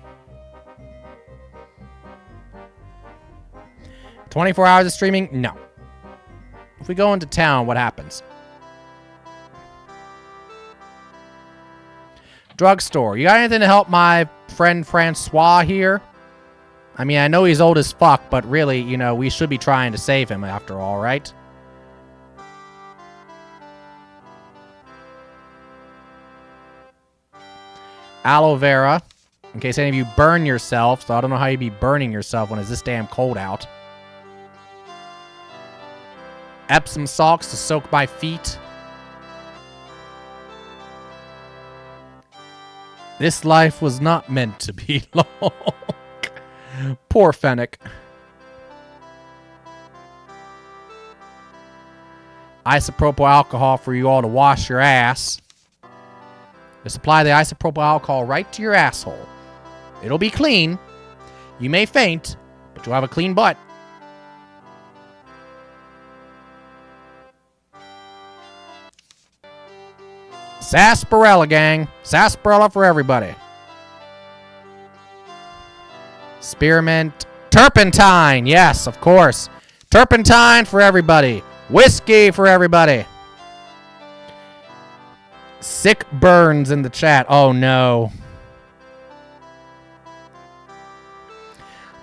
24 hours of streaming? No. If we go into town, what happens? Drugstore. You got anything to help my friend Francois here? I mean, I know he's old as fuck, but really, you know, we should be trying to save him after all, right? Aloe vera. In case any of you burn yourself, so I don't know how you'd be burning yourself when it's this damn cold out. Epsom salts to soak my feet. This life was not meant to be long. Poor Fennec. Isopropyl alcohol for you all to wash your ass. Just apply the isopropyl alcohol right to your asshole. It'll be clean. You may faint, but you'll have a clean butt. Sarsaparilla, gang. Sarsaparilla for everybody. Spearmint. Turpentine. Yes, of course. Turpentine for everybody. Whiskey for everybody. Sick burns in the chat. Oh, no.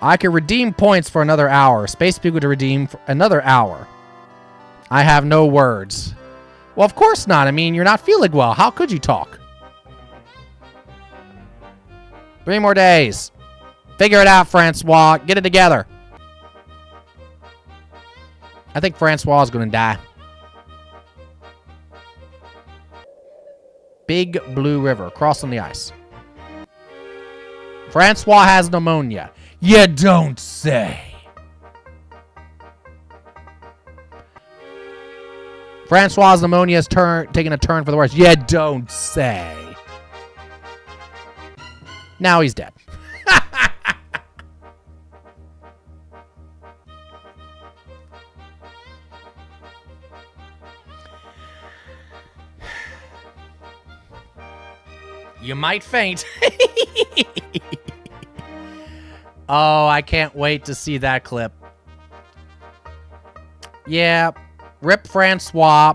I can redeem points for another hour. Space Beagle to redeem for another hour. I have no words. Well, of course not. I mean, you're not feeling well. How could you talk? 3 more days. Figure it out, Francois. Get it together. I think Francois is going to die. Big Blue River, crossing the ice. Francois has pneumonia. You don't say. Francois' pneumonia is taking a turn for the worse. You don't say. Now he's dead. You might faint. Oh, I can't wait to see that clip. Yeah, rip Francois.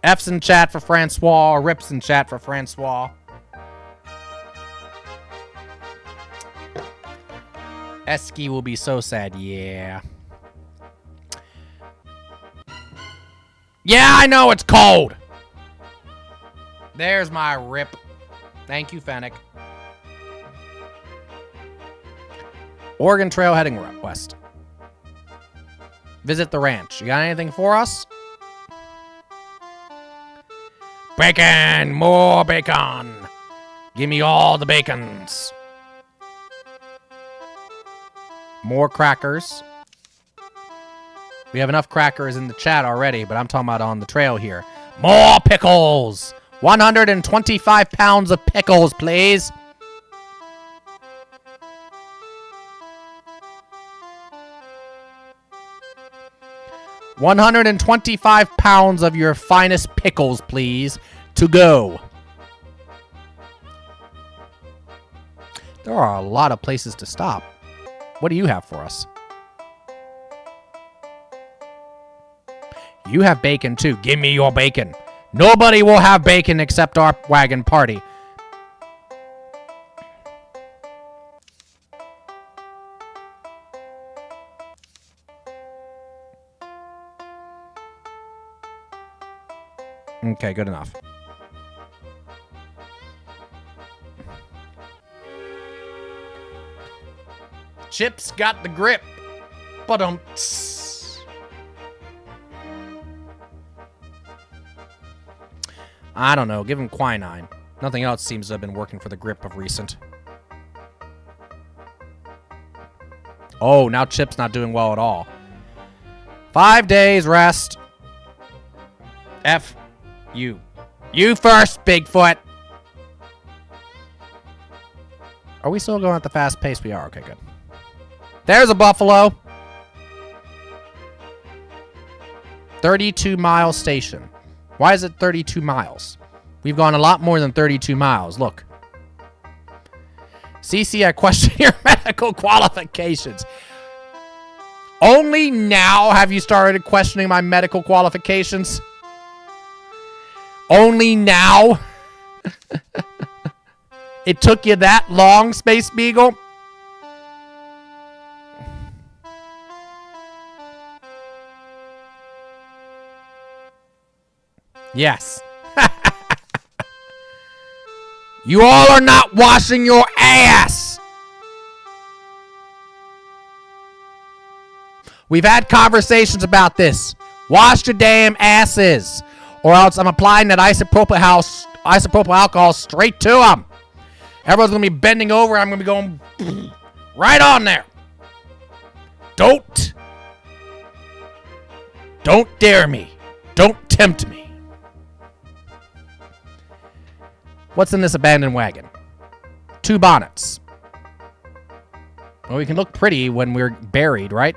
F's in chat for Francois, or rips in chat for Francois. Esky will be so sad, yeah. Yeah, I know it's cold. There's my rip. Thank you, Fennec. Oregon Trail heading west. Visit the ranch. You got anything for us? Bacon! More bacon! Give me all the bacons. More crackers. We have enough crackers in the chat already, but I'm talking about on the trail here. More pickles! 125 pounds of pickles, please. £125 of your finest pickles, please, to go. There are a lot of places to stop. What do you have for us? You have bacon, too. Give me your bacon. Nobody will have bacon except our wagon party. Okay, good enough. Chip's got the grip. But I don't know. Give him quinine. Nothing else seems to have been working for the grip of recent. Oh, now Chip's not doing well at all. 5 days rest. F you. You first, Bigfoot. Are we still going at the fast pace? We are. Okay, good. There's a buffalo. 32-mile station. Why is it 32 miles? We've gone a lot more than 32 miles. Look. CC, I question your medical qualifications. Only now have you started questioning my medical qualifications? Only now? It took you that long, Space Beagle? Yes. You all are not washing your ass. We've had conversations about this. Wash your damn asses. Or else I'm applying that isopropyl alcohol straight to them. Everyone's going to be bending over. I'm going to be going right on there. Don't dare me. Don't tempt me. What's in this abandoned wagon? 2 bonnets. Well, we can look pretty when we're buried, right?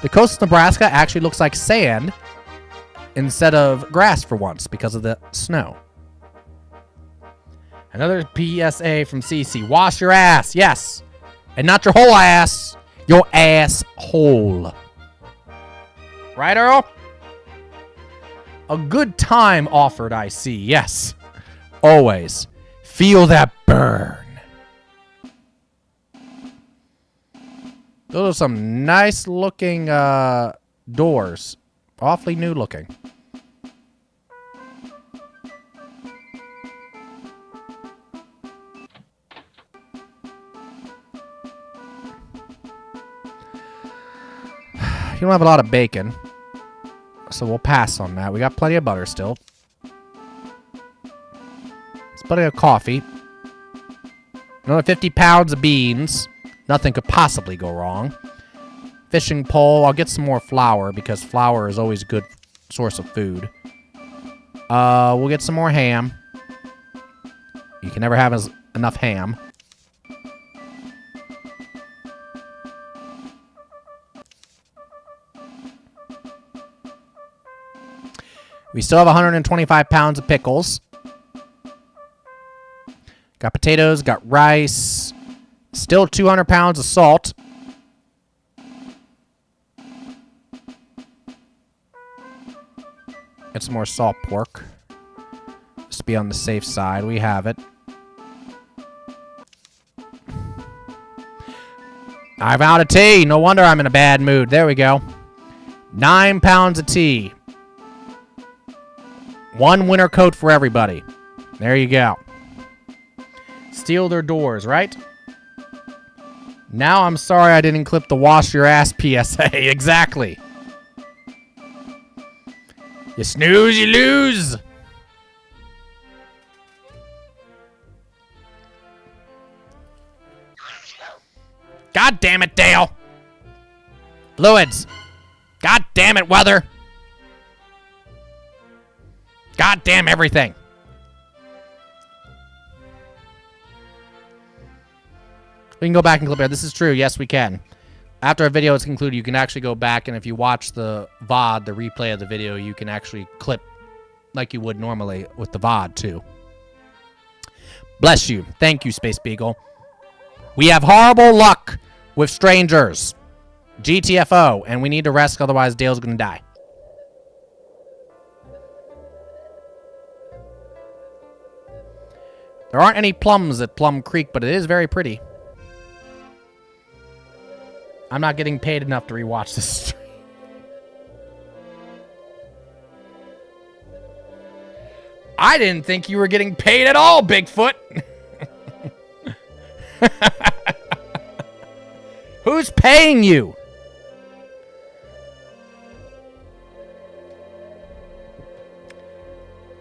The coast of Nebraska actually looks like sand instead of grass for once because of the snow. Another PSA from CC. Wash your ass. Yes. And not your whole ass. Your asshole. Right, Earl? A good time offered, I see. Yes. Always. Feel that burn. Those are some nice looking doors. Awfully new looking. don't have a lot of bacon, so we'll pass on that. We got plenty of butter still. There's plenty of coffee. Another 50 pounds of beans. Nothing could possibly go wrong. Fishing pole. I'll get some more flour because flour is always a good source of food. We'll get some more ham. You can never have enough ham. We still have 125 pounds of pickles. Got potatoes, got rice. Still 200 pounds of salt. Get some more salt pork. Just to be on the safe side. We have it. I'm out of tea. No wonder I'm in a bad mood. There we go. 9 pounds of tea. 1 winter coat for everybody. There you go. Steal their doors, right? Now I'm sorry I didn't clip the wash your ass PSA. Exactly. You snooze, you lose. God damn it, Dale. Fluids. God damn it, weather. God damn everything. We can go back and clip it. This is true. Yes, we can. After a video is concluded, you can actually go back, and if you watch the VOD, the replay of the video, you can actually clip like you would normally with the VOD, too. Bless you. Thank you, Space Beagle. We have horrible luck with strangers. GTFO, and we need to rest, otherwise Dale's going to die. There aren't any plums at Plum Creek, but it is very pretty. I'm not getting paid enough to rewatch this stream. I didn't think you were getting paid at all, Bigfoot. Who's paying you?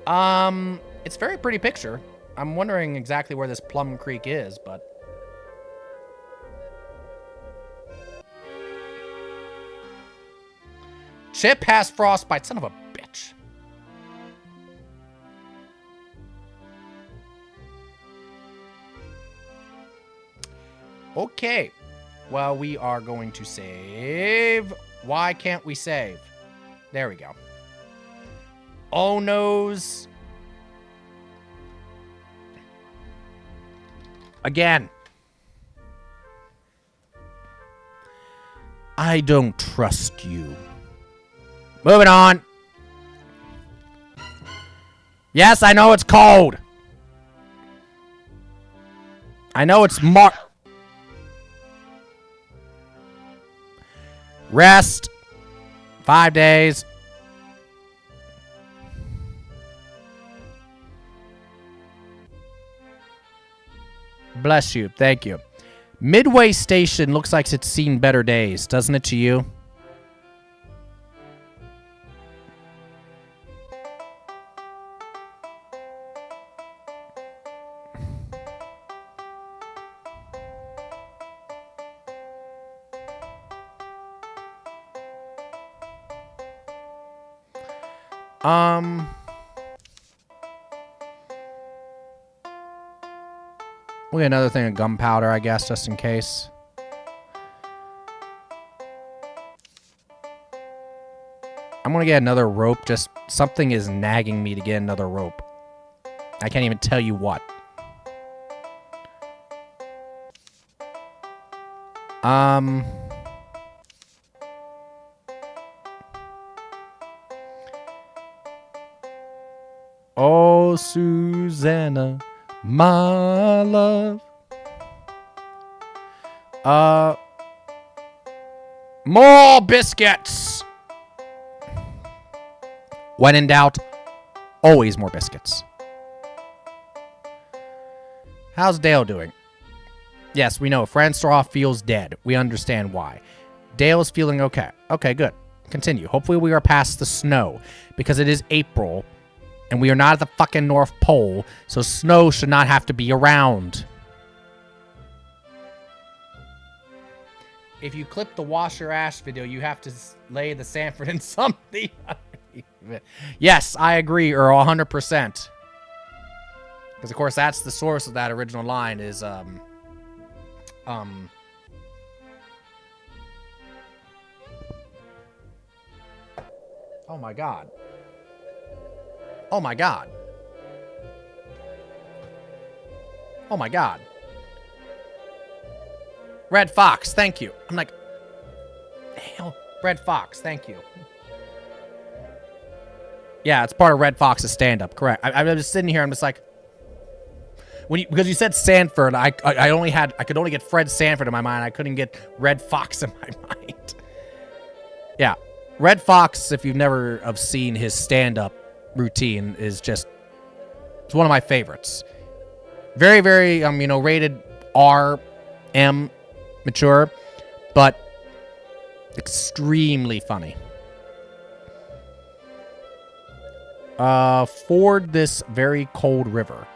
It's a very pretty picture. I'm wondering exactly where this Plum Creek is, but... Chip has frostbite. Son of a bitch. Okay. Well, we are going to save. Why can't we save? There we go. Oh, noes. Again. I don't trust you. Moving on. Yes, I know it's cold. I know it's Rest. 5 days. Bless you. Thank you. Midway Station looks like it's seen better days, doesn't it to you? We'll get another thing of gunpowder, I guess, just in case. I'm gonna get another rope. Just something is nagging me to get another rope. I can't even tell you what. Oh, Susanna, my love. More biscuits. When in doubt, always more biscuits. How's Dale doing? Yes, we know Francois feels dead. We understand why. Dale is feeling okay. Okay, good. Continue. Hopefully we are past the snow, because it is April, and we are not at the fucking North Pole, so snow should not have to be around. If you clip the wash your ass video, you have to lay the Sanford in something. Yes, I agree, Earl, 100%. Because, of course, that's the source of that original line is, oh my god. Oh my god. Oh my god. Red Fox, thank you. I'm like, hell, Red Fox, thank you. Yeah, it's part of Red Fox's stand-up, correct. I'm just sitting here, I'm just like, because you said Sanford, I could only get Fred Sanford in my mind. I couldn't get Red Fox in my mind. Yeah, Red Fox, if you've never have seen his stand-up routine, is just, it's one of my favorites. Very, very, rated R, M, mature, but extremely funny. Ford this very cold river.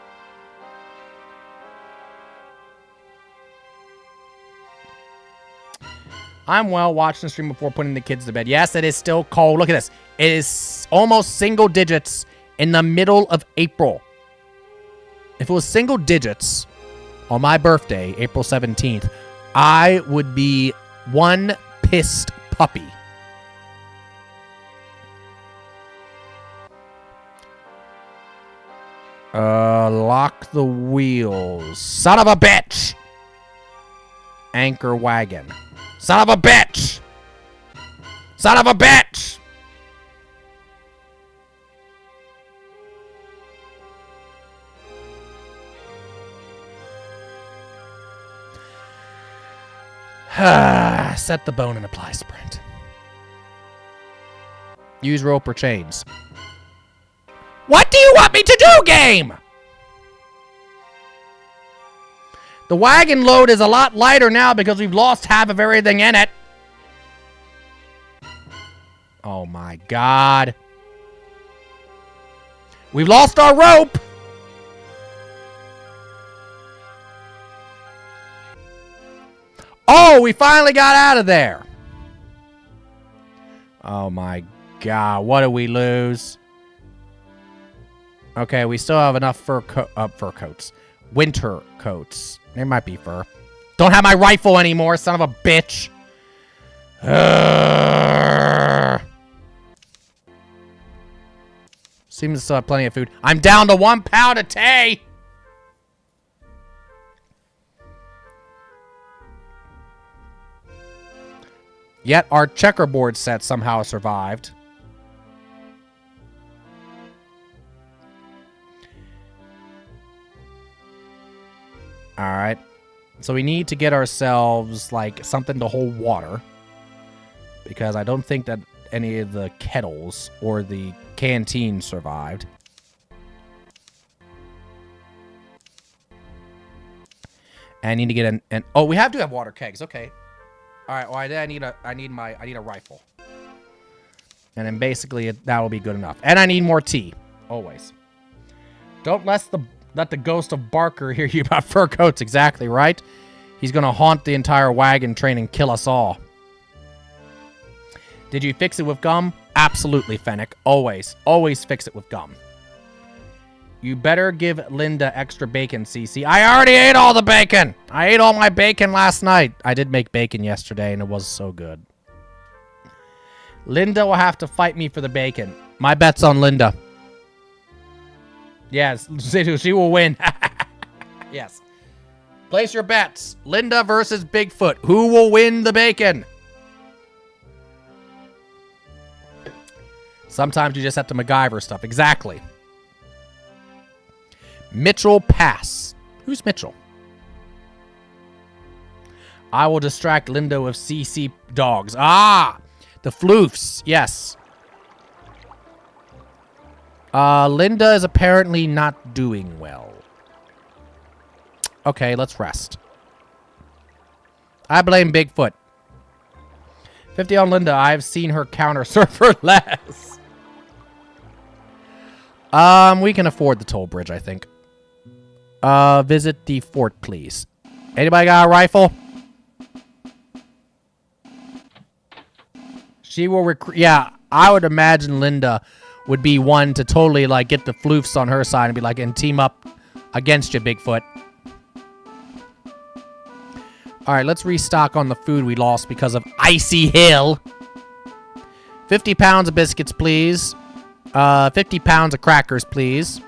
I'm well watching the stream before putting the kids to bed. Yes, it is still cold. Look at this. It is almost single digits in the middle of April. If it was single digits on my birthday, April 17th, I would be one pissed puppy. Lock the wheels. Son of a bitch! Anchor wagon. Son of a bitch! Son of a bitch! Set the bone and apply sprint. Use rope or chains. What do you want me to do, game? The wagon load is a lot lighter now because we've lost half of everything in it. Oh my god. We've lost our rope. Oh, we finally got out of there. Oh my god, what did we lose? Okay, we still have enough fur coats. Winter coats. There might be fur. Don't have my rifle anymore, son of a bitch. Seems to still have plenty of food. I'm down to 1 pound of tea. Yet our checkerboard set somehow survived. Alright. So we need to get ourselves, like, something to hold water. Because I don't think that any of the kettles or the canteen survived. And I need to get an oh, we do have water kegs. Okay. All right. Well, I need a rifle. And then basically that will be good enough. And I need more tea. Always. Don't let the ghost of Barker hear you about fur coats. Exactly right. He's gonna haunt the entire wagon train and kill us all. Did you fix it with gum? Absolutely, Fennec. Always. Always fix it with gum. You better give Linda extra bacon, Cece. I already ate all the bacon! I ate all my bacon last night. I did make bacon yesterday, and it was so good. Linda will have to fight me for the bacon. My bet's on Linda. Yes, she will win. Yes. Place your bets. Linda versus Bigfoot. Who will win the bacon? Sometimes you just have to MacGyver stuff. Exactly. Mitchell Pass. Who's Mitchell? I will distract Linda with CC dogs. Ah! The floofs. Yes. Linda is apparently not doing well. Okay, let's rest. I blame Bigfoot. 50 on Linda. I've seen her counter serve for less. We can afford the toll bridge, I think. Visit the fort, please. Anybody got a rifle? She will recruit. Yeah, I would imagine Linda would be one to totally, like, get the floofs on her side and be like, and team up against you, Bigfoot. All right, let's restock on the food we lost because of Icy Hill. 50 pounds of biscuits, please. 50 pounds of crackers, please.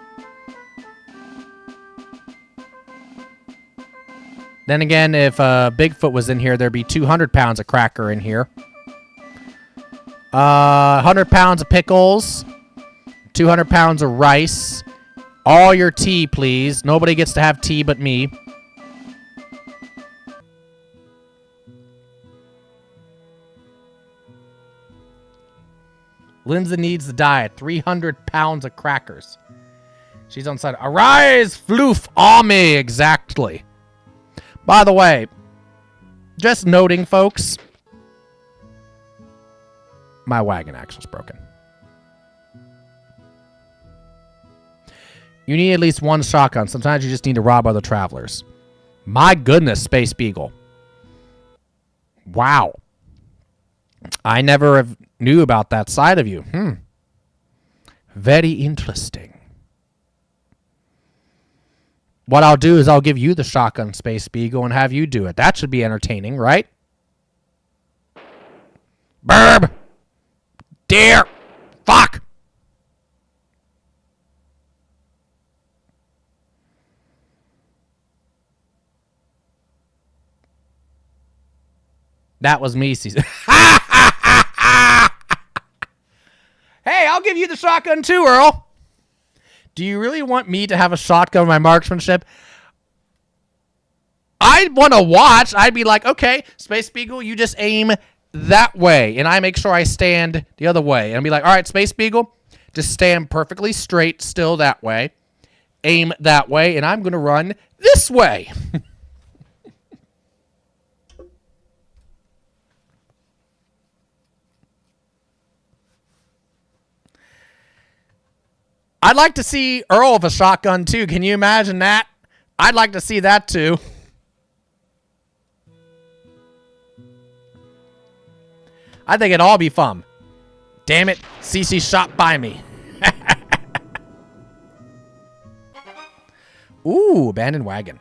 Then again, if Bigfoot was in here, there'd be 200 pounds of cracker in here. 100 pounds of pickles. 200 pounds of rice. All your tea, please. Nobody gets to have tea but me. Lindsay needs the diet. 300 pounds of crackers. She's on side. Arise, floof, army. Exactly. By the way, just noting, folks, my wagon axle's broken. You need at least one shotgun. Sometimes you just need to rob other travelers. My goodness, Space Beagle. Wow. I never knew about that side of you. Very interesting. What I'll do is I'll give you the shotgun, Space Beagle, and have you do it. That should be entertaining, right? Burb! Dear! Fuck! That was me, Caesar. Hey, I'll give you the shotgun too, Earl. Do you really want me to have a shotgun with my marksmanship? I'd want to watch. I'd be like, okay, Space Beagle, you just aim that way. And I make sure I stand the other way. And I'd be like, all right, Space Beagle, just stand perfectly straight still that way. Aim that way. And I'm going to run this way. I'd like to see Earl with a shotgun, too. Can you imagine that? I'd like to see that, too. I think it'd all be fun. Damn it. CC shot by me. Ooh, abandoned wagon.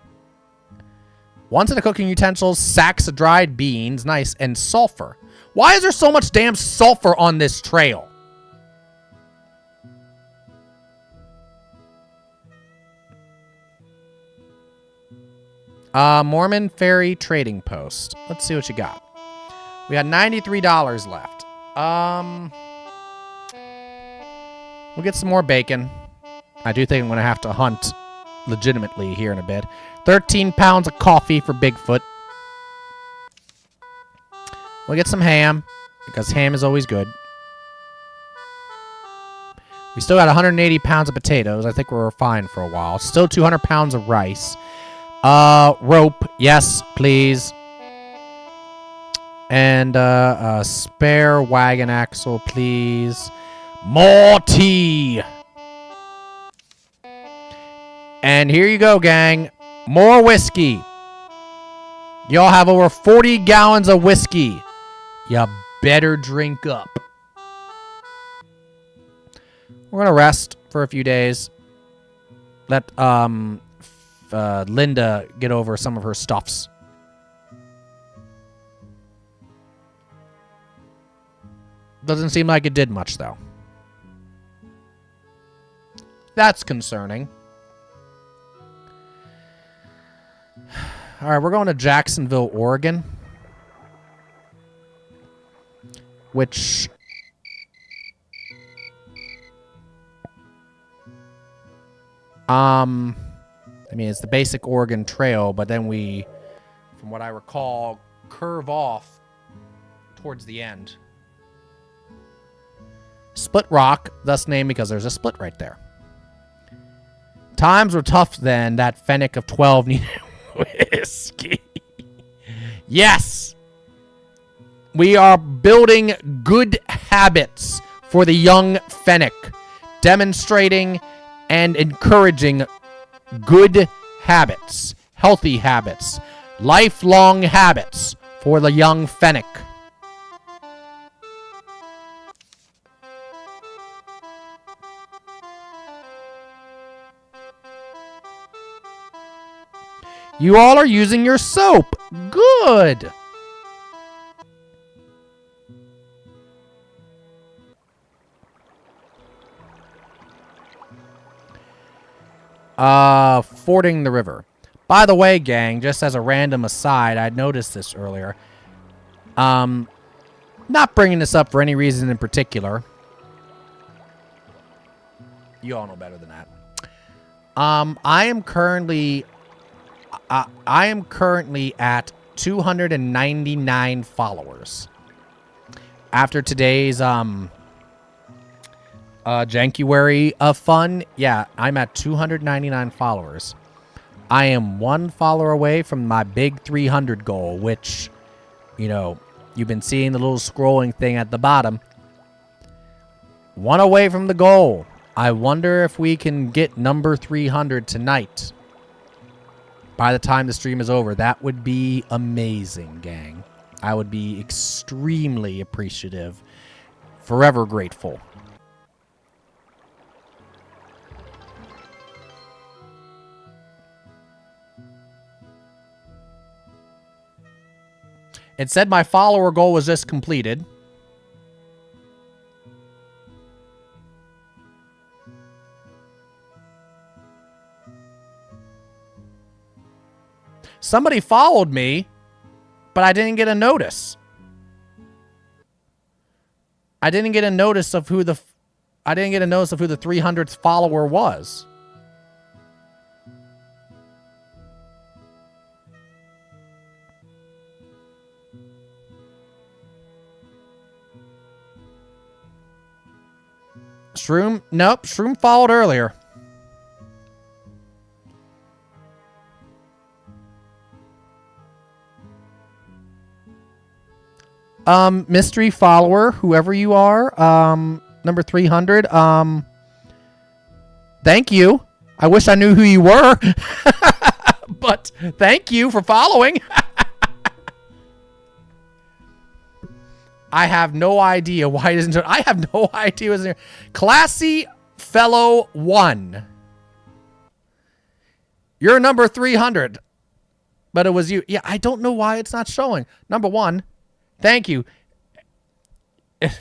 One set of cooking utensils, sacks of dried beans. Nice. And sulfur. Why is there so much damn sulfur on this trail? Mormon Ferry Trading Post. Let's see what you got. We got $93 left. We'll get some more bacon. I do think I'm going to have to hunt legitimately here in a bit. 13 pounds of coffee for Bigfoot. We'll get some ham, because ham is always good. We still got 180 pounds of potatoes. I think we're fine for a while. Still 200 pounds of rice. Rope. Yes, please. And a spare wagon axle, please. More tea. And here you go, gang. More whiskey. Y'all have over 40 gallons of whiskey. You better drink up. We're going to rest for a few days. Let Linda get over some of her stuffs. Doesn't seem like it did much, though. That's concerning. All right, we're going to Jacksonville, Oregon. Which... I mean, it's the basic Oregon Trail, but then we, from what I recall, curve off towards the end. Split Rock, thus named because there's a split right there. Times were tough then. That Fennec of 12 needed whiskey. Yes! We are building good habits for the young Fennec, demonstrating and encouraging good habits, healthy habits, lifelong habits for the young Fennec. You all are using your soap. Good. Fording the river. By the way, gang, just as a random aside, I noticed this earlier. Not bringing this up for any reason in particular. You all know better than that. I am currently at 299 followers. After today's January fun, yeah, I'm at 299 followers. I am 1 follower away from my big 300 goal, which, you know, you've been seeing the little scrolling thing at the bottom. 1 away from the goal. I wonder if we can get number 300 tonight. By the time the stream is over, that would be amazing, gang. I would be extremely appreciative. Forever grateful. It said my follower goal was just completed. Somebody followed me, but I didn't get a notice. I didn't get a notice of who the 300th follower was. Shroom? Nope, Shroom followed earlier. Mystery follower, whoever you are, number 300, thank you. I wish I knew who you were, but thank you for following. I have no idea why it isn't. I have no idea what's in here. Classy Fellow 1. You're number 300, but it was you. Yeah, I don't know why it's not showing. Number 1. Thank you. Yay!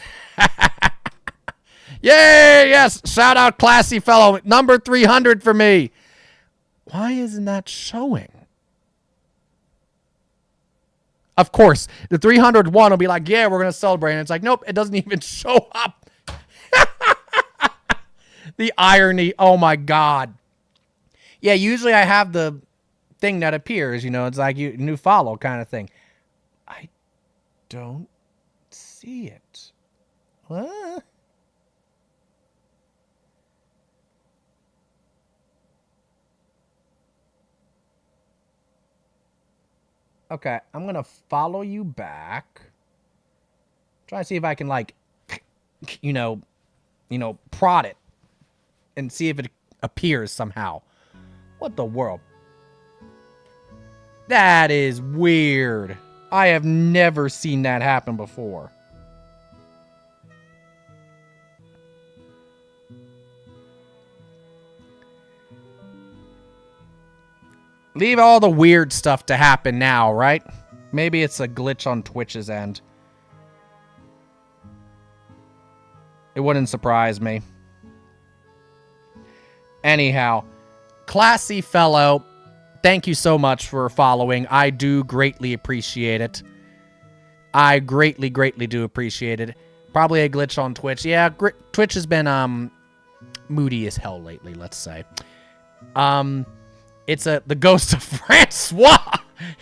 Yes! Shout out Classy Fellow. Number 300 for me. Why isn't that showing? Of course, the 301 will be like, yeah, we're going to celebrate. And it's like, nope, it doesn't even show up. The irony. Oh, my God. Yeah, usually I have the thing that appears. You know, it's like you new follow kind of thing. I don't see it. What? Okay, I'm going to follow you back. Try to see if I can, like, you know, prod it and see if it appears somehow. What the world? That is weird. I have never seen that happen before. Leave all the weird stuff to happen now, right? Maybe it's a glitch on Twitch's end. It wouldn't surprise me. Anyhow, Classy Fellow, thank you so much for following. I do greatly appreciate it. I greatly, greatly do appreciate it. Probably a glitch on Twitch. Yeah, Twitch has been moody as hell lately, let's say. It's the ghost of Francois.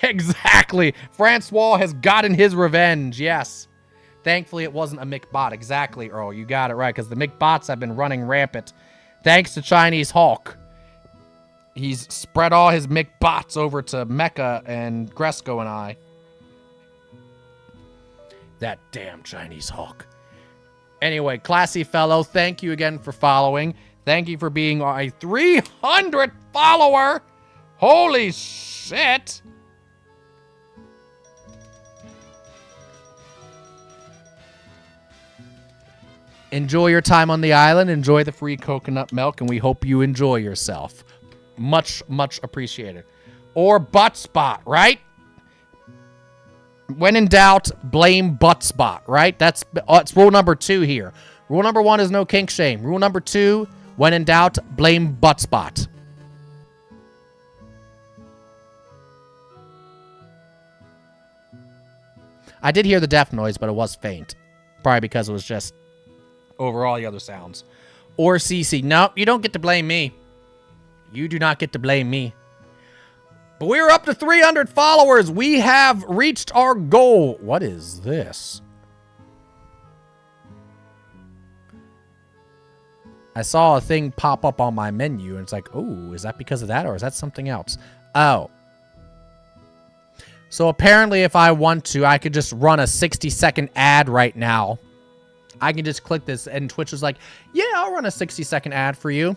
Exactly. Francois has gotten his revenge. Yes. Thankfully, it wasn't a McBot. Exactly, Earl. You got it right, because the McBots have been running rampant. Thanks to Chinese Hulk. He's spread all his McBots over to Mecca and Gresco and I. That damn Chinese hawk. Anyway, classy fellow, thank you again for following. Thank you for being a 300 follower. Holy shit. Enjoy your time on the island. Enjoy the free coconut milk, and we hope you enjoy yourself. Much, much appreciated. Or butt spot, right? When in doubt, blame butt spot, right? That's rule number 2 here. Rule number 1 is no kink shame. Rule number 2, when in doubt, blame butt spot. I did hear the deaf noise, but it was faint. Probably because it was just over all the other sounds. Or CC. No, you don't get to blame me. You do not get to blame me. But we're up to 300 followers. We have reached our goal. What is this? I saw a thing pop up on my menu, and it's like, oh, is that because of that, or is that something else? Oh. So apparently if I want to, I could just run a 60-second ad right now. I can just click this, and Twitch is like, yeah, I'll run a 60-second ad for you.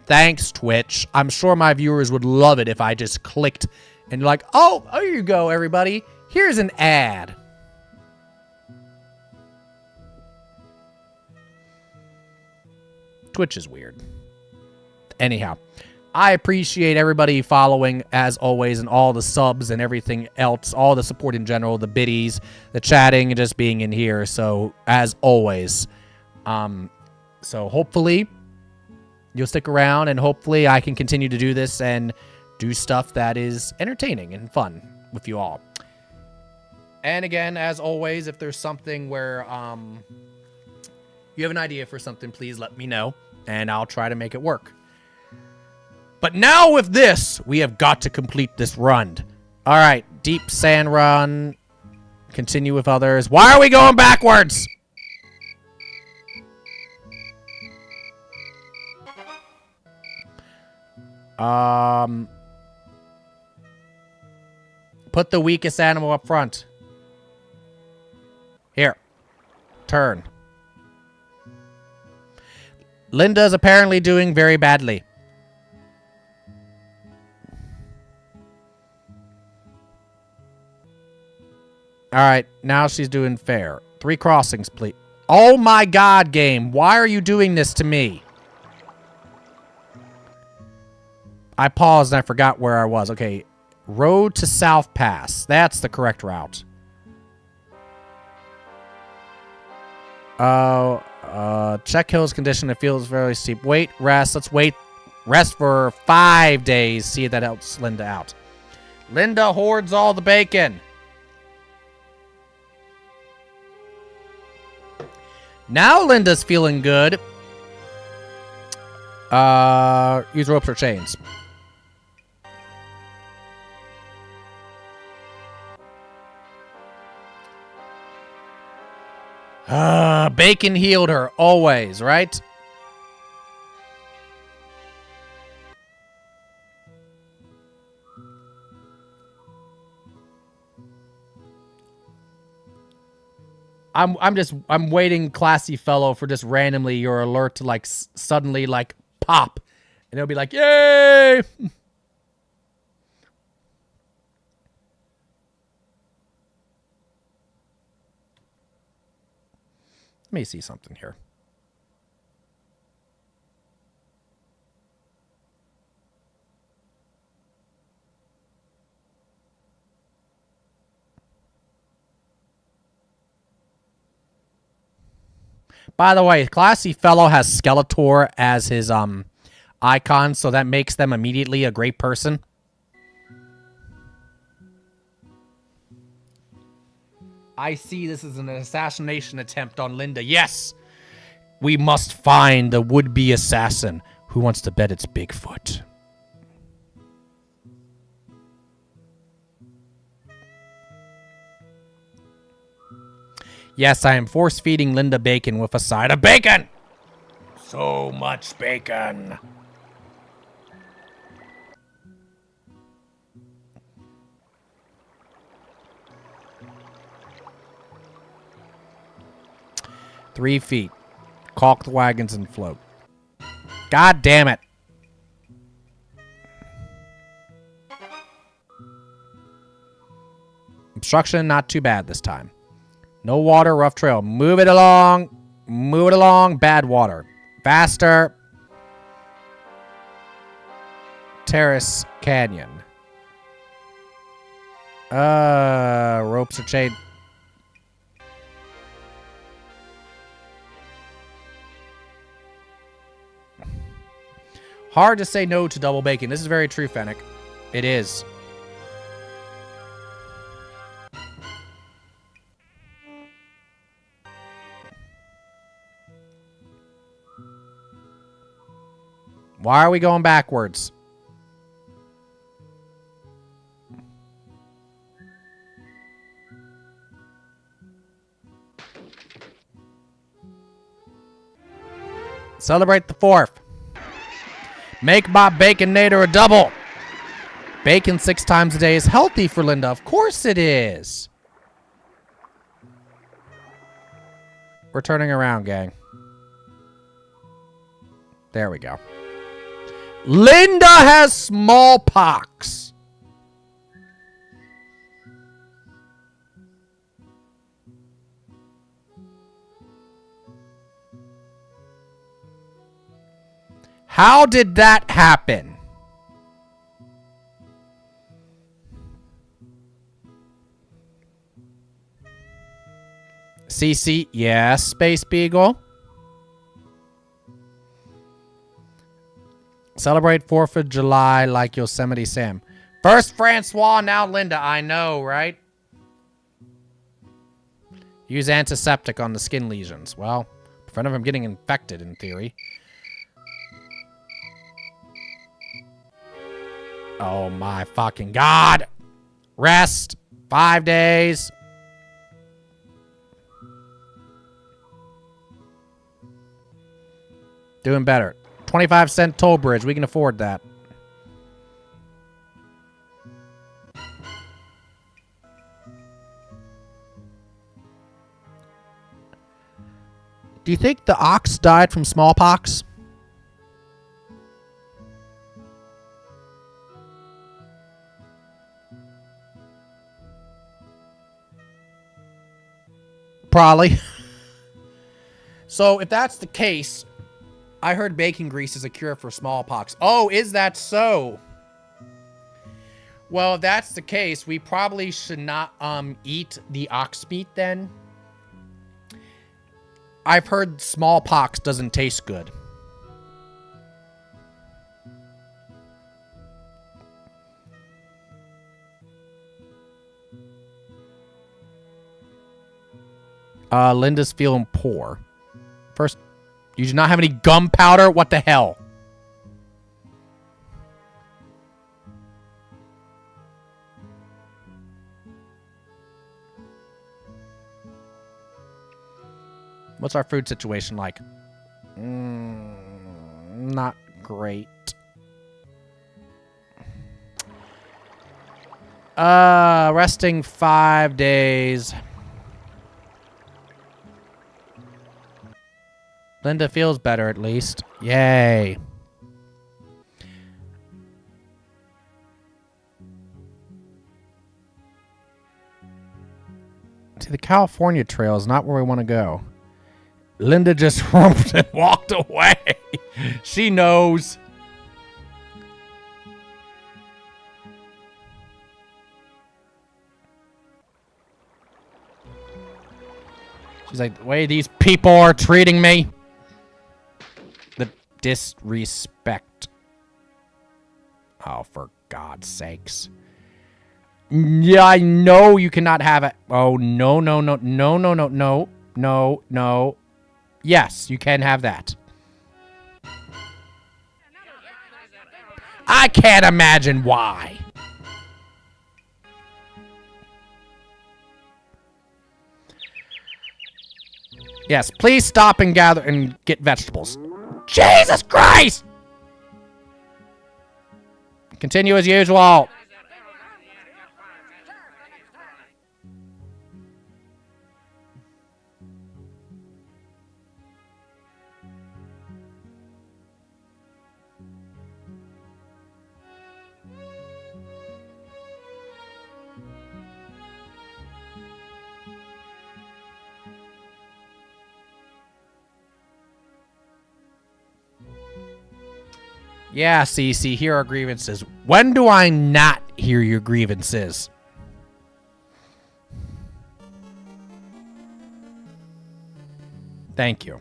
Thanks, Twitch. I'm sure my viewers would love it if I just clicked and like, oh, there you go, everybody. Here's an ad. Twitch is weird. Anyhow, I appreciate everybody following, as always, and all the subs and everything else, all the support in general, the biddies, the chatting, and just being in here. So, as always, so hopefully you'll stick around, and hopefully I can continue to do this and do stuff that is entertaining and fun with you all. And again, as always, if there's something where you have an idea for something, please let me know, and I'll try to make it work. But now with this, we have got to complete this run. All right, deep sand run. Continue with others. Why are we going backwards? Put the weakest animal up front. Here. Turn. Linda's apparently doing very badly. Alright, now she's doing fair. 3 crossings, please. Oh my god, game. Why are you doing this to me? I paused and I forgot where I was. Okay, road to South Pass. That's the correct route. Check Hill's condition. It feels very steep. Wait, rest. Let's wait. Rest for 5 days. See if that helps Linda out. Linda hoards all the bacon. Now Linda's feeling good. Use ropes or chains. Bacon healed her, always, right? I'm waiting, classy fellow, for just randomly your alert to like suddenly like pop, and it'll be like, yay! Let me see something here. By the way, classy fellow has Skeletor as his icon, so that makes them immediately a great person. I see this as an assassination attempt on Linda. Yes! We must find the would-be assassin. Who wants to bet it's Bigfoot? Yes, I am force-feeding Linda bacon with a side of bacon! So much bacon! 3 feet. Caulk the wagons and float. God damn it. Obstruction, not too bad this time. No water, rough trail. Move it along. Move it along. Bad water. Faster. Terrace Canyon. Ropes are chained. Hard to say no to double bacon. This is very true, Fennec. It is. Why are we going backwards? Celebrate the 4th. Make my Baconator a double. Bacon 6 times a day is healthy for Linda. Of course it is. We're turning around, gang. There we go. Linda has smallpox. How did that happen? CC, yes, Space Beagle. Celebrate 4th of July like Yosemite Sam. First Francois, now Linda. I know, right? Use antiseptic on the skin lesions. Well, prevent them from getting infected, in theory. Oh my fucking God. Rest. 5 days. Doing better. 25-cent toll bridge. We can afford that. Do you think the ox died from smallpox? Probably. So if that's the case, I heard bacon grease is a cure for smallpox. Oh, is that so? Well, if that's the case, we probably should not eat the ox meat then. I've heard smallpox doesn't taste good. Linda's feeling poor. First, you do not have any gunpowder? What the hell? What's our food situation like? Not great. Resting 5 days. Linda feels better at least. Yay. See, the California Trail is not where we want to go. Linda just rumped and walked away. She knows. She's like, the way these people are treating me. The disrespect. Oh, for God's sakes. Yeah, I know you cannot have it. Oh, no, no, no, no, no, no, no, no, no. Yes, you can have that. I can't imagine why. Yes, please stop and gather and get vegetables. Jesus Christ! Continue as usual. Yeah, Cece, here are grievances. When do I not hear your grievances? Thank you.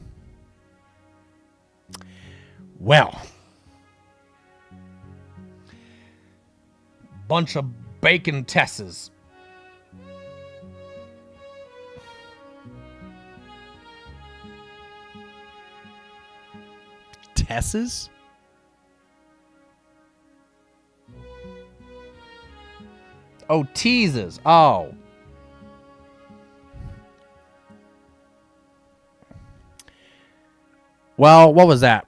Well. Bunch of bacon tesses. Tesses? Oh, teases. Oh. Well, what was that?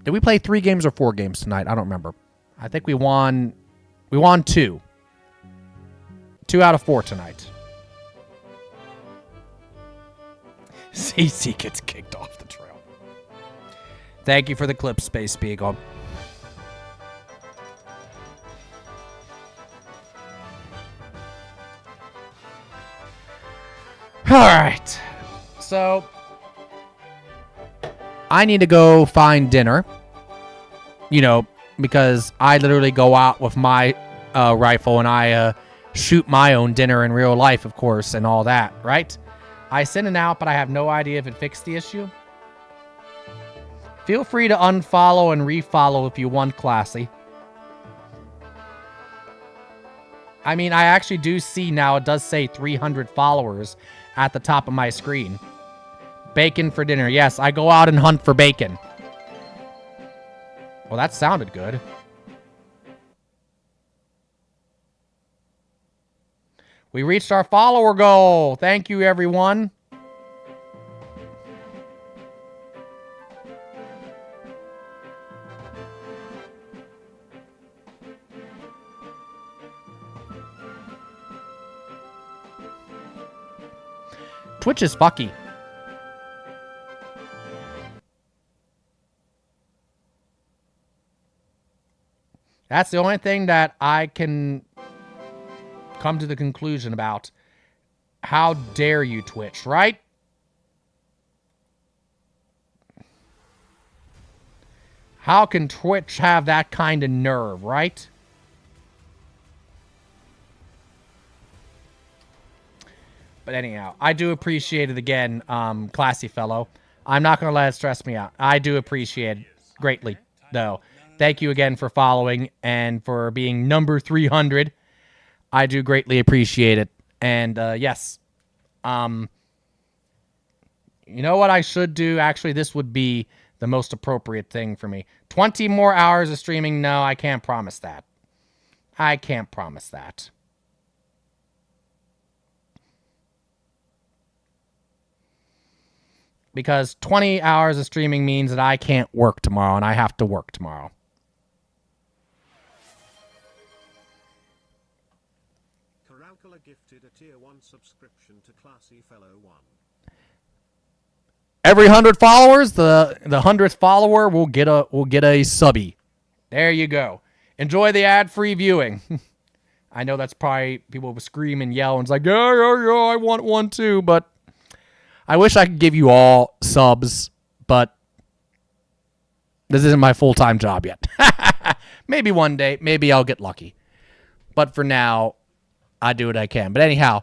Did we play 3 games or 4 games tonight? I don't remember. I think we won 2. 2 out of 4 tonight. CC gets kicked off the trail. Thank you for the clip, Space Beagle. All right. So I need to go find dinner. You know, because I literally go out with my rifle and I shoot my own dinner in real life, of course, and all that, right? I sent it out, but I have no idea if it fixed the issue. Feel free to unfollow and refollow if you want, Classy. I mean, I actually do see now it does say 300 followers at the top of my screen. Bacon for dinner. Yes, I go out and hunt for bacon. Well, that sounded good. We reached our follower goal. Thank you, everyone. Twitch is fucky. That's the only thing that I can come to the conclusion about. How dare you, Twitch, right? How can Twitch have that kind of nerve, right? But anyhow, I do appreciate it again, classy fellow. I'm not going to let it stress me out. I do appreciate it greatly, though. Thank you again for following and for being number 300. I do greatly appreciate it. And, yes. You know what I should do? Actually, this would be the most appropriate thing for me. 20 more hours of streaming? No, I can't promise that. I can't promise that. Because 20 hours of streaming means that I can't work tomorrow, and I have to work tomorrow. Caralcala gifted a tier 1 subscription to Classy Fellow 1. Every 100 followers, the 100th follower will get a subby. There you go. Enjoy the ad-free viewing. I know that's probably people will scream and yell and it's like, yeah, I want one too, but I wish I could give you all subs, but this isn't my full-time job yet. Maybe one day, maybe I'll get lucky. But for now, I do what I can. But anyhow,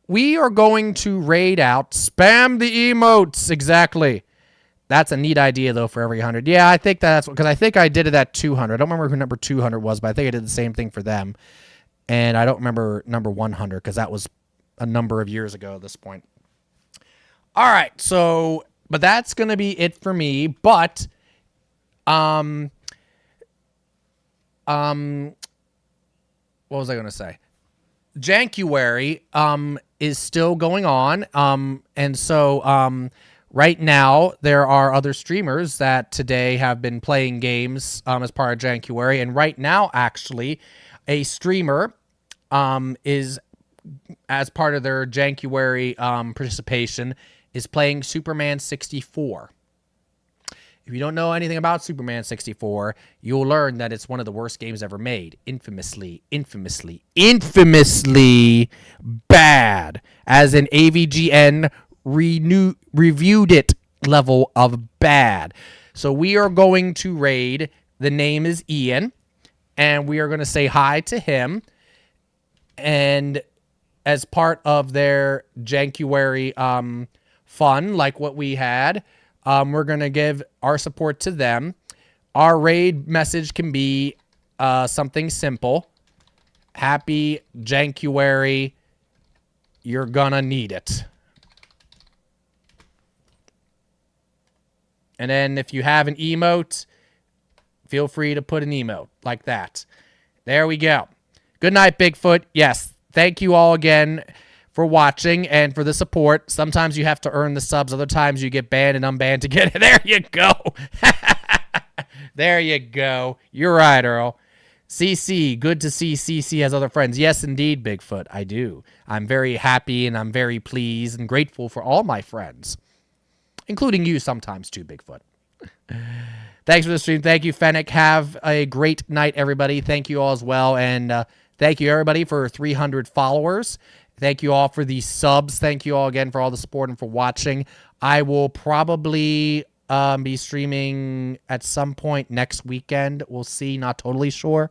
we are going to raid out, spam the emotes, exactly. That's a neat idea, though, for every 100. Yeah, I think that's, because I think I did it at 200. I don't remember who number 200 was, but I think I did the same thing for them. And I don't remember number 100, because that was a number of years ago at this point. All right, so, but that's going to be it for me, but, what was I going to say? Jankuary, is still going on, and so, right now, there are other streamers that today have been playing games, as part of Jankuary, and right now, actually, a streamer, is, as part of their Jankuary, participation, is playing Superman 64. If you don't know anything about Superman 64, you'll learn that it's one of the worst games ever made. Infamously bad. As an AVGN reviewed it level of bad. So we are going to raid. The name is Ian, and we are going to say hi to him. And as part of their Jankuary fun, like what we had, we're going to give our support to them. Our raid message can be something simple. Happy Jankuary. You're gonna need it. And then if you have an emote, feel free to put an emote like that. There we go. Good night, Bigfoot. Yes, thank you all again for watching and for the support. Sometimes you have to earn the subs. Other times you get banned and unbanned to get it. There you go. There you go. You're right, Earl. CC, good to see CC has other friends. Yes, indeed, Bigfoot, I do. I'm very happy and I'm very pleased and grateful for all my friends, including you sometimes too, Bigfoot. Thanks for the stream. Thank you, Fennec. Have a great night, everybody. Thank you all as well. And thank you, everybody, for 300 followers. Thank you all for the subs. Thank you all again for all the support and for watching. I will probably be streaming at some point next weekend. We'll see. Not totally sure.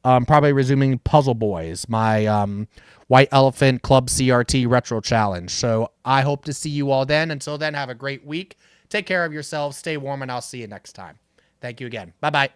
Probably resuming Puzzle Boys, my White Elephant Club CRT Retro Challenge. So I hope to see you all then. Until then, have a great week. Take care of yourselves. Stay warm, and I'll see you next time. Thank you again. Bye-bye.